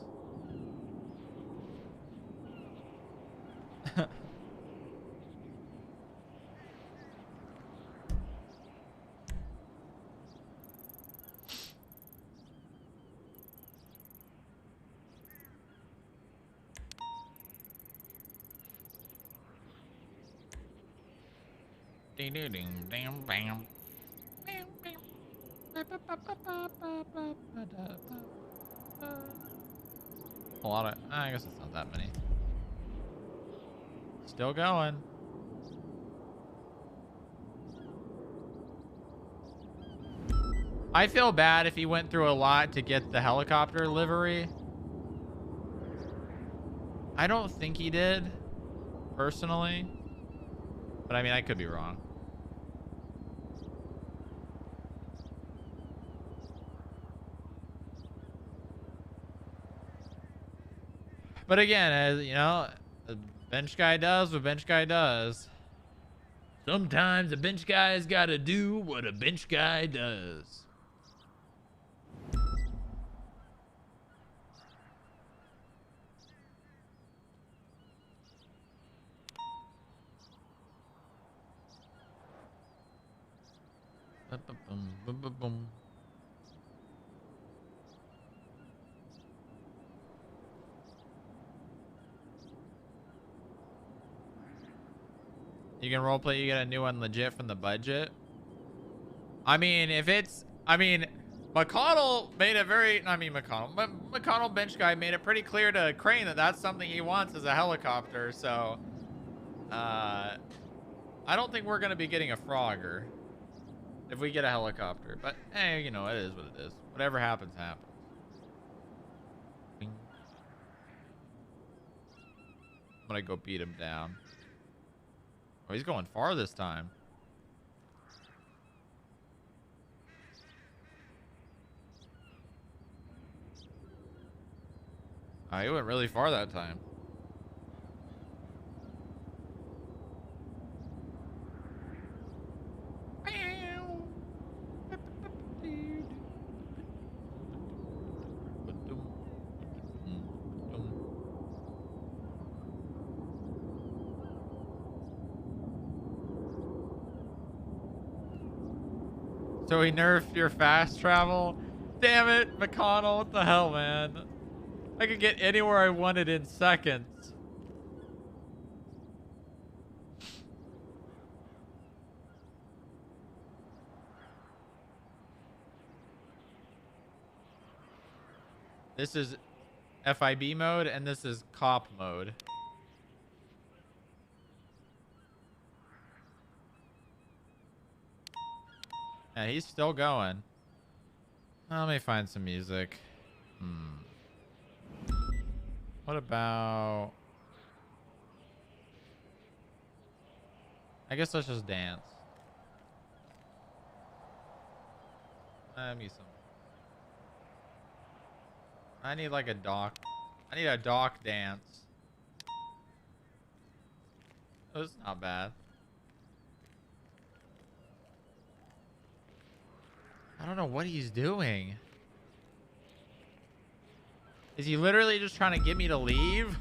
A lot of, I guess it's not that many. Still going. I feel bad if he went through a lot to get the helicopter livery. I don't think he did, personally. But I mean, I could be wrong. But again, as you know, a bench guy does what bench guy does. Sometimes a bench guy's got to do what a bench guy does. Boom. You can roleplay, you get a new one legit from the budget. I mean, if it's, I mean, McConnell made it very, I mean, McConnell bench guy made it pretty clear to Crane that that's something he wants is a helicopter. So, I don't think we're going to be getting a Frogger if we get a helicopter. But, hey, you know, it is what it is. Whatever happens, happens. I'm going to go beat him down. Oh, he's going far this time. Oh, he went really far that time. So he nerfed your fast travel? Damn it, McConnell, what the hell, man? I could get anywhere I wanted in seconds. This is FIB mode, and this is cop mode. Yeah, he's still going. Let me find some music. What about... I guess let's just dance. Let me some... I need like a dock. I need a dock dance. Oh, it's not bad. I don't know what he's doing. Is he literally just trying to get me to leave?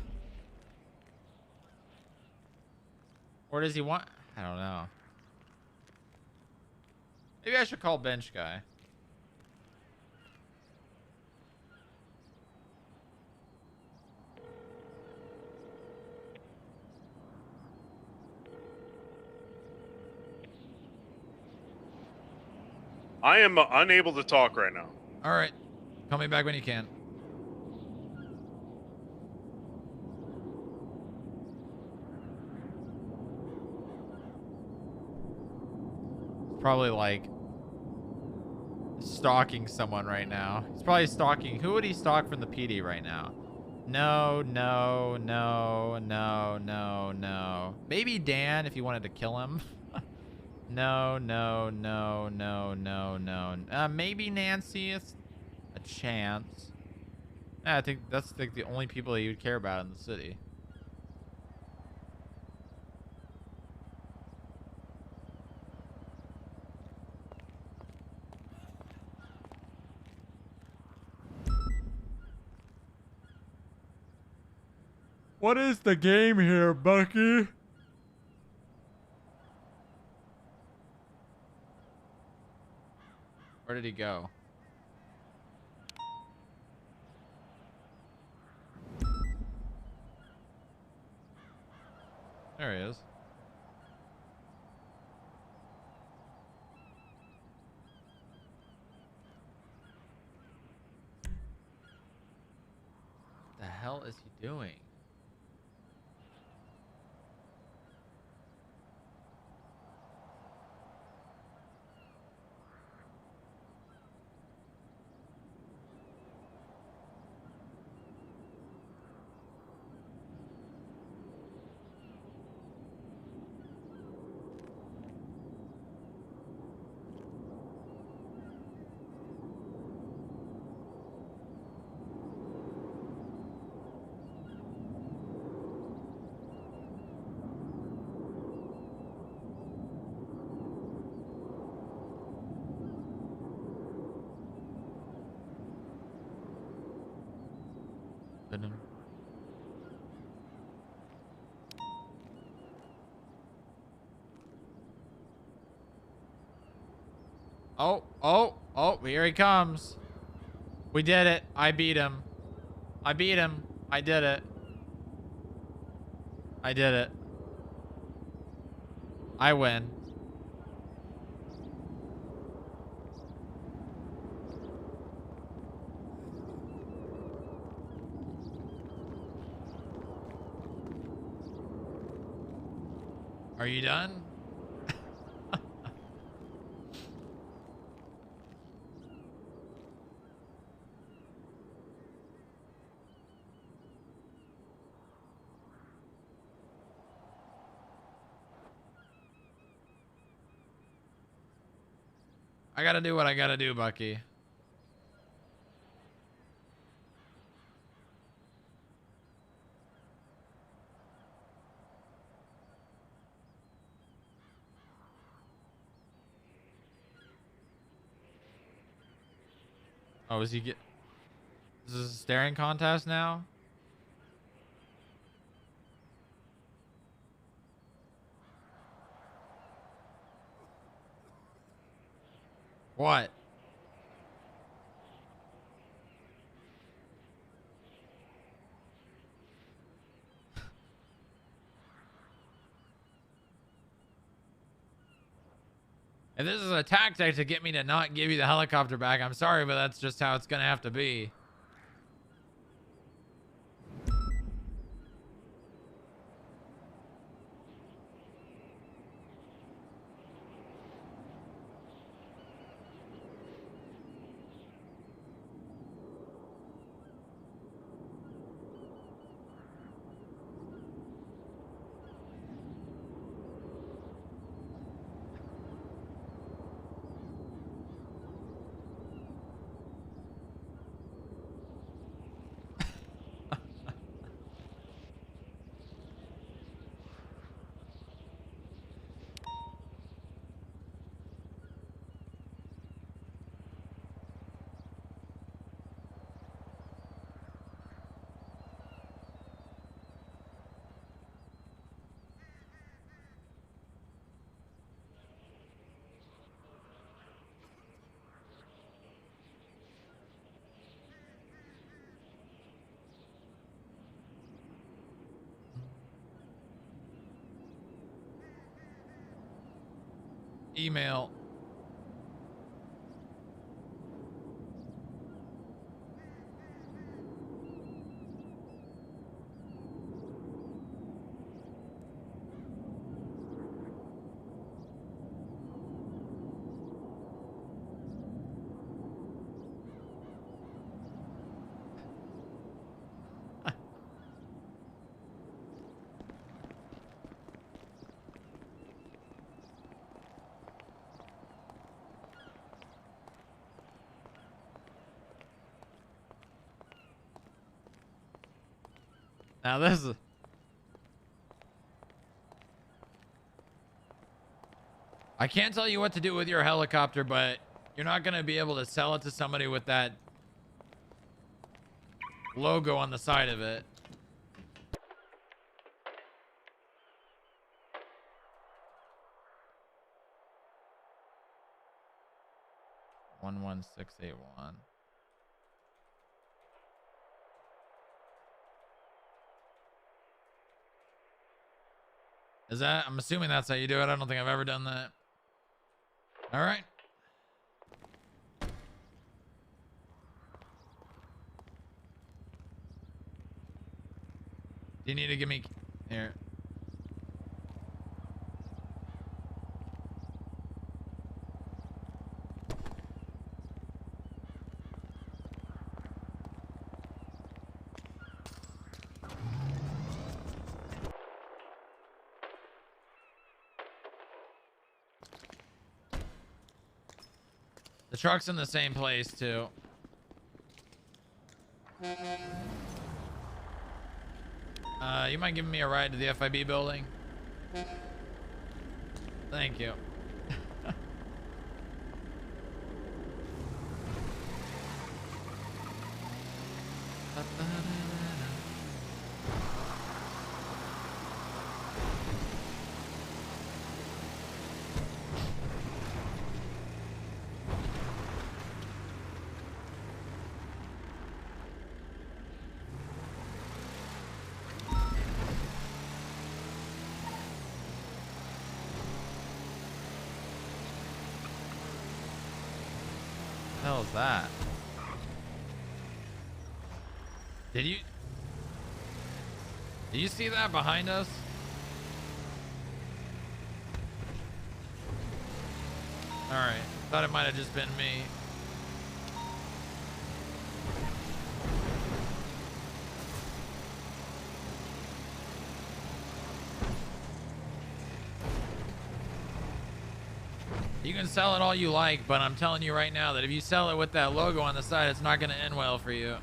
Or does he want... I don't know. Maybe I should call bench guy. I am unable to talk right now. All right. Call me back when you can. Probably like stalking someone right now. He's probably stalking. Who would he stalk from the PD right now? No. Maybe Dan if you wanted to kill him. No. Maybe Nancy is a chance. Yeah, I think that's like the only people that you would care about in the city. What is the game here, Bucky? Where did he go? There he is. hell is he doing? Oh, here he comes. We did it. I beat him. I beat him. I did it. I did it. I win. Are you done? I gotta do what I gotta do, Bucky. Oh, is he get? Is this a staring contest now? What? If this is a tactic to get me to not give you the helicopter back, I'm sorry, but that's just how it's gonna have to be. Email. Now this is... I can't tell you what to do with your helicopter, but you're not going to be able to sell it to somebody with that logo on the side of it. One 11681. Is that? I'm assuming that's how you do it. I don't think I've ever done that. All right. Do you need to give me here? The truck's in the same place too. You mind giving me a ride to the FIB building? Thank you. What the hell is that? Did you see that behind us? All right, thought it might have just been me. You can sell it all you like, but I'm telling you right now that if you sell it with that logo on the side, it's not going to end well for you.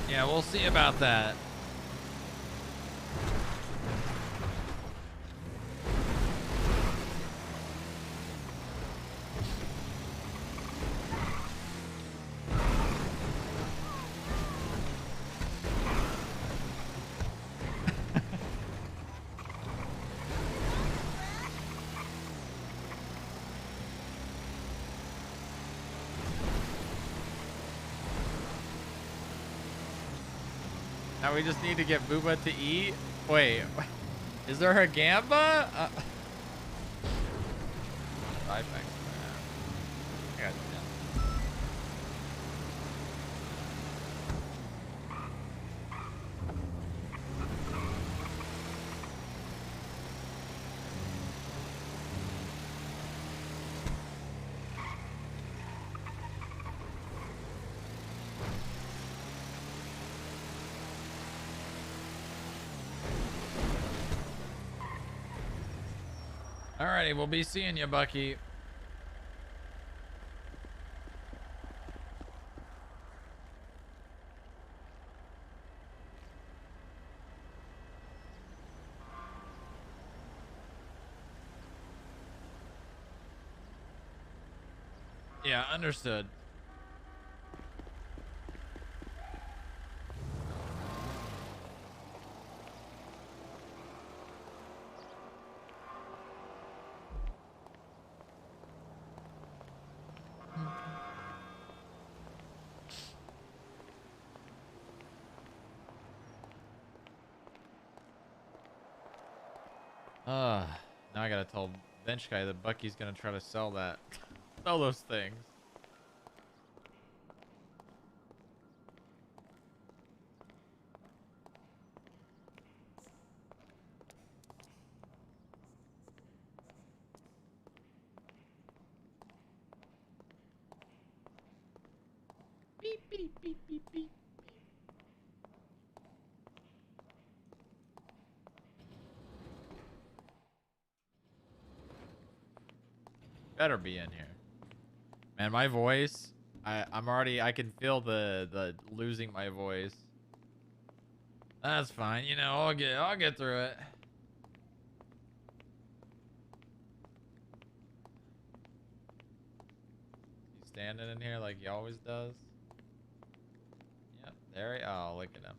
Yeah, we'll see about that. Now we just need to get Booba to eat. Wait, is there a gamba? I got Alrighty, we'll be seeing you, Bucky. Yeah, understood. Now I gotta tell Bench Guy that Bucky's gonna try to sell that. Sell those things. Beep, beep, beep, beep, beep. Better be in here. Man, my voice, I can feel the losing my voice. That's fine, you know, I'll get through it. He's standing in here like he always does. Yep, there he, oh, look at him.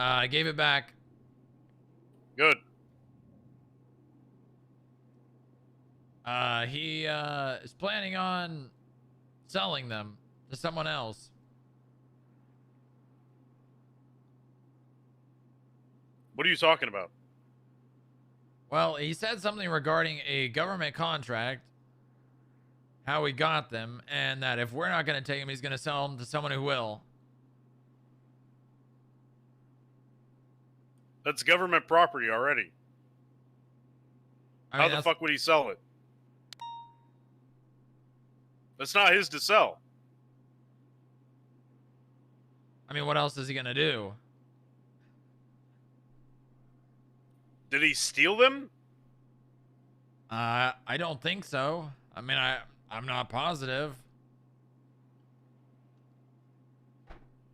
I gave it back. He is planning on selling them to someone else. What are you talking about? Well, he said something regarding a government contract, how we got them, and that if we're not going to take them, he's going to sell them to someone who will. That's government property already. I mean, How the fuck would he sell it? That's not his to sell. I mean, what else is he going to do? Did he steal them? I don't think so. I mean, I'm not positive.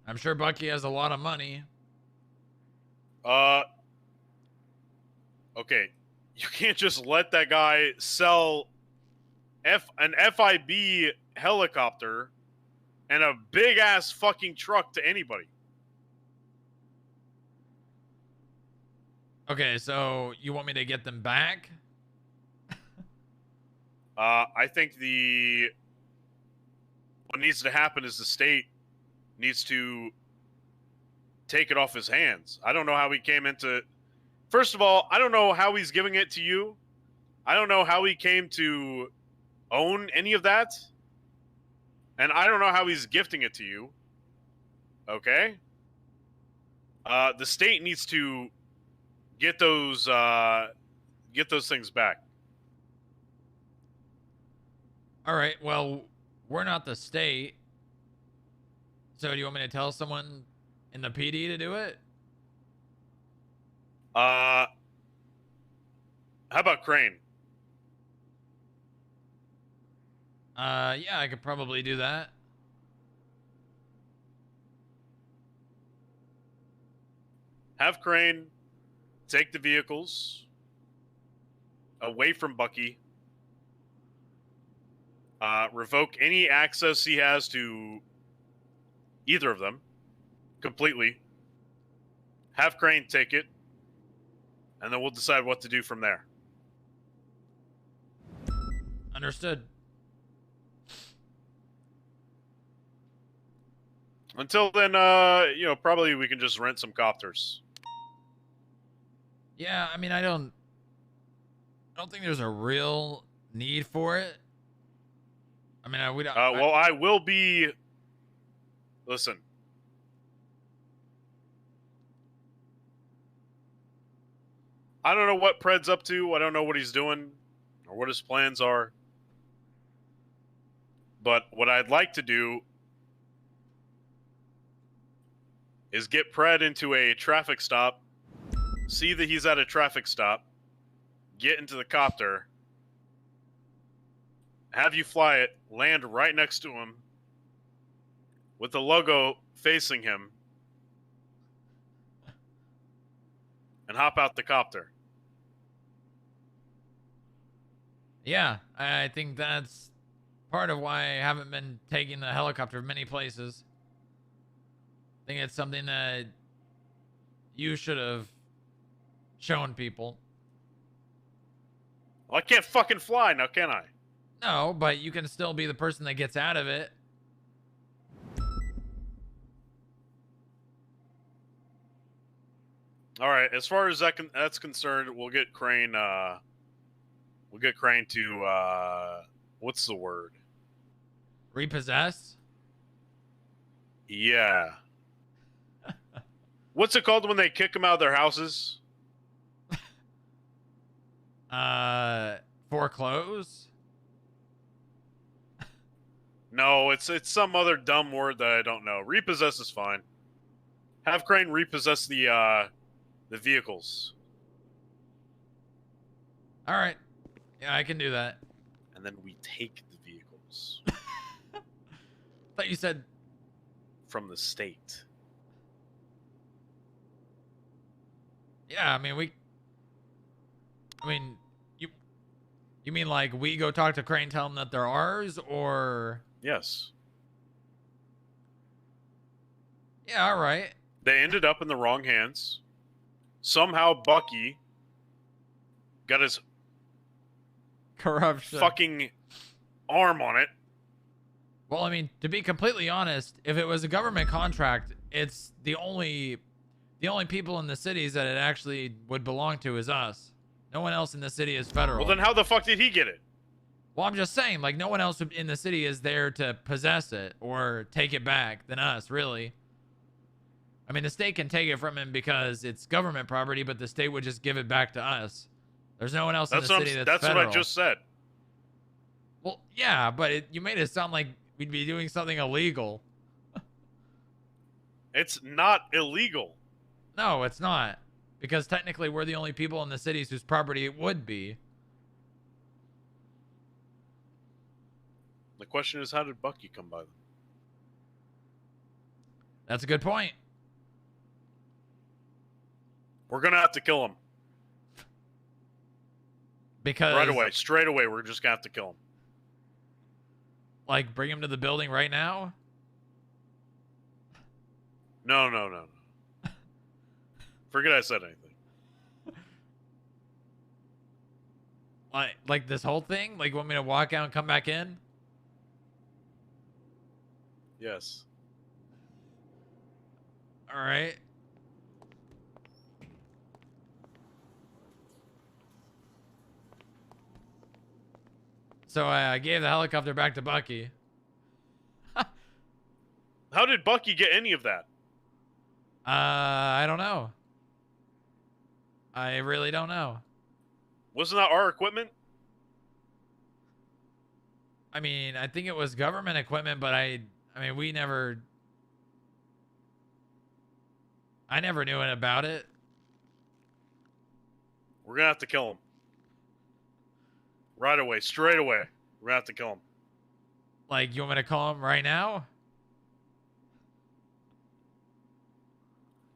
I'm sure Bucky has a lot of money. Okay. You can't just let that guy sell an FIB helicopter and a big ass fucking truck to anybody. Okay, so you want me to get them back? I think what needs to happen is the state needs to take it off his hands. I don't know how he came into. First of all, I don't know how he's giving it to you. I don't know how he came to own any of that. And I don't know how he's gifting it to you. Okay? The state needs to get those things back. All right, well, we're not the state. So do you want me to tell someone in the PD to do it? How about Crane? Yeah, I could probably do that. Have Crane take the vehicles away from Bucky. Revoke any access he has to either of them completely. Have Crane take it, and then we'll decide what to do from there. Understood. Until then, probably we can just rent some copters. Yeah, I mean, I don't think there's a real need for it. I mean, I will be. Listen. I don't know what Pred's up to. I don't know what he's doing or what his plans are. But what I'd like to do is get Pred into a traffic stop, see that he's at a traffic stop, get into the copter, have you fly it, land right next to him with the logo facing him, and hop out the copter. Yeah, I think that's part of why I haven't been taking the helicopter many places. I think it's something that you should have shown people. Well, I can't fucking fly now, can I? No, but you can still be the person that gets out of it. All right, as far as that's concerned, we'll get Crane. We'll get Crane to what's the word? Repossess? Yeah. What's it called when they kick them out of their houses? Foreclose? No, it's some other dumb word that I don't know. Repossess is fine. Have Crane repossess the vehicles. All right. Yeah, I can do that. And then we take the vehicles. I thought you said from the state. Yeah, I mean you mean like we go talk to Crane, tell them that they're ours, or? Yes. Yeah, all right. They ended up in the wrong hands. Somehow Bucky got his Corruption. fucking arm on it. Well, I mean, to be completely honest, if it was a government contract, it's the only people in the cities that it actually would belong to is us. No one else in the city is federal. Well, then how the fuck did he get it? Well, I'm just saying, like, no one else in the city is there to possess it or take it back than us, really. I mean, the state can take it from him because it's government property, but the state would just give it back to us. There's no one else in the city that's federal. What I just said. Well, yeah, but you made it sound like we'd be doing something illegal. It's not illegal. No, it's not. Because technically we're the only people in the cities whose property it would be. The question is, how did Bucky come by them? That's a good point. We're gonna have to kill him. Because right away, straight away, we're just gonna have to kill him. Like, bring him to the building right now? No. Forget I said anything. Like this whole thing? Like, you want me to walk out and come back in? Yes. All right. So I gave the helicopter back to Bucky. How did Bucky get any of that? I don't know. I really don't know. Wasn't that our equipment? I mean, I think it was government equipment, but I mean, I never knew about it. We're gonna have to kill him. Right away, straight away. We're gonna have to kill him. Like, you want me to call him right now?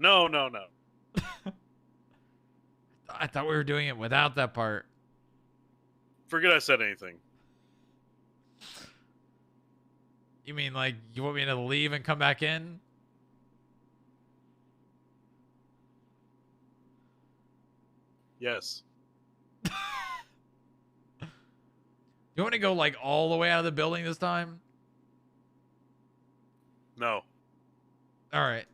No. I thought we were doing it without that part. Forget I said anything. You mean, like, you want me to leave and come back in? Yes. You want me to go, like, all the way out of the building this time? No. All right.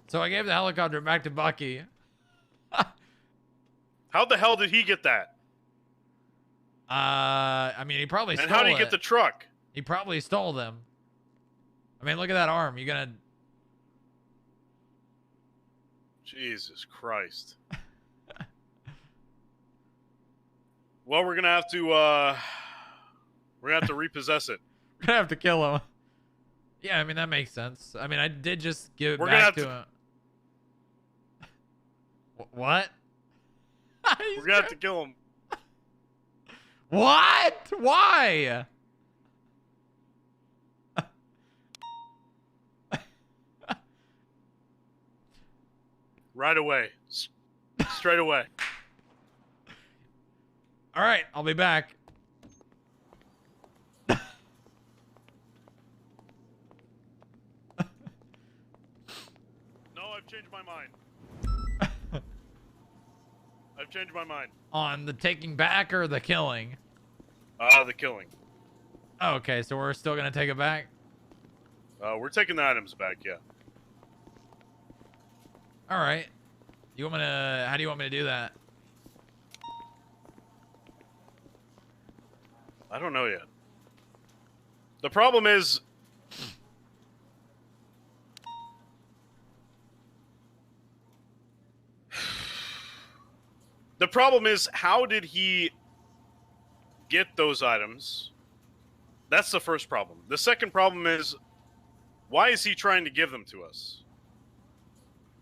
So I gave the helicopter back to Bucky. How the hell did he get that? I mean, he probably stole it. And how did he get the truck? He probably stole them. I mean, look at that arm. You gonna... Jesus Christ. Well, we're gonna have to repossess it. We're gonna have to kill him. Yeah, I mean, that makes sense. I mean, I did just give it We're back gonna to him. What? We're gonna have to kill him. What? Why? Right away. Straight away. All right, I'll be back. No, I've changed my mind. I've changed my mind. On the taking back or the killing? The killing. Oh, okay, so we're still gonna take it back? We're taking the items back, yeah. All right. You want me to? How do you want me to do that? I don't know yet. The problem is... The problem is, how did he get those items? That's the first problem. The second problem is, why is he trying to give them to us?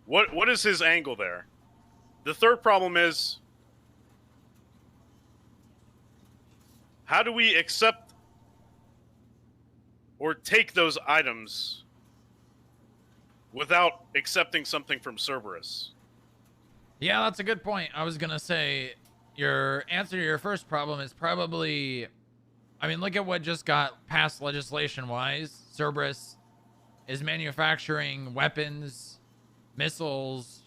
What is his angle there? The third problem is, how do we accept or take those items without accepting something from Cerberus? Yeah, that's a good point. I was gonna say your answer to your first problem is probably, I mean, look at what just got passed legislation-wise. Cerberus is manufacturing weapons, missiles,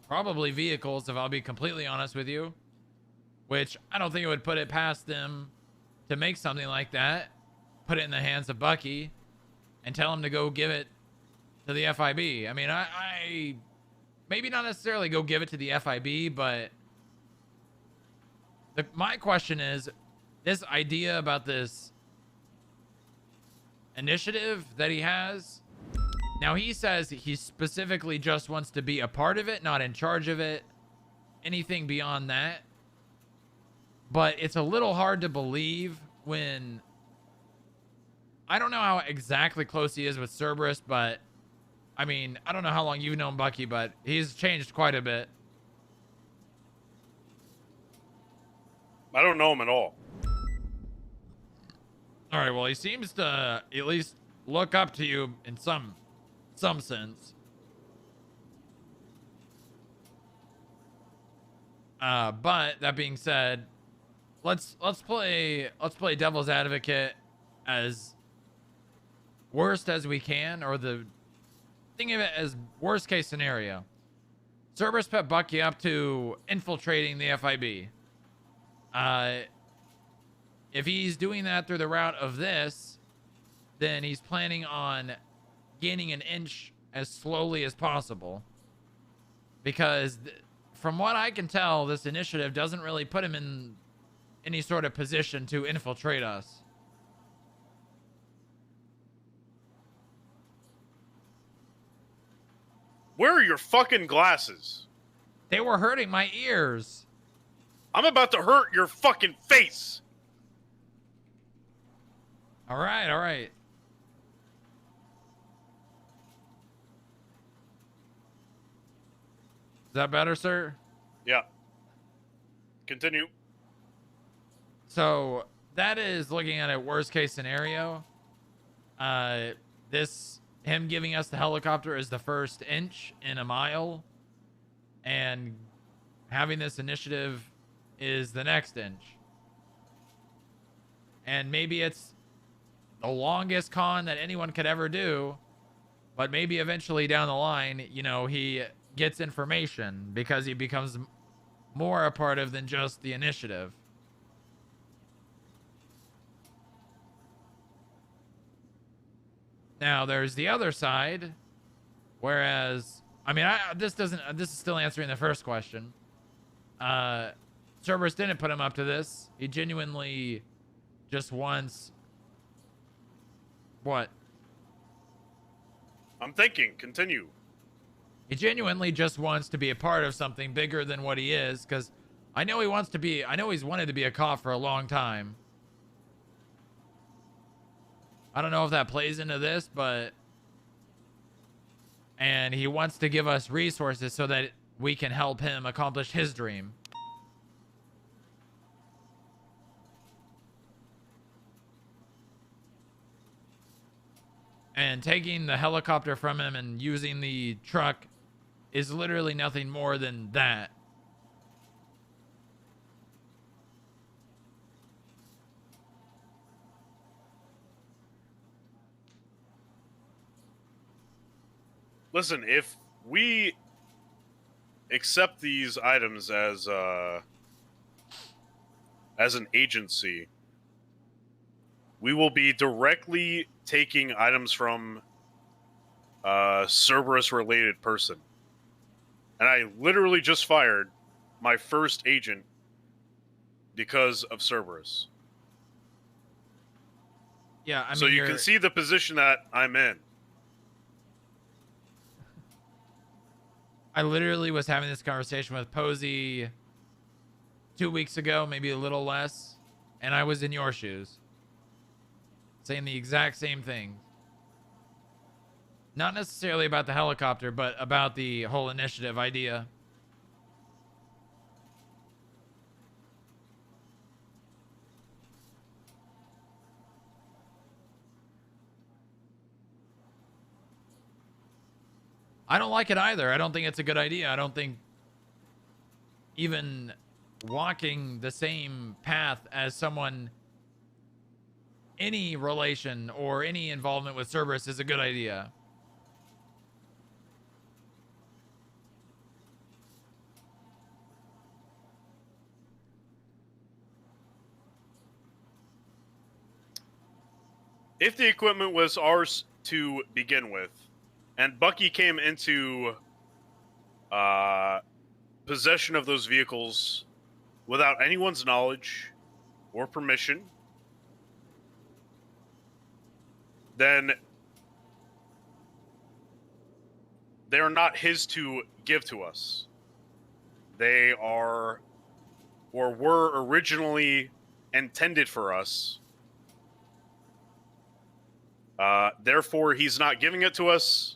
probably vehicles, if I'll be completely honest with you, which I don't think it would put it past them to make something like that, put it in the hands of Bucky, and tell him to go give it to the FIB. I mean, I maybe not necessarily go give it to the FIB, but my question is, this idea about this initiative that he has, now he says he specifically just wants to be a part of it, not in charge of it, anything beyond that. But it's a little hard to believe when, I don't know how exactly close he is with Cerberus, but I mean, I don't know how long you've known Bucky, but he's changed quite a bit. I don't know him at all. All right, well, he seems to at least look up to you in some sense. But that being said, let's play devil's advocate as worst as we can, or think of it as worst case scenario. Cerberus put Bucky up to infiltrating the FIB. If he's doing that through the route of this, then he's planning on gaining an inch as slowly as possible. Because from what I can tell, this initiative doesn't really put him in any sort of position to infiltrate us. Where are your fucking glasses? They were hurting my ears. I'm about to hurt your fucking face. All right, all right. Is that better, sir? Yeah. Continue. So that is looking at a worst case scenario. Him giving us the helicopter is the first inch in a mile, and having this initiative is the next inch. And maybe it's the longest con that anyone could ever do, but maybe eventually down the line, you know, he gets information because he becomes more a part of than just the initiative. Now there's the other side, whereas, I mean, this is still answering the first question. Cerberus didn't put him up to this. He genuinely just wants what? I'm thinking. Continue. He genuinely just wants to be a part of something bigger than what he is, because I know he's wanted to be a cop for a long time. I don't know if that plays into this, and he wants to give us resources so that we can help him accomplish his dream. And taking the helicopter from him and using the truck is literally nothing more than that. Listen, if we accept these items as an agency, we will be directly taking items from a Cerberus-related person. And I literally just fired my first agent because of Cerberus. Yeah, I mean, so you can see the position that I'm in. I literally was having this conversation with Posey 2 weeks ago, maybe a little less, and I was in your shoes, saying the exact same thing. Not necessarily about the helicopter, but about the whole initiative idea. I don't like it either. I don't think it's a good idea. I don't think even walking the same path as someone, any relation or any involvement with Cerberus is a good idea. if the equipment was ours to begin with, and Bucky came into possession of those vehicles without anyone's knowledge or permission, then they are not his to give to us. They are, or were originally intended for us. Therefore, he's not giving it to us.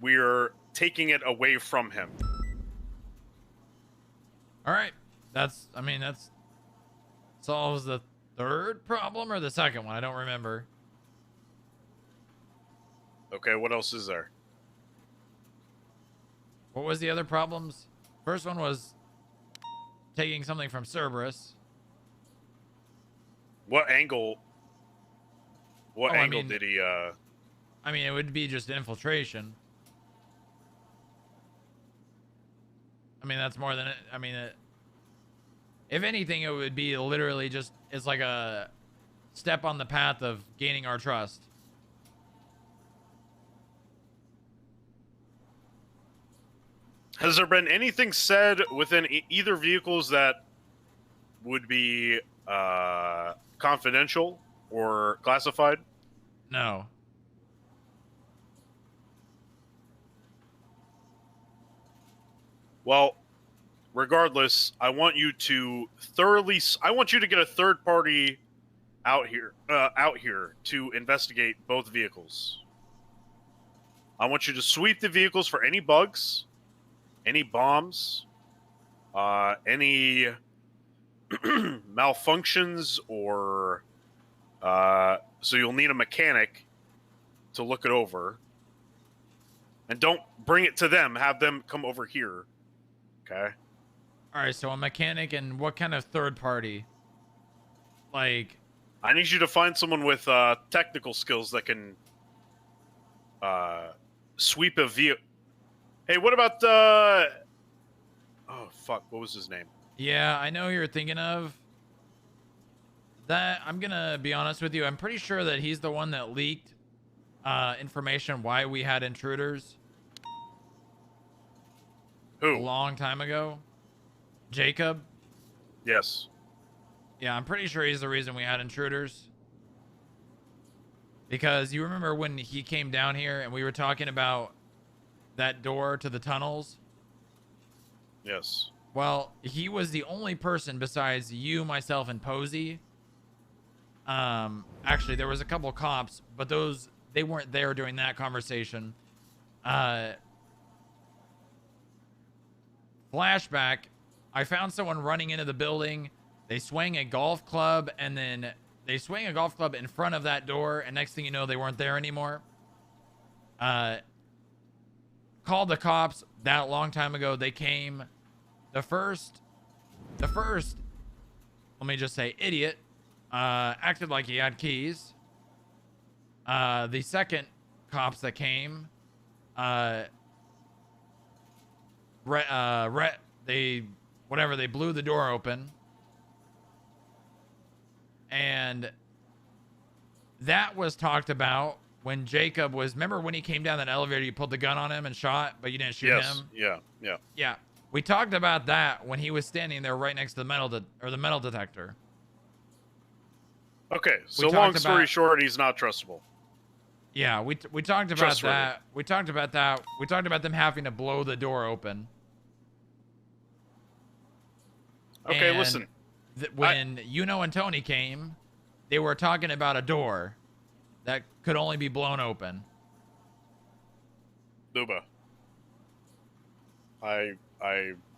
We're taking it away from him. All right. That solves the third problem or the second one. I don't remember. Okay, what else is there? What was the other problems? First one was taking something from Cerberus. What angle? What angle did he? I mean, it would be just infiltration. I mean, that's more than it. I mean, if anything, it would be literally just, it's like a step on the path of gaining our trust. Has there been anything said within either vehicles that would be confidential or classified? No. Well, regardless, I want you to thoroughly. I want you to get a third party out here to investigate both vehicles. I want you to sweep the vehicles for any bugs, any bombs, any malfunctions, or so you'll need a mechanic to look it over. And don't bring it to them. Have them come over here. Okay. All right, so a mechanic, and what kind of third party? Like, I need you to find someone with technical skills that can sweep a vehicle. Hey, what about oh fuck, what was his name? yeah, I know who you're thinking of. That, I'm gonna be honest with you, I'm pretty sure that he's the one that leaked information why we had intruders. Who? A long time ago. Jacob. Yes. Yeah, I'm pretty sure he's the reason we had intruders. Because you remember when he came down here and we were talking about that door to the tunnels? Yes. Well, he was the only person besides you, myself, and Posey. Actually, there was a couple cops, but they weren't there during that conversation. Flashback, I found someone running into the building. They swing a golf club, and then they swing a golf club in front of that door, and next thing you know, they weren't there anymore. Called the cops that long time ago. They came. The first, let me just say, idiot, acted like he had keys. The second cops that came, they blew the door open, and that was talked about when Jacob was, remember when he came down that elevator, you pulled the gun on him and shot, but you didn't shoot him? Yeah. We talked about that when he was standing there right next to the metal detector. Okay, so long story short, he's not trustable. Yeah, we talked about that. We talked about that. We talked about them having to blow the door open. Okay, and listen. When and Tony came, they were talking about a door that could only be blown open. Luba, I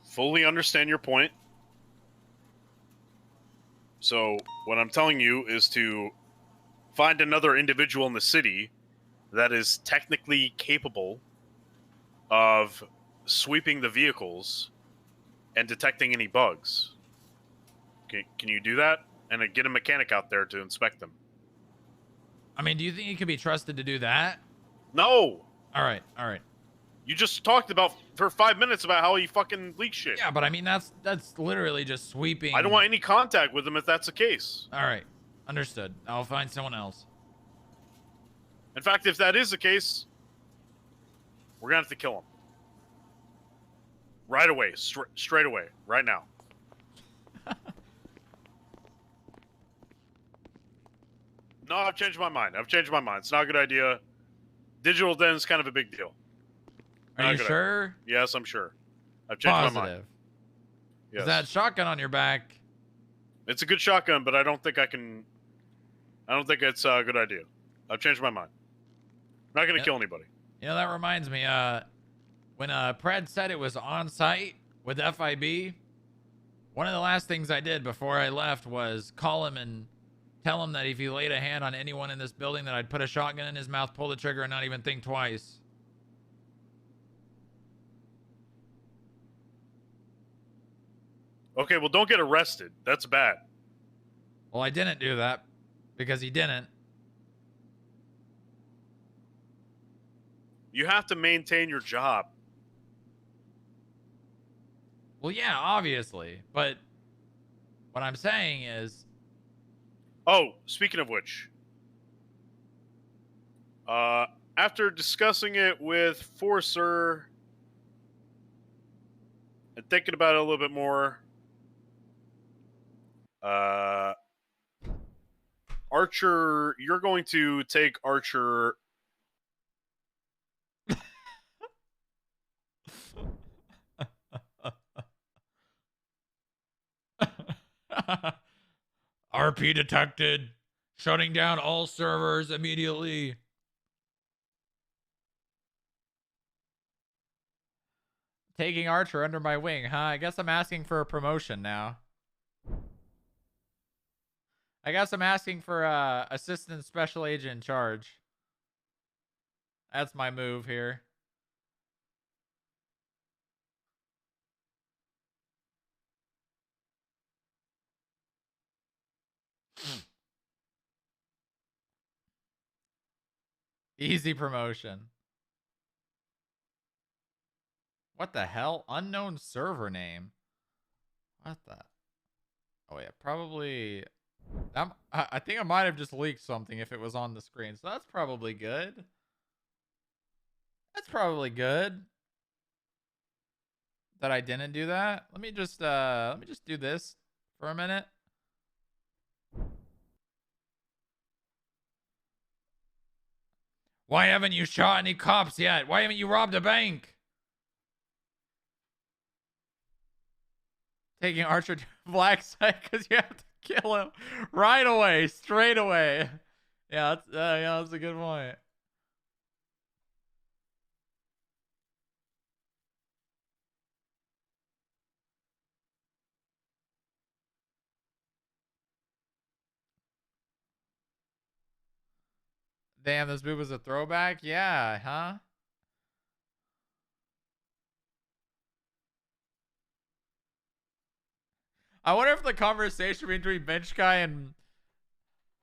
fully understand your point. So what I'm telling you is to find another individual in the city that is technically capable of sweeping the vehicles and detecting any bugs. Can you do that? And get a mechanic out there to inspect them. I mean, do you think he could be trusted to do that? No. All right. You just talked about for 5 minutes about how he fucking leaks shit. Yeah, but I mean that's literally just sweeping. I don't want any contact with him if that's the case. All right. Understood. I'll find someone else. In fact, if that is the case, we're gonna have to kill him right away, straight away, right now. No, I've changed my mind. I've changed my mind. It's not a good idea. Digital den's kind of a big deal. Are Not a you good sure? idea. Yes, I'm sure. I've changed my mind. Positive. Yes. Is that shotgun on your back? It's a good shotgun, but I don't think I can. I don't think it's a good idea. I've changed my mind. I'm not gonna kill anybody. You know, that reminds me, when Pred said it was on site with FIB, one of the last things I did before I left was call him and tell him that if he laid a hand on anyone in this building, that I'd put a shotgun in his mouth, pull the trigger, and not even think twice. Okay, well, don't get arrested. That's bad. Well, I didn't do that because he didn't. You have to maintain your job. Well, yeah, obviously. But what I'm saying is... Oh, speaking of which. After discussing it with Forcer and thinking about it a little bit more, Archer, you're going to take Archer... RP detected. Shutting down all servers immediately. Taking Archer under my wing, huh? I guess I'm asking for a promotion now. I guess I'm asking for assistant special agent in charge. That's my move here. Easy promotion. What the hell? Unknown server name. What the? Oh yeah, probably. I think I might have just leaked something if it was on the screen. So that's probably good. That's probably good. That I didn't do that. Let me just do this for a minute. Why haven't you shot any cops yet? Why haven't you robbed a bank? Taking Archer to black site because you have to kill him right away, straight away. Yeah, that's a good point. Damn, this move was a throwback? Yeah, huh? I wonder if the conversation between Bench Guy and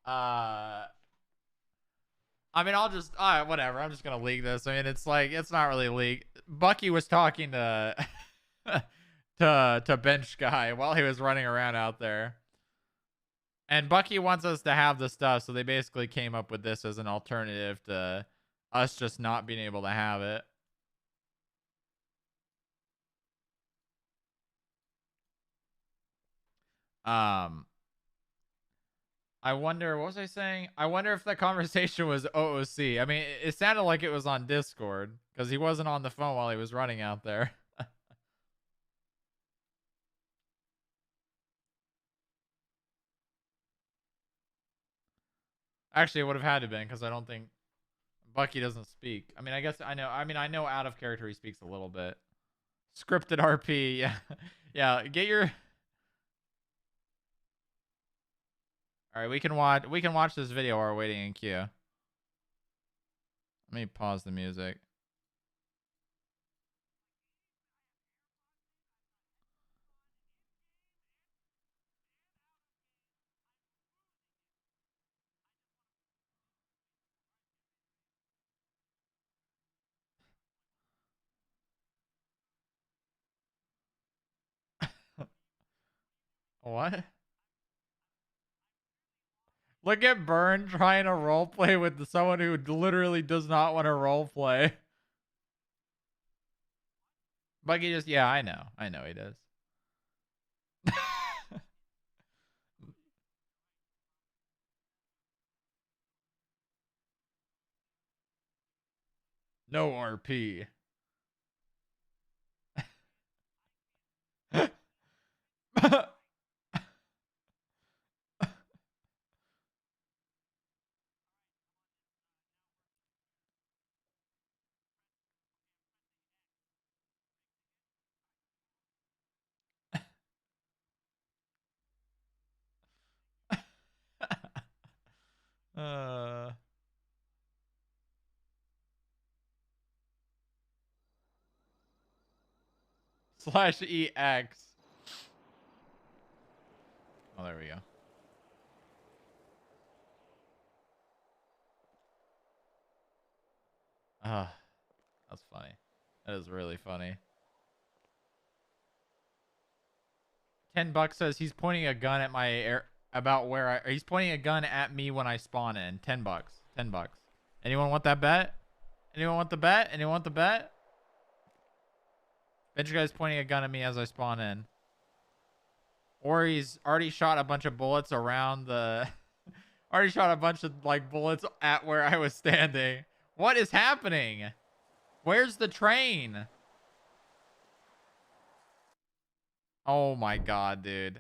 I mean, I'll just whatever. I'm just gonna leak this. I mean, it's like it's not really leak. Bucky was talking to to Bench Guy while he was running around out there. And Bucky wants us to have the stuff, so they basically came up with this as an alternative to us just not being able to have it. I wonder, what was I saying? I wonder if that conversation was OOC. I mean, it sounded like it was on Discord because he wasn't on the phone while he was running out there. Actually, it would have had to been because I don't think Bucky doesn't speak. I mean, I guess I know. I mean, I know out of character he speaks a little bit. Scripted RP, yeah, yeah. Get your. All right, we can watch this video while we're waiting in queue. Let me pause the music. What? Look at Burn trying to role play with someone who literally does not want to role play. Buggy just, yeah, I know he does. No RP. uh /EX. Oh, there we go. Ah, that's funny. That is really funny. $10 says he's pointing a gun at my air about where he's pointing a gun at me when I spawn in. $10. $10. Anyone want that bet? Anyone want the bet? Anyone want the bet? Venture guy's pointing a gun at me as I spawn in. Or he's already shot a bunch of bullets around the already shot a bunch of like bullets at where I was standing. What is happening? Where's the train? Oh my god, dude.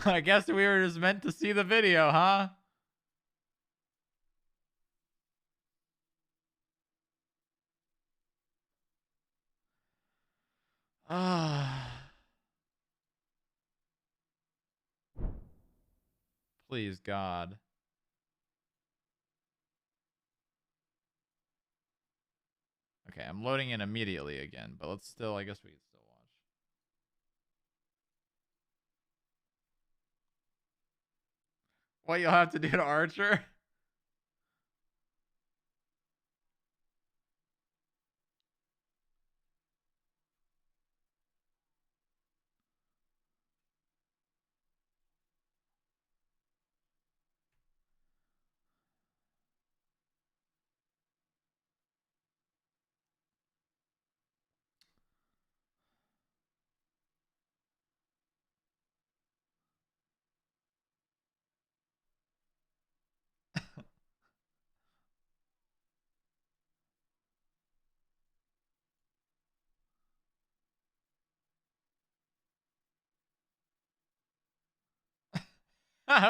I guess we were just meant to see the video, huh? Ah. Please, God. Okay, I'm loading in immediately again, but let's still, I guess we can still watch. What you'll have to do to Archer?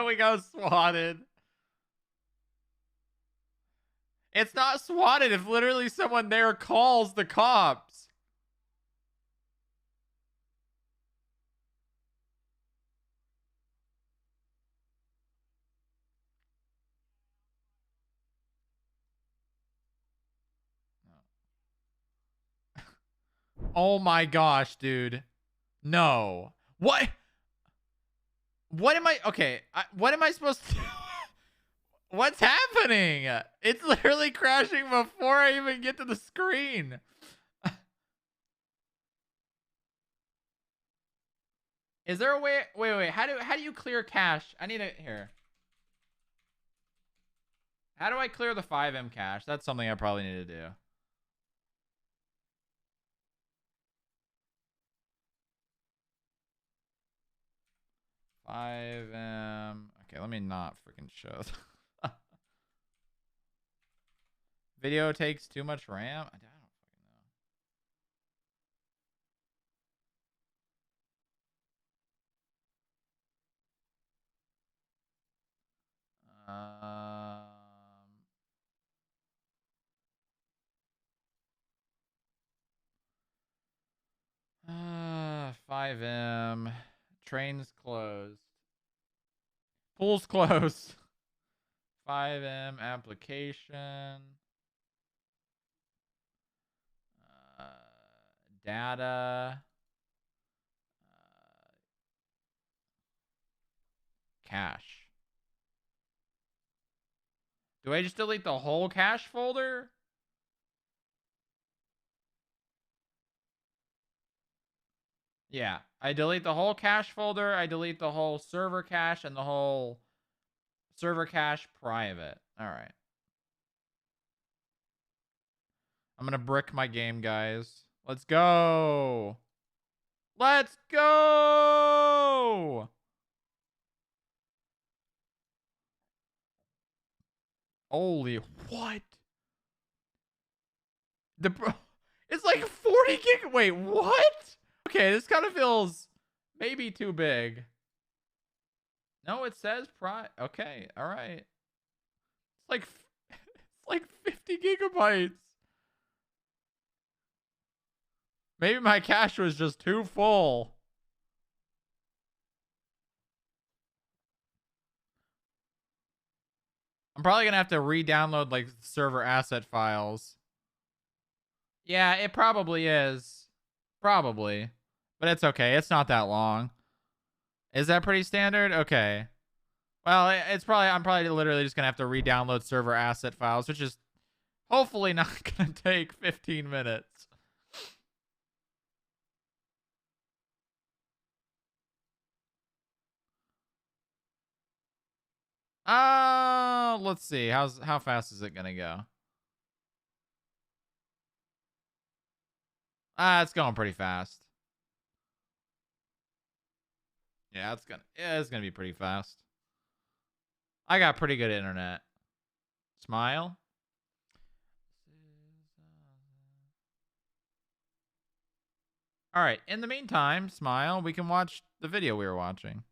We got swatted. It's not swatted if literally someone there calls the cops. Oh my gosh, dude. No. What? What am I? Okay. What am I supposed to do? What's happening? It's literally crashing before I even get to the screen. Is there a way? Wait. How do you clear cache? I need it here. How do I clear the 5M cache? That's something I probably need to do. Okay, let me not freaking show. Video takes too much RAM. I don't fucking know. 5M. Train's closed. Pool's closed. 5M application. Data. Cache. Do I just delete the whole cache folder? Yeah, I delete the whole cache folder. I delete the whole server cache and the whole server cache private. All right. I'm going to brick my game, guys. Let's go. Let's go. Holy, what? It's like 40 gig. Wait, what? Okay, this kind of feels maybe too big. No, it says okay, all right. It's like 50 gigabytes. Maybe my cache was just too full. I'm probably gonna have to re-download like server asset files. Yeah, it probably is. Probably. But it's okay. It's not that long. Is that pretty standard? Okay. Well, it's probably, I'm probably literally just gonna have to re-download server asset files, which is hopefully not gonna take 15 minutes. Let's see. How fast is it gonna go? It's going pretty fast. Yeah, it's gonna be pretty fast. I got pretty good internet. Smile. All right. In the meantime, Smile, we can watch the video we were watching.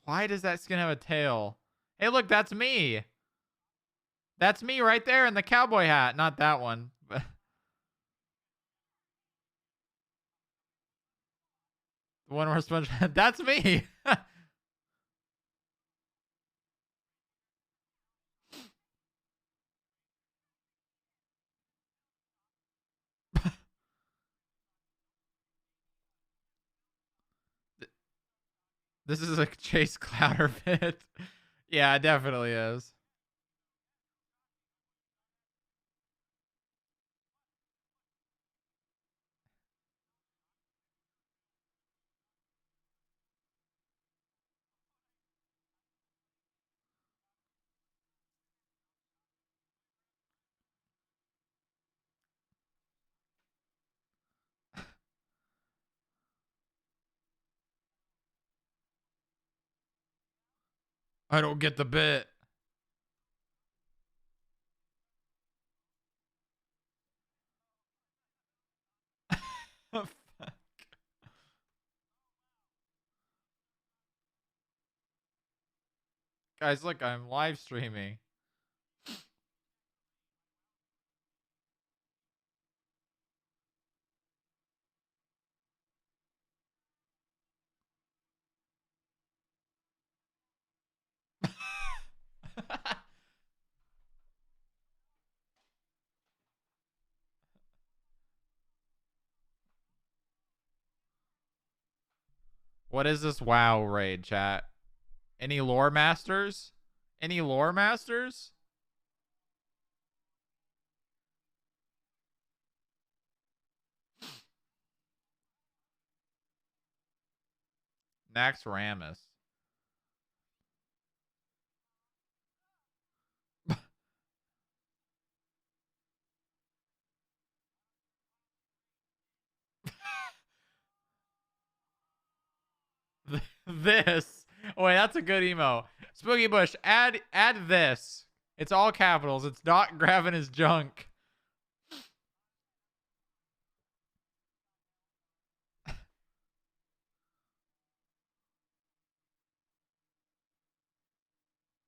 Why does that skin have a tail? Hey, look, that's me. That's me right there in the cowboy hat. Not that one. But the one where Sponge. That's me. This is a Chase Clouder bit. Yeah, it definitely is. I don't get the bit. Guys, look, I'm live streaming. What is this WoW raid, chat? Any lore masters? Any lore masters? Nax Ramus. This. Oh, wait, that's a good emo. Spooky Bush, add this. It's all capitals. It's not grabbing his junk.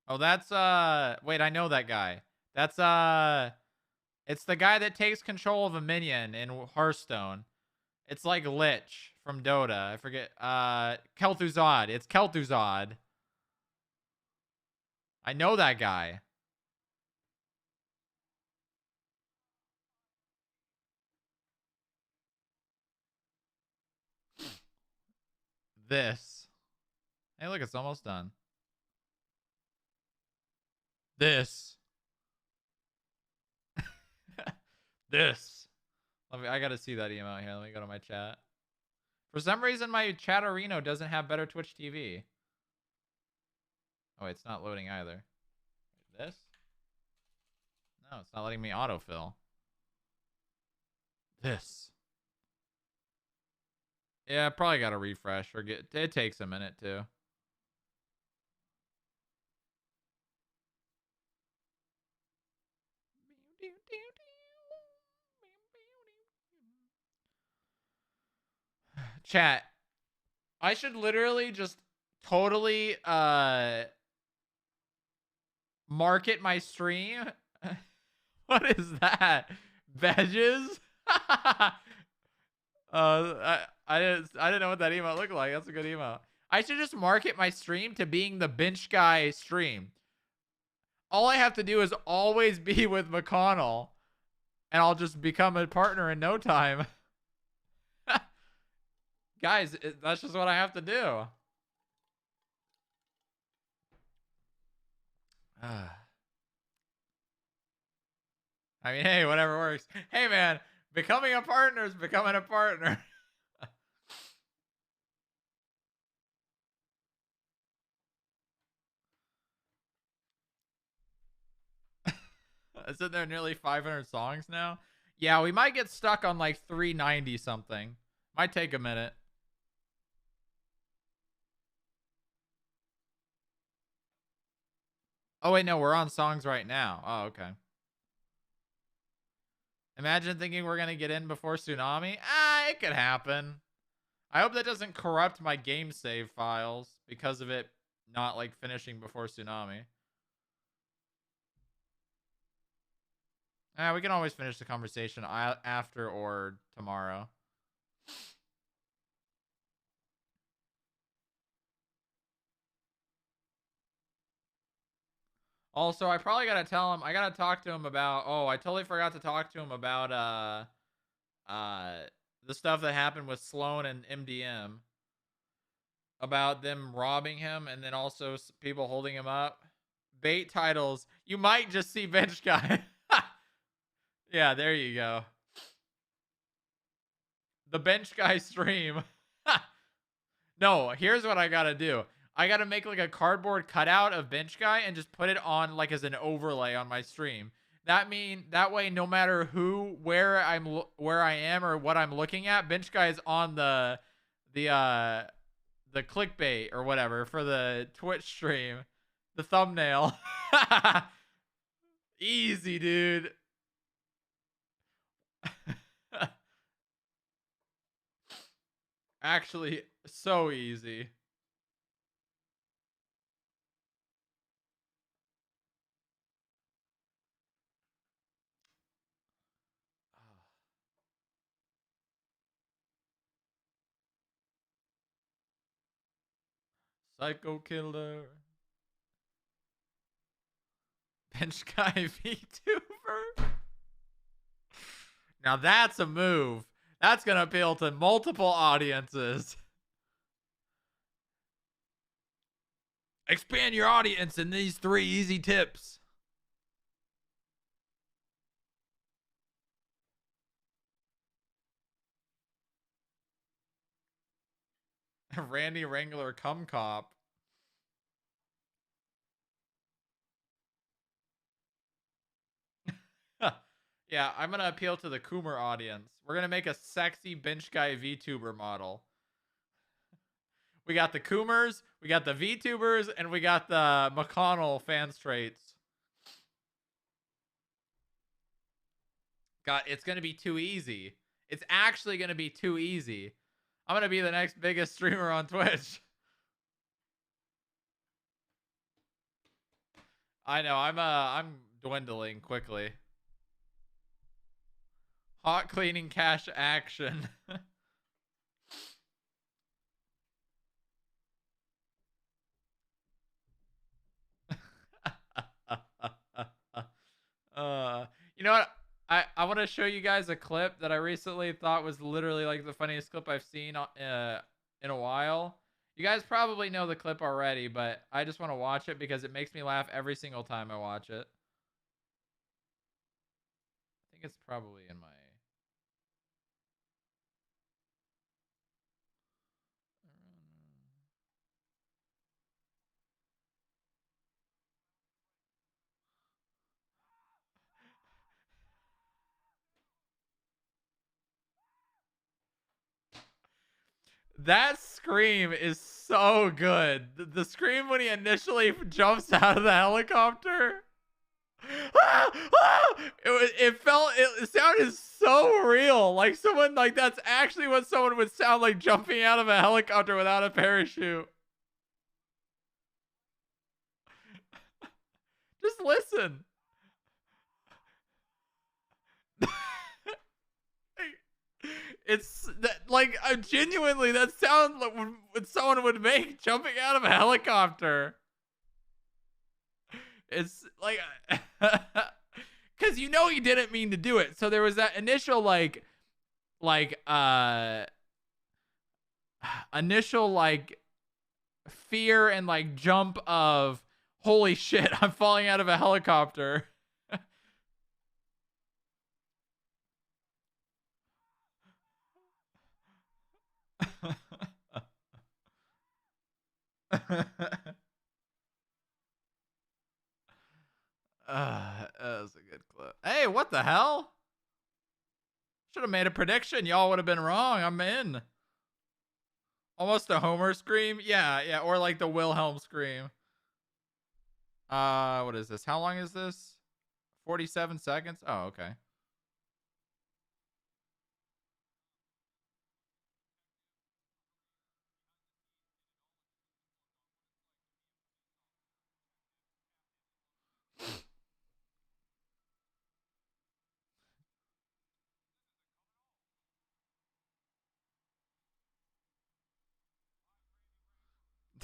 Oh, that's wait, I know that guy. That's it's the guy that takes control of a minion in Hearthstone. It's like Lich from Dota. I forget. Kel'Thuzad. It's Kel'Thuzad. I know that guy. This. Hey, look, it's almost done. This. This. I gotta see that email here. Let me go to my chat. For some reason, my Chatterino doesn't have better Twitch TV. Oh, wait, it's not loading either. This? No, it's not letting me autofill. This. Yeah, probably got to refresh or get. It takes a minute too. Chat. I should literally just totally market my stream. What is that? Badges? I didn't know what that email looked like. That's a good email. I should just market my stream to being the bench guy stream. All I have to do is always be with McConnell, and I'll just become a partner in no time. Guys, that's just what I have to do. I mean, hey, whatever works. Hey, man, becoming a partner is becoming a partner. Isn't there nearly 500 songs now? Yeah, we might get stuck on like 390 something. Might take a minute. Oh, wait, no, we're on songs right now. Oh, okay. Imagine thinking we're going to get in before Tsunami. It could happen. I hope that doesn't corrupt my game save files because of it not like finishing before Tsunami. We can always finish the conversation after or tomorrow. Also, I probably gotta tell him. I gotta talk to him about. Oh, I totally forgot to talk to him about the stuff that happened with Sloan and MDM. About them robbing him and then also people holding him up. Bait titles. You might just see bench guy. Yeah, there you go. The bench guy stream. No, here's what I gotta do. I gotta make like a cardboard cutout of bench guy and just put it on like as an overlay on my stream. That way, no matter where I am or what I'm looking at, bench guy is on the clickbait or whatever for the Twitch stream, the thumbnail. Easy, dude. Actually, so easy. Psycho killer. Bench guy VTuber. Now that's a move. That's going to appeal to multiple audiences. Expand your audience in these 3 easy tips. Randy Wrangler cum cop. Yeah, I'm going to appeal to the Coomer audience. We're going to make a sexy bench guy VTuber model. We got the Coomers, we got the VTubers, and we got the McConnell fans traits. God, it's going to be too easy. It's actually going to be too easy. I'm going to be the next biggest streamer on Twitch. I know, I'm dwindling quickly. Hot cleaning cash action. You know what? I want to show you guys a clip that I recently thought was literally like the funniest clip I've seen in a while. You guys probably know the clip already, but I just want to watch it because it makes me laugh every single time I watch it. I think it's probably in my... That scream is so good. The scream when he initially jumps out of the helicopter. It sounded so real. Like someone, like that's actually what someone would sound like jumping out of a helicopter without a parachute. Just listen. It's that, like, genuinely, that sound like what someone would make jumping out of a helicopter. It's like, because you know he didn't mean to do it. So there was that initial fear and like jump of holy shit, I'm falling out of a helicopter. That was a good clip. Hey, what the hell? Should have made a prediction. Y'all would have been wrong. I'm in. Almost a Homer scream. Yeah, or like the Wilhelm scream. What is this? How long is this? 47 seconds? Oh, okay.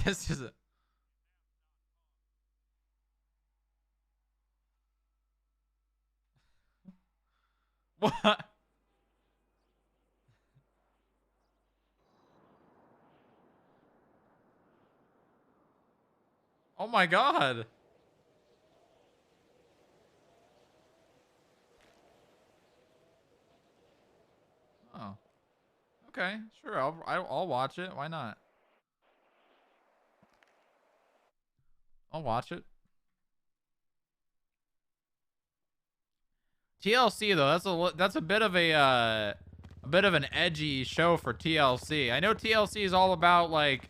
This is a... What? Oh my god. Oh. Okay, sure. I'll watch it. Why not? I'll watch it. TLC though, that's a bit of a bit of an edgy show for TLC. I know TLC is all about like,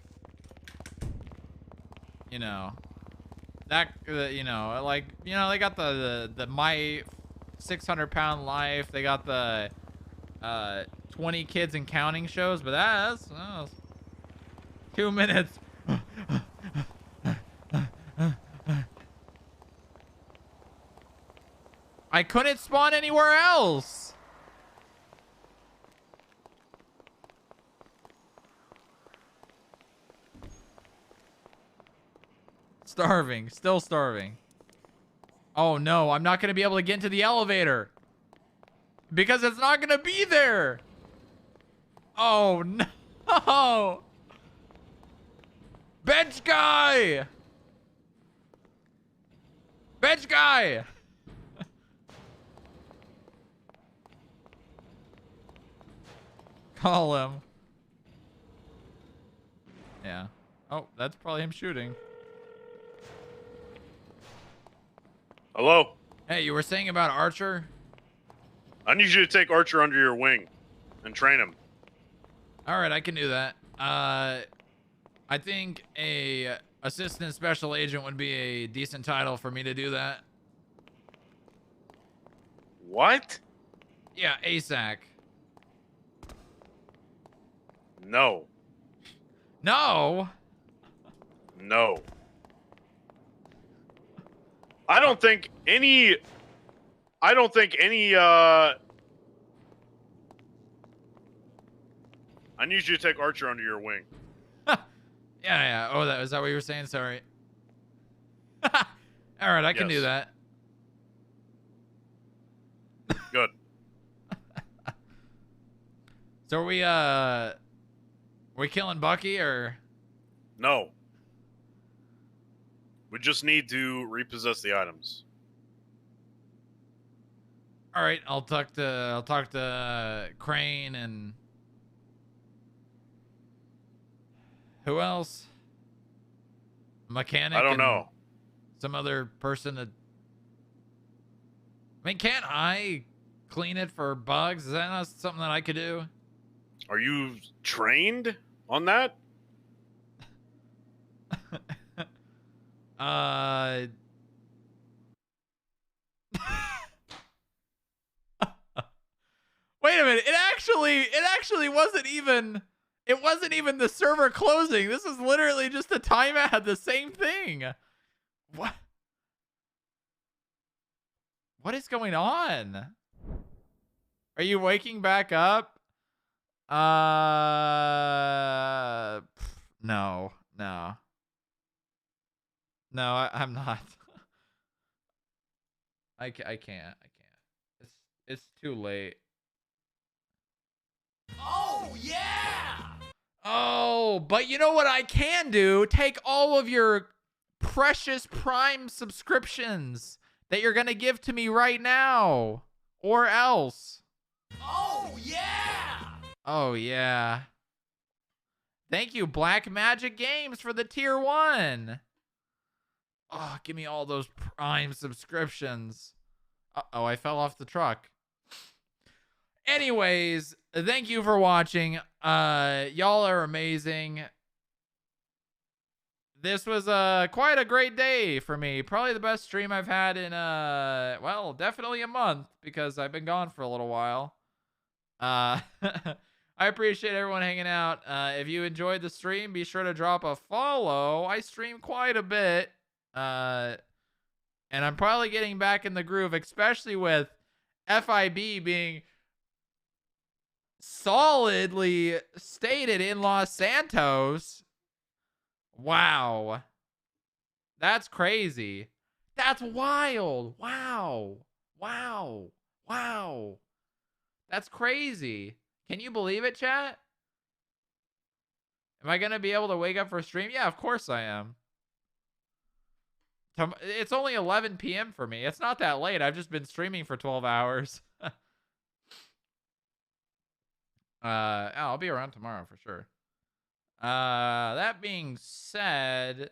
you know, that you know, like, you know, they got the My 600-Pound Life. They got the 20 Kids and Counting shows, but that's 2 minutes. I couldn't spawn anywhere else. Starving. Still starving. Oh no, I'm not going to be able to get into the elevator. Because it's not going to be there. Oh no. Bench guy. Bench guy. Call him. Yeah. Oh, that's probably him shooting. Hello? Hey, you were saying about Archer? I need you to take Archer under your wing and train him. All right, I can do that. I think a assistant special agent would be a decent title for me to do that. What? Yeah, ASAC. No. No. No. I don't think any I need you to take Archer under your wing. Yeah. Oh, is that what you were saying? Sorry. All right, I can do that. Good. So are we killing Bucky or? No. We just need to repossess the items. All right, I'll talk to Crane and who else? Mechanic. I don't and know. Some other person that. I mean, can't I clean it for bugs? Is that not something that I could do? Are you trained on that? Wait a minute. It actually wasn't even. It wasn't even the server closing. This is literally just a timeout. The same thing. What? What is going on? Are you waking back up? No. No, I'm not. I can't. It's too late. Oh, yeah! Oh, but you know what I can do? Take all of your precious Prime subscriptions that you're going to give to me right now. Or else. Oh, yeah! Oh, yeah. Thank you, Black Magic Games, for the tier 1. Oh, give me all those Prime subscriptions. Uh-oh, I fell off the truck. Anyways, thank you for watching. Y'all are amazing. This was quite a great day for me. Probably the best stream I've had in well, definitely a month, because I've been gone for a little while. I appreciate everyone hanging out. If you enjoyed the stream, be sure to drop a follow. I stream quite a bit. And I'm probably getting back in the groove, especially with FIB being solidly stated in Los Santos. Wow. That's crazy. That's wild. Wow. That's crazy. Can you believe it, chat? Am I going to be able to wake up for a stream? Yeah, of course I am. It's only 11 p.m. for me. It's not that late. I've just been streaming for 12 hours. I'll be around tomorrow for sure. That being said,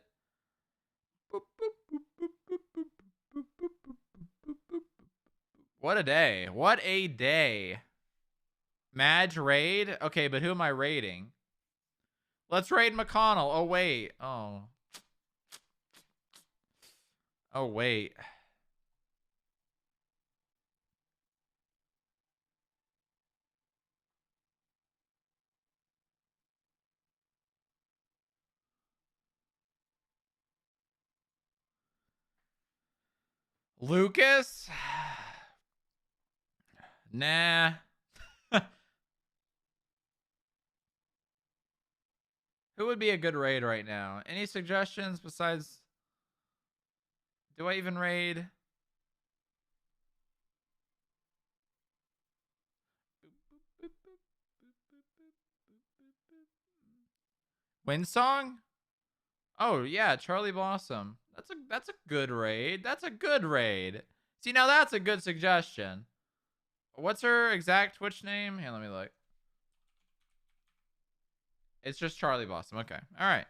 what a day. What a day. Madge raid? Okay, but who am I raiding? Let's raid McConnell. Oh, wait. Oh, wait. Lucas? Nah. Who would be a good raid right now? Any suggestions besides... Do I even raid? Windsong? Oh, yeah, Charlie Blossom. That's a good raid. That's a good raid. See, now that's a good suggestion. What's her exact Twitch name? Here, let me look. It's just Charlie Blossom. Okay. All right.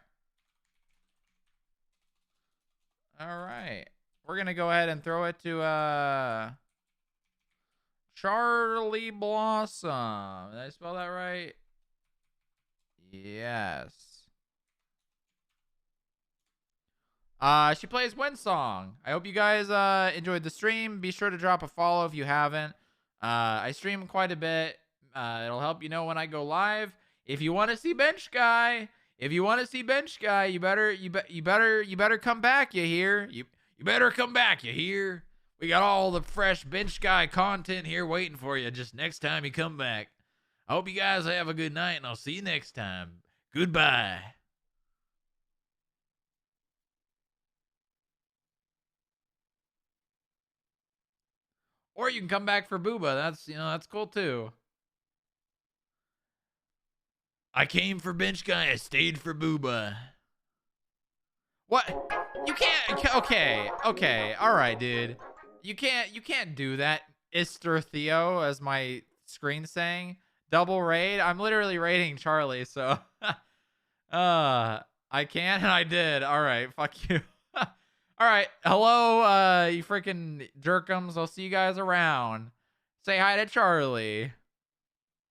We're going to go ahead and throw it to Charlie Blossom. Did I spell that right? Yes. She plays Windsong. I hope you guys enjoyed the stream. Be sure to drop a follow if you haven't. I stream quite a bit. It'll help you know when I go live. If you want to see Bench Guy, you better come back, you hear? You better come back, you hear? We got all the fresh Bench Guy content here waiting for you just next time you come back. I hope you guys have a good night, and I'll see you next time. Goodbye. Or you can come back for Booba. That's cool too. I came for Bench Guy. I stayed for Booba. What? You can't. Okay. Okay. All right, dude. You can't do that. Ister Theo, as my screen's saying. Double raid. I'm literally raiding Charlie, so. I can and I did. All right. Fuck you. All right. Hello, you freaking jerkums. I'll see you guys around. Say hi to Charlie.